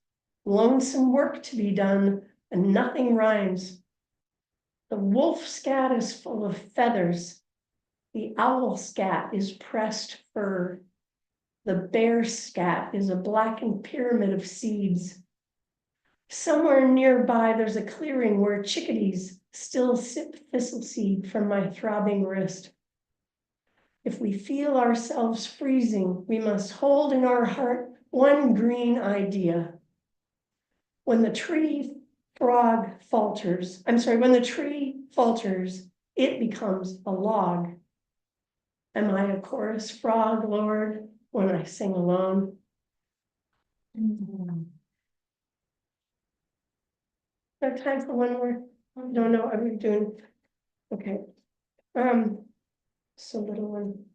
lonesome work to be done, and nothing rhymes. The wolf scat is full of feathers. The owl scat is pressed fur. The bear scat is a blackened pyramid of seeds. Somewhere nearby, there's a clearing where chickadees still sip thistle seed from my throbbing wrist. If we feel ourselves freezing, we must hold in our heart one green idea. When the tree falters, it becomes a log. Am I a chorus frog, Lord, when I sing alone? Got time for one more? No, are we doing? Okay. So little one.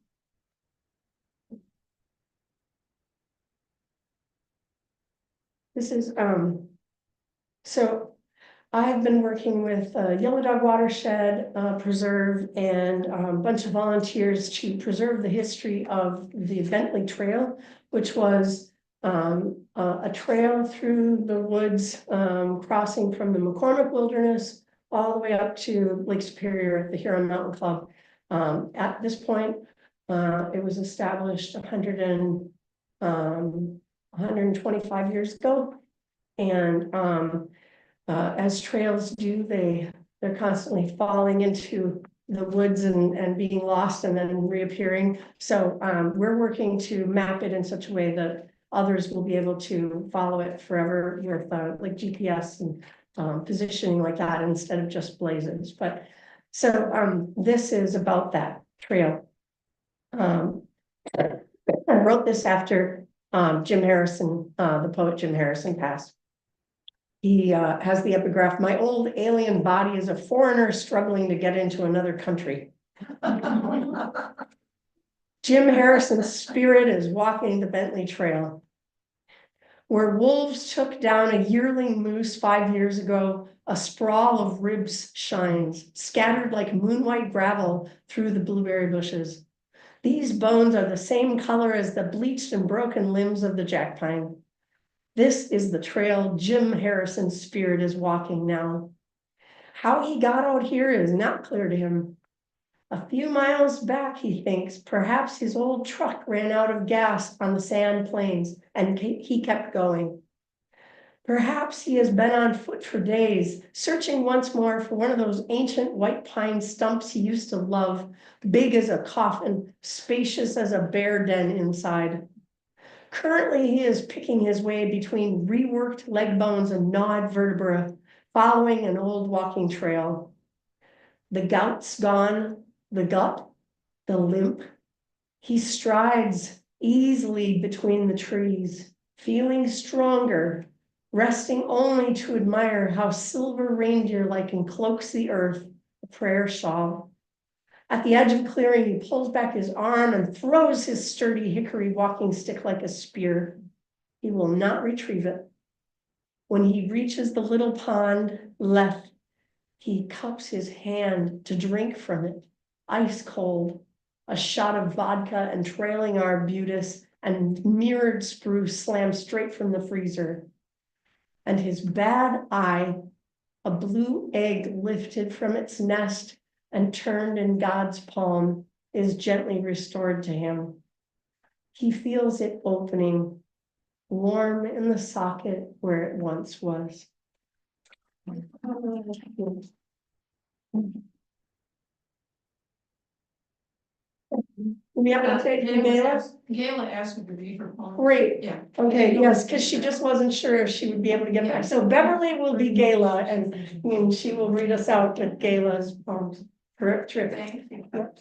This is, so I've been working with Yellow Dog Watershed Preserve and a bunch of volunteers to preserve the history of the Bentley Trail, which was a trail through the woods, crossing from the McCormick Wilderness all the way up to Lake Superior at the Huron Mountain Club. At this point, it was established 125 years ago. And as trails do, they're constantly falling into the woods and being lost and then reappearing. So we're working to map it in such a way that others will be able to follow it forever with like GPS and positioning like that instead of just blazes. But so this is about that trail. I wrote this after Jim Harrison, the poet Jim Harrison, passed. He has the epigraph, "My old alien body is a foreigner struggling to get into another country." Jim Harrison's spirit is walking the Bentley Trail. Where wolves took down a yearling moose 5 years ago, a sprawl of ribs shines, scattered like moonwhite gravel through the blueberry bushes. These bones are the same color as the bleached and broken limbs of the jack pine. This is the trail Jim Harrison's spirit is walking now. How he got out here is not clear to him. A few miles back, he thinks, perhaps his old truck ran out of gas on the sand plains and he kept going. Perhaps he has been on foot for days, searching once more for one of those ancient white pine stumps he used to love, big as a coffin, spacious as a bear den inside. Currently, he is picking his way between reworked leg bones and gnawed vertebra, following an old walking trail. The gout's gone, the gut, the limp. He strides easily between the trees, feeling stronger, resting only to admire how silver reindeer-like encloaks the earth, a prayer shawl. At the edge of clearing, he pulls back his arm and throws his sturdy hickory walking stick like a spear. He will not retrieve it. When he reaches the little pond left, he cups his hand to drink from it, ice cold, a shot of vodka and trailing arbutus and mirrored spruce slammed straight from the freezer. And his bad eye, a blue egg lifted from its nest and turned in God's palm, is gently restored to him. He feels it opening, warm in the socket where it once was. We have to take Gayla? Gayla asked me to read her poem. Great. Yeah. Okay, yes, because she just wasn't sure if she would be able to get back. So Beverly will be Gayla and she will read us out with Gayla's poems. Terrific. Thank you. Yep.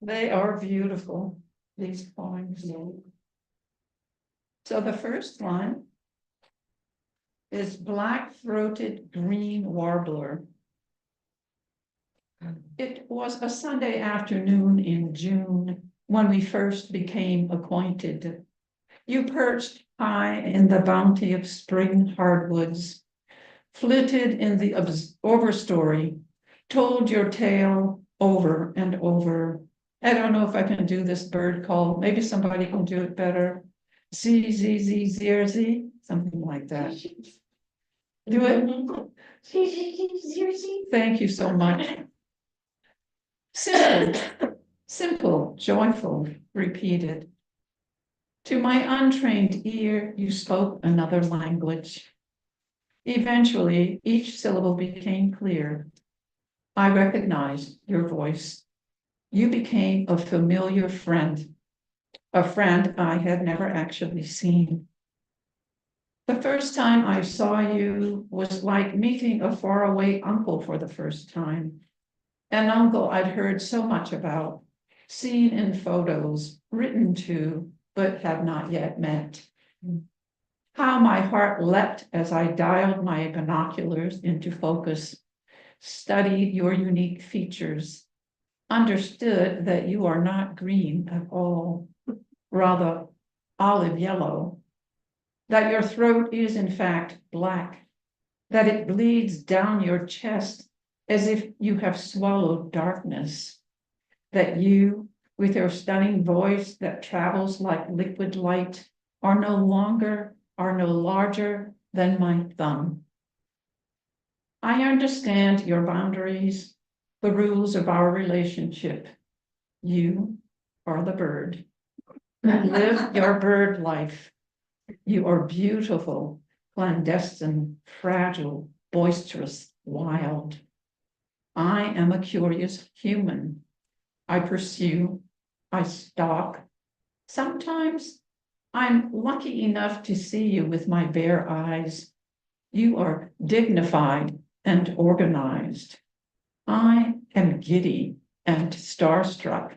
They are beautiful, these poems. So the first one is Black-Throated Green Warbler. It was a Sunday afternoon in June when we first became acquainted. You perched high in the bounty of spring hardwoods, flitted in the overstory, told your tale over and over. I don't know if I can do this bird call. Maybe somebody can do it better. Z, Z, Z, Z, Z, something like that. Do it. Thank you so much. Simple, joyful, repeated. To my untrained ear, you spoke another language. Eventually, each syllable became clear. I recognized your voice. You became a familiar friend, a friend I had never actually seen. The first time I saw you was like meeting a faraway uncle for the first time. An uncle I'd heard so much about, seen in photos, written to, but have not yet met. How my heart leapt as I dialed my binoculars into focus, studied your unique features, understood that you are not green at all, rather olive yellow, that your throat is in fact black, that it bleeds down your chest as if you have swallowed darkness, that you, with your stunning voice that travels like liquid light, are no larger than my thumb. I understand your boundaries, the rules of our relationship. You are the bird. Live your bird life. You are beautiful, clandestine, fragile, boisterous, wild. I am a curious human. I pursue, I stalk. Sometimes I'm lucky enough to see you with my bare eyes. You are dignified and organized. I am giddy and starstruck.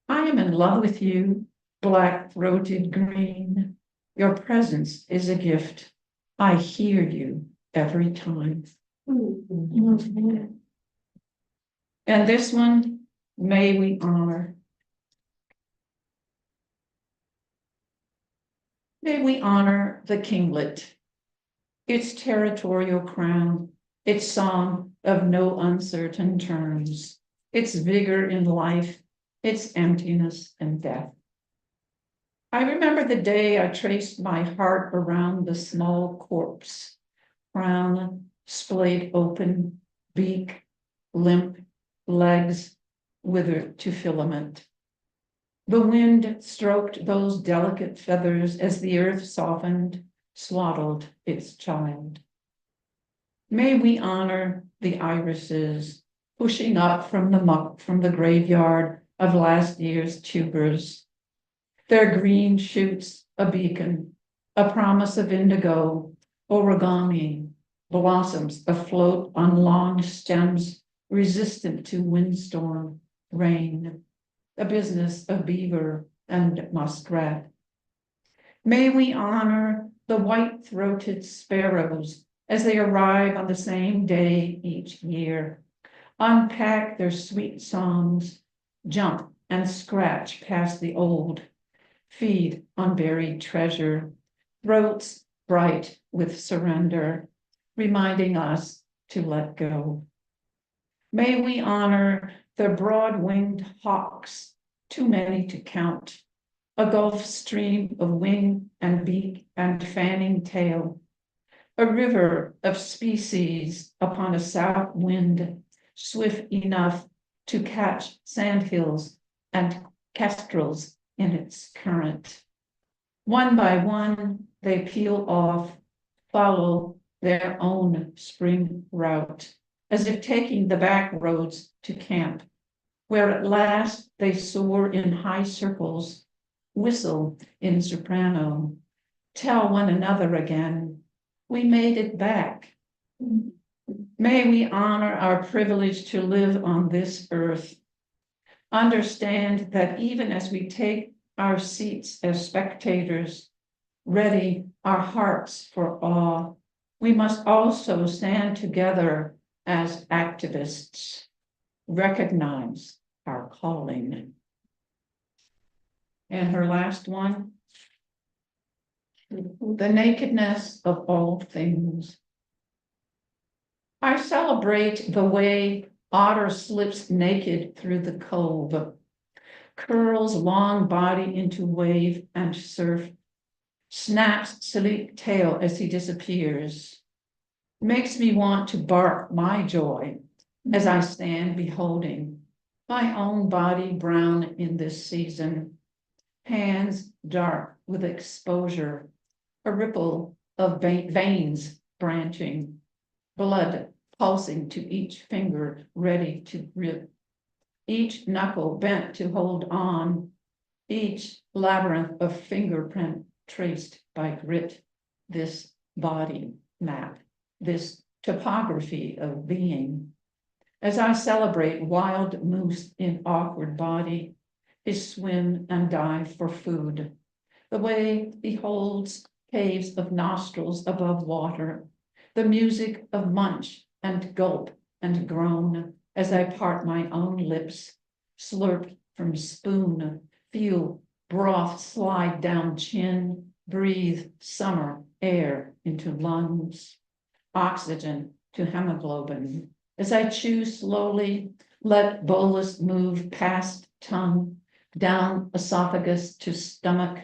I am in love with you, black-throated green. Your presence is a gift. I hear you every time. And this one, may we honor. May we honor the kinglet, its territorial crown, its song of no uncertain terms, its vigor in life, its emptiness and death. I remember the day I traced my heart around the small corpse, crown splayed open, beak, limp, legs withered to filament. The wind stroked those delicate feathers as the earth softened, swaddled its child. May we honor the irises pushing up from the muck from the graveyard of last year's tubers. Their green shoots a beacon, a promise of indigo, origami, blossoms afloat on long stems resistant to windstorm, rain, a business of beaver and muskrat. May we honor the white-throated sparrows as they arrive on the same day each year, unpack their sweet songs, jump and scratch past the old, feed on buried treasure, throats bright with surrender, reminding us to let go. May we honor the broad-winged hawks, too many to count, a Gulf Stream of wing and beak and fanning tail, a river of species upon a south wind, swift enough to catch sandhills and kestrels in its current. One by one, they peel off, follow their own spring route, as if taking the back roads to camp, where at last they soar in high circles, whistle in soprano, tell one another again, we made it back. May we honor our privilege to live on this earth, understand that even as we take our seats as spectators, ready our hearts for awe, we must also stand together as activists, recognize our calling. And her last one, the nakedness of all things. I celebrate the way otter slips naked through the cove, curls long body into wave and surf, snaps sleek tail as he disappears, makes me want to bark my joy as I stand beholding my own body brown in this season, hands dark with exposure, a ripple of veins branching, blood pulsing to each finger ready to grip, each knuckle bent to hold on, each labyrinth of fingerprint traced by grit, this body map, this topography of being. As I celebrate wild moose in awkward body, his swim and dive for food, the way he holds caves of nostrils above water, the music of munch and gulp and groan as I part my own lips, slurp from spoon, feel broth slide down chin, breathe summer air into lungs, oxygen to hemoglobin. As I chew slowly, let bolus move past tongue, down esophagus to stomach,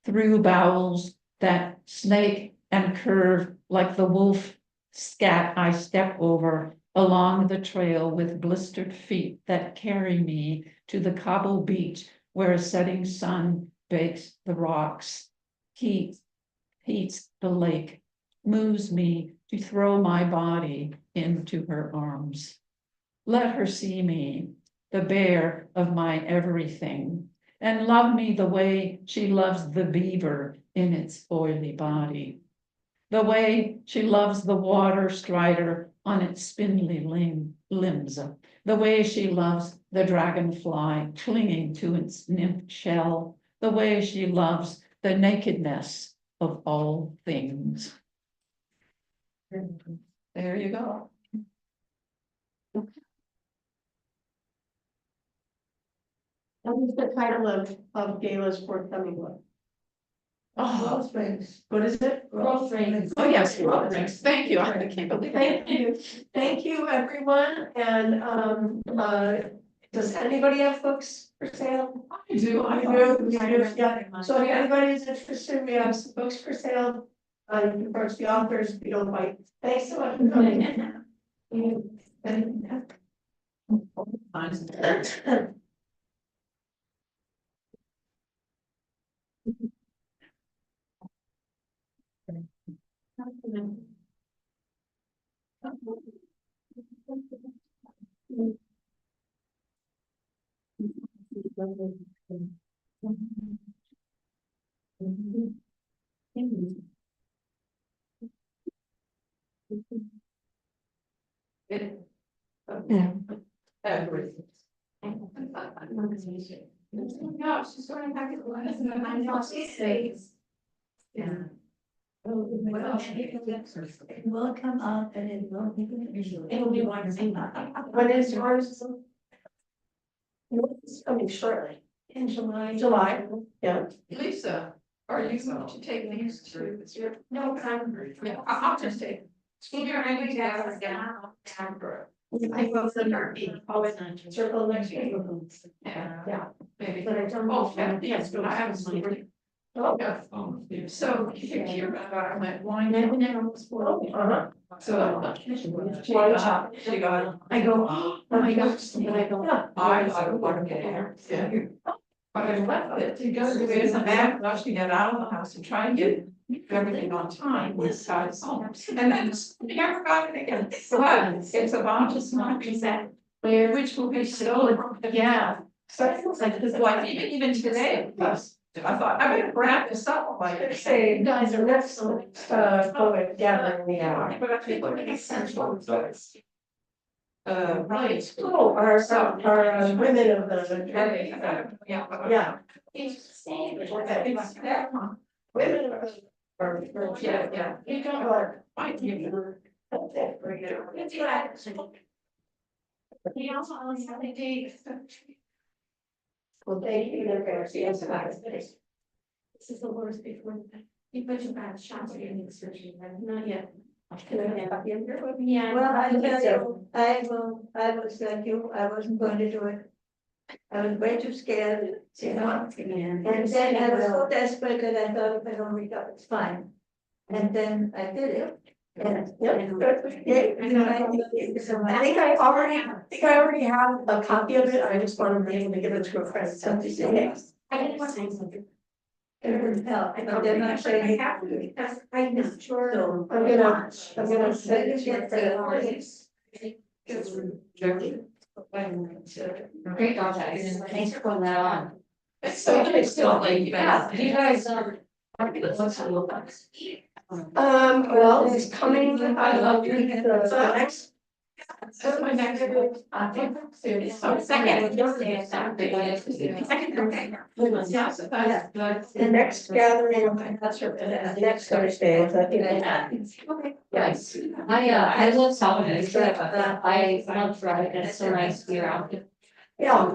through bowels that snake and curve like the wolf scat I step over along the trail with blistered feet that carry me to the Cabo beach where a setting sun bakes the rocks, heats the lake, moves me to throw my body into her arms. Let her see me, the bear of my everything, and love me the way she loves the beaver in its oily body, the way she loves the water strider on its spindly limbs, the way she loves the dragonfly clinging to its nymph shell, the way she loves the nakedness of all things. There you go. What is the title of Gala's forthcoming book? Oh, Springs. what is it? Growth rate. Oh, yes, growth rates. Thank you. I can't believe it. Thank you, everyone, and, does anybody have books for sale? I do, I You do. do, yeah. So if anybody's interested, we have some books for sale. Of course, the authors, we don't bite. Thanks so much for coming. Yeah. No, she's going back to the last and I know she says. Yeah. It will come out and it will be. It'll be one thing. When is yours? It's coming shortly. In July. July, yeah. Lisa, are you going to take these to? No, Yeah, I'll just take. I will send her. Always circle next week. Yeah. Maybe. But I don't. Oh, yes, but I haven't seen it. Oh, yeah. So here, I went wine. Uh-huh. So. She got. I go, oh my gosh, and I go, yeah. I want to get here. Yeah. But I left it to go to this and back, rush to get out of the house and try and get everything on time this guy's home. And then we never got it again. But it's about to 9%, which will be so, yeah. So it's like, this like, even today, because I thought, I better grab this up. I say, guys, our next, poet gathering we have. But I think we're gonna essential. Right. Oh, our women of the. Yeah. Yeah. Women of the. Yeah. You don't work. I give you. He also owns the date. Well, thank you, they're very serious about it. This is the worst before. You put your bad shots in the surgery, not yet. Can I have you? Yeah. Well, I tell you, I was like you, I wasn't going to do it. I was way too scared, you know, and then I was so desperate that I thought if I don't read up, it's fine. And then I did it. And, I think I already have a copy of it, I just want to be able to give it to a friend. So to say, yes. I didn't want to say something. It wouldn't help, but they're not saying. I have to because I'm not sure. So, I'm gonna send it Get to Great job, guys. Thanks for putting that on. It's still like, Yeah, you guys, well, it's coming, I love you, the next. that's my next. Oh, second. The next gathering, that's next Thursday, is that the. Yes, I love Salvador, but I love driving, it's so nice to be around. Yeah.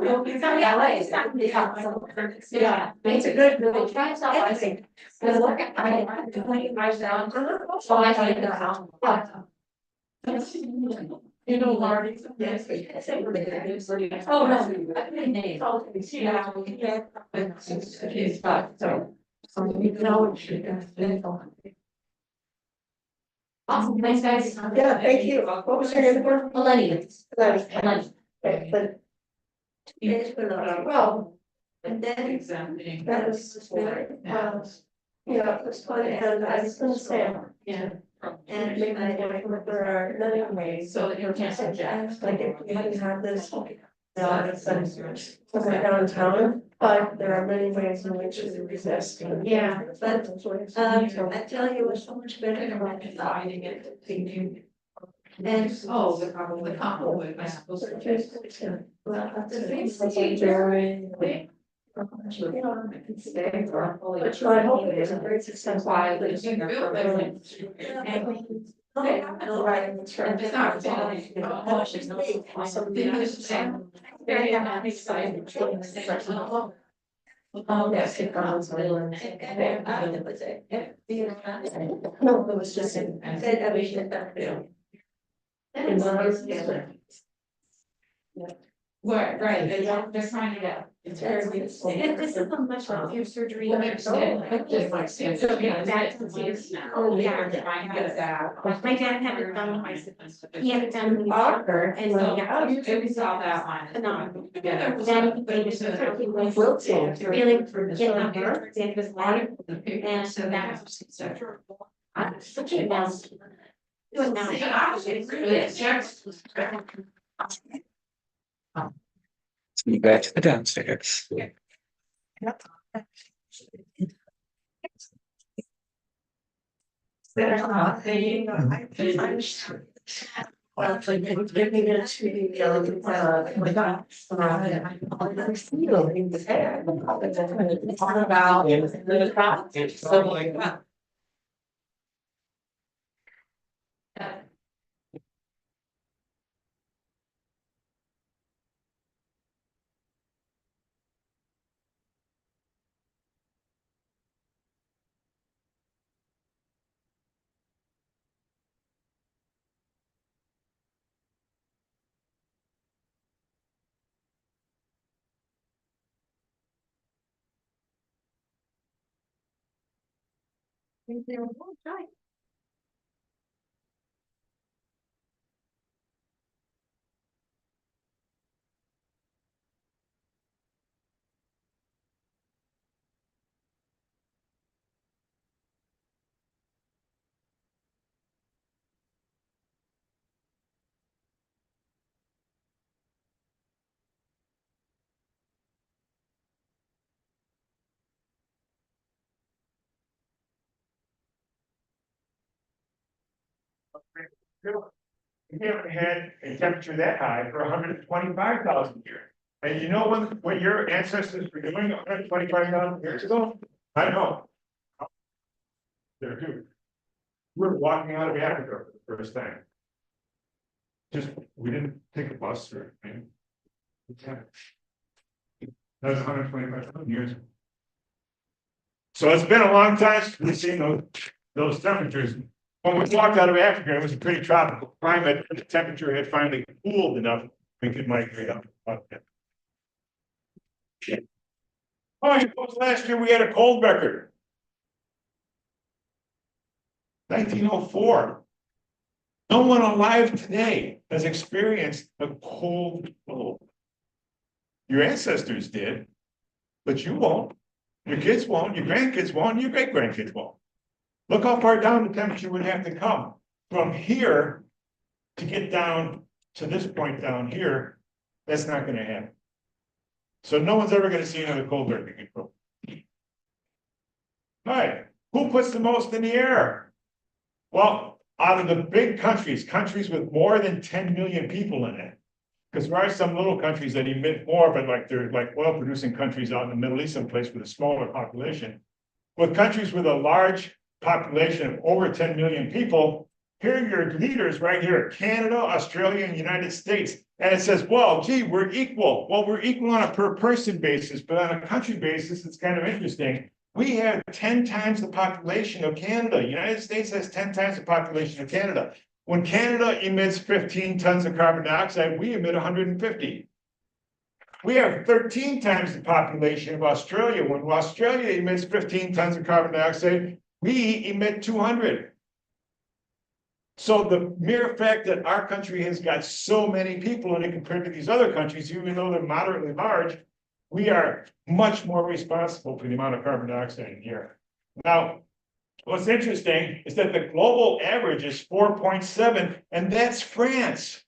Yeah, It's a good. We'll try it out, I think. Cause look, I 25 down, so I had to go out. You know, Marty. Yes. Oh, no. I've been named. Yeah. She's got, so. You know, Awesome, thanks, guys. yeah, thank you. What was your name again? Melanie. Melanie. But. Well, And then Exactly. that was very, yeah, it was fun, and I was gonna say, Yeah. and maybe there are many ways, So that you can't suggest. like if we hadn't had this. Somewhere downtown, but there are many ways in which we resist. Yeah, but, So I tell you, it was so much better. Finding it, thinking. And Oh, the compliment, I suppose. well, The things like Jerry. But so I hope it is a very successful. Why, but you build that. Okay, all right. It's not- Oh, yes, it comes. No, it was just. Right, they're trying to get. It's very useful. This is a much easier surgery. Well, that's just like standard. Oh, yeah. I get that. My dad had it done, he had it done when he was younger, and So, yeah. we saw that one. Phenomenal. Yeah. Then he was really getting up there towards the end of his life, and so that was. Doing now. Back to the downstairs. We haven't had a temperature that high for 125,000 years. And you know what your ancestors were doing 125,000 years ago? I know. They're doing. We're walking out of Africa for the first time. Just, we didn't take a bus or anything. That was 125,000 years. So it's been a long time since we've seen those temperatures. When we walked out of Africa, it was a pretty tropical climate, and the temperature had finally cooled enough we could migrate up. Oh, last year we had a cold record. 1904. No one alive today has experienced a cold globe. Your ancestors did, but you won't. Your kids won't, your grandkids won't, your great-grandkids won't. Look how far down the temperature would have to come from here to get down to this point down here. That's not going to happen. So no one's ever going to see another cold record control. All right, who puts the most in the air? Well, out of the big countries with more than 10 million people in it, because there are some little countries that emit more, but they're like oil-producing countries out in the Middle East, someplace with a smaller population. With countries with a large population of over 10 million people, here are your leaders right here: Canada, Australia, and United States. And it says, well, gee, we're equal. Well, we're equal on a per person basis, but on a country basis, it's kind of interesting. We have 10 times the population of Canada. United States has 10 times the population of Canada. When Canada emits 15 tons of carbon dioxide, we emit 150. We have 13 times the population of Australia. When Australia emits 15 tons of carbon dioxide, we emit 200. So the mere fact that our country has got so many people in it compared to these other countries, even though they're moderately large, we are much more responsible for the amount of carbon dioxide in the air. Now, what's interesting is that the global average is 4.7, and that's France.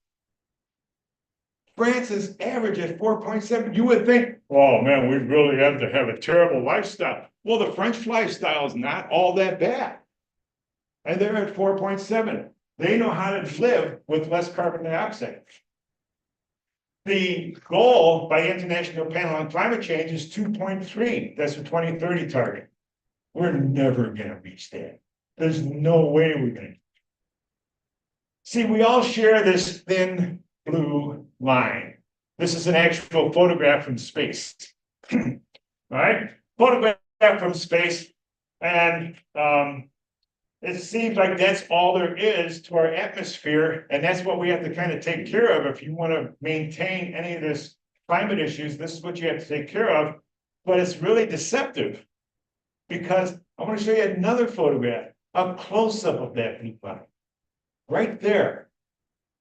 France's average is 4.7. You would think, oh man, we really have to have a terrible lifestyle. Well, the French lifestyle is not all that bad. And they're at 4.7. They know how to live with less carbon dioxide. The goal by the International Panel on Climate Change is 2.3. That's a 2030 target. We're never going to reach that. There's no way we're going to. See, we all share this thin blue line. This is an actual photograph from space. All right, photograph from space. And it seems like that's all there is to our atmosphere. And that's what we have to kind of take care of. If you want to maintain any of this climate issues, this is what you have to take care of. But it's really deceptive because I want to show you another photograph, a close-up of that blue line. Right there.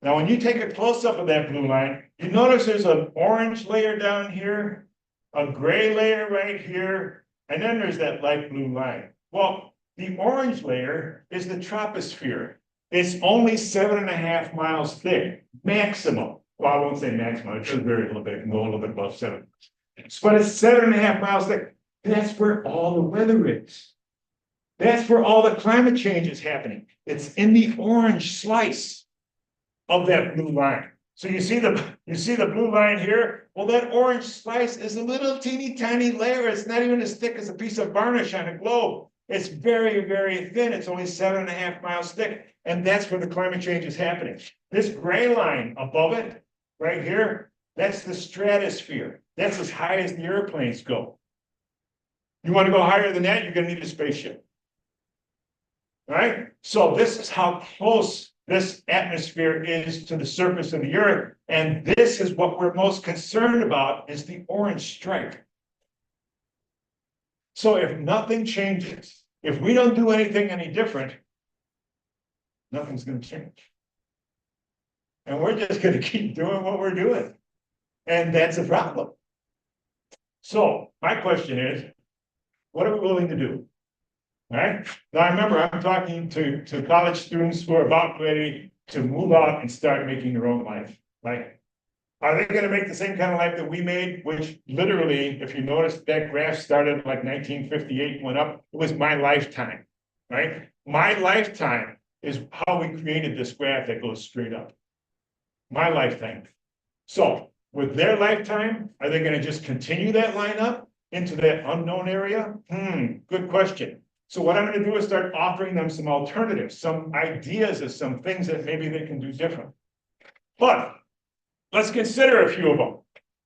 Now, when you take a close-up of that blue line, you notice there's an orange layer down here, a gray layer right here, and then there's that light blue line. Well, the orange layer is the troposphere. It's only 7.5 miles thick, maximum. Well, I won't say maximum, it does vary a little bit, it can go a little bit above 7. But it's 7.5 miles thick. That's where all the weather is. That's where all the climate change is happening. It's in the orange slice of that blue line. So you see the blue line here? Well, that orange slice is a little teeny tiny layer. It's not even as thick as a piece of varnish on a globe. It's very, very thin. It's only 7.5 miles thick. And that's where the climate change is happening. This gray line above it, right here, that's the stratosphere. That's as high as the airplanes go. You want to go higher than that, you're going to need a spaceship. All right? So this is how close this atmosphere is to the surface of the earth. And this is what we're most concerned about, is the orange stripe. So if nothing changes, if we don't do anything any different, nothing's going to change. And we're just going to keep doing what we're doing. And that's a problem. So my question is, what are we willing to do? All right. Now, remember, I'm talking to college students who are about ready to move out and start making their own life. Like, are they going to make the same kind of life that we made? Which literally, if you notice, that graph started like 1958, went up. It was my lifetime, right? My lifetime is how we created this graph that goes straight up. My lifetime. So with their lifetime, are they going to just continue that line up into that unknown area? Good question. So what I'm going to do is start offering them some alternatives, some ideas of some things that maybe they can do different. But let's consider a few of them.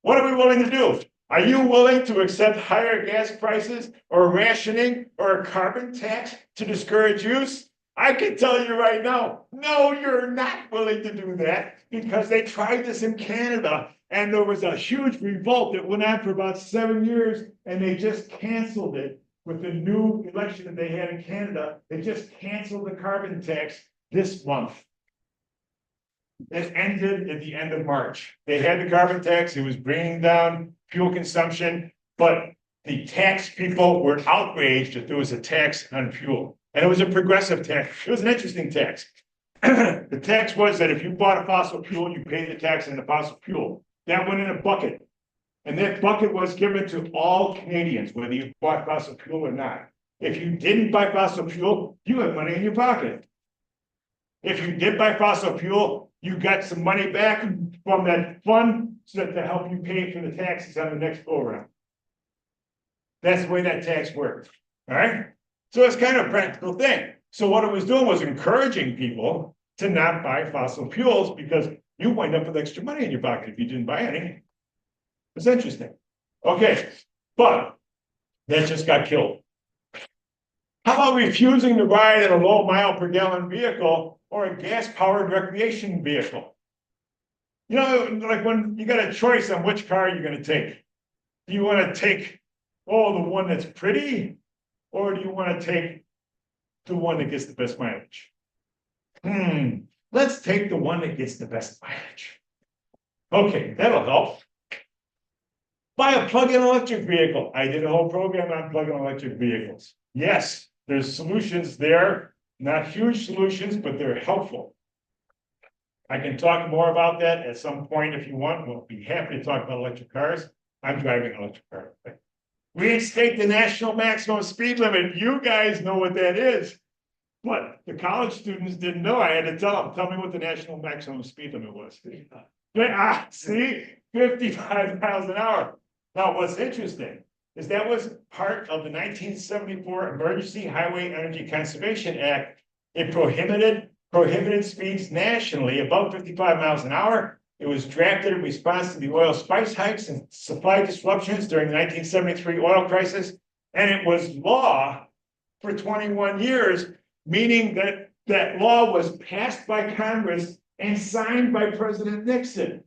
What are we willing to do? Are you willing to accept higher gas prices or rationing or a carbon tax to discourage use? I can tell you right now, no, you're not willing to do that, because they tried this in Canada and there was a huge revolt that went on for about 7 years, and they just canceled it. With the new election that they had in Canada, they just canceled the carbon tax this month. It ended at the end of March. They had the carbon tax, it was bringing down fuel consumption, but the tax people were outraged that there was a tax on fuel. And it was a progressive tax. It was an interesting tax. The tax was that if you bought a fossil fuel, you paid the tax on the fossil fuel. That went in a bucket. And that bucket was given to all Canadians, whether you bought fossil fuel or not. If you didn't buy fossil fuel, you had money in your pocket. If you did buy fossil fuel, you got some money back from that fund so that to help you pay for the taxes on the next go around. That's the way that tax worked. All right. So it's kind of a practical thing. So what it was doing was encouraging people to not buy fossil fuels, because you wind up with extra money in your pocket if you didn't buy any. It's interesting. Okay, but that just got killed. How about refusing to ride in a low mile per gallon vehicle or a gas-powered recreation vehicle? You know, like when you got a choice on which car you're going to take. Do you want to take, the one that's pretty? Or do you want to take the one that gets the best mileage? Let's take the one that gets the best mileage. Okay, that'll help. Buy a plug-in electric vehicle. I did a whole program on plug-in electric vehicles. Yes, there's solutions there, not huge solutions, but they're helpful. I can talk more about that at some point if you want. We'll be happy to talk about electric cars. I'm driving an electric car. Reinstate the national maximum speed limit. You guys know what that is. But the college students didn't know. I had to tell me what the national maximum speed limit was. See, 55 miles an hour. Now, what's interesting is that was part of the 1974 Emergency Highway Energy Conservation Act. It prohibited prohibited speeds nationally above 55 miles an hour. It was drafted in response to the oil spice hikes and supply disruptions during the 1973 oil crisis. And it was law for 21 years, meaning that that law was passed by Congress and signed by President Nixon.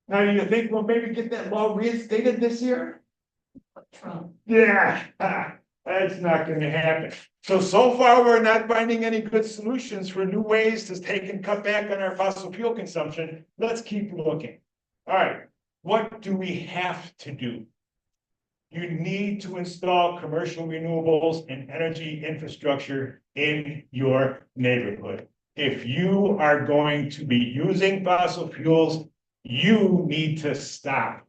Now you think, well, maybe get that law reinstated this year? Trump. Yeah, that's not gonna happen. So far, we're not finding any good solutions for new ways to take and cut back on our fossil fuel consumption. Let's keep looking. All right, what do we have to do? You need to install commercial renewables and energy infrastructure in your neighborhood. If you are going to be using fossil fuels, you need to stop.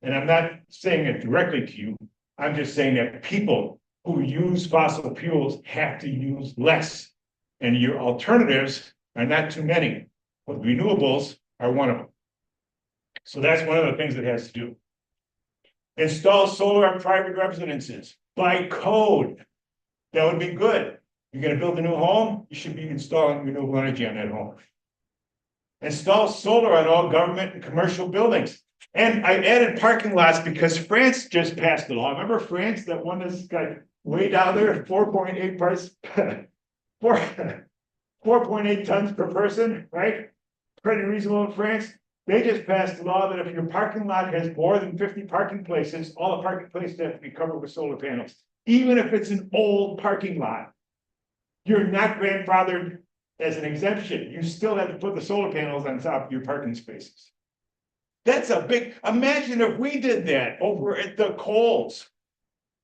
And I'm not saying it directly to you. I'm just saying that people who use fossil fuels have to use less. And your alternatives are not too many, but renewables are one of them. So that's one of the things it has to do. Install solar on private residences by code. That would be good. You're going to build a new home, you should be installing renewable energy on that home. Install solar on all government and commercial buildings. And I added parking lots because France just passed a law. Remember France, that one that's got way down there, 4.8 parts, 4.8 tons per person, right? Pretty reasonable in France. They just passed a law that if your parking lot has more than 50 parking places, all the parking places have to be covered with solar panels. Even if it's an old parking lot, you're not grandfathered as an exemption. You still have to put the solar panels on top of your parking spaces. That's a big, imagine if we did that over at the Kohl's.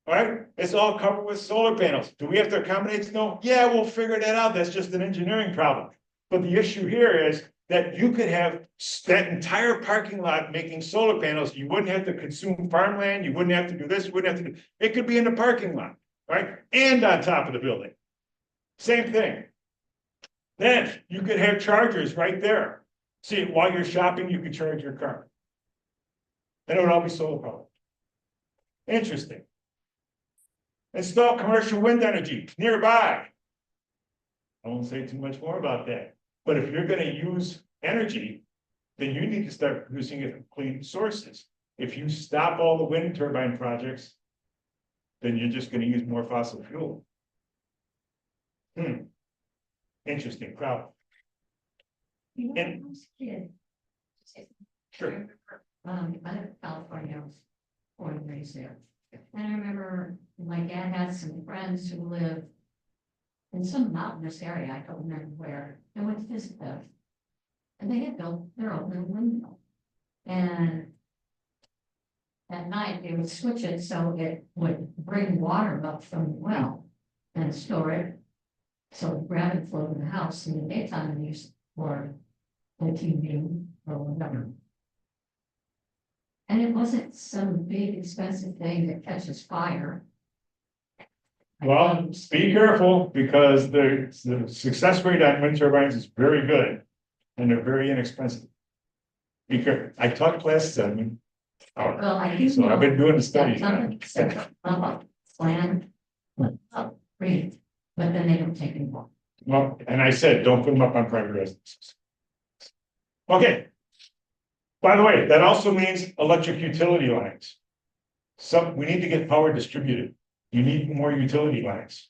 Right? It's all covered with solar panels. Do we have to accommodate snow? Yeah, we'll figure that out. That's just an engineering problem. But the issue here is that you could have that entire parking lot making solar panels. You wouldn't have to consume farmland. You wouldn't have to do this. You wouldn't have to do, it could be in the parking lot, right? And on top of the building. Same thing. Then you could have chargers right there. See, while you're shopping, you can charge your car. And it would all be solar powered. Interesting. Install commercial wind energy nearby. I won't say too much more about that. But if you're going to use energy, then you need to start producing it from clean sources. If you stop all the wind turbine projects, then you're just going to use more fossil fuel. Interesting problem. You know, And- when I was a kid. Sure. I live in California, I was born and raised there. And I remember my dad had some friends who lived in some mountainous area, I don't remember where, I went to visit them. And they had built their own little windmill. And at night, they would switch it so it would bring water up from the well and store it. So the gravity flowed in the house, in the daytime, they used it for the TV or whatever. And it wasn't some big expensive thing that catches fire. Well, be careful because the success rate on wind turbines is very good and they're very inexpensive. Because I taught classes on them. Well, I do So I've been doing the studies. Something about plan, read, but then they don't take any more. Well, and I said, don't put them up on private residences. Okay. By the way, that also means electric utility lines. We need to get power distributed. You need more utility lines.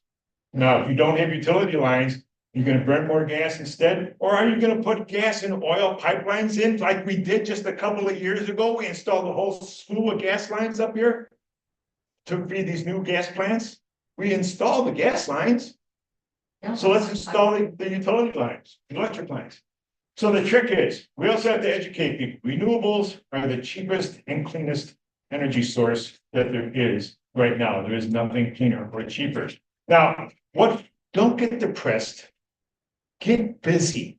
Now, if you don't have utility lines, you're gonna burn more gas instead, or are you gonna put gas and oil pipelines in like we did just a couple of years ago? We installed a whole slew of gas lines up here to feed these new gas plants. We installed the gas lines. So let's install the utility lines, electric lines. So the trick is, we also have to educate people. Renewables are the cheapest and cleanest energy source that there is right now. There is nothing cleaner or cheaper. Now, don't get depressed. Get busy.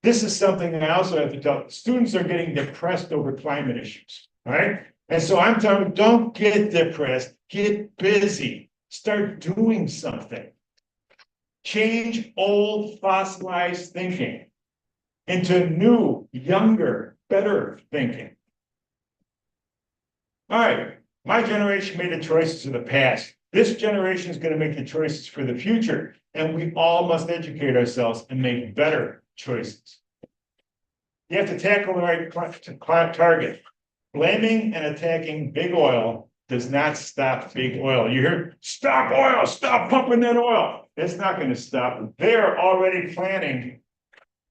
This is something I also have to tell. Students are getting depressed over climate issues, all right? And so I'm telling them, don't get depressed, get busy. Start doing something. Change old fossilized thinking into new, younger, better thinking. All right, my generation made the choices of the past. This generation is gonna make the choices for the future, and we all must educate ourselves and make better choices. You have to tackle the right target. Blaming and attacking big oil does not stop big oil. You hear, stop oil, stop pumping that oil. It's not gonna stop. They are already planning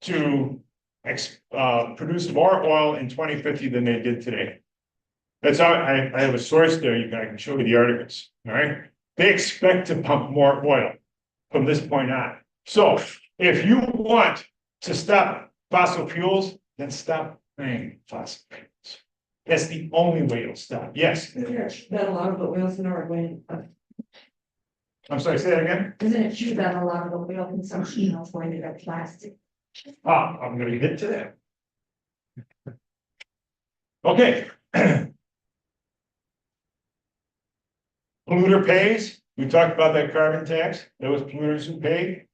to produce more oil in 2050 than they did today. That's how I have a source there. I can show you the articles, all right? They expect to pump more oil from this point on. So if you want to stop fossil fuels, then stop burning fossil fuels. That's the only way it'll stop. Yes. Isn't it that a lot of the oils in our way, I'm sorry, say that again. isn't it true that a lot of the oil consumption is going to be plastic? I'm gonna get to that. Okay. Polluter pays. We talked about that carbon tax. Those polluters who pay.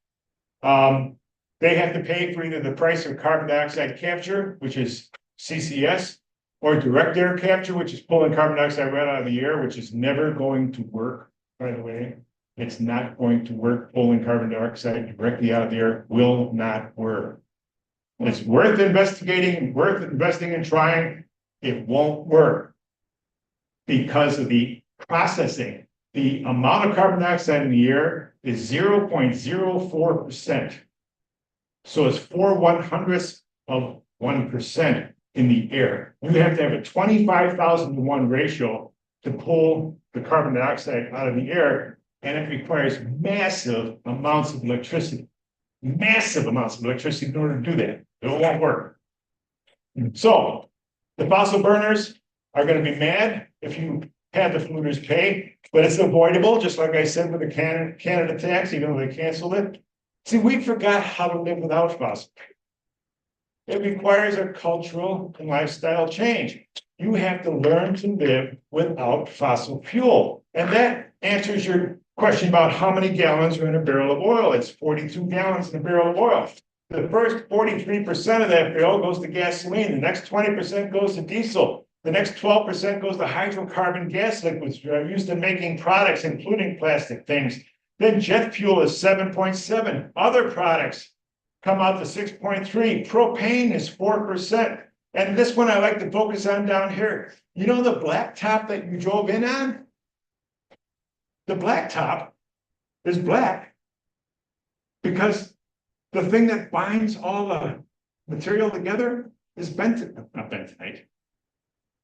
They have to pay for either the price of carbon dioxide capture, which is CCS, or direct air capture, which is pulling carbon dioxide right out of the air, which is never going to work, by the way. It's not going to work. Pulling carbon dioxide directly out of the air will not work. It's worth investigating, worth investing and trying. It won't work because of the processing. The amount of carbon dioxide in the air is 0.04%. So it's 4/100ths of 1% in the air. You have to have a 25,000 to 1 ratio to pull the carbon dioxide out of the air, and it requires massive amounts of electricity. Massive amounts of electricity in order to do that. It won't work. So the fossil burners are going to be mad if you have the polluters pay, but it's avoidable, just like I said with the Canada tax, even though they canceled it. See, we forgot how to live without fossil fuel. It requires a cultural and lifestyle change. You have to learn to live without fossil fuel. And that answers your question about how many gallons are in a barrel of oil. It's 42 gallons in a barrel of oil. The first 43% of that barrel goes to gasoline. The next 20% goes to diesel. The next 12% goes to hydrocarbon gas liquids used in making products, including plastic things. Then jet fuel is 7.7. Other products come out to 6.3. Propane is 4%. And this one I like to focus on down here. You know the black top that you drove in on? The black top is black because the thing that binds all the material together is not bentonite.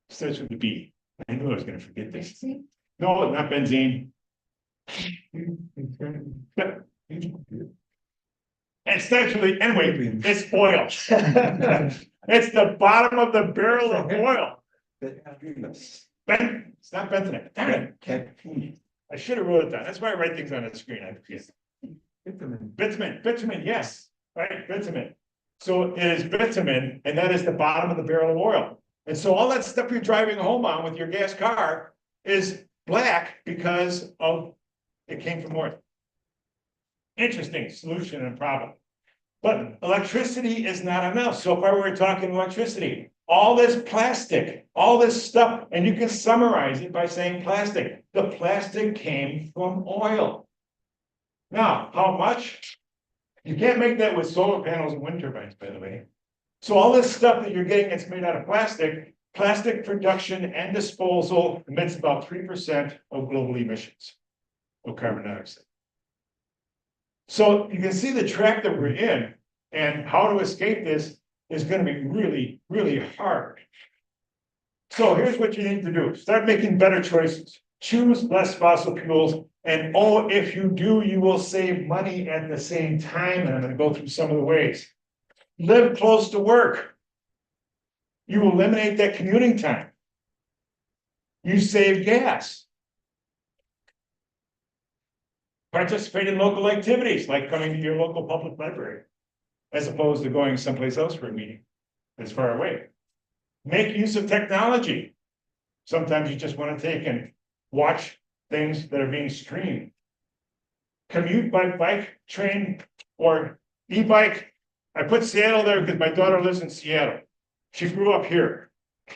Starts with the B. I knew I was going to forget this. No, not benzene. It starts with the, anyway, it's oil. It's the bottom of the barrel of oil. It's not bentonite. Damn it. I should have wrote it down. That's why I write things on the screen. I forget. Bitumen, yes, right, bitumen. So it is bitumen, and that is the bottom of the barrel of oil. And so all that stuff you're driving home on with your gas car is black because of it came from oil. Interesting solution and problem. But electricity is not enough. So far we're talking electricity. All this plastic, all this stuff, and you can summarize it by saying plastic. The plastic came from oil. Now, how much? You can't make that with solar panels and wind turbines, by the way. So all this stuff that you're getting that's made out of plastic, plastic production and disposal emits about 3% of global emissions of carbon dioxide. So you can see the track that we're in, and how to escape this is going to be really, really hard. So here's what you need to do. Start making better choices. Choose less fossil fuels. And oh, if you do, you will save money at the same time. And I'm going to go through some of the ways. Live close to work. You eliminate that commuting time. You save gas. Participate in local activities like coming to your local public library, as opposed to going someplace else for a meeting that's far away. Make use of technology. Sometimes you just want to take and watch things that are being streamed. Commute by bike, train, or e-bike. I put Seattle there because my daughter lives in Seattle. She grew up here.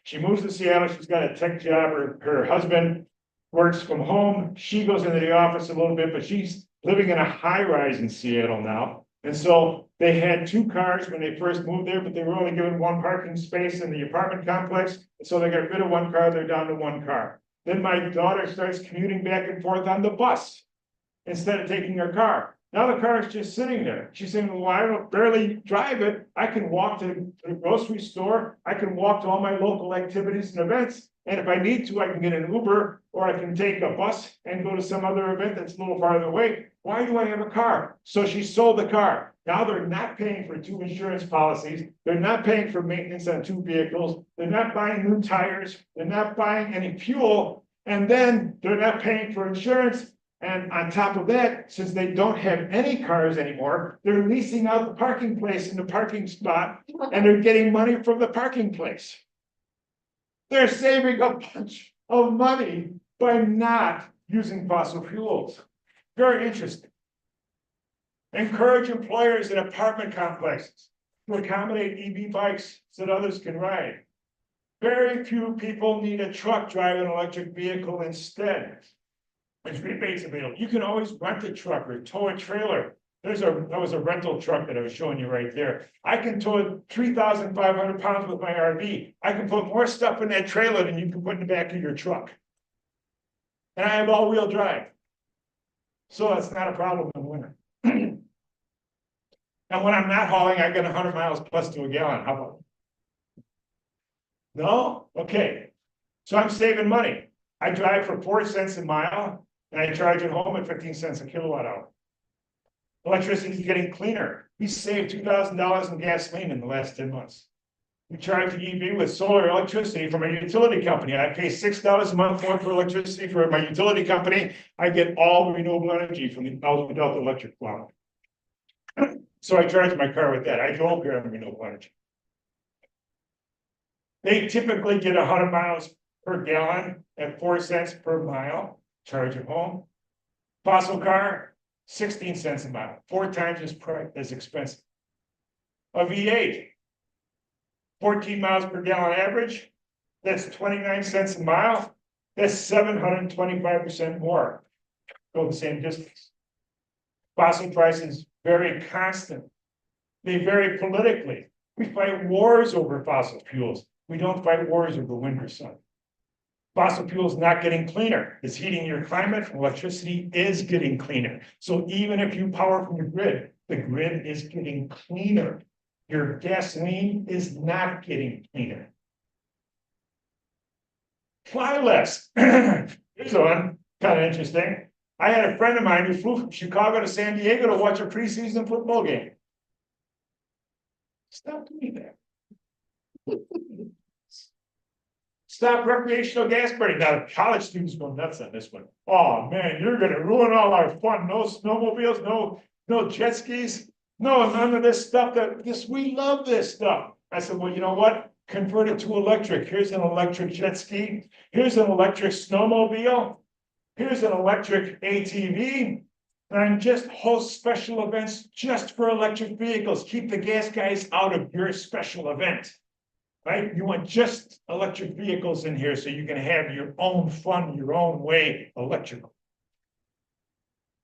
She moves to Seattle. She's got a tech job. Her husband works from home. She goes into the office a little bit, but she's living in a high rise in Seattle now. And so they had 2 cars when they first moved there, but they were only given 1 parking space in the apartment complex. So they got rid of 1 car, they're down to 1 car. Then my daughter starts commuting back and forth on the bus instead of taking her car. Now the car is just sitting there. She's saying, well, I don't barely drive it. I can walk to the grocery store. I can walk to all my local activities and events. And if I need to, I can get an Uber or I can take a bus and go to some other event that's a little farther away. Why do I have a car? So she sold the car. Now they're not paying for 2 insurance policies. They're not paying for maintenance on 2 vehicles. They're not buying new tires. They're not buying any fuel. And then they're not paying for insurance. And on top of that, since they don't have any cars anymore, they're leasing out the parking place in the parking spot and they're getting money from the parking place. They're saving a bunch of money by not using fossil fuels. Very interesting. Encourage employers in apartment complexes to accommodate EV bikes so that others can ride. Very few people need a truck driving an electric vehicle instead. There's rebates available. You can always rent a truck or tow a trailer. That was a rental truck that I was showing you right there. I can tow 3,500 pounds with my RV. I can put more stuff in that trailer than you can put in the back of your truck. And I have all-wheel drive. So that's not a problem in the winter. And when I'm not hauling, I get 100 miles plus to a gallon. How about it? No? Okay. So I'm saving money. I drive for 4 cents a mile and I charge at home at 15 cents a kilowatt hour. Electricity is getting cleaner. We saved $2,000 in gasoline in the last 10 months. We charge the EV with solar electricity from a utility company. I pay $6 a month more for electricity for my utility company. I get all the renewable energy from the Aldo Delta Electric Block. So I charge my car with that. I drove here on renewable energy. They typically get 100 miles per gallon at 4 cents per mile. Charge at home. Fossil car, 16 cents a mile, 4 times as expensive. A V8, 14 miles per gallon average, that's 29 cents a mile, that's 725% more. Go the same distance. Fossil prices vary constant. They vary politically. We fight wars over fossil fuels. We don't fight wars over wind or sun. Fossil fuels not getting cleaner. It's heating your climate. Electricity is getting cleaner. So even if you power from the grid is getting cleaner. Your gasoline is not getting cleaner. Fly less. Here's one, kind of interesting. I had a friend of mine who flew from Chicago to San Diego to watch a preseason football game. Stop doing that. Stop recreational gas burning. Now, college students go nuts on this one. Oh man, you're gonna ruin all our fun. No snowmobiles, no jet skis, no, none of this stuff we love this stuff. I said, well, you know what? Convert it to electric. Here's an electric jet ski. Here's an electric snowmobile. Here's an electric ATV. And just host special events just for electric vehicles. Keep the gas guys out of your special event. Right? You want just electric vehicles in here so you can have your own fun, your own way electrical.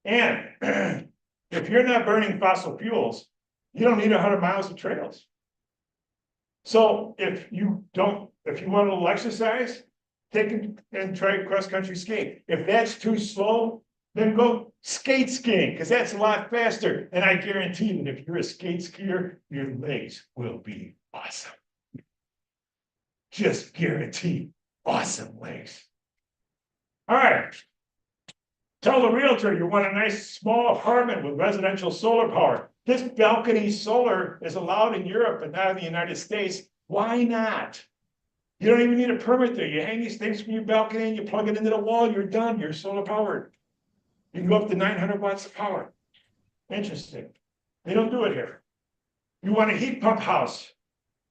And if you're not burning fossil fuels, you don't need 100 miles of trails. So if you want a little exercise, take and try cross-country skate. If that's too slow, then go skate skiing, because that's a lot faster. And I guarantee that if you're a skate skier, your legs will be awesome. Just guarantee awesome legs. All right. Tell the realtor you want a nice small apartment with residential solar power. This balcony solar is allowed in Europe but not in the United States. Why not? You don't even need a permit there. You hang these things from your balcony and you plug it into the wall, you're done. You're solar powered. You can go up to 900 watts of power. Interesting. They don't do it here. You want a heat pump house.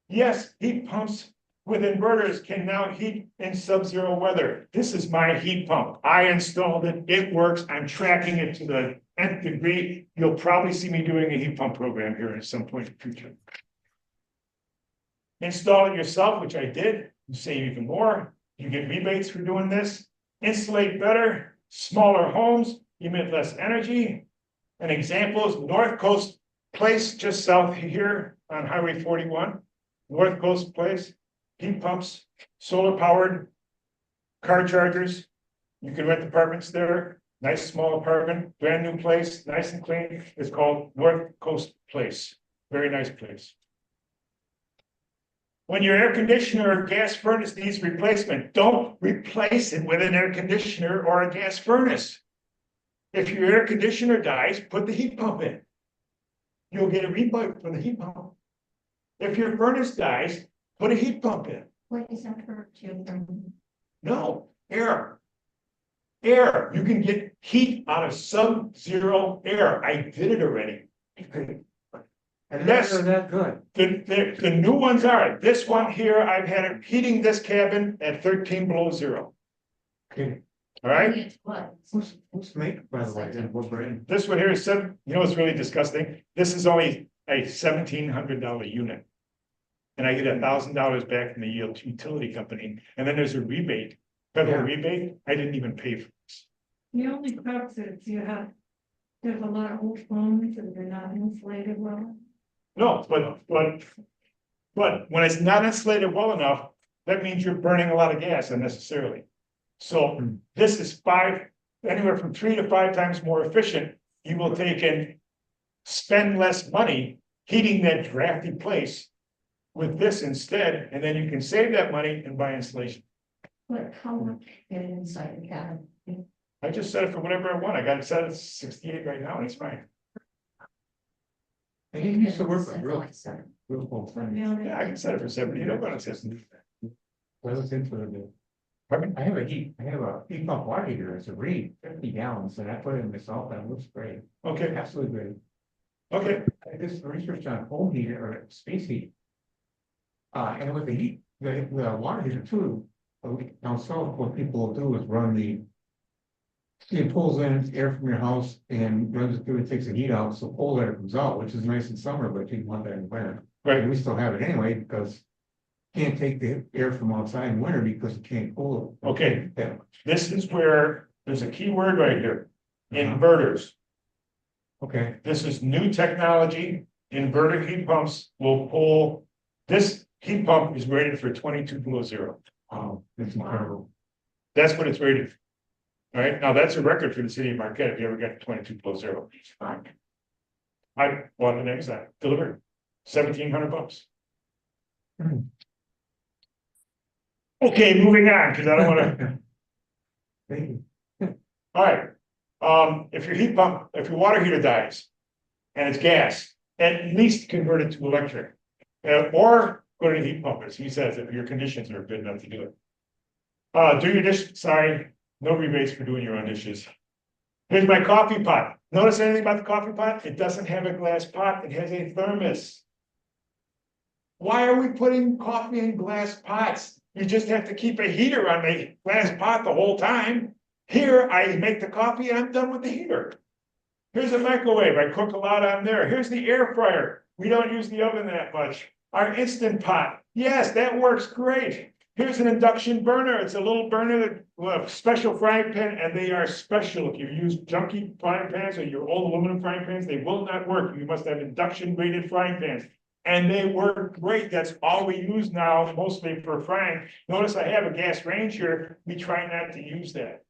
Yes, heat pumps with inverters can now heat in sub-zero weather. This is my heat pump. I installed it. It works. I'm tracking it to the nth degree. You'll probably see me doing a heat pump program here at some point in the future. Install it yourself, which I did. You save even more. You get rebates for doing this. insulate better, smaller homes, emit less energy. An example is North Coast Place, just south here on Highway 41. North Coast Place, heat pumps, solar powered car chargers. You can rent apartments there. Nice small apartment, brand new place, nice and clean. It's called North Coast Place. Very nice place. When your air conditioner or gas furnace needs replacement, don't replace it with an air conditioner or a gas furnace. If your air conditioner dies, put the heat pump in. You'll get a rebate for the heat pump. If your furnace dies, put a heat pump in. What is that for geothermal? No, air. Air, you can get heat out of sub-zero air. I did it already. Unless that good. the new ones are, this one here, I've had it heating this cabin at 13 below zero. Okay. All right, Who's make, by the way, and what brand? this one here is seven, you know, it's really disgusting. This is only a $1,700 unit. And I get $1,000 back from the utility company, and then there's a rebate, federal Yeah. rebate. I didn't even pay for this. The only crux is there's a lot of old homes and they're not insulated well. No, but when it's not insulated well enough, that means you're burning a lot of gas unnecessarily. So this is anywhere from 3 to 5 times more efficient. You will take and spend less money heating that drafty place with this instead, and then you can save that money and buy insulation. But how much get inside the cabin? I just set it for whatever I want. I got it set at 68 right now, and it's fine. And you used to work with real cool. Yeah, I can set it for 70. You know what it says? Well, it's into the. I have a heat pump water heater. It's a Reed, 50 gallons, and I put it in myself, and it looks great. Okay, Absolutely great. okay. I did some research on home heater or space heat. And with the heat, the water heater too, now so what people will do is run it pulls in air from your house and runs it through and takes the heat out, so cold air comes out, which is nice in summer, but you want that in winter. Right. And we still have it anyway, because you can't take the air from outside in winter because you can't cool it. Okay. Yeah. This is where there's a key word right here. Uh-huh. Inverters. Okay, This is new technology. Inverter heat pumps will pull, this heat pump is rated for 22 below zero. it's incredible. That's what it's rated for. All right, now that's a record for the city of Marquette. If you ever got 22 below zero. I bought an Amazon, delivered, $1,700. Okay, moving on, because I don't want to. Thank you. All right, if your water heater dies and it's gas, at least convert it to electric. Or go to the heat pump, as he says, if your conditions are good enough to do it. Do your dish, sorry, no rebates for doing your own dishes. Here's my coffee pot. Notice anything about the coffee pot? It doesn't have a glass pot, it has a thermos. Why are we putting coffee in glass pots? You just have to keep a heater on the glass pot the whole time. Here, I make the coffee and I'm done with the heater. Here's a microwave. I cook a lot on there. Here's the air fryer. We don't use the oven that much. Our Instant Pot. Yes, that works great. Here's an induction burner. It's a little burner with a special frying pan, and they are special. If you use junky frying pans or your old aluminum frying pans, they will not work. You must have induction rated frying pans. And they work great. That's all we use now, mostly for frying. Notice I have a gas range here. We try not to use that.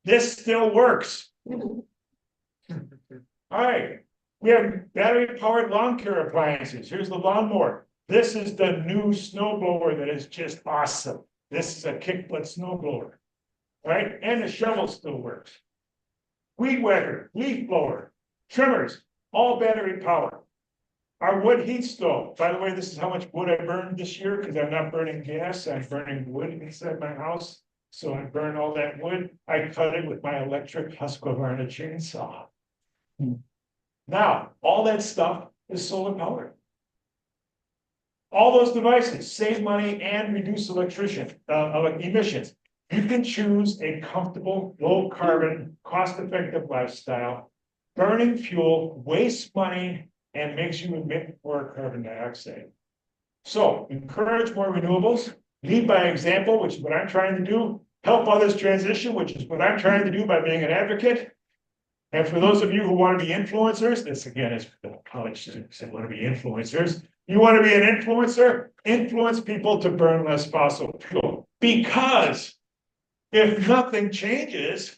This still works. All right, we have battery powered lawn care appliances. Here's the lawnmower. This is the new snow blower that is just awesome. This is a kick butt snow blower, right? And the shovel still works. Weed whacker, leaf blower, trimmers, all battery powered. Our wood heat stove. By the way, this is how much wood I burned this year because I'm not burning gas. I'm burning wood inside my house. So I burn all that wood. I cut it with my electric Husqvarna chainsaw. Now, all that stuff is solar powered. All those devices save money and reduce emissions. You can choose a comfortable, low carbon, cost effective lifestyle. Burning fuel wastes money and makes you emit more carbon dioxide. So encourage more renewables, lead by example, which is what I'm trying to do. help others transition, which is what I'm trying to do by being an advocate. And for those of you who want to be influencers, this again is the college students that want to be influencers. You want to be an influencer, influence people to burn less fossil fuel. Because if nothing changes,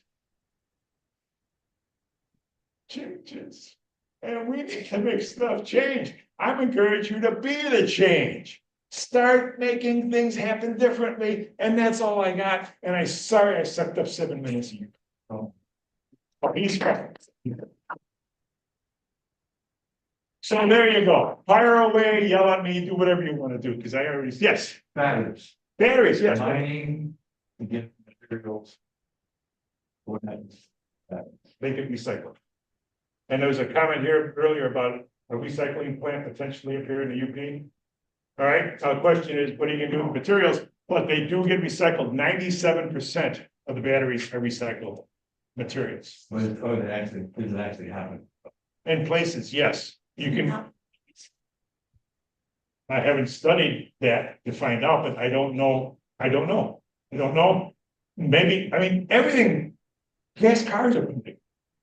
and we need to make stuff change. I'm encouraging you to be the change. Start making things happen differently, and that's all I got. And I sucked up 7 minutes of you. Oh, he's fine. So there you go. Fire away, yell at me, do whatever you want to do, because I already, yes. Batteries. Batteries, yes. Mining to get materials. What happens? They can recycle. And there was a comment here earlier about a recycling plant potentially up here in the UP. All right, so the question is, what are you gonna do with materials? But they do get recycled. 97% of the batteries are recycled materials. Does it actually happen? In places, yes, you can. I haven't studied that to find out, but I don't know. I don't know. Maybe, I mean, everything, gas cars are big,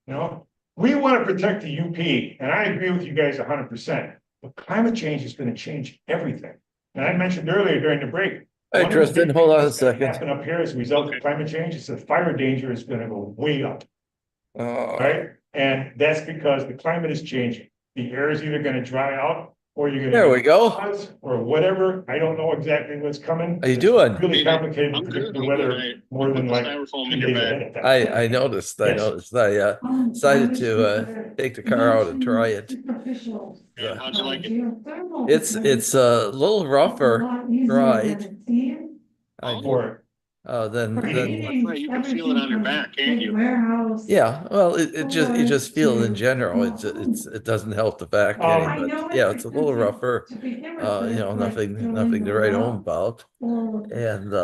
you know? We want to protect the UP, and I agree with you guys 100%. But climate change is going to change everything. And I mentioned earlier during the break. Hey, Tristan, hold on a second. Happen up here as a result of climate change is the fire danger is going to go way up. Right? And that's because the climate is changing. The air is either going to dry out or you're going to. There we go. Or whatever. I don't know exactly what's coming. How you doing? It's really complicated to predict the weather more than like 2 days ahead of time. I noticed, I decided to take the car out and try it. How'd you like it? It's a little rougher ride. Than You can feel it on your back, can't you? yeah, well, you just feel it in general. It doesn't help the back any, but yeah, it's a little rougher. Nothing to write home about. And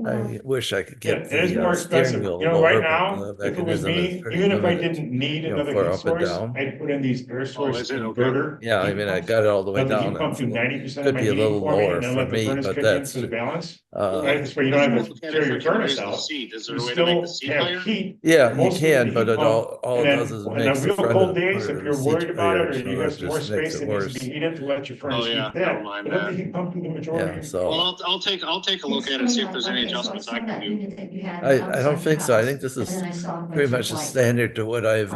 I wish I could get It is more the steering expensive. wheel. You know, right lower, now, but if it was mechanism is me, pretty even if I limited, didn't need you know, another for heat up and source, down. I'd put in these air source is it? inverter. Yeah, I mean, I got it all the way Let the down. heat pump It's do a little- 90% of could my be a heating little for me, lower and then for let the me, furnace but kick in that's for the balance. uh, Right, this way you don't have to Look at tear it your if you furnace raise the out. seat. Is there You a way to make still the seat have higher? heat. yeah, you Most of can, the but heat it pump, all and it then does is on makes the the real front cold of days, part if of you're the worried seat about it, higher, or so you it have some more just makes space it that needs to worse. be heated to let your furnace yeah, heat never that, mind let the that. heat pump do the majority. Yeah, so Well, I'll take a look at it and see if there's any adjustments I can do. I don't think so. I think this is pretty much a standard to what I've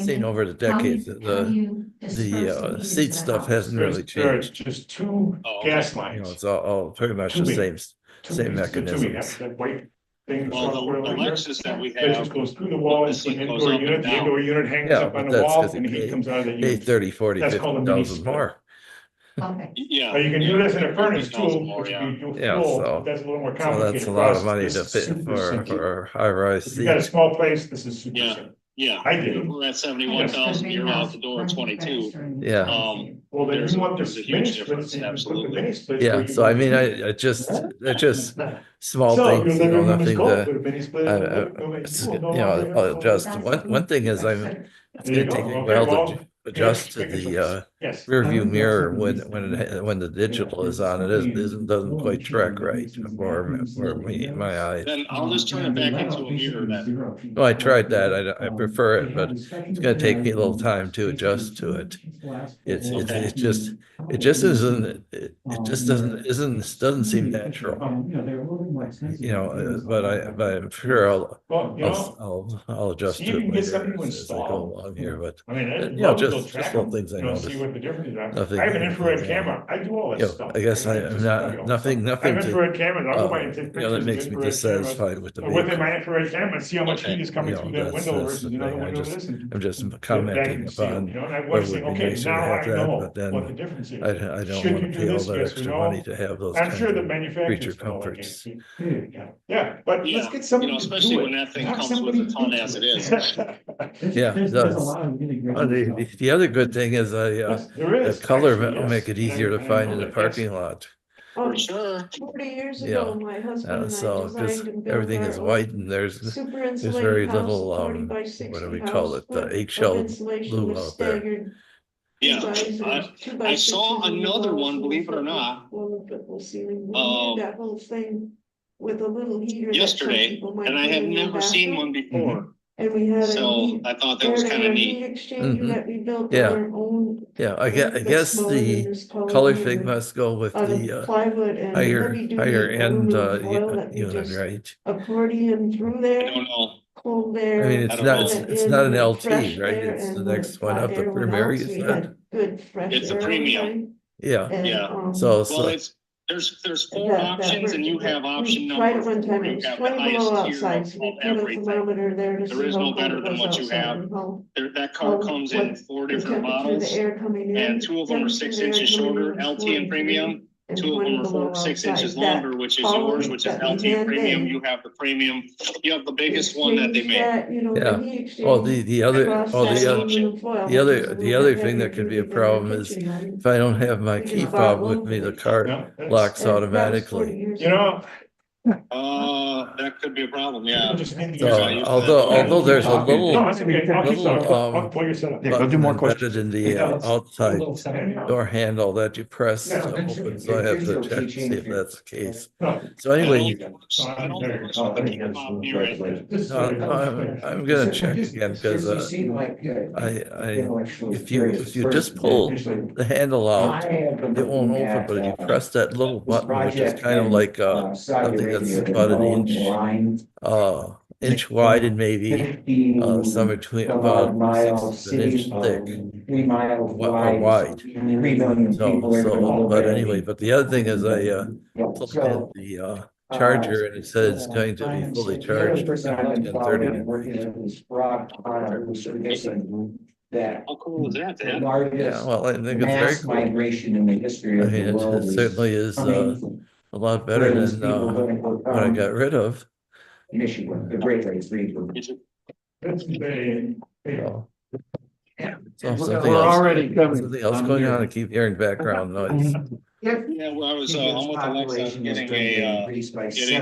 seen over the decades. The seat stuff hasn't really There are changed. just two Oh, gas okay. You know, lines. it's all pretty much the Tubing. same Tubing, mechanisms. that white thing. Well, the software like that, Lexus that we that just have, goes through the wall the into an seat goes indoor up and unit, the down. indoor unit hangs Yeah, up on but the that's wall because and the heat comes out of the pay unit. 30, 40, That's called a mini 50,000 split. more. yeah. You can do this in a furnace too, More, which yeah. would be dual Yeah, fuel, so- but that's a little more So complicated. that's a lot of process. money This to is fit super simple. for a high-rise If you got a seat. small place, this is super Yeah. simple. Yeah. I did. We're at 71,000, you're out the door at 22. Yeah. Well, then There's you a- want there's this a mini huge splits, difference, and you put the absolutely. mini splits where Yeah, you so I can- mean, they're just small So, things, your you know, living room is nothing cold, to, put a mini split in the it's, living room, you know, I'll adjust. One thing is it's There you gonna go. take a Okay, while well, to adjust to making the sure- yes. rear view mirror when the digital is on. Doesn't quite track right for my eyes. Then I'll just turn it back into a mirror then. Well, I tried that. I prefer it, but it's gonna take me a little time to adjust to it. It just doesn't seem natural. You know, but I'm sure Well, you know, I'll adjust see to if you it can get later something to as I go install. along here, but I mean, I'd you know, love to go just track little them, things I you know, notice. see what the difference is. Nothing- I have an infrared nothing, camera. I do all You that know, stuff. I guess I'm just, not, you know, nothing I have to, infrared cameras. I'll go by and take you know, that pictures makes of me infrared cameras. dissatisfied with the Within vehicle. my infrared camera and see how much Okay. heat is coming You know, through that that's window the versus thing. another window. I'm just Get back commenting and see it, upon you know, and I where want it to think, would be okay, nicer to now have I that, know but then what the difference is. I don't Should want you to do pay all this? that Yes or extra no? money to have those I'm kinds sure the of manufacturers. creature know that comforts. game. Yeah, but let's Yeah, get somebody you know, to especially do when it. that thing Have comes with somebody a ton do as it it. is. Yeah, it does. The other good thing is Yes, there is. the color Actually, will yes. make it And I- easier to and I find know in the that, yes. parking lot. For sure. 40 years Yeah. ago, my husband and I So designed just and built everything our is own white and there's super very insulated house, little, 40 by what 60 do we call house, it, with eggshell insulation blue with out there. staggered Yeah, 2 by I 6 saw on the another walls, one, believe it or little not. football ceiling. We Um, need that whole thing. with a little heater. that some yesterday, people might and I put have in their never seen bathroom. one before. And we had a So heat, I thought that was kind air of heat neat. exchanger that we built Yeah. on our own. Yeah, I That's guess smaller than the this color color here, thing must go with out of the plywood and higher heavy duty end aluminum foil that we unit, just right? accordion through I there, don't know. cold I air. mean, I it's don't not, know. it's not an in, LT, fresh right? air, It's the and next one hot up, the air went Premier, out, you so we said? had good fresh It's a air all the premium. time. Yeah, And, Yeah. so, Well, it's, there's four that options and you worked. have option We tried number it one four. time, it You was have the 20 highest below tier outside, of so we of put a everything. thermometer there to There see is how no cold better it than was what you outside have. and how. That car comes in what four the different temperature, models. the air coming in. And two of them are temperature, 6 the air inches coming in shorter, was LT and 43 premium. and Two of 20 them are below 6 outside. inches That longer, which is column yours, which is that we LT and premium. hand-made, You have the premium. You have the biggest we one that they changed make. that, you know, yeah. the heat Oh, exchange the other, across oh, that the other, aluminum foil, the which other, is a the little other bit thing that heavier could be a duty than the problem is kitchen one. if I don't have my We key just bought fob with me, the locally. car Yeah, that's- locks And that was 40 automatically. years You ago. know, That could be a problem, yeah. you just need to So, use Yeah, you- although there's a no, little, that's okay. I'll keep little, going. Pull your set up. button embedded in the outside door handle that you press to open, so I have to check to see if that's the case. No, So anyway, I don't think it's with the key fob near it. this is I'm gonna check again, because, if you just pull the handle out, it won't open, but if you press that little button, which is kind of like, something that's about an inch wide and maybe, somewhere between about 6 an inch thick. Or wide. So, but anyway, but the other thing is I, plugged in the, charger and it says it's going to be fully charged at 10:30 tonight. How cool is that, Dad? Yeah, well, I think it's very cool. Migration in the history I of mean, the world it is certainly is, a lot better than, what I got rid of. Michigan, the Great Lakes region. That's the- So, Yeah. something We're else, already coming. something else going on. I keep hearing background noise. Yeah, well, I'm with Alexa getting,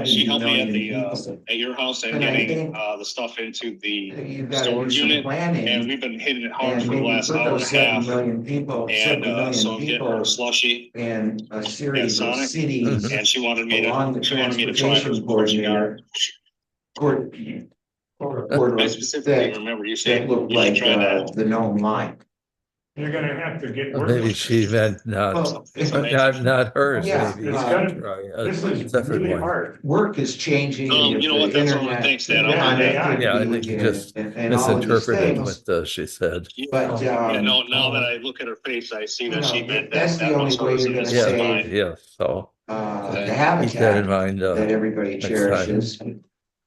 she helped me at the, at your house and getting, the stuff into the storage unit. And we've been hitting it hard for the last hour and a half. And, so I'm getting her slushy And a and series of Sonic. cities And she wanted me along the to try her transportation before she got coordinator. I Corridors specifically that, remember you saying. that look you should like, try that. the known line. You're gonna have to get. Maybe she meant not hers, Yeah, maybe. it's gotta- Try This a is separate really one. hard. Work is changing. with You know what, the that's all it internet, thinks, Dad. the I'll do that. connectivity Yeah, I think you just and all of these misinterpreted things. what she said. But, Yeah, no, now that I look at her face, I see that she meant that. that's the that only was way hers you're and gonna this is save, mine. Yeah, so the keep that in habitat mind, that everybody next time. cherishes.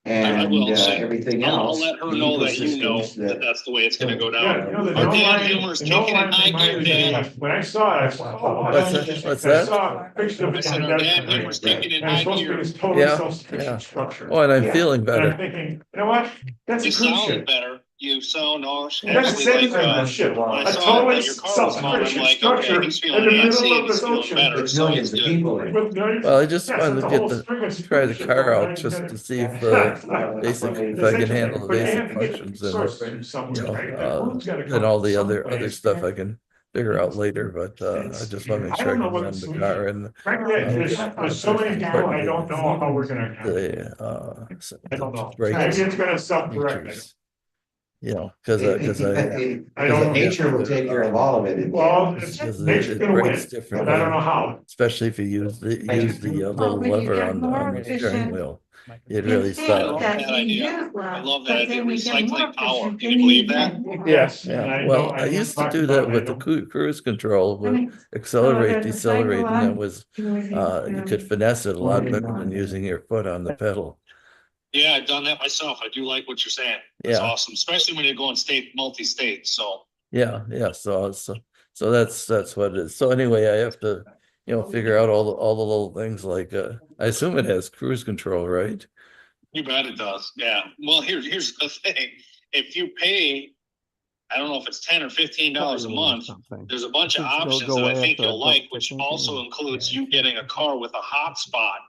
I And will say, everything I'll else. let her the know that you know ecosystems that that's the way it's gonna go Yeah, down. you know, the Our no dad line, humor is the no kicking in line high gear, reminds Dad. me, when I saw it, I said, oh. What's I that? saw a picture of I it said, on our that dad screen, humor's kicking in and it's high supposed to be gear. this totally Yeah, self-sufficient yeah. structure. Oh, and I'm Yeah. feeling And I'm better. thinking, you know what, that's a You cruise sound ship. better. You sound That's the actually same like, thing on a ship. when I A saw totally that your car was on, I'm self-sufficient like, structure okay, he's in feeling the middle antsy, of he's this feeling ocean. better, With so millions he's of good. people in it. With millions. Well, I just Yes, wanted that's to a get whole the, string of try the cruise car ships, out right? just to see if, Yeah. basic, if They I say can to handle me, the but you basic have to get functions the and, source from somewhere, right? Who's gotta and come all the from other someplace? stuff I can figure out later, but, I just want to make I sure I don't know can what run the the solution car is. and Frankly, there's so many people, I don't know how we're gonna. I don't know. break Maybe it's gonna self-correct. features. You know, because I don't know. Nature will take care of all of it. Well, because nature's it gonna win, breaks but differently. I don't know how. Especially if you use the little when you lever get on more the steering efficient wheel. It really I love stops. that idea. I love that idea, recycling power. Can you you believe that? Yes. and Yeah, I well, know- I used to talked do about that it, I with the don't- cruise control, with accelerate, decelerate, and it was, you could finesse it a lot better than using your foot on the pedal. Yeah, I've done that myself. I do like what you're saying. It's Yeah. awesome, especially when you're going multi-state, so. Yeah, so that's what it is. So anyway, I have to, figure out all the little things like, I assume it has cruise control, right? You bet it does, yeah. Well, here's the thing. If you pay, I don't know if it's $10 or $15 a month, there's a bunch of options that I think you'll like, which also includes you getting a car with a hotspot.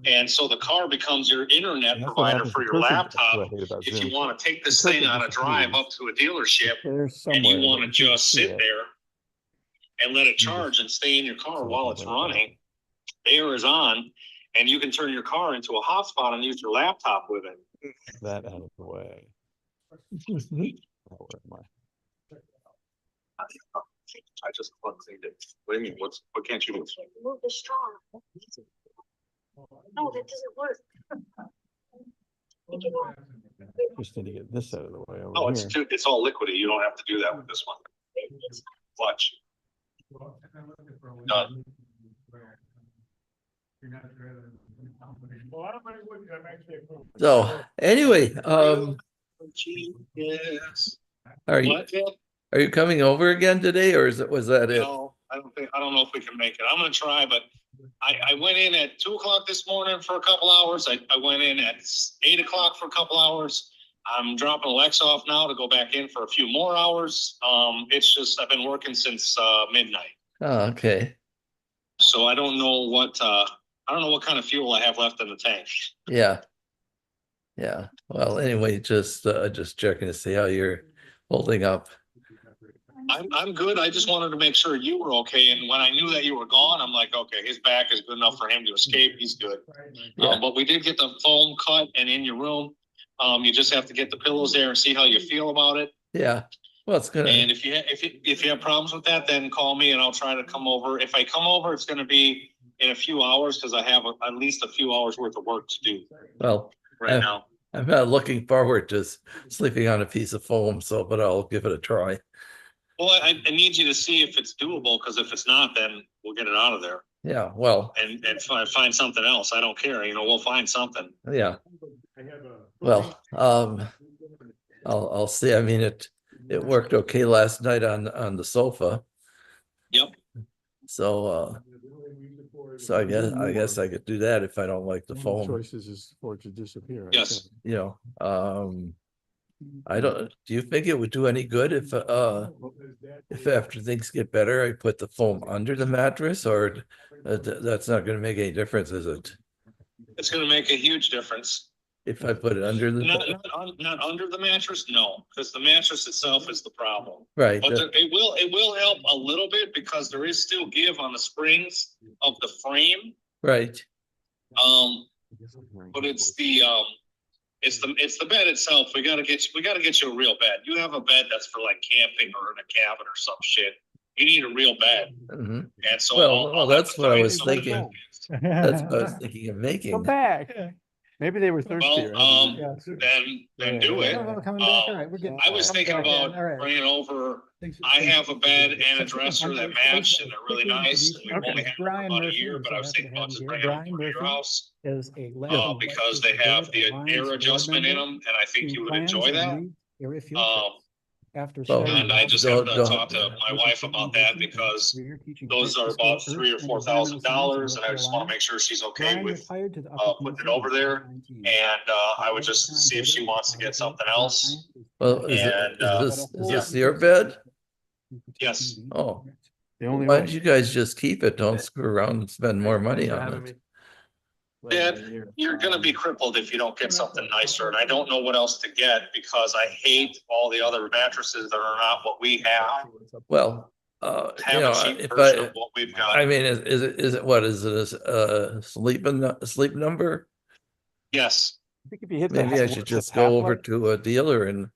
And so the car becomes your internet provider for your laptop. If you want to take this thing on a drive up to a dealership and you want to just sit there and let it charge and stay in your car while it's running, air is on. and you can turn your car into a hotspot and use your laptop with it. That out of the way. I just plugged it. What do you mean? What can't you do? Move the straw. No, that doesn't work. Just need to get this out of the way over Oh, here. it's all liquidy. You don't have to do that with this one. Watch. Done. So anyway, Yes. are you, are you coming over again today, or was that it? No, I don't know if we can make it. I'm gonna try, but I went in at 2 o'clock this morning for a couple hours. I went in at 8 o'clock for a couple hours. I'm dropping Alexa off now to go back in for a few more hours. It's just, I've been working since midnight. Oh, okay. So I don't know what kind of fuel I have left in the tank. Yeah. Yeah. Well, anyway, just checking to see how you're holding up. I'm good. I just wanted to make sure you were okay. And when I knew that you were gone, I'm like, okay, his back is good enough for him to escape. He's good. Yeah. But we did get the foam cut and in your room. You just have to get the pillows there and see how you feel about it. Yeah. Well, it's gonna. And if you have problems with that, then call me and I'll try to come over. If I come over, it's going to be in a few hours because I have at least a few hours worth of work to do Well, right now. I'm not looking forward to sleeping on a piece of foam, but I'll give it a try. Well, I need you to see if it's doable, because if it's not, then we'll get it out of there Yeah. Well. and find something else. I don't care. We'll find something. Yeah. Well, I'll see. I mean, it worked okay last night on the sofa. Yep. So I guess I could do that if I don't like the foam. Choices is for it to disappear. Yes. You know, do you think it would do any good if after things get better, I put the foam under the mattress, or that's not going to make any difference, is it? It's going to make a huge difference. If I put it under the. Not under the mattress, no, because the mattress itself is the problem. Right. But it will help a little bit because there is still give on the springs of the frame. Right. But it's the bed itself. We gotta get you a real bed. You have a bed that's for like camping or in a cabin or some shit. You need a real bed. Mm-hmm. And so Well, that's what I was something. thinking. That's what I was thinking of making. Go back. Maybe they were thirsty. Well, then do it. I was thinking about All right. bringing over. I have a bed and a dresser that match, and they're really nice. And we've only had them for about a year, but I was thinking about just bringing them over to your house Is a because they have the air adjustment in them, and I think you would enjoy that. After. And I just have to talk to my wife about that because those are about $3,000 or $4,000, and I just want to make sure she's okay with putting it over there. And I would just see if she wants to get something else. Well, is this your bed? Yes. Oh, why don't you guys just keep it? Don't screw around and spend more money on it. Dad, you're gonna be crippled if you don't get something nicer, and I don't know what else to get because I hate all the other mattresses that are not what we have. Well, Have a cheap version of what we've got. I mean, is it what is it a sleep number? Yes. I think if you hit Maybe I should just go over to a dealer and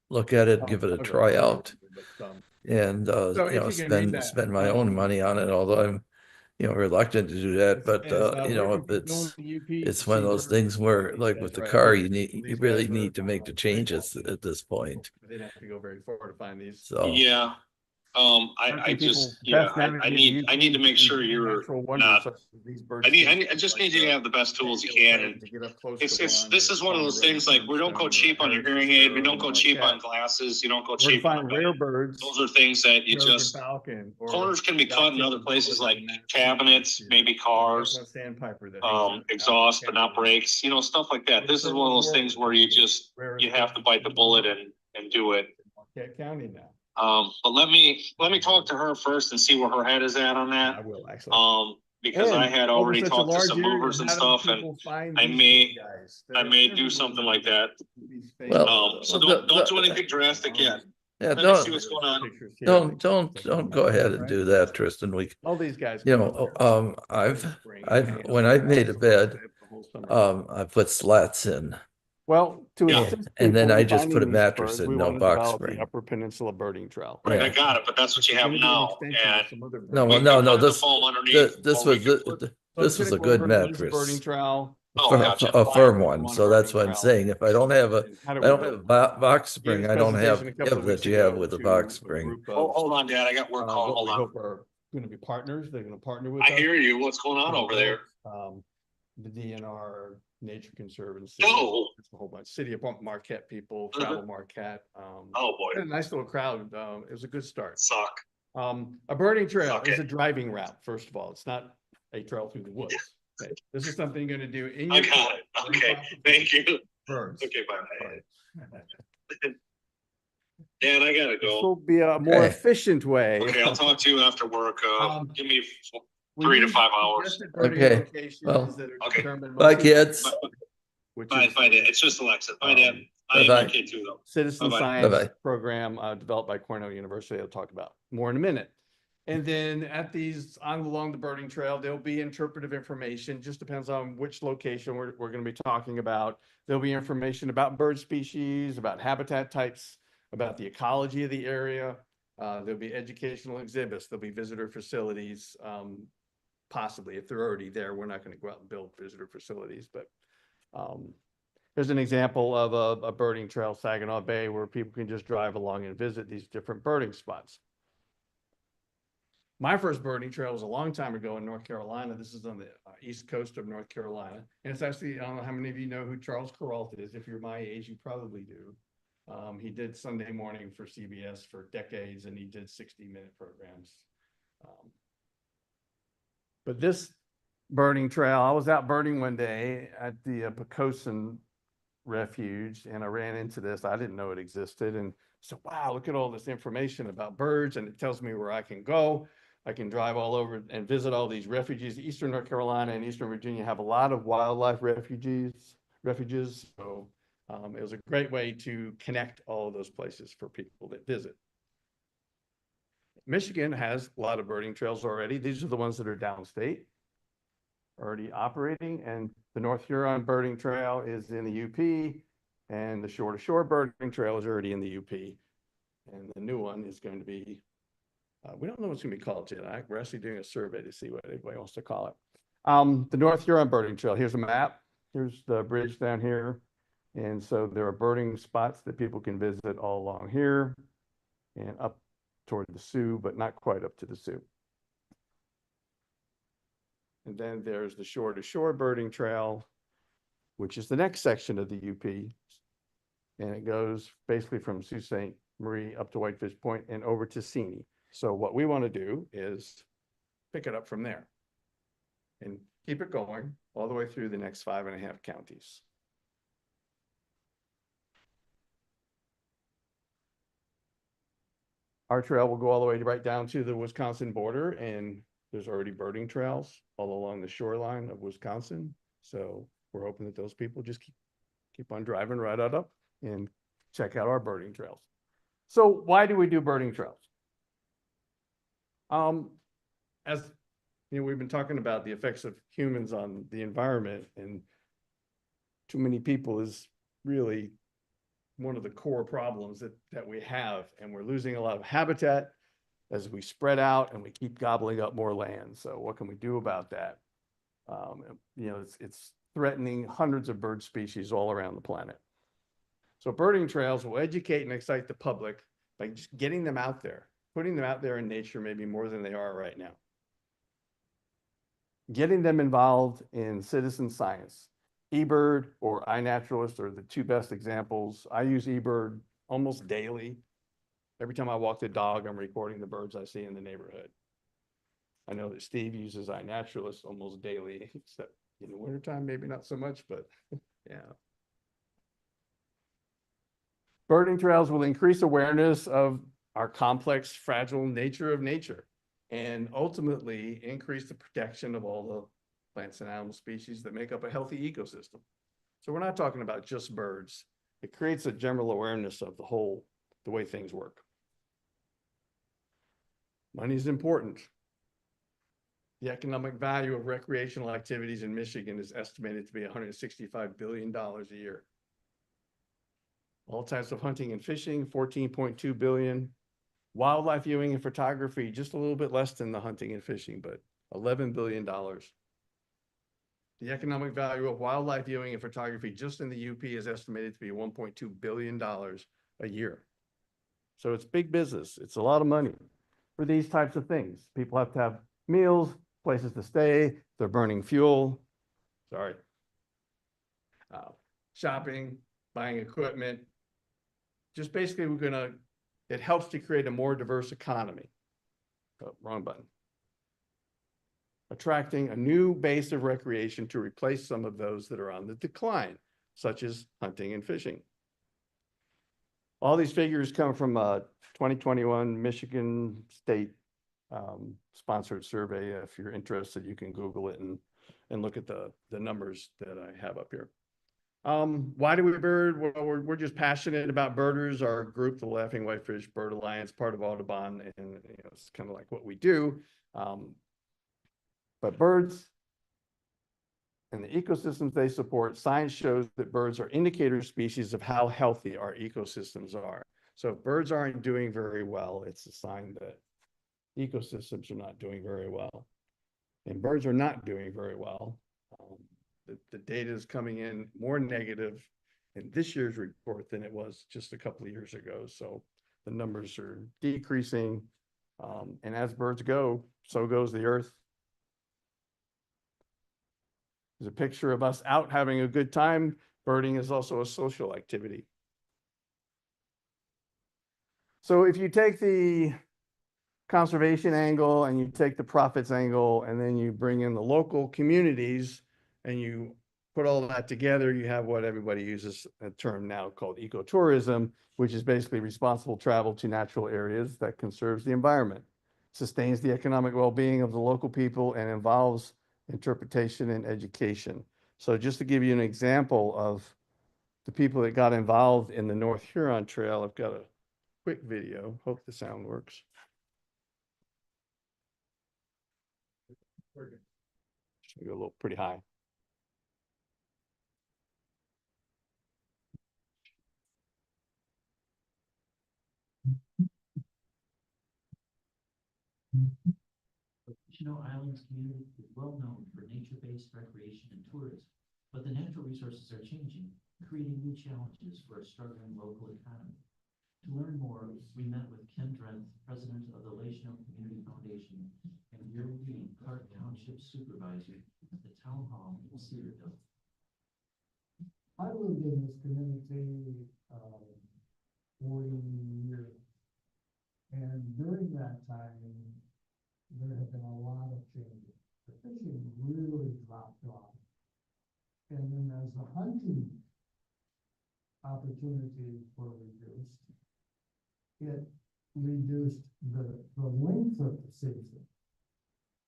look at it, give it a try out, and spend my own money on it. Although I'm reluctant to do that, but it's one of those things where, like with the car, you really need to make the changes at this point. They didn't have to go very far to find these. So Yeah. I need to make sure you're not. I just need you to have the best tools you can. And this is one of those things like we don't go cheap on your hearing aid. We don't go cheap on glasses. You don't go cheap on rare birds. Those are things that you just corners can be cut in other places like cabinets, maybe cars, exhaust but not brakes. Stuff like that. This is one of those things where you have to bite the bullet and do it. County now. But let me talk to her first and see where her head is at on that. I will actually. Because I had already talked to some movers and stuff, and I may do something like that. Well, so don't do anything drastic yet. Yeah, Let me see what's going on. Pictures here. don't go ahead and do that, Tristan. All these guys. You come know, up here. when I've made a bed, I put slats in. Well, to Yeah. assist And then people I in just put finding a these mattress birds, in, we no want to box develop the spring. Upper Peninsula Birding Trail. Right, I Yeah. got it, but that's what you have It's gonna now, be an extension of and some other No, birds. well, we no, put the this, foam underneath. this or we was, could put- So this I'm was a gonna go good over, here's the Birding mattress. trail. Oh, gotcha. A firm Fire one, on a so that's birding what I'm trail. saying. If I don't have And how do I we don't do have a it? box Gave spring, this I don't have, presentation a couple of that weeks you have ago with a to box a spring. group of, Hold on, Dad, I got work call, what hold we on. hope are gonna be partners. They're gonna partner with I us. hear you, what's going on over there? The DNR, Nature Conservancy. No. It's a whole bunch, City of Marquette people, Travel Marquette. Oh, boy. A nice little crowd. It was a good start. Suck. A birding trail Suck is it. a driving route, first of all. It's not a trail through the woods. Okay, this is something you're gonna do in I your. got it, car, okay, thank you. Birds. Okay, bye. Dan, I gotta This go. will be a more Okay. efficient way. Okay, I'll talk to you after work, give me We 3 to use 5 hours. suggested birding Okay, locations well, that are okay. determined Bye, mostly- kids. which Bye, is bye, Dad, a, it's just Alexa, bye, Dad. I am Bye-bye. your kid too, though. Citizen Bye-bye. science Bye-bye. program developed by Cornell University. I'll talk about more in a minute. And then at these, along the birding trail, there'll be interpretive information, just depends on which location we're going to be talking about. There'll be information about bird species, about habitat types, about the ecology of the area. There'll be educational exhibits, there'll be visitor facilities. Possibly, if they're already there, we're not going to go out and build visitor facilities, but here's an example of a birding trail, Saginaw Bay, where people can just drive along and visit these different birding spots. My first birding trail was a long time ago in North Carolina. This is on the east coast of North Carolina. And it's actually, I don't know how many of you know who Charles Kuralt is. If you're my age, you probably do. He did Sunday morning for CBS for decades, and he did 60-minute programs. But this birding trail, I was out birding one day at the Poquoson Refuge, and I ran into this. I didn't know it existed. And so, wow, look at all this information about birds, and it tells me where I can go. I can drive all over and visit all these refuges. Eastern North Carolina and Eastern Virginia have a lot of wildlife refuges. So it was a great way to connect all of those places for people that visit. Michigan has a lot of birding trails already. These are the ones that are downstate, already operating, and the North Huron Birding Trail is in the UP, and the Shore to Shore Birding Trail is already in the UP. And the new one is going to be, we don't know what's going to be called yet. We're actually doing a survey to see what anybody wants to call it. The North Huron Birding Trail, here's a map. Here's the bridge down here. And so there are birding spots that people can visit all along here and up toward the Sioux, but not quite up to the Sioux. And then there's the Shore to Shore Birding Trail, which is the next section of the UP. And it goes basically from Sault Ste. Marie up to Whitefish Point and over to Seney. So what we want to do is pick it up from there and keep it going all the way through the next 5.5 counties. Our trail will go all the way right down to the Wisconsin border, and there's already birding trails all along the shoreline of Wisconsin. So we're hoping that those people just keep on driving right out up and check out our birding trails. So why do we do birding trails? As you know, we've been talking about the effects of humans on the environment, and too many people is really one of the core problems that we have, and we're losing a lot of habitat as we spread out and we keep gobbling up more land. So what can we do about that? You know, it's threatening hundreds of bird species all around the planet. So birding trails will educate and excite the public by just getting them out there, putting them out there in nature maybe more than they are right now. Getting them involved in citizen science. eBird or iNaturalist are the two best examples. I use eBird almost daily. Every time I walk the dog, I'm recording the birds I see in the neighborhood. I know that Steve uses iNaturalist almost daily, except in the wintertime, maybe not so much, but yeah. Birding trails will increase awareness of our complex, fragile nature of nature, and ultimately increase the protection of all the plants and animal species that make up a healthy ecosystem. So we're not talking about just birds. It creates a general awareness of the way things work. Money is important. The economic value of recreational activities in Michigan is estimated to be $165 billion a year. All types of hunting and fishing, 14.2 billion. Wildlife viewing and photography, just a little bit less than the hunting and fishing, but $11 billion. The economic value of wildlife viewing and photography just in the UP is estimated to be $1.2 billion a year. So it's big business. It's a lot of money for these types of things. People have to have meals, places to stay, they're burning fuel, shopping, buying equipment. Just basically it helps to create a more diverse economy. Oh, wrong button. Attracting a new base of recreation to replace some of those that are on the decline, such as hunting and fishing. All these figures come from a 2021 Michigan State sponsored survey. If you're interested, you can Google it and look at the numbers that I have up here. Why do we bird? Well, we're just passionate about birders. Our group, the Laughing Whitefish Bird Alliance, part of Audubon, and it's kind of like what we do. But birds and the ecosystems they support, science shows that birds are indicator species of how healthy our ecosystems are. So if birds aren't doing very well, it's a sign that ecosystems are not doing very well. And birds are not doing very well. The data is coming in more negative in this year's report than it was just a couple of years ago. So the numbers are decreasing. And as birds go, so goes the earth. There's a picture of us out having a good time. Birding is also a social activity. So if you take the conservation angle and you take the profits angle, and then you bring in the local communities and you put all that together, you have what everybody uses a term now called ecotourism, which is basically responsible travel to natural areas that conserves the environment, sustains the economic well-being of the local people, and involves interpretation and education. So just to give you an example of the people that got involved in the North Huron Trail, I've got a quick video. Hope the sound works. Just go a little pretty high. Chino Islands community is well known for nature-based recreation and tourism, but the natural resources are changing, creating new challenges for a struggling local economy. To learn more, we met with Ken Drenth, president of the Lachino Community Foundation, and Gary Dean, Clark Township supervisor at the town hall in Cedarville. I lived in this community 40 years, and during that time, there have been a lot of changes. The fishing really dropped off. And then as the hunting opportunities were reduced, it reduced the length of the season.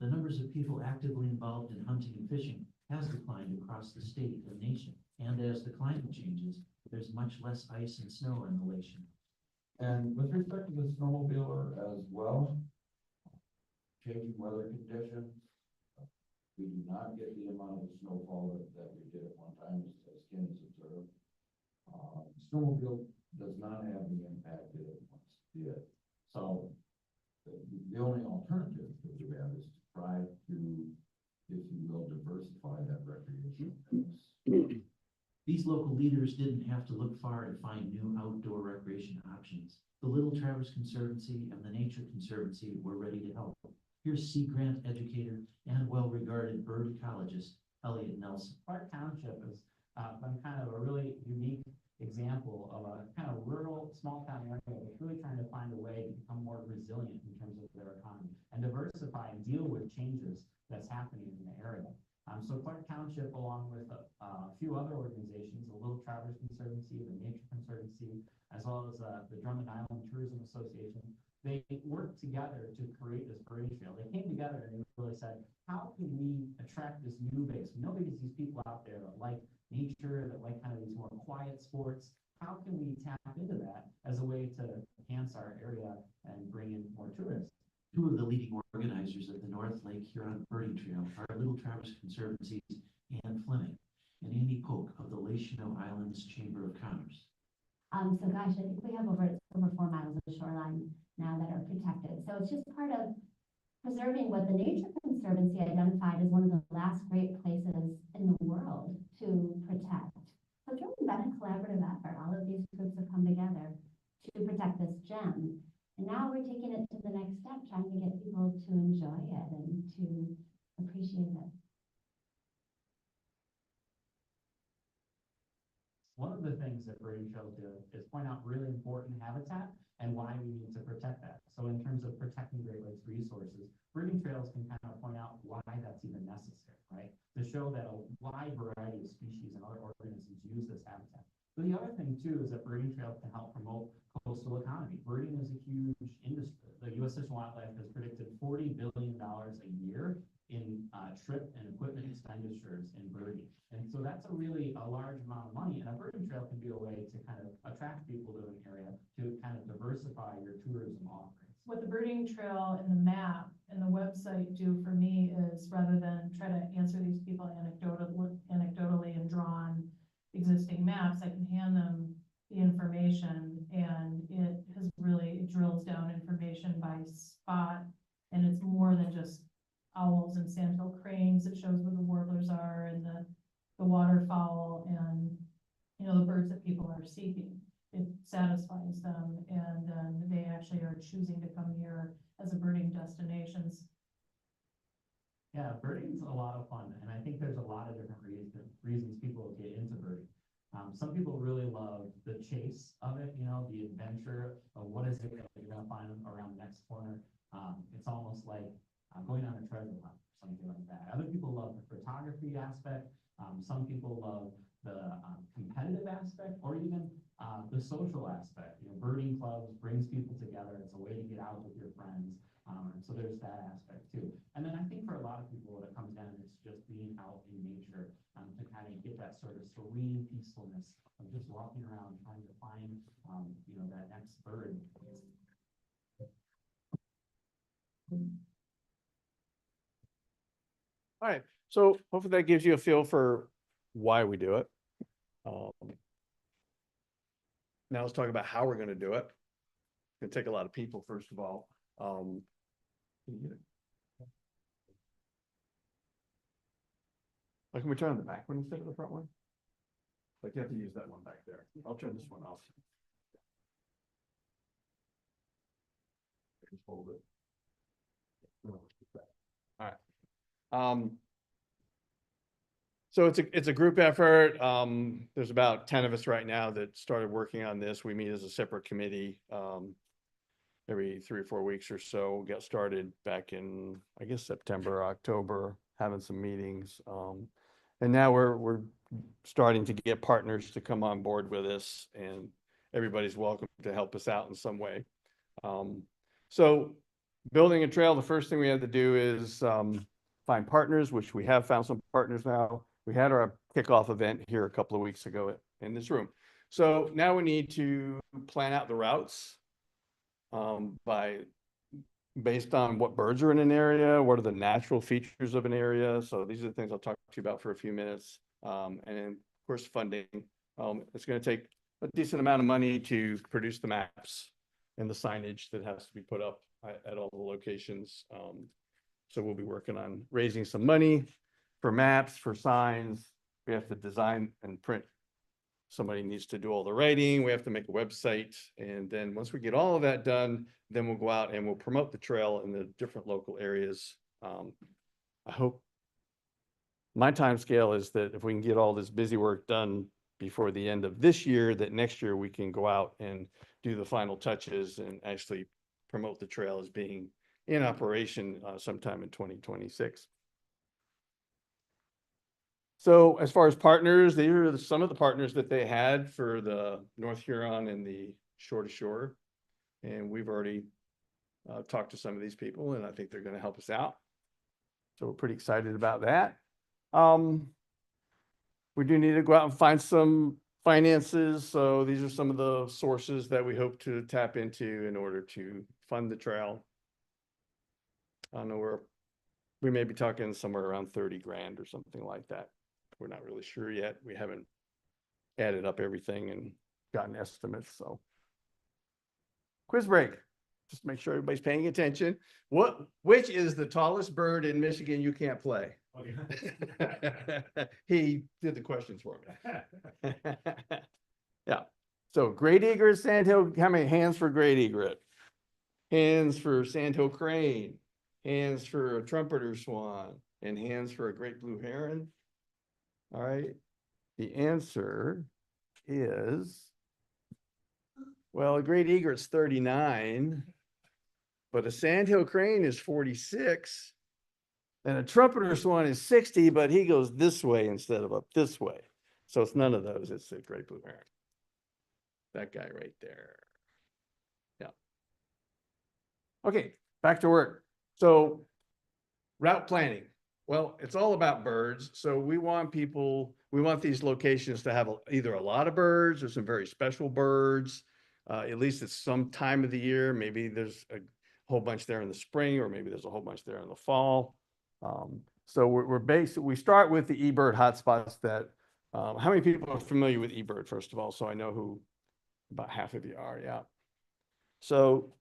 The numbers of people actively involved in hunting and fishing has declined across the state and nation. And as the climate changes, there's much less ice and snow in the Lachino. And with respect to the snowmobiler as well, changing weather conditions, we do not get the amount of snowfall that we did at one time, as Ken has observed. Snowmobile does not have the impact that it once did. So the only alternative that we have is to try to, if you will, diversify that recreation mix. These local leaders didn't have to look far to find new outdoor recreation options. The Little Traverse Conservancy and the Nature Conservancy were ready to help. Here's Sea Grant educator and well-regarded bird ecologist, Elliot Nelson. Clark Township has been kind of a really unique example of a kind of rural, small town area that's really trying to find a way to become more resilient in terms of their economy and diversify and deal with changes that's happening in the area. So Clark Township, along with a few other organizations, the Little Traverse Conservancy, the Nature Conservancy, as well as the Drummond Island Tourism Association, they worked together to create this birding trail. They came together and they really said, how can we attract this new base? We know there's these people out there that like nature, that like kind of these more quiet sports. How can we tap into that as a way to enhance our area and bring in more tourists? Two of the organizers of the North Lake Huron Birding Trail are Little Traverse Conservancy's Ann Fleming and Andy Polk of the Lachino Islands Chamber of Commerce. So gosh, I think we have over 4 miles of shoreline now that are protected. So it's just part of preserving what the Nature Conservancy identified as one of the last great places in the world to protect. So it's really been a collaborative effort. All of these groups have come together to protect this gem. And now we're taking it to the next step, trying to get people to enjoy it and to appreciate it. One of the things that birding trails do is point out really important habitat and why we need to protect that. So in terms of protecting Great Lakes resources, birding trails can kind of point out why that's even necessary, right? To show that a wide variety of species and other organisms use this habitat. But the other thing too is that birding trails can help promote coastal economy. Birding is a huge industry. The U.S. Fish and Wildlife has predicted $40 billion a year in trip and equipment expenditures in birding. And so that's a large amount of money, and a birding trail can be a way to kind of attract people to an area to kind of diversify your tourism offerings. What the birding trail and the map and the website do for me is, rather than try to answer these people anecdotally and draw on existing maps, I can hand them the information, and it drills down information by spot, and it's more than just owls and sandhill cranes. It shows where the warblers are and the waterfowl and, you know, the birds that people are seeking. It satisfies them, and then they actually are choosing to come here as a birding destinations. Yeah, birding's a lot of fun, and I think there's a lot of different reasons people get into birding. Some people really love the chase of it, you know, the adventure of what is it that you're gonna find around the next corner. It's almost like going on a treasure hunt, or something like that. Other people love the photography aspect. Some people love the competitive aspect, or even the social aspect. You know, birding clubs brings people together. It's a way to get out with your friends. So there's that aspect too. And then I think for a lot of people, what it comes down, it's just being out in nature to kind of get that sort of serene peacefulness of just walking around trying to find, you know, that next bird. All right, so hopefully that gives you a feel for why we do it. Now let's talk about how we're going to do it. It's going to take a lot of people, first of all. Can we turn on the back one instead of the front one? Like you have to use that one back there. I'll turn this one off. Just hold it. All right. So it's a group effort. There's about 10 of us right now that started working on this. We meet as a separate committee every 3 or 4 weeks or so. Got started back in, I guess, September, October, having some meetings. And now we're starting to get partners to come on board with us, and everybody's welcome to help us out in some way. So building a trail, the first thing we had to do is find partners, which we have found some partners now. We had our kickoff event here a couple of weeks ago in this room. So now we need to plan out the routes based on what birds are in an area, what are the natural features of an area. So these are the things I'll talk to you about for a few minutes. And then, of course, funding. It's going to take a decent amount of money to produce the maps and the signage that has to be put up at all the locations. So we'll be working on raising some money for maps, for signs. We have to design and print. Somebody needs to do all the writing. We have to make a website. And then once we get all of that done, then we'll go out and we'll promote the trail in the different local areas. I hope my time scale is that if we can get all this busy work done before the end of this year, that next year we can go out and do the final touches and actually promote the trail as being in operation sometime in 2026. So as far as partners, these are some of the partners that they had for the North Huron and the Shore to Shore. And we've already talked to some of these people, and I think they're going to help us out. So we're pretty excited about that. We do need to go out and find some finances. So these are some of the sources that we hope to tap into in order to fund the trail. I don't know, we may be talking somewhere around 30 grand or something like that. We're not really sure yet. We haven't added up everything and gotten estimates, so. Quiz break. Just make sure everybody's paying attention. Which is the tallest bird in Michigan you can't play? He did the questions for me. Yeah. So great egret, sandhill, how many hands for great egret? Hands for sandhill crane, hands for a trumpeter swan, and hands for a great blue heron. All right. The answer is, well, a great egret's 39, but a sandhill crane is 46, and a trumpeter swan is 60, but he goes this way instead of up this way. So it's none of those. It's a great blue heron. That guy right there. Yeah. Okay, back to work. So route planning. Well, it's all about birds. So we want these locations to have either a lot of birds or some very special birds. At least it's some time of the year. Maybe there's a whole bunch there in the spring, or maybe there's a whole bunch there in the fall. So we start with the eBird hotspots that, how many people are familiar with eBird, first of all? So I know who about half of you are, yeah. So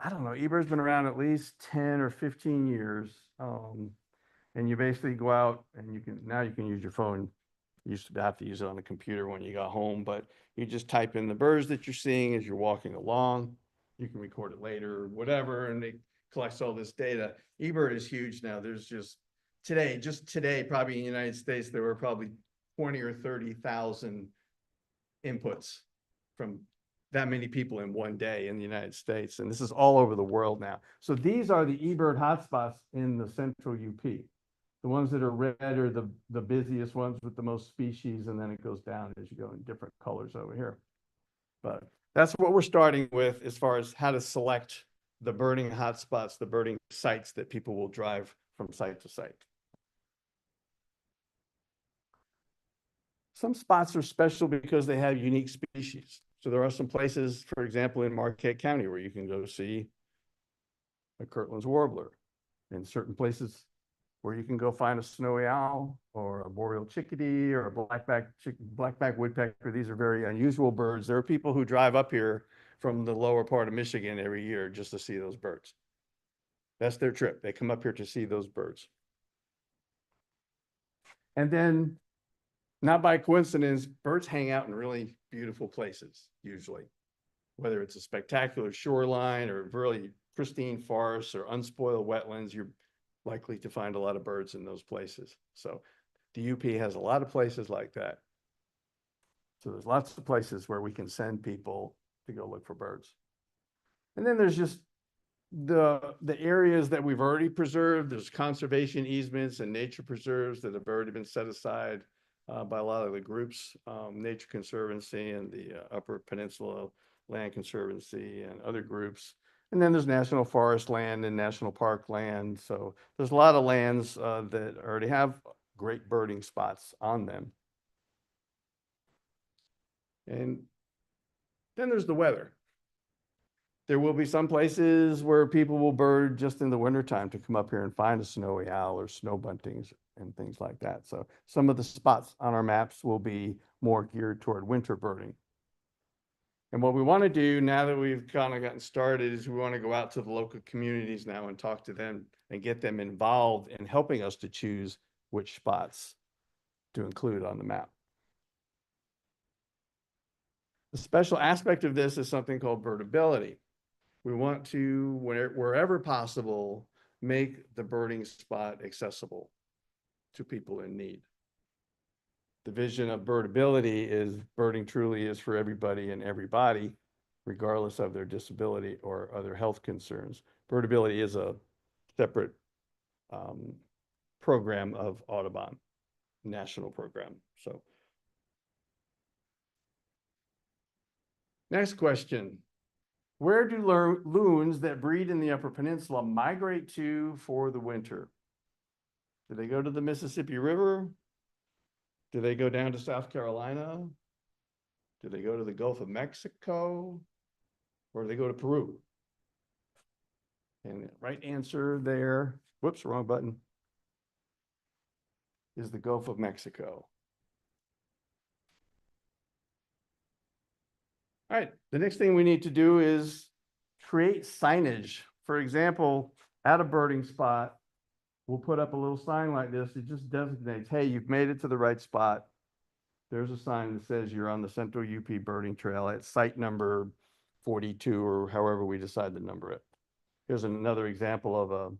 I don't know, eBird's been around at least 10 or 15 years. And you basically go out and now you can use your phone. You used to have to use it on the computer when you got home, but you just type in the birds that you're seeing as you're walking along. You can record it later or whatever, and it collects all this data. eBird is huge now. There's just today, probably in the United States, there were probably 20 or 30,000 inputs from that many people in one day in the United States. And this is all over the world now. So these are the eBird hotspots in the central UP. The ones that are red are the busiest ones with the most species, and then it goes down as you go in different colors over here. But that's what we're starting with as far as how to select the birding hotspots, the birding sites that people will drive from site to site. Some spots are special because they have unique species. So there are some places, for example, in Marquette County where you can go see a Kirtland's warbler, and certain places where you can go find a snowy owl or a boreal chickadee or a blackback woodpecker. These are very unusual birds. There are people who drive up here from the lower part of Michigan every year just to see those birds. That's their trip. They come up here to see those birds. And then, not by coincidence, birds hang out in really beautiful places, usually. Whether it's a spectacular shoreline or really pristine forests or unspoiled wetlands, you're likely to find a lot of birds in those places. So the UP has a lot of places like that. So there's lots of places where we can send people to go look for birds. And then there's just the areas that we've already preserved. There's conservation easements and nature preserves that have already been set aside by a lot of the groups, Nature Conservancy and the Upper Peninsula Land Conservancy and other groups. And then there's national forest land and national park land. So there's a lot of lands that already have great birding spots on them. And then there's the weather. There will be some places where people will bird just in the wintertime to come up here and find a snowy owl or snow buntings and things like that. So some of the spots on our maps will be more geared toward winter birding. And what we want to do now that we've kind of gotten started is we want to go out to the local communities now and talk to them and get them involved in helping us to choose which spots to include on the map. The special aspect of this is something called birdability. We want to, wherever possible, make the birding spot accessible to people in need. The vision of birdability is birding truly is for everybody and everybody, regardless of their disability or other health concerns. Birdability is a separate program of Audubon, national program. So, next question. Where do loons that breed in the Upper Peninsula migrate to for the winter? Do they go to the Mississippi River? Do they go down to South Carolina? Do they go to the Gulf of Mexico? Or do they go to Peru? And the right answer there, whoops, wrong button, is the Gulf of Mexico. All right, the next thing we need to do is create signage. For example, at a birding spot, we'll put up a little sign like this. It just designates, hey, you've made it to the right spot. There's a sign that says you're on the Central UP Birding Trail at site number 42, or however we decide to number it. Here's another example of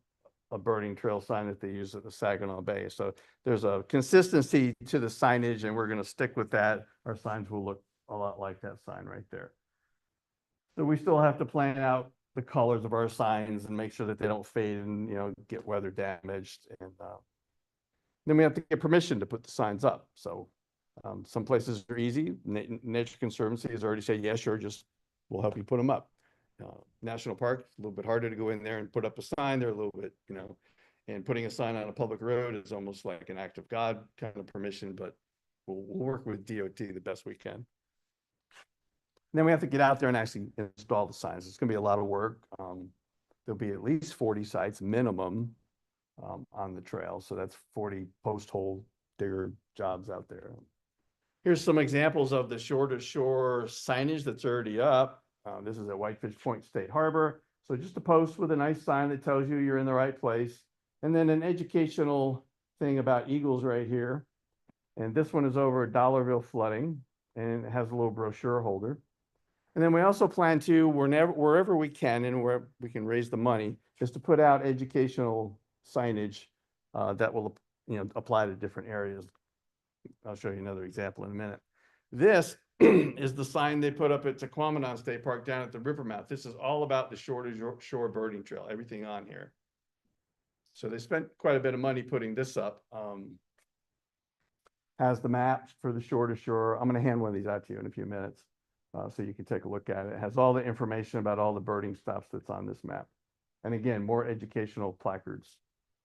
a birding trail sign that they use at the Saginaw Bay. So there's a consistency to the signage, and we're going to stick with that. Our signs will look a lot like that sign right there. So we still have to plan out the colors of our signs and make sure that they don't fade and, you know, get weather damaged. And then we have to get permission to put the signs up. So some places are easy. Nature Conservancy has already said, yeah, sure, just we'll help you put them up. National Park, a little bit harder to go in there and put up a sign. They're a little bit, you know, and putting a sign on a public road is almost like an act of God kind of permission, but we'll work with DOT the best we can. And then we have to get out there and actually install the signs. It's going to be a lot of work. There'll be at least 40 sites minimum on the trail. So that's 40 post hole digger jobs out there. Here's some examples of the shore-to-shore signage that's already up. This is at Whitefish Point State Harbor. So just a post with a nice sign that tells you you're in the right place. And then an educational thing about eagles right here. And this one is over at Dollarville Flooding, and it has a little brochure holder. And then we also plan to, wherever we can and where we can raise the money, is to put out educational signage that will, you know, apply to different areas. I'll show you another example in a minute. This is the sign they put up at Tequamanon State Park down at the river mouth. This is all about the shore-to-shore birding trail, everything on here. So they spent quite a bit of money putting this up. Has the maps for the shore-to-shore. I'm going to hand one of these out to you in a few minutes so you can take a look at it. It has all the information about all the birding stops that's on this map. And again, more educational placards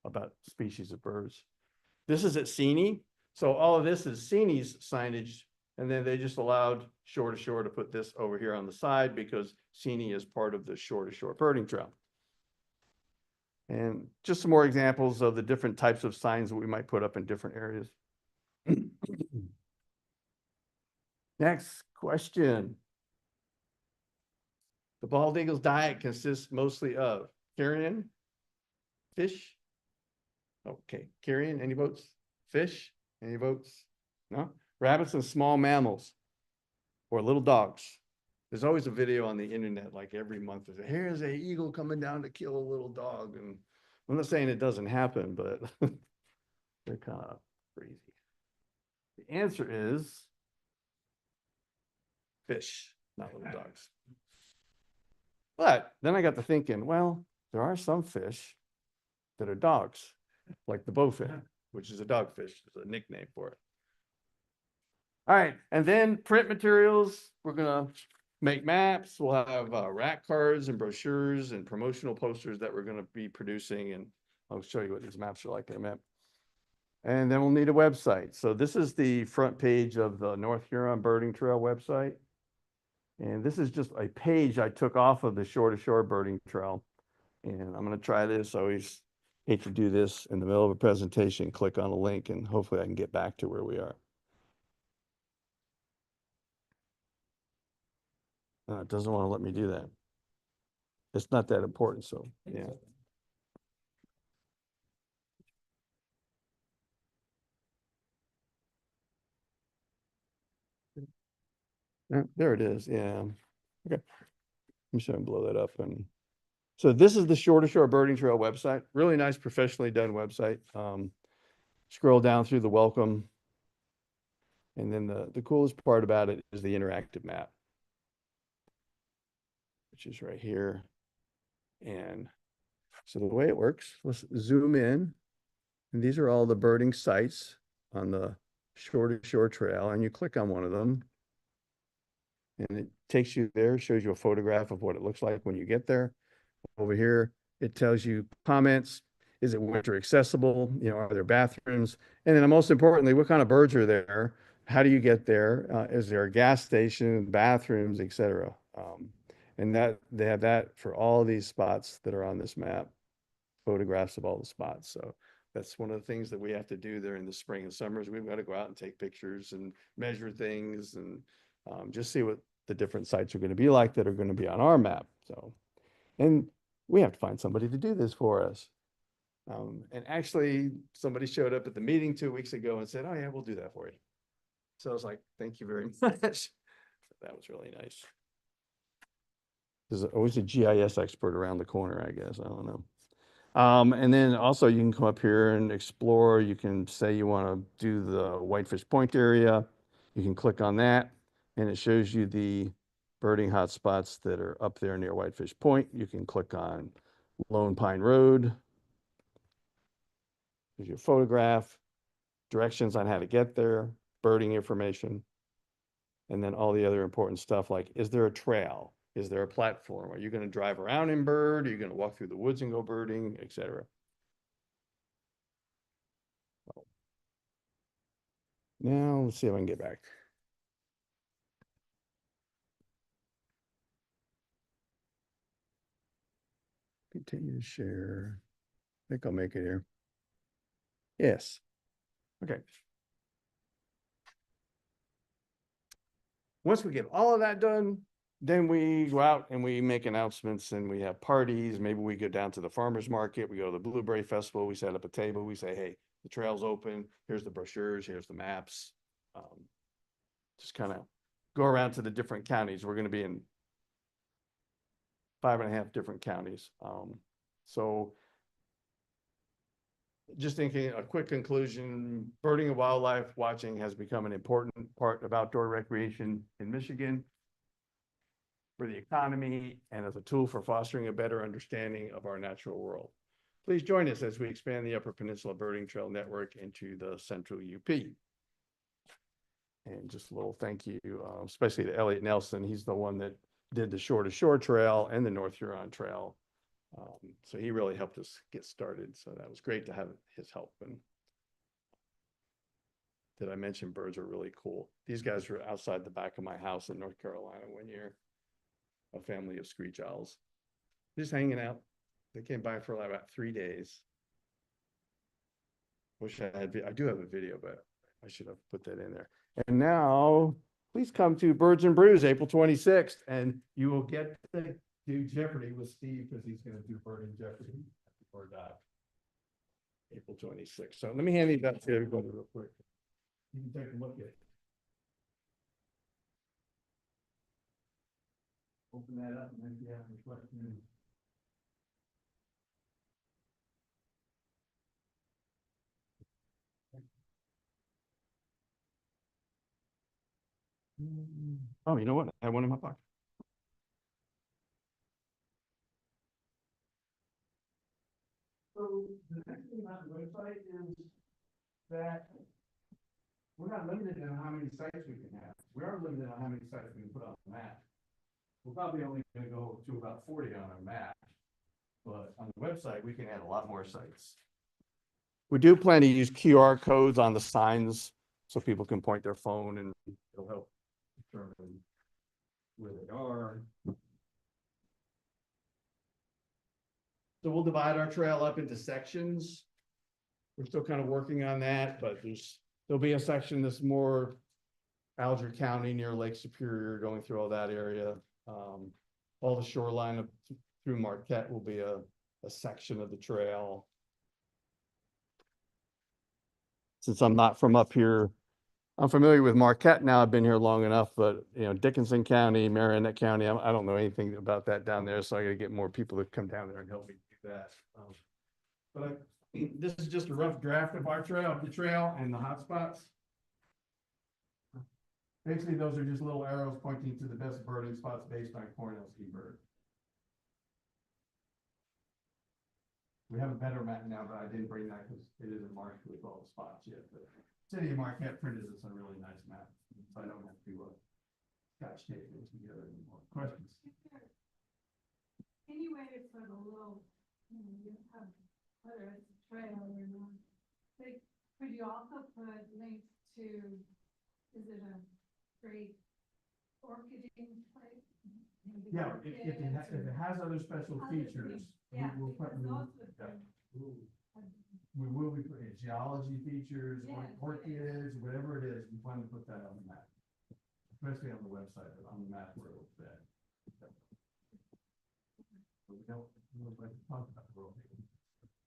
about species of birds. This is at Seney. So all of this is Seney's signage. And then they just allowed shore-to-shore to put this over here on the side because Seney is part of the shore-to-shore birding trail. And just some more examples of the different types of signs that we might put up in different areas. Next question. The bald eagle's diet consists mostly of carrion, fish. Okay, carrion, any votes? Fish, any votes? No? Rabbits and small mammals or little dogs. There's always a video on the internet, like every month. Here's an eagle coming down to kill a little dog. And I'm not saying it doesn't happen, but they're kind of crazy. The answer is fish, not little dogs. But then I got to thinking, well, there are some fish that are dogs, like the bowfin, which is a dogfish, is a nickname for it. All right, and then print materials, we're gonna make maps, we'll have rack cards and brochures and promotional posters that we're gonna be producing, and I'll show you what these maps are like in a minute. And then we'll need a website. So this is the front page of the North Huron Birding Trail website. And this is just a page I took off of the shore-to-shore birding trail. And I'm gonna try this. I always hate to do this in the middle of a presentation, click on a link, and hopefully I can get back to where we are. It doesn't want to let me do that. It's not that important, so yeah. There it is, yeah. Okay. I'm just gonna blow that up. And so this is the Shore-to-Shore Birding Trail website. Really nice, professionally done website. Scroll down through the welcome. And then the coolest part about it is the interactive map, which is right here. And so the way it works, let's zoom in. And these are all the birding sites on the Shore-to-Shore Trail. And you click on one of them. And it takes you there, shows you a photograph of what it looks like when you get there. Over here, it tells you comments. Is it winter accessible? You know, are there bathrooms? And then most importantly, what kind of birds are there? How do you get there? Is there a gas station, bathrooms, etc.? And that, they have that for all these spots that are on this map, photographs of all the spots. So that's one of the things that we have to do there in the spring and summers. We've got to go out and take pictures and measure things and just see what the different sites are going to be like that are going to be on our map. So, and we have to find somebody to do this for us. And actually, somebody showed up at the meeting 2 weeks ago and said, "Oh yeah, we'll do that for you." So I was like, "Thank you very much." That was really nice. There's always a GIS expert around the corner, I guess. I don't know. And then also you can come up here and explore. You can say you want to do the Whitefish Point area. You can click on that and it shows you the birding hotspots that are up there near Whitefish Point. You can click on Lone Pine Road. There's your photograph, directions on how to get there, birding information, and then all the other important stuff like, is there a trail? Is there a platform? Are you going to drive around and bird? Are you going to walk through the woods and go birding, etc.? Now let's see if I can get back. Continue to share. I think I'll make it here. Yes. Okay. Once we get all of that done, then we go out and we make announcements and we have parties. Maybe we go down to the farmer's market. We go to the Blueberry Festival. We set up a table. We say, hey, the trail's open. Here's the brochures. Here's the maps. Just kind of go around to the different counties. We're going to be in 5.5 different counties. So just thinking a quick conclusion, birding and wildlife watching has become an important part of outdoor recreation in Michigan for the economy and as a tool for fostering a better understanding of our natural world. Please join us as we expand the Upper Peninsula Birding Trail Network into the Central UP. And just a little thank you, especially to Elliot Nelson. He's the one that did the Shore to Shore Trail and the North Huron Trail. So he really helped us get started. So that was great to have his help. And did I mention birds are really cool? These guys were outside the back of my house in North Carolina one year. A family of screech owls, just hanging out. They came by for like about 3 days. Wish I had, I do have a video, but I should have put that in there. And now, please come to Birds and Brews, April 26th, and you will get to do Jeopardy with Steve because he's going to do Birding Jeopardy before that. April 26th. So let me hand these out to everybody real quick. You can take a look at it. Open that up and then if you have any questions. Oh, you know what? I have one in my pocket. So the next thing about the website is that we're not limited in how many sites we can have. We are limited on how many sites we can put on the map. We're probably only going to go to about 40 on our map, but on the website, we can add a lot more sites. We do plan to use QR codes on the signs so people can point their phone and it'll help determine where they are. So we'll divide our trail up into sections. We're still kind of working on that, but there'll be a section that's more Alger County near Lake Superior, going through all that area. All the shoreline up through Marquette will be a section of the trail. Since I'm not from up here, I'm familiar with Marquette now. I've been here long enough, but you know, Dickinson County, Marinette County, I don't know anything about that down there. So I got to get more people to come down there and help me do that. But this is just a rough draft of our trail, the trail and the hotspots. Basically, those are just little arrows pointing to the best birding spots based on Cornell Ski Bird. We have a better map now, but I didn't bring that because it isn't marked with all the spots yet. But City of Marquette printed us a really nice map, so I don't have to scotch tape it together anymore. Questions? Any way to put a little, you have, whether it's a trail or not, like, could you also put links to, is it a great orchiding place? Yeah, if it has other special features, yeah, we will put, because those would be- we will be putting geology features, Yes, orchids, whatever it is, we plan to put that on the map. Especially on the website, but on the map where it's at. But we don't like to talk about the world.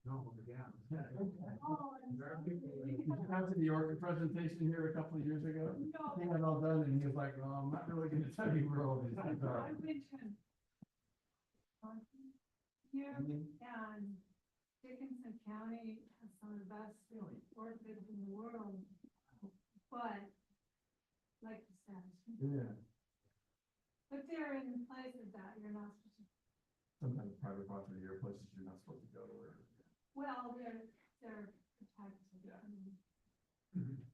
No, yeah. Did you come to the orchid presentation here a couple of years ago? No. He had all done and he was like, well, I'm not really gonna tell you where all these things are. I mentioned here and Dickinson County has some of the best orchids in the world, but like you said, Yeah, but they're in places that you're not supposed to. sometimes private property or places you're not supposed to go or. Well, they're protected. Yeah.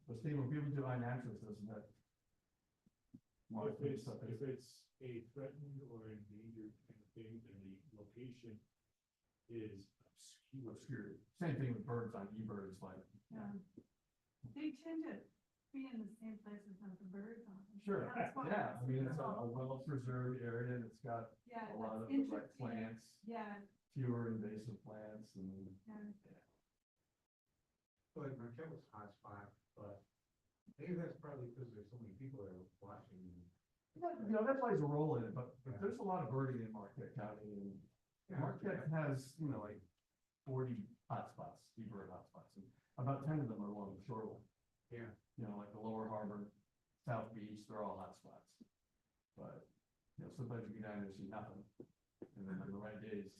But Steve, when people do iNaturalist, doesn't that? If it's a threatened or endangered kind of thing, then the location is Obscure. Same thing with birds on eBirds, like. They tend to be in the same places as the birds on. Sure, That's why yeah, I mean, it's a Oh, well-preserved area that's got Yeah, a lot of that's the right interesting. plants, Yeah, fewer invasive plants and. yeah. Like Marquette was a hot spot, but maybe that's probably because there's so many people that are watching. You know, that plays a role in it, but there's a lot of birding in Marquette County and Marquette has, you know, like 40 hotspots, eBird hotspots, and about 10 of them are along the shoreline. Yeah. You know, like the Lower Harbor, South Beach, they're all hotspots. But, you know, sometimes you go down there and see nothing. And then on the right days,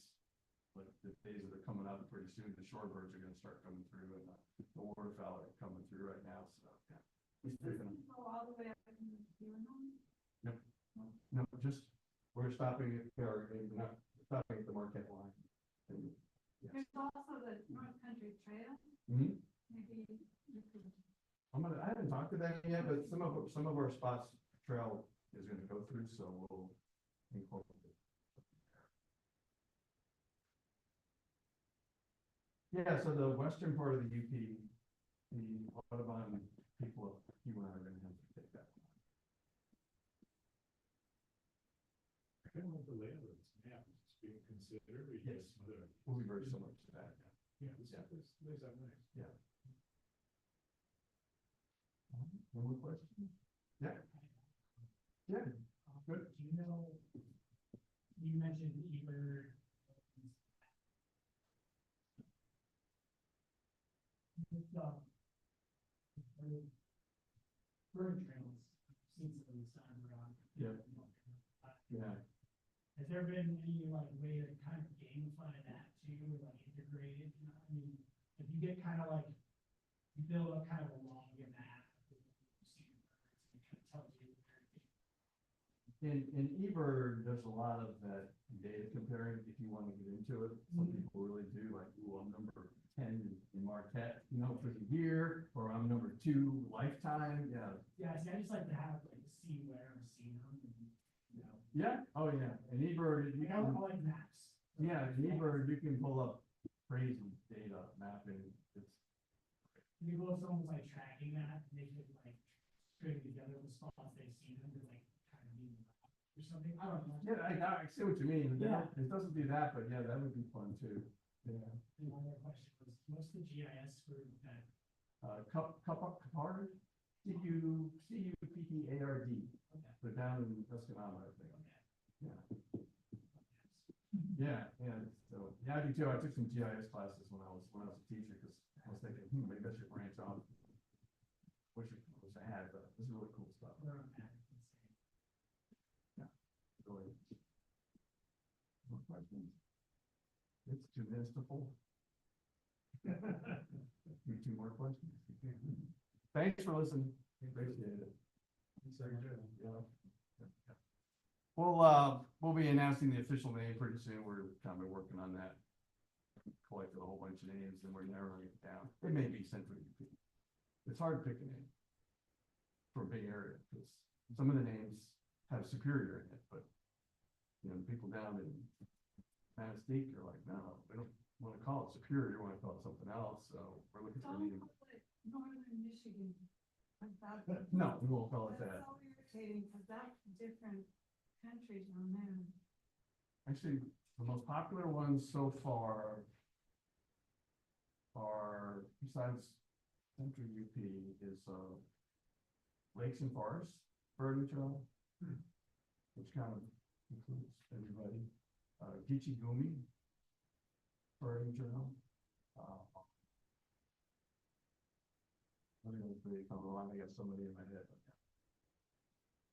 like the days that are coming up pretty soon, the shorebirds are gonna start coming through and the waterfowl are coming through right now, so, yeah. It's different. Go all the way up in the Huron. No, just, we're stopping at, or we're not stopping at the Marquette line. And, yes. There's also the North Country Trail. Mhm. Maybe you could. I haven't talked to them yet, but some of our spots trail is gonna go through, so we'll incorporate it. Yeah, so the western part of the UP, the Audubon people, you and I are gonna have to take that. I don't know if the land of this map is being considered. Or Yes, just other- we'll be very similar to that. Yeah, this is that nice. Yeah. No more questions? Yeah. Yeah, good. Do you know, you mentioned eBird. Bird trails, seen some of the signs around. Yeah. Yeah. Has there been any like way to kind of gamify that too, or like integrate it? You know, I mean, if you get kind of like, you build up kind of a log in that. It kind of tells you. In eBird, there's a lot of that data comparing, if you want to get into it. Some people really do, like, ooh, I'm number 10 in Marquette, you know, for the year, or I'm number 2 lifetime, yeah. Yeah, see, I just like to have like see where I'm seeing them, and, you know. Yeah, oh, yeah, in eBird, you I can, like maps. yeah, in eBird, you can pull up crazy data mapping, it's, People are almost like tracking that, and they could like string together the spots they've seen them, to like kind of be or something, I don't know. yeah, I see what you mean, Yeah. it doesn't do that, but yeah, that would be fun too, yeah. And one other question was, what's the GIS for that? Capard, CUPPARD, Okay. they're down in Escanaba, I think. Okay. Yeah. Yeah, so, yeah, I do too, I took some GIS classes when I was a teacher, because I was thinking, maybe I should branch off. Wish I had, but this is really cool stuff. Where I'm at, Yeah, really. More questions? It's 2 minutes to 4. Need 2 more questions? Thanks for listening, appreciate it. Yeah. We'll be announcing the official name pretty soon. We're kind of working on that. Collected a whole bunch of names and we're narrowing it down. It may be Central UP. It's hard to pick a name for a big area because some of the names have Superior in it, but you know, the people down in Manistee are like, no, we don't want to call it Superior, we want to call it something else. So we're looking for a Don't name. call it Northern Michigan. No, we won't call it That's that. so irritating, because that's different countries on there. Actually, the most popular ones so far are, besides Central UP, is Lakes and Forests, Birding Trail, which kind of includes everybody. Gitche Gumi, Birding Trail. What else do they come along? I got somebody in my head.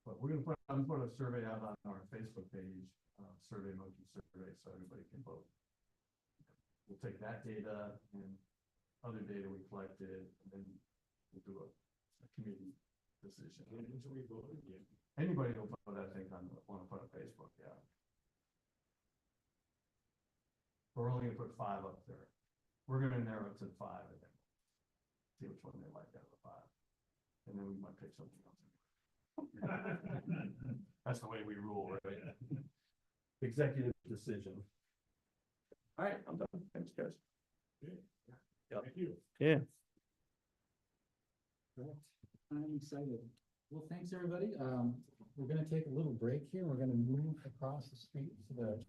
But we're gonna put a survey out on our Facebook page, Survey Monkey Survey, so everybody can vote. We'll take that data and other data we collected, and then we'll do a committee decision. Anybody will vote, I think, on want to put on Facebook, yeah. We're only gonna put 5 up there. We're gonna narrow it to 5 and then see which one they like out of the 5. And then we might pick something else. That's the way we rule, right? Executive decision. All right, I'm done. Thanks, guys. Thank you. Yeah. I'm excited. Well, thanks, everybody. We're gonna take a little break here. We're gonna move across the street to the